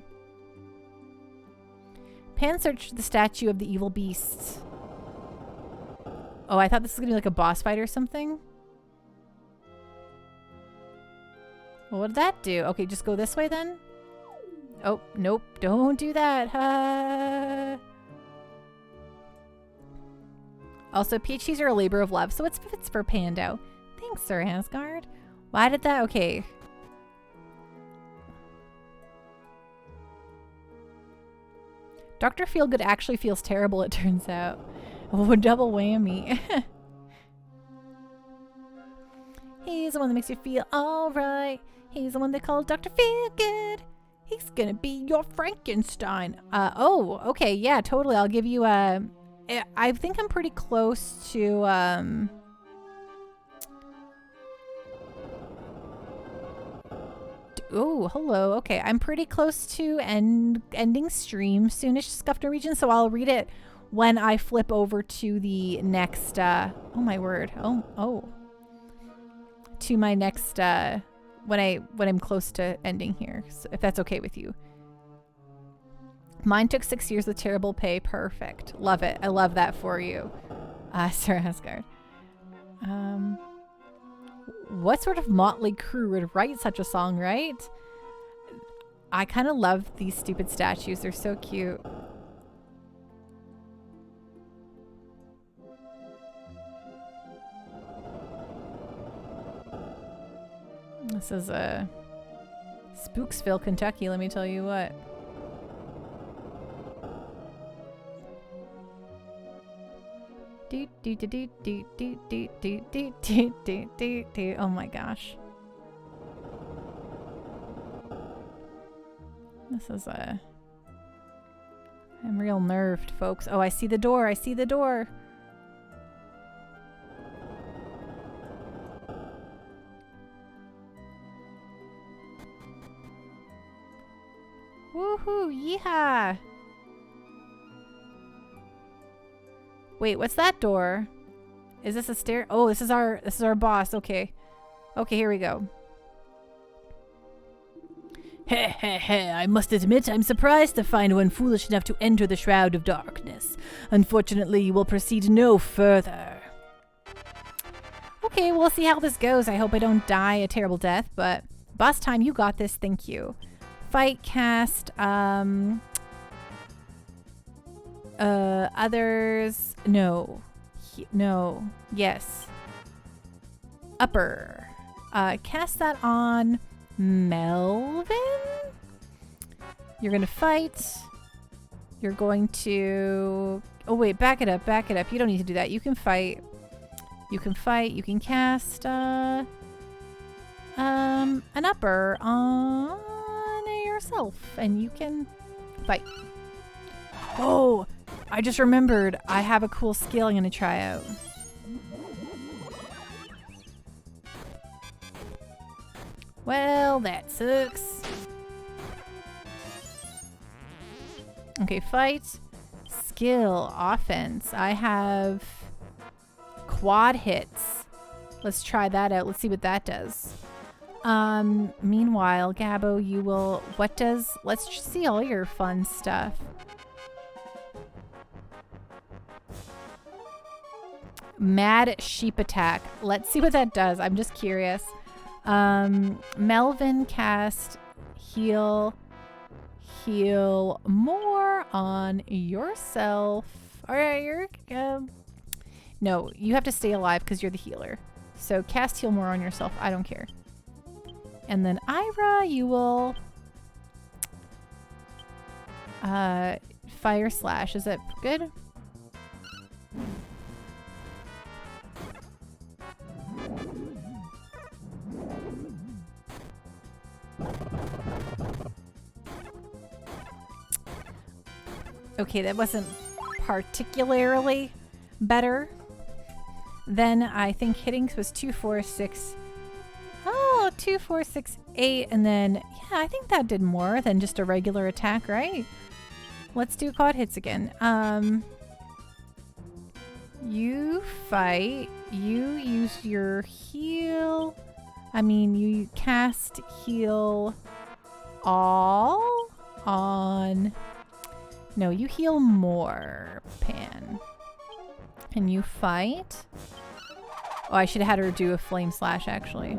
Pan searched the statue of the evil beasts. Oh, I thought this was gonna be like a boss fight or something. Well, what did that do? Okay, just go this way then. Oh, nope. Don't do that. Also, PhDs are a labor of love, so it's for Pando. Thanks, Sir Asgard. Why did that? Okay. Dr. Feelgood actually feels terrible, it turns out. Oh, double whammy. He's the one that makes you feel alright. He's the one they call Dr. Feelgood. He's gonna be your Frankenstein. Oh, okay, yeah, totally. I'll give you a... I think I'm pretty close to, oh, hello. Okay, I'm pretty close to ending stream soonish, Scuffed Norwegian, so I'll read it when I flip over to the next, oh my word. Oh. To my next, when I'm close to ending here, so if that's okay with you. Mine took 6 years with terrible pay. Perfect. Love it. I love that for you, Sir Asgard. What sort of motley crew would write such a song, right? I kind of love these stupid statues. They're so cute. This is Spooksville, Kentucky, let me tell you what. Oh my gosh. This is I'm real nerved, folks. Oh, I see the door. I see the door. Woohoo! Yeehaw! Wait, what's that door? Is this a stair? Oh, this is our boss. Okay. Okay, here we go. Heh heh heh, I must admit I'm surprised to find one foolish enough to enter the Shroud of Darkness. Unfortunately, you will proceed no further. Okay, we'll see how this goes. I hope I don't die a terrible death, but boss time, you got this. Thank you. Fight, cast, others, no, no, yes. Upper, cast that on Melvin. You're gonna fight. You're going to, oh wait, back it up, back it up. You don't need to do that. You can fight. You can fight. You can cast, an upper on yourself, and you can fight. Oh, I just remembered I have a cool skill I'm gonna try out. Well, that sucks. Okay, fight. Skill, offense. I have quad hits. Let's try that out. Let's see what that does. Meanwhile, Gabbo, you will, let's see all your fun stuff. Mad Sheep Attack. Let's see what that does. I'm just curious. Melvin cast heal more on yourself. Alright, you're, no, you have to stay alive because you're the healer. So cast heal more on yourself. I don't care. And then Ira, you will fire slash. Is that good? Okay, that wasn't particularly better. Then I think hitting was 2, 4, 6. Oh, 2, 4, 6, 8, and then yeah, I think that did more than just a regular attack, right? Let's do quad hits again. You fight. You use your heal. I mean, you cast heal all on. No, you heal more, Pan. And you fight. Oh, I should have had her do a flame slash, actually.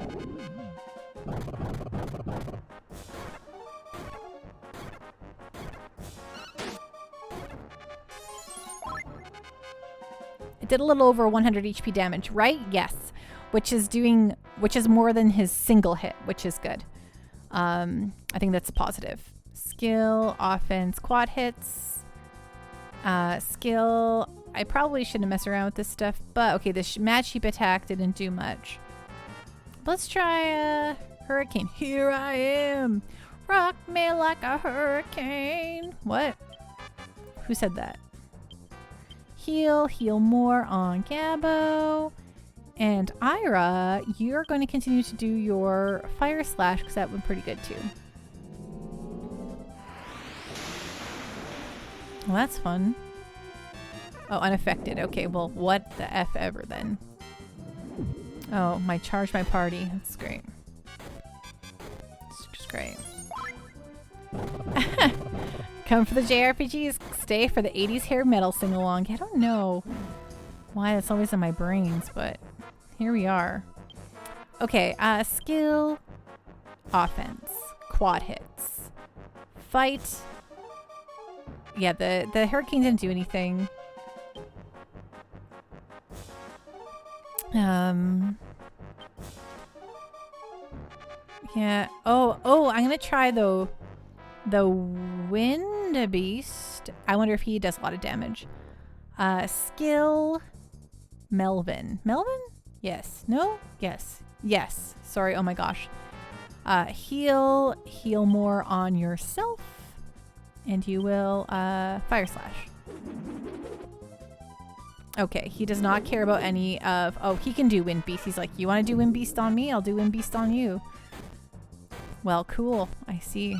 It did a little over 100 HP damage, right? Yes. Which is more than his single hit, which is good. I think that's a positive. Skill, offense, quad hits. Skill. I probably shouldn't mess around with this stuff, but okay, this mad sheep attack didn't do much. Let's try hurricane. Here I am. Rock me like a hurricane. What? Who said that? Heal more on Gabbo. And Ira, you're going to continue to do your fire slash because that went pretty good too. Well, that's fun. Oh, unaffected. Okay, well, what the F ever then? Oh, charge my party. That's great. It's just great. Come for the JRPGs. Stay for the 80s hair metal sing-along. I don't know why that's always in my brains, but here we are. Okay, skill, offense, quad hits, fight. Yeah, the hurricane didn't do anything. Yeah. Oh, I'm gonna try the wind beast. I wonder if he does a lot of damage. Skill, Melvin. Melvin? Yes. No? Yes. Yes. Sorry. Oh my gosh. Heal more on yourself, and you will fire slash. Okay, he does not care about any of... Oh, he can do Wind Beast. He's like, you want to do Wind Beast on me? I'll do Wind Beast on you. Well, cool. I see.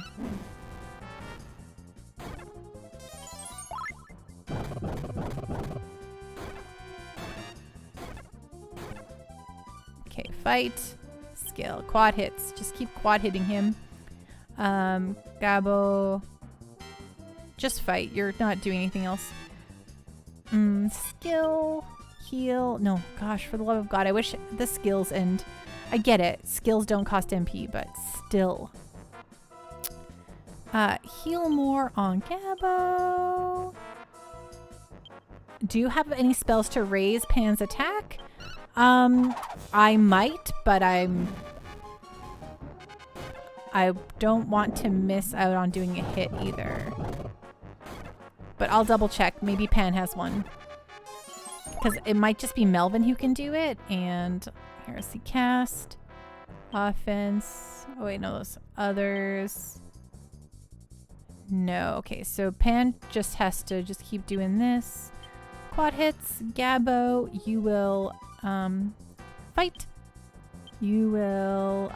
Okay, fight. Skill. Quad hits. Just keep quad hitting him. Gabbo. Just fight. You're not doing anything else. Skill, heal. No, gosh, for the love of God, I wish the skills and I get it. Skills don't cost MP, but still. Heal more on Gabbo. Do you have any spells to raise Pan's attack? I might, but I don't want to miss out on doing a hit either. But I'll double check. Maybe Pan has one. Because it might just be Melvin who can do it. And here's the cast. Offense. Oh wait, no, those others. No. Okay, so Pan just has to just keep doing this. Quad hits. Gabbo, you will fight. You will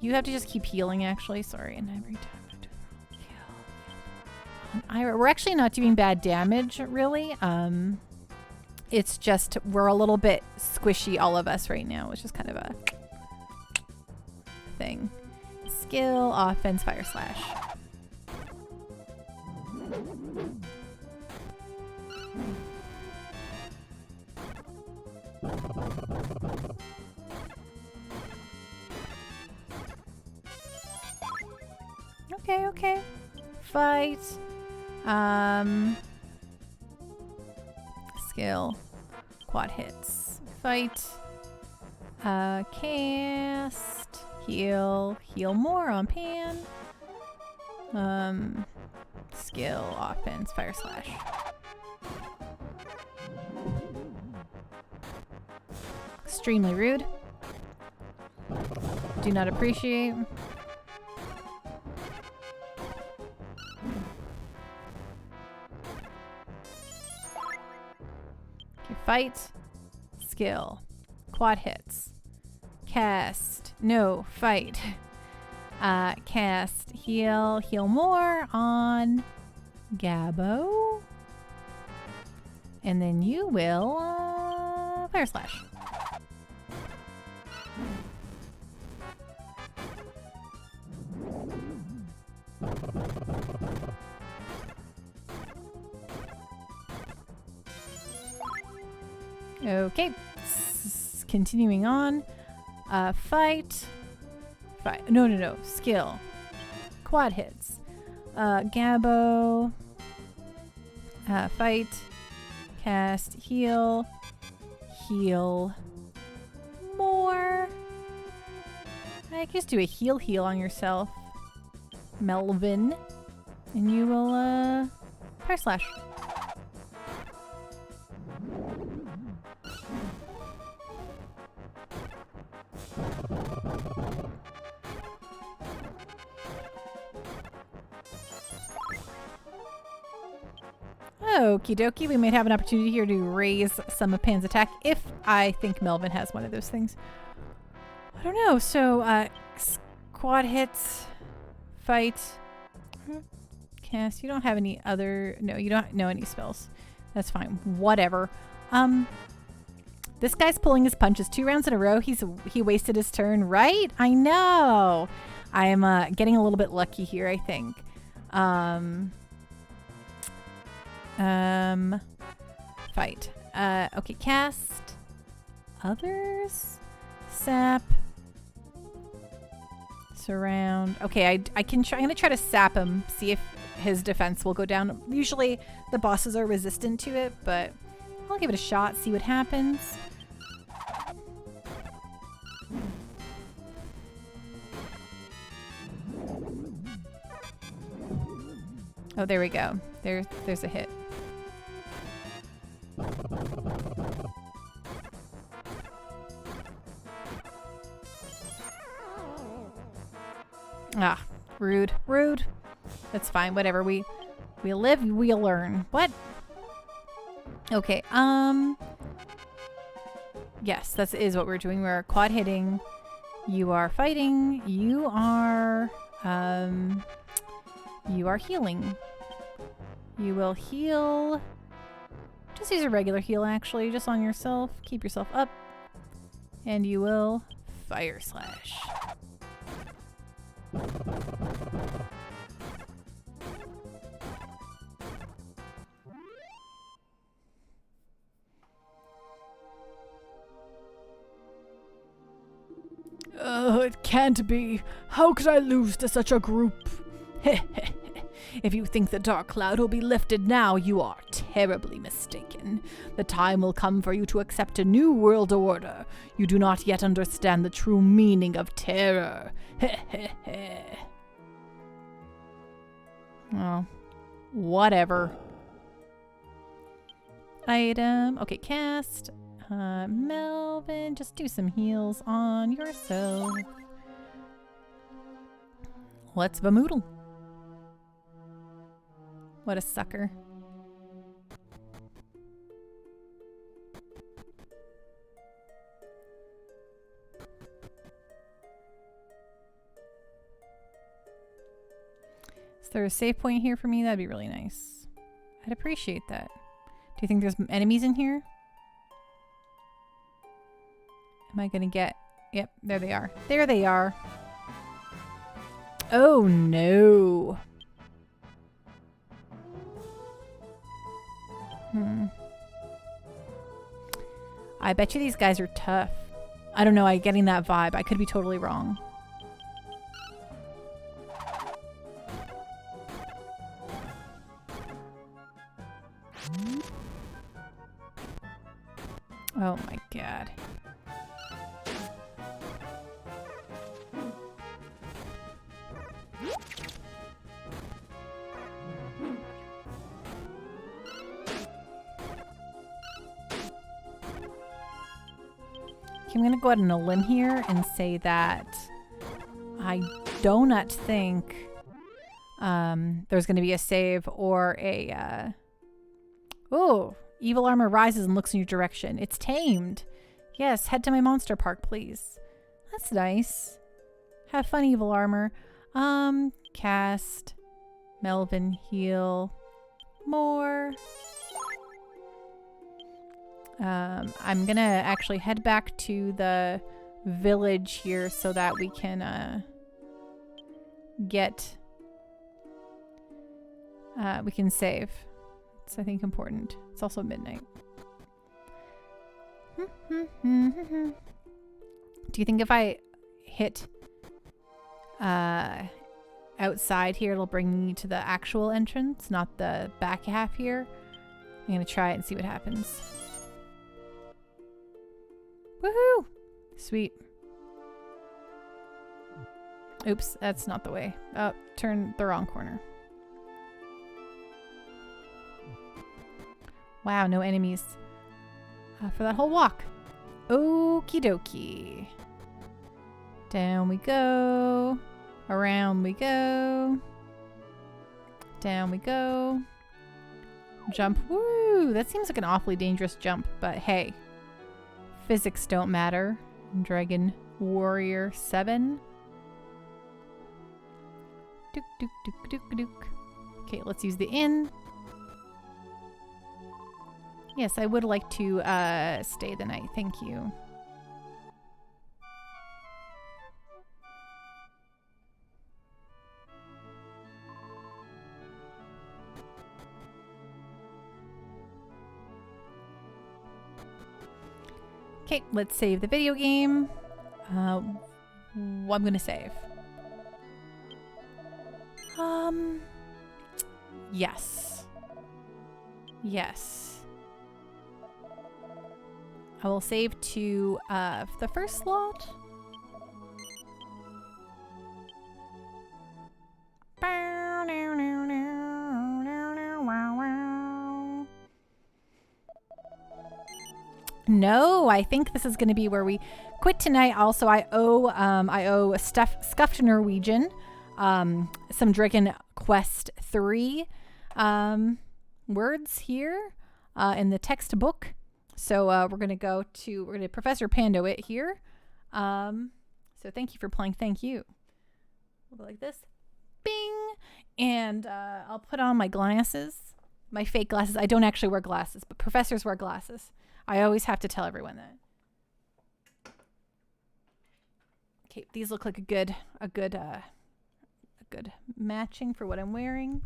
you have to just keep healing actually. Sorry, and every time. Ira, we're actually not doing bad damage, really. It's just we're a little bit squishy, all of us right now, which is kind of a thing. Skill, offense, fire slash. Okay. Fight. Skill, quad hits, fight, cast, heal more on Pan, skill, offense, fire slash. Extremely rude. Do not appreciate. Fight, skill, quad hits, cast, no, fight, cast, heal more on Gabbo, and then you will fire slash. Okay, continuing on. Fight. No. Skill. Quad hits. Gabbo. Fight. Cast. Heal more. I guess do a heal on yourself, Melvin. And you will fire slash. Okie dokie. We might have an opportunity here to raise some of Pan's attack if I think Melvin has one of those things. I don't know. So, squad hits, fight, cast. You don't have any other... No, you don't know any spells. That's fine. Whatever. This guy's pulling his punches 2 rounds in a row. He wasted his turn, right? I know. I am getting a little bit lucky here, I think. Fight. Okay, cast. Others. Sap. Surround. Okay, I can try. I'm gonna try to sap him. See if his defense will go down. Usually the bosses are resistant to it, but I'll give it a shot. See what happens. Oh, there we go. There's a hit. Ah, rude. Rude. That's fine. Whatever. We live, we learn. What? Okay. Yes, that is what we're doing. We're quad hitting. You are fighting. You are healing. You will heal. Just use a regular heal, actually, just on yourself. Keep yourself up. And you will fire slash. Oh, it can't be. How could I lose to such a group? If you think the dark cloud will be lifted now, you are terribly mistaken. The time will come for you to accept a new world order. You do not yet understand the true meaning of terror. Oh, whatever. Item. Okay, cast. Melvin, just do some heals on yourself. Let's vamoodle. What a sucker. Is there a save point here for me? That'd be really nice. I'd appreciate that. Do you think there's enemies in here? Am I gonna get... Yep, there they are. There they are. Oh no. I bet you these guys are tough. I don't know, I'm getting that vibe. I could be totally wrong. Oh my god. I'm going to go out on a limb here and say that I do not think there's going to be a save or a... Oh, evil armor rises and looks in your direction. It's tamed. Yes, head to my monster park, please. That's nice. Have fun, evil armor. Cast. Melvin, heal. More. I'm gonna actually head back to the village here so that we can we can save. It's, I think, important. It's also midnight. Do you think if I hit outside here it'll bring me to the actual entrance, not the back half here? I'm gonna try it and see what happens. Woohoo! Sweet. Oops, that's not the way. Oh, turn the wrong corner. Wow, no enemies for that whole walk. Okie dokie. Down we go. Around we go. Down we go. Jump. Woo! That seems like an awfully dangerous jump, but hey. Physics don't matter. Dragon Warrior VII. Dook, dook, dook, dook, dook. Okay, let's use the inn. Yes, I would like to stay the night. Thank you. Okay, let's save the video game. I'm gonna save. Yes. Yes. I will save to the first slot. No, I think this is going to be where we quit tonight. Also, I owe Scuffed Norwegian, some Dragon Quest III words here in the textbook. So we're going to Professor Pando it here. So thank you for playing. Thank you. We'll go like this. Bing. And I'll put on my glasses, my fake glasses. I don't actually wear glasses, but professors wear glasses. I always have to tell everyone that. Okay, these look like a good matching for what I'm wearing.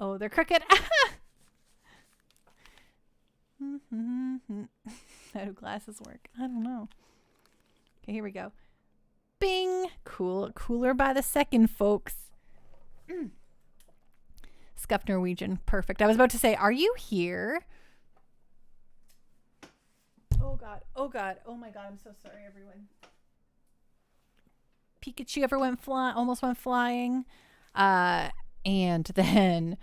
Oh, they're crooked. How do glasses work? I don't know. Okay, here we go. Bing! Cooler by the second, folks. Scuffed Norwegian. Perfect. I was about to say, are you here? Oh god. Oh god. Oh my god. I'm so sorry, everyone. Pikachu almost went flying. And then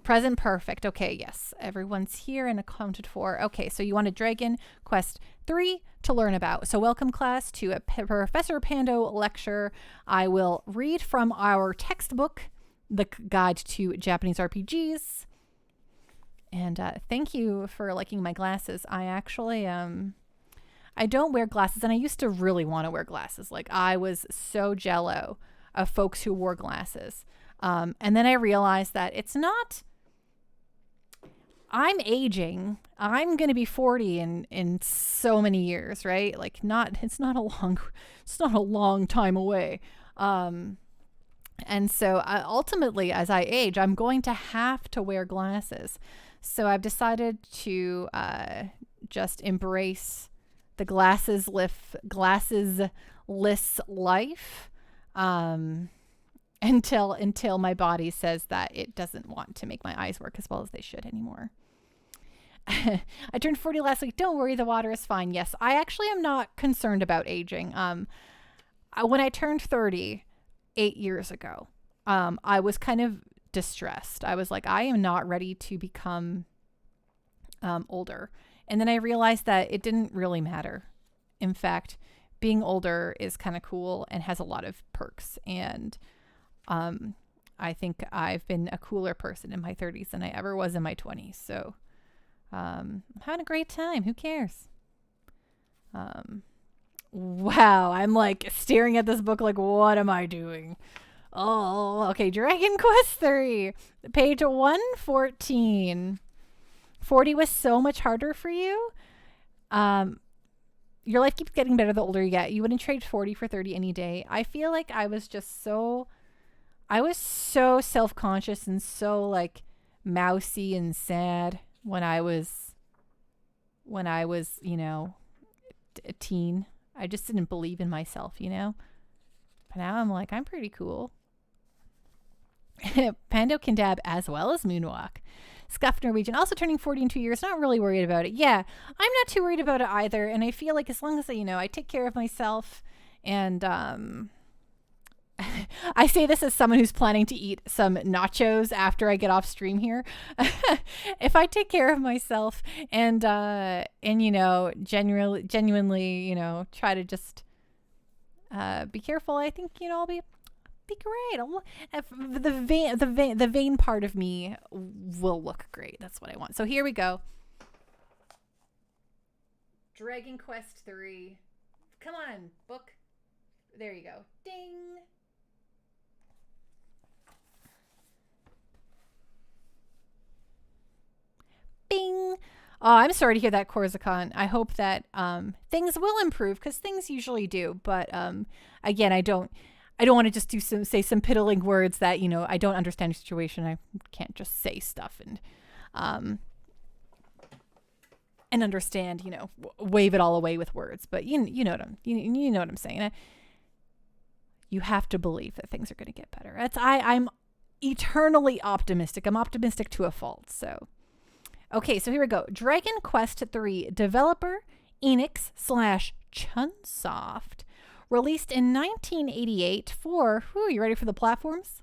present perfect. Okay, yes. Everyone's here and accounted for. Okay, so you want a Dragon Quest III to learn about. So welcome class to a Professor Pando lecture. I will read from our textbook, The Guide to Japanese RPGs. And thank you for liking my glasses. I actually, I don't wear glasses, and I used to really want to wear glasses. Like, I was so jello of folks who wore glasses. And then I realized that it's not, I'm aging. I'm going to be 40 in so many years, right? Like, it's not a long time away. And so ultimately, as I age, I'm going to have to wear glasses. So I've decided to just embrace the glassesless life until my body says that it doesn't want to make my eyes work as well as they should anymore. I turned 40 last week. Don't worry, the water is fine. Yes, I actually am not concerned about aging. When I turned 30 8 years ago, I was kind of distressed. I was like, I am not ready to become older. And then I realized that it didn't really matter. In fact, being older is kind of cool and has a lot of perks. And I think I've been a cooler person in my 30s than I ever was in my 20s. So I'm having a great time. Who cares? Wow. I'm like staring at this book like, what am I doing? Oh, okay. Dragon Quest III, page 114. 40 was so much harder for you. Your life keeps getting better the older you get. You wouldn't trade 40 for 30 any day. I feel like I was so self-conscious and so like mousy and sad when I was, you know, a teen. I just didn't believe in myself, you know? But now I'm like, I'm pretty cool. Pando can dab as well as moonwalk. Scuffed Norwegian, also turning 40 in 2 years. Not really worried about it. Yeah, I'm not too worried about it either. And I feel like as long as I take care of myself and I say this as someone who's planning to eat some nachos after I get off stream here. If I take care of myself and genuinely, try to just be careful, I think, I'll be be great. The vein part of me will look great. That's what I want. So here we go. Dragon Quest III. Come on, book. There you go. Ding. Bing. Oh, I'm sorry to hear that, Corsican. I hope that things will improve, because things usually do. But again, I don't want to just say some piddling words that, you know, I don't understand your situation. I can't just say stuff and understand, you know, wave it all away with words. But you know what you know what I'm saying. You have to believe that things are going to get better. I'm eternally optimistic. I'm optimistic to a fault. So, okay, so here we go. Dragon Quest III, developer Enix/Chunsoft, released in 1988 for, you ready for the platforms?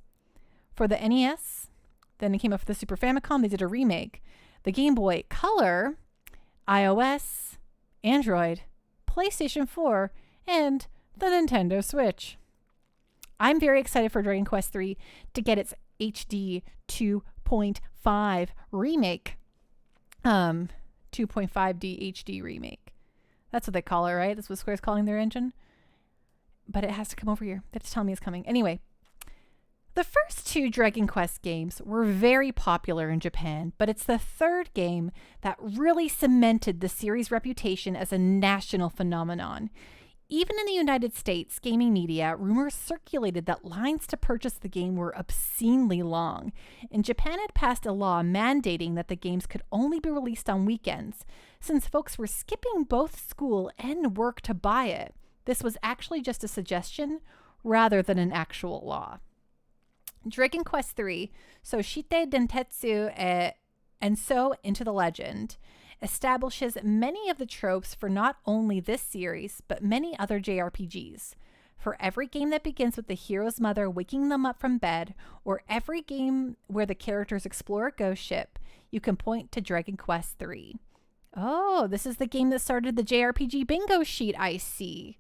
For the NES. Then it came up for the Super Famicom. They did a remake. The Game Boy Color, iOS, Android, PlayStation 4, and the Nintendo Switch. I'm very excited for Dragon Quest III to get its HD 2.5 remake. 2.5D HD remake. That's what they call it, right? That's what Square's calling their engine. But it has to come over here. They have to tell me it's coming. Anyway, the first two Dragon Quest games were very popular in Japan, but it's the third game that really cemented the series' reputation as a national phenomenon. Even in the United States gaming media, rumors circulated that lines to purchase the game were obscenely long, and Japan had passed a law mandating that the games could only be released on weekends, since folks were skipping both school and work to buy it. This was actually just a suggestion rather than an actual law. Dragon Quest III, Soshite Dentetsu and so Into the Legend, establishes many of the tropes for not only this series, but many other JRPGs. For every game that begins with the hero's mother waking them up from bed, or every game where the characters explore a ghost ship, you can point to Dragon Quest III. Oh, this is the game that started the JRPG bingo sheet, I see.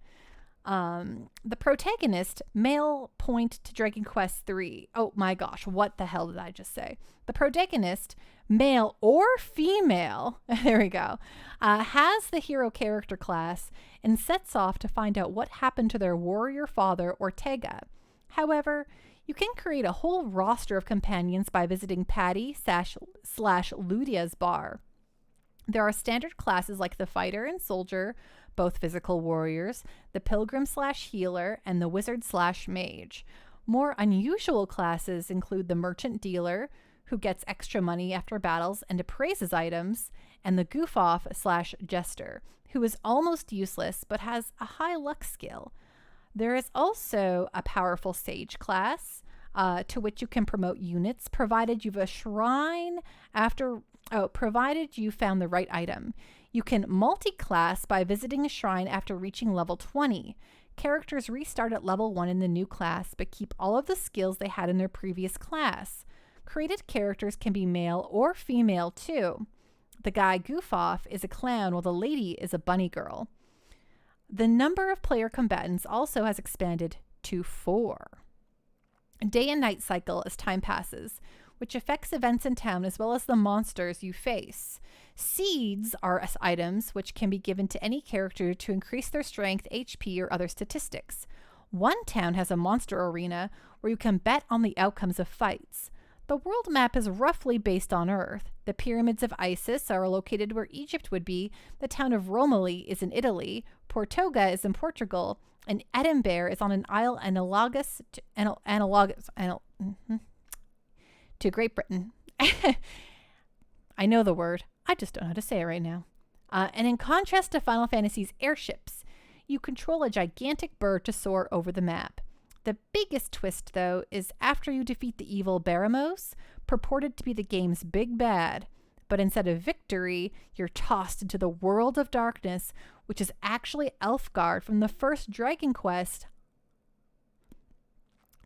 The protagonist, male, point to Dragon Quest III. Oh my gosh, what the hell did I just say? The protagonist, male or female, there we go, has the hero character class and sets off to find out what happened to their warrior father, Ortega. However, you can create a whole roster of companions by visiting Patty/Ludia's bar. There are standard classes like the fighter and soldier, both physical warriors, the pilgrim/healer, and the wizard/mage. More unusual classes include the merchant dealer, who gets extra money after battles and appraises items, and the goof-off/jester, who is almost useless but has a high luck skill. There is also a powerful sage class, to which you can promote units, provided you've a shrine provided you found the right item. You can multi-class by visiting a shrine after reaching level 20. Characters restart at level 1 in the new class, but keep all of the skills they had in their previous class. Created characters can be male or female too. The guy Goof-Off is a clown, while the lady is a bunny girl. The number of player combatants also has expanded to 4. Day and night cycle as time passes, which affects events in town as well as the monsters you face. Seeds are items which can be given to any character to increase their strength, HP, or other statistics. One town has a monster arena where you can bet on the outcomes of fights. The world map is roughly based on Earth. The pyramids of Isis are located where Egypt would be, the town of Romilly is in Italy, Portoga is in Portugal, and Edinburgh is on an isle analogous to Great Britain. I know the word. I just don't know how to say it right now. And in contrast to Final Fantasy's airships, you control a gigantic bird to soar over the map. The biggest twist, though, is after you defeat the evil Baramos, purported to be the game's big bad, but instead of victory, you're tossed into the world of darkness, which is actually Elfgard from the first Dragon Quest.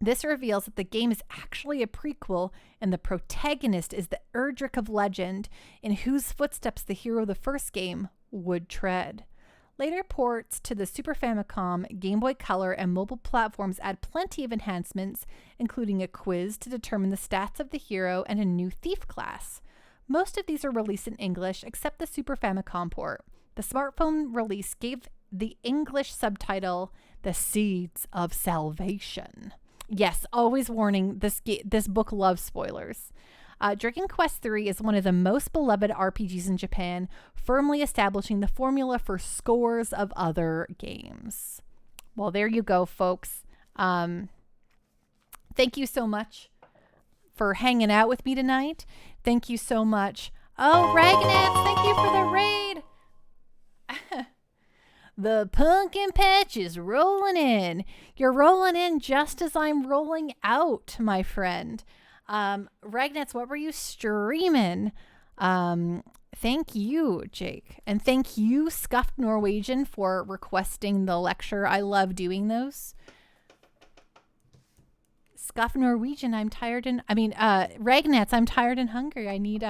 This reveals that the game is actually a prequel, and the protagonist is the Erdrick of legend, in whose footsteps the hero of the first game would tread. Later ports to the Super Famicom, Game Boy Color, and mobile platforms add plenty of enhancements, including a quiz to determine the stats of the hero and a new thief class. Most of these are released in English, except the Super Famicom port. The smartphone release gave the English subtitle The Seeds of Salvation. Yes, always warning, this book loves spoilers. Dragon Quest III is one of the most beloved RPGs in Japan, firmly establishing the formula for scores of other games. Well, there you go, folks. Thank you so much for hanging out with me tonight. Thank you so much. Oh, Ragnats, thank you for the raid. The pumpkin patch is rolling in. You're rolling in just as I'm rolling out, my friend. Ragnats, what were you streaming? Thank you, Jake. And thank you, Scuffed Norwegian, for requesting the lecture. I love doing those. Scuffed Norwegian, Ragnats, I'm tired and hungry. I need,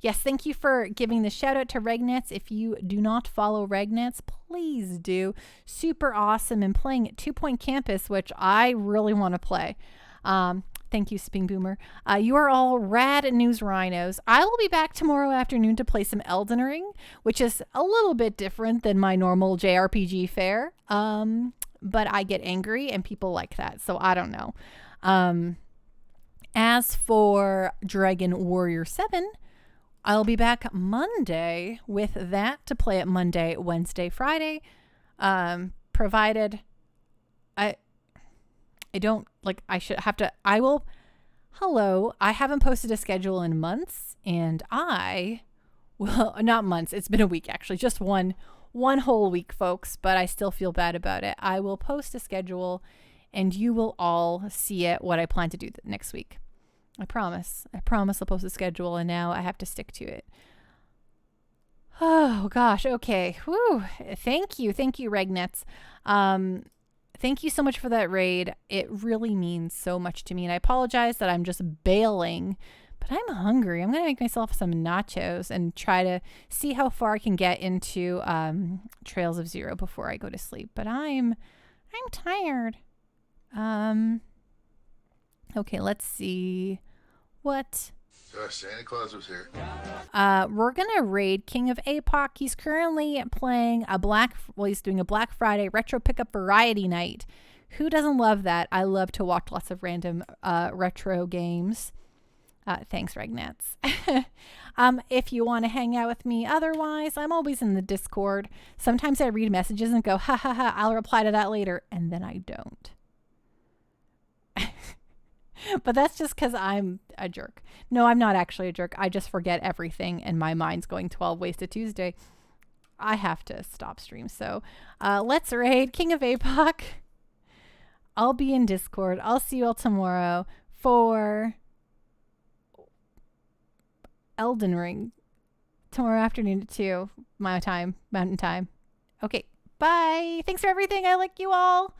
yes, thank you for giving the shout out to Ragnats. If you do not follow Ragnats, please do. Super awesome and playing at 2 Point Campus, which I really want to play. Thank you, Sping Boomer. You are all rad news rhinos. I will be back tomorrow afternoon to play some Elden Ring, which is a little bit different than my normal JRPG fare. But I get angry and people like that, so I don't know. As for Dragon Warrior VII, I'll be back Monday with that to play it Monday, Wednesday, Friday. Provided I haven't posted a schedule in months, and not months, it's been a week actually, just one whole week, folks, but I still feel bad about it. I will post a schedule and you will all see it, what I plan to do next week. I promise I'll post a schedule, and now I have to stick to it. Oh gosh, okay. Whew. Thank you, Regnets. Thank you so much for that raid. It really means so much to me, and I apologize that I'm just bailing, but I'm hungry. I'm gonna make myself some nachos and try to see how far I can get into Trails of Zero before I go to sleep. But I'm tired. Okay, let's see what. Santa Claus was here. We're gonna raid King of APOC. He's currently playing he's doing a Black Friday retro pickup variety night. Who doesn't love that? I love to watch lots of random retro games. Thanks, Regnats. If you want to hang out with me otherwise, I'm always in the Discord. Sometimes I read messages and go, ha ha ha, I'll reply to that later, and then I don't. But that's just because I'm a jerk. No, I'm not actually a jerk. I just forget everything and my mind's going 12 ways to Tuesday. I have to stop stream. So let's raid King of APOC. I'll be in Discord. I'll see you all tomorrow for Elden Ring. Tomorrow afternoon at 2, my time, mountain time. Okay, bye. Thanks for everything. I like you all.